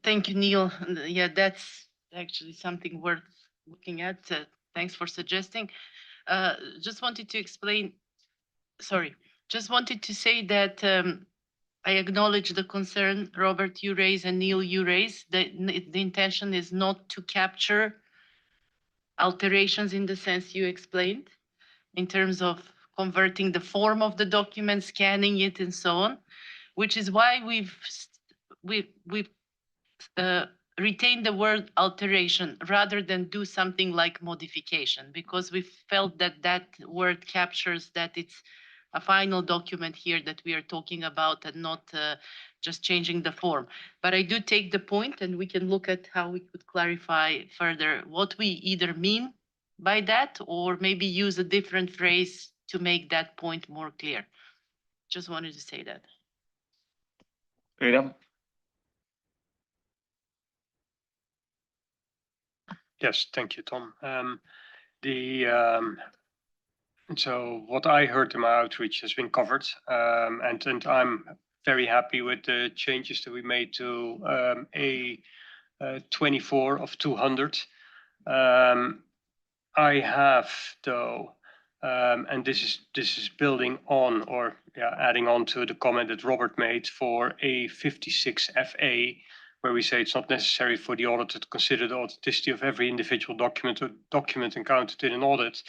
Thank you, Neil. Yeah, that's actually something worth looking at. Thanks for suggesting. Just wanted to explain, just wanted to say that I acknowledge the concern, Robert, you raise, and Neil, you raise. The intention is not to capture alterations in the sense you explained, in terms of converting the form of the document, scanning it, and so on, which is why we've retain the word alteration rather than do something like modification, because we felt that that word captures that it's a final document here that we are talking about and not just changing the form. But I do take the point, and we can look at how we could clarify further what we either mean by that or maybe use a different phrase to make that point more clear. Just wanted to say that. Freedom. Yes, thank you, Tom. So what I heard in my outreach has been covered, and I'm very happy with the changes that we made to A24 of 200. I have though, and this is building on or adding on to the comment that Robert made for A56FA, where we say it's not necessary for the auditor to consider the authenticity of every individual document or document encountered in an audit,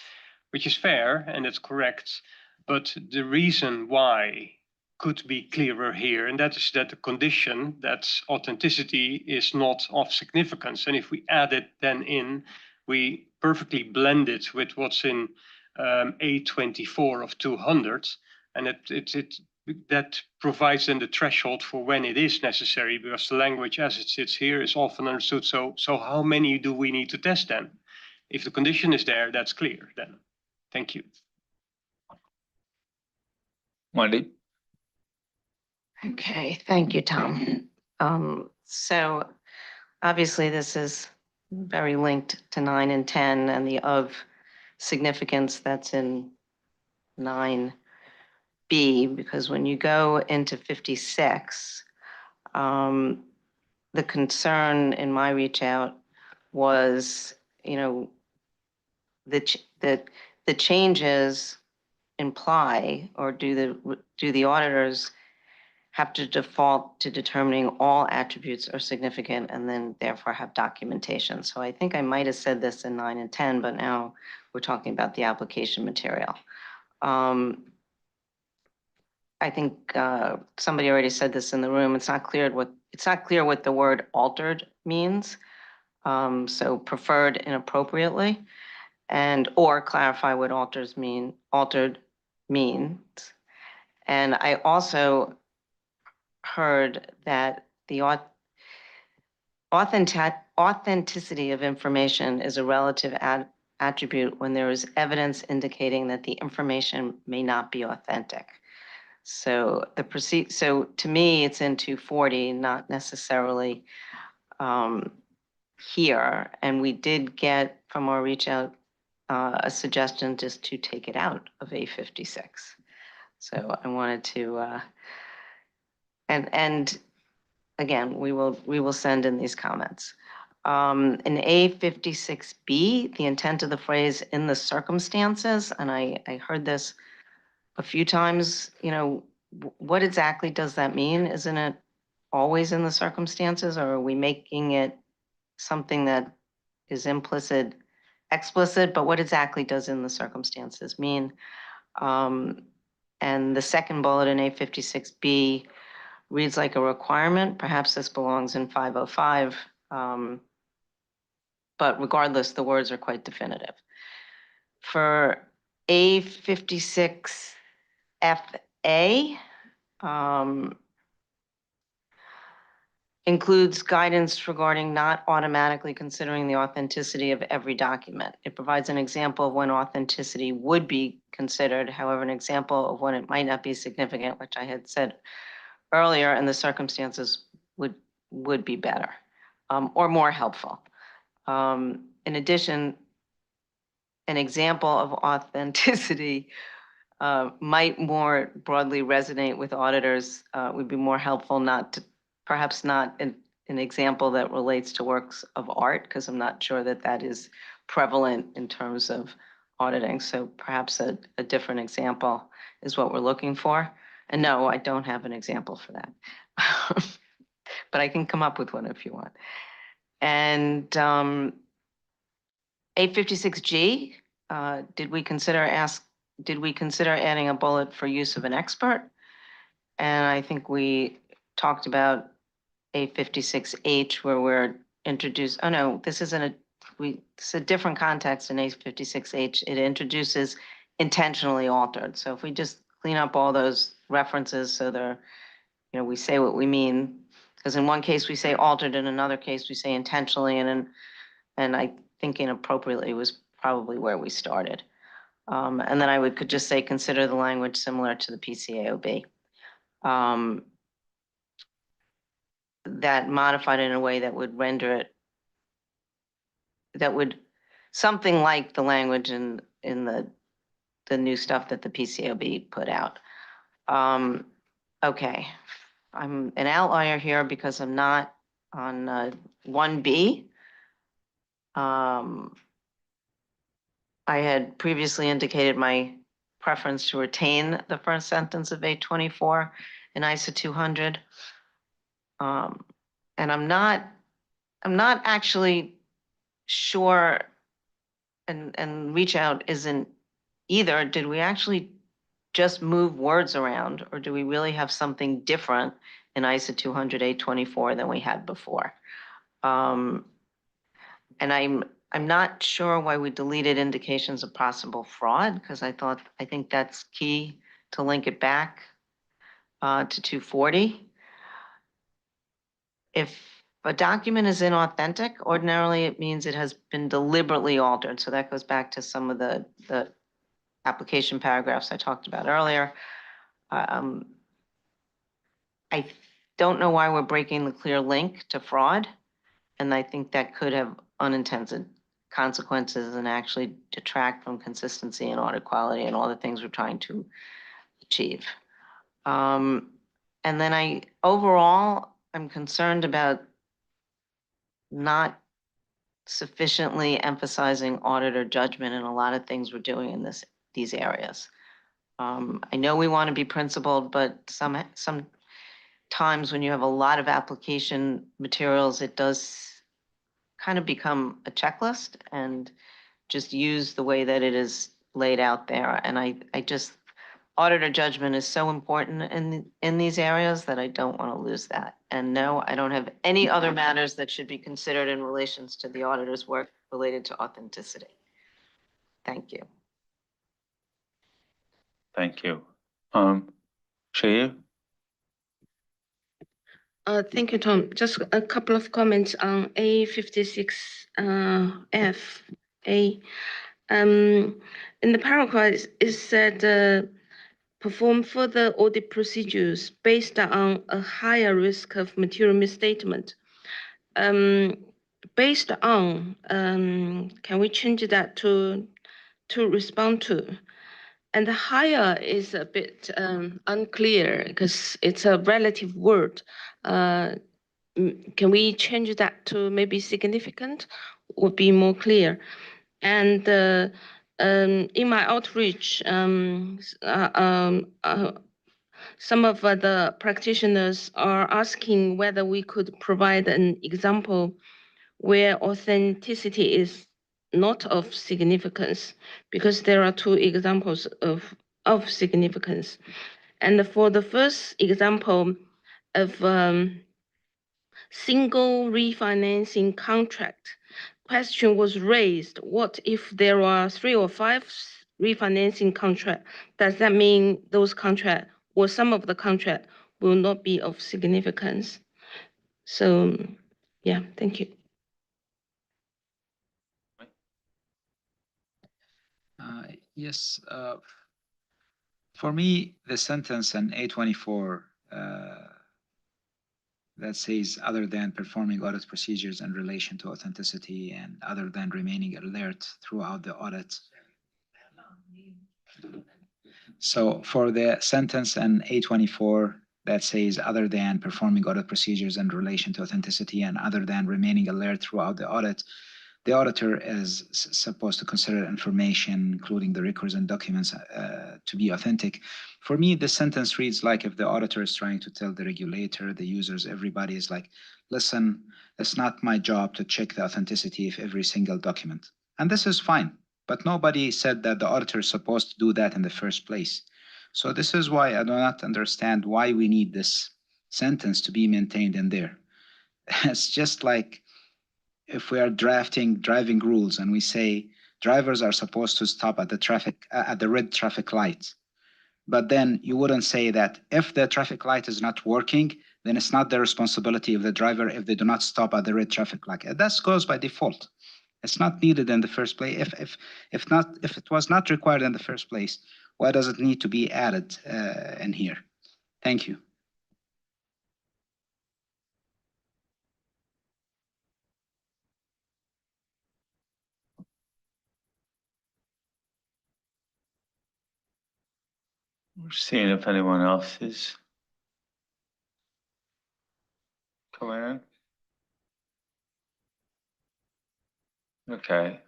which is fair and it's correct. But the reason why could be clearer here, and that is that the condition that authenticity is not of significance. And if we add it then in, we perfectly blend it with what's in A24 of 200, and that provides then the threshold for when it is necessary, because the language as it sits here is often understood. So how many do we need to test then? If the condition is there, that's clear then. Thank you. Wendy. Okay, thank you, Tom. So obviously this is very linked to 9 and 10 and the of significance that's in 9B, because when you go into 56, the concern in my reach out was, the changes imply, or do the auditors have to default to determining all attributes are significant and then therefore have documentation? So I think I might have said this in 9 and 10, but now we're talking about the application material. I think somebody already said this in the room. It's not clear what the word altered means. So preferred inappropriately, or clarify what altered means. And I also heard that the authenticity of information is a relative attribute when there is evidence indicating that the information may not be authentic. So so to me, it's in 240, not necessarily here. And we did get from our reach out a suggestion just to take it out of A56. So I wanted to, and again, we will send in these comments. In A56B, the intent of the phrase "in the circumstances," and I heard this a few times, what exactly does that mean? Isn't it always in the circumstances, or are we making it something that is implicit, explicit? But what exactly does "in the circumstances" mean? And the second bullet in A56B, reads like a requirement. Perhaps this belongs in 505. But regardless, the words are quite definitive. For A56FA, includes guidance regarding not automatically considering the authenticity of every document. It provides an example of when authenticity would be considered, however, an example of when it might not be significant, which I had said earlier, and the circumstances would be better or more helpful. In addition, an example of authenticity might more broadly resonate with auditors, would be more helpful, perhaps not an example that relates to works of art, because I'm not sure that that is prevalent in terms of auditing. So perhaps a different example is what we're looking for. And no, I don't have an example for that. But I can come up with one if you want. And 856G, did we consider adding a bullet for use of an expert? And I think we talked about 856H where we're introduced, oh no, this isn't it's a different context in 856H. It introduces intentionally altered. So if we just clean up all those references so they're, we say what we mean, because in one case we say altered, in another case we say intentionally, and I think inappropriately was probably where we started. And then I could just say, consider the language similar to the PCAOB. That modified in a way that would render it, that would, something like the language in the new stuff that the PCAOB put out. Okay, I'm an outlier here because I'm not on 1B. I had previously indicated my preference to retain the first sentence of 824 in ISO 200. And I'm not actually sure, and reach out isn't either. Did we actually just move words around, or do we really have something different in ISO 200 824 than we had before? And I'm not sure why we deleted indications of possible fraud, because I think that's key to link it back to 240. If a document is inauthentic, ordinarily it means it has been deliberately altered. So that goes back to some of the application paragraphs I talked about earlier. I don't know why we're breaking the clear link to fraud. And I think that could have unintended consequences and actually detract from consistency and audit quality and all the things we're trying to achieve. And then overall, I'm concerned about not sufficiently emphasizing auditor judgment in a lot of things we're doing in these areas. I know we want to be principled, but sometimes when you have a lot of application materials, it does kind of become a checklist and just use the way that it is laid out there. And I just, auditor judgment is so important in these areas that I don't want to lose that. And no, I don't have any other matters that should be considered in relations to the auditor's work related to authenticity. Thank you. Thank you. Shea? Thank you, Tom. Just a couple of comments on A56F. In the paragraph, it said, perform further audit procedures based on a higher risk of material misstatement. Based on, can we change that to respond to? And the higher is a bit unclear because it's a relative word. Can we change that to maybe significant? Would be more clear. And in my outreach, some of the practitioners are asking whether we could provide an example where authenticity is not of significance, because there are two examples of significance. And for the first example, of single refinancing contract. Question was raised, what if there are 3 or 5 refinancing contract? Does that mean those contract or some of the contract will not be of significance? So, yeah, thank you. Yes, for me, the sentence in A24 that says other than performing audit procedures in relation to authenticity and other than remaining alert throughout the audit. So for the sentence in A24 that says other than performing audit procedures in relation to authenticity and other than remaining alert throughout the audit, the auditor is supposed to consider information, including the records and documents, to be authentic. For me, this sentence reads like if the auditor is trying to tell the regulator, the users, everybody is like, listen, it's not my job to check the authenticity of every single document. And this is fine, but nobody said that the auditor is supposed to do that in the first place. So this is why I do not understand why we need this sentence to be maintained in there. It's just like if we are drafting driving rules and we say drivers are supposed to stop at the red traffic light, but then you wouldn't say that if the traffic light is not working, then it's not the responsibility of the driver if they do not stop at the red traffic light. That goes by default. It's not needed in the first place. If it was not required in the first place, why does it need to be added in here? Thank you. We're seeing if anyone else is coming in. Okay,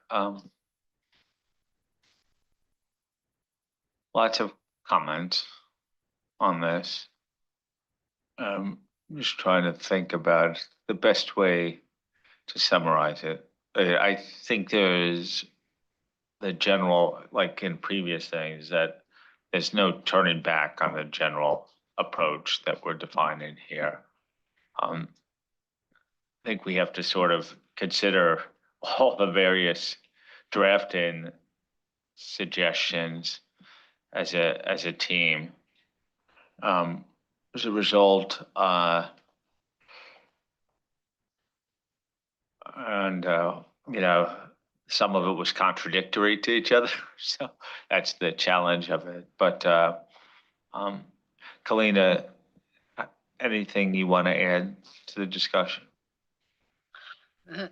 lots of comments on this. Just trying to think about the best way to summarize it. I think there's the general, like in previous things, that there's no turning back on the general approach that we're defining here. I think we have to sort of consider all the various drafting suggestions as a team. As a result, and you know, some of it was contradictory to each other, so that's the challenge of it. But Kalina, anything you want to add to the discussion?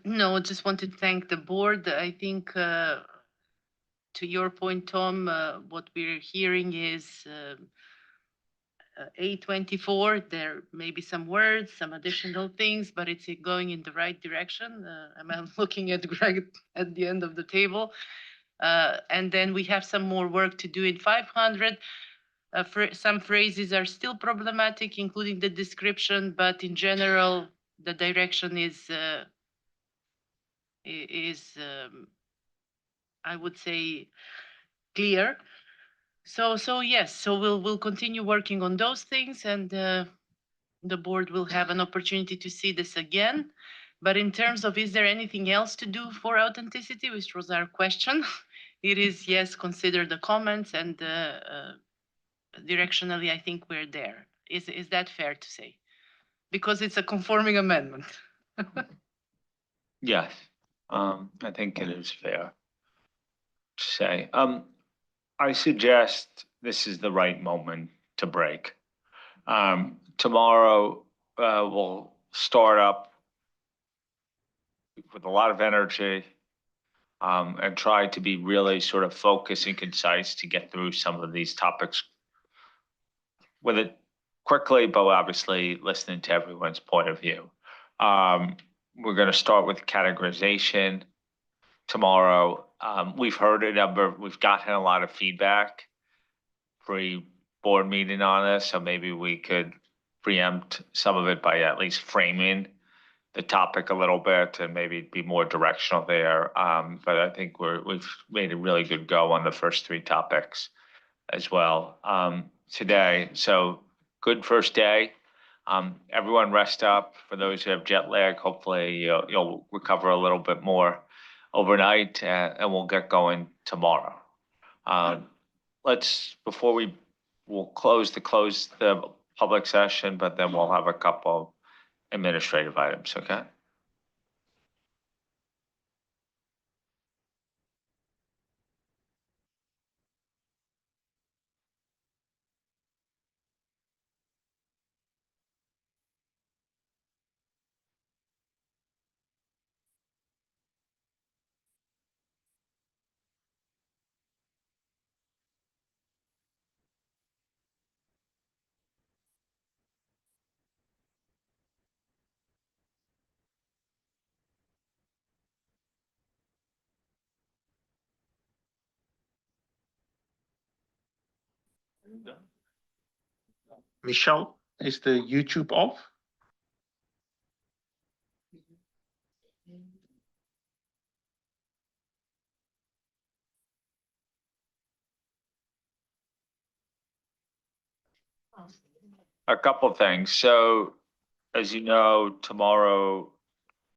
No, just want to thank the board. I think to your point, Tom, what we're hearing is A24, there may be some words, some additional things, but it's going in the right direction. I'm looking at Greg at the end of the table. And then we have some more work to do in 500. Some phrases are still problematic, including the description, but in general, the direction is I would say, clear. So yes, so we'll continue working on those things, and the board will have an opportunity to see this again. But in terms of, is there anything else to do for authenticity, which was our question, it is, yes, consider the comments, and directionally, I think we're there. Is that fair to say? Because it's a conforming amendment. Yes, I think it is fair to say. I suggest this is the right moment to break. Tomorrow, we'll start up with a lot of energy, and try to be really sort of focused and concise to get through some of these topics with it quickly, but obviously listening to everyone's point of view. We're going to start with categorization tomorrow. We've gotten a lot of feedback pre-board meeting on this, so maybe we could preempt some of it by at least framing the topic a little bit and maybe be more directional there. But I think we've made a really good go on the first 3 topics as well today. So good first day. Everyone rest up. For those who have jet lag, hopefully you'll recover a little bit more overnight, and we'll get going tomorrow. We'll close the public session, but then we'll have a couple administrative items, okay? Michelle, is the YouTube off? A couple of things. So, as you know, tomorrow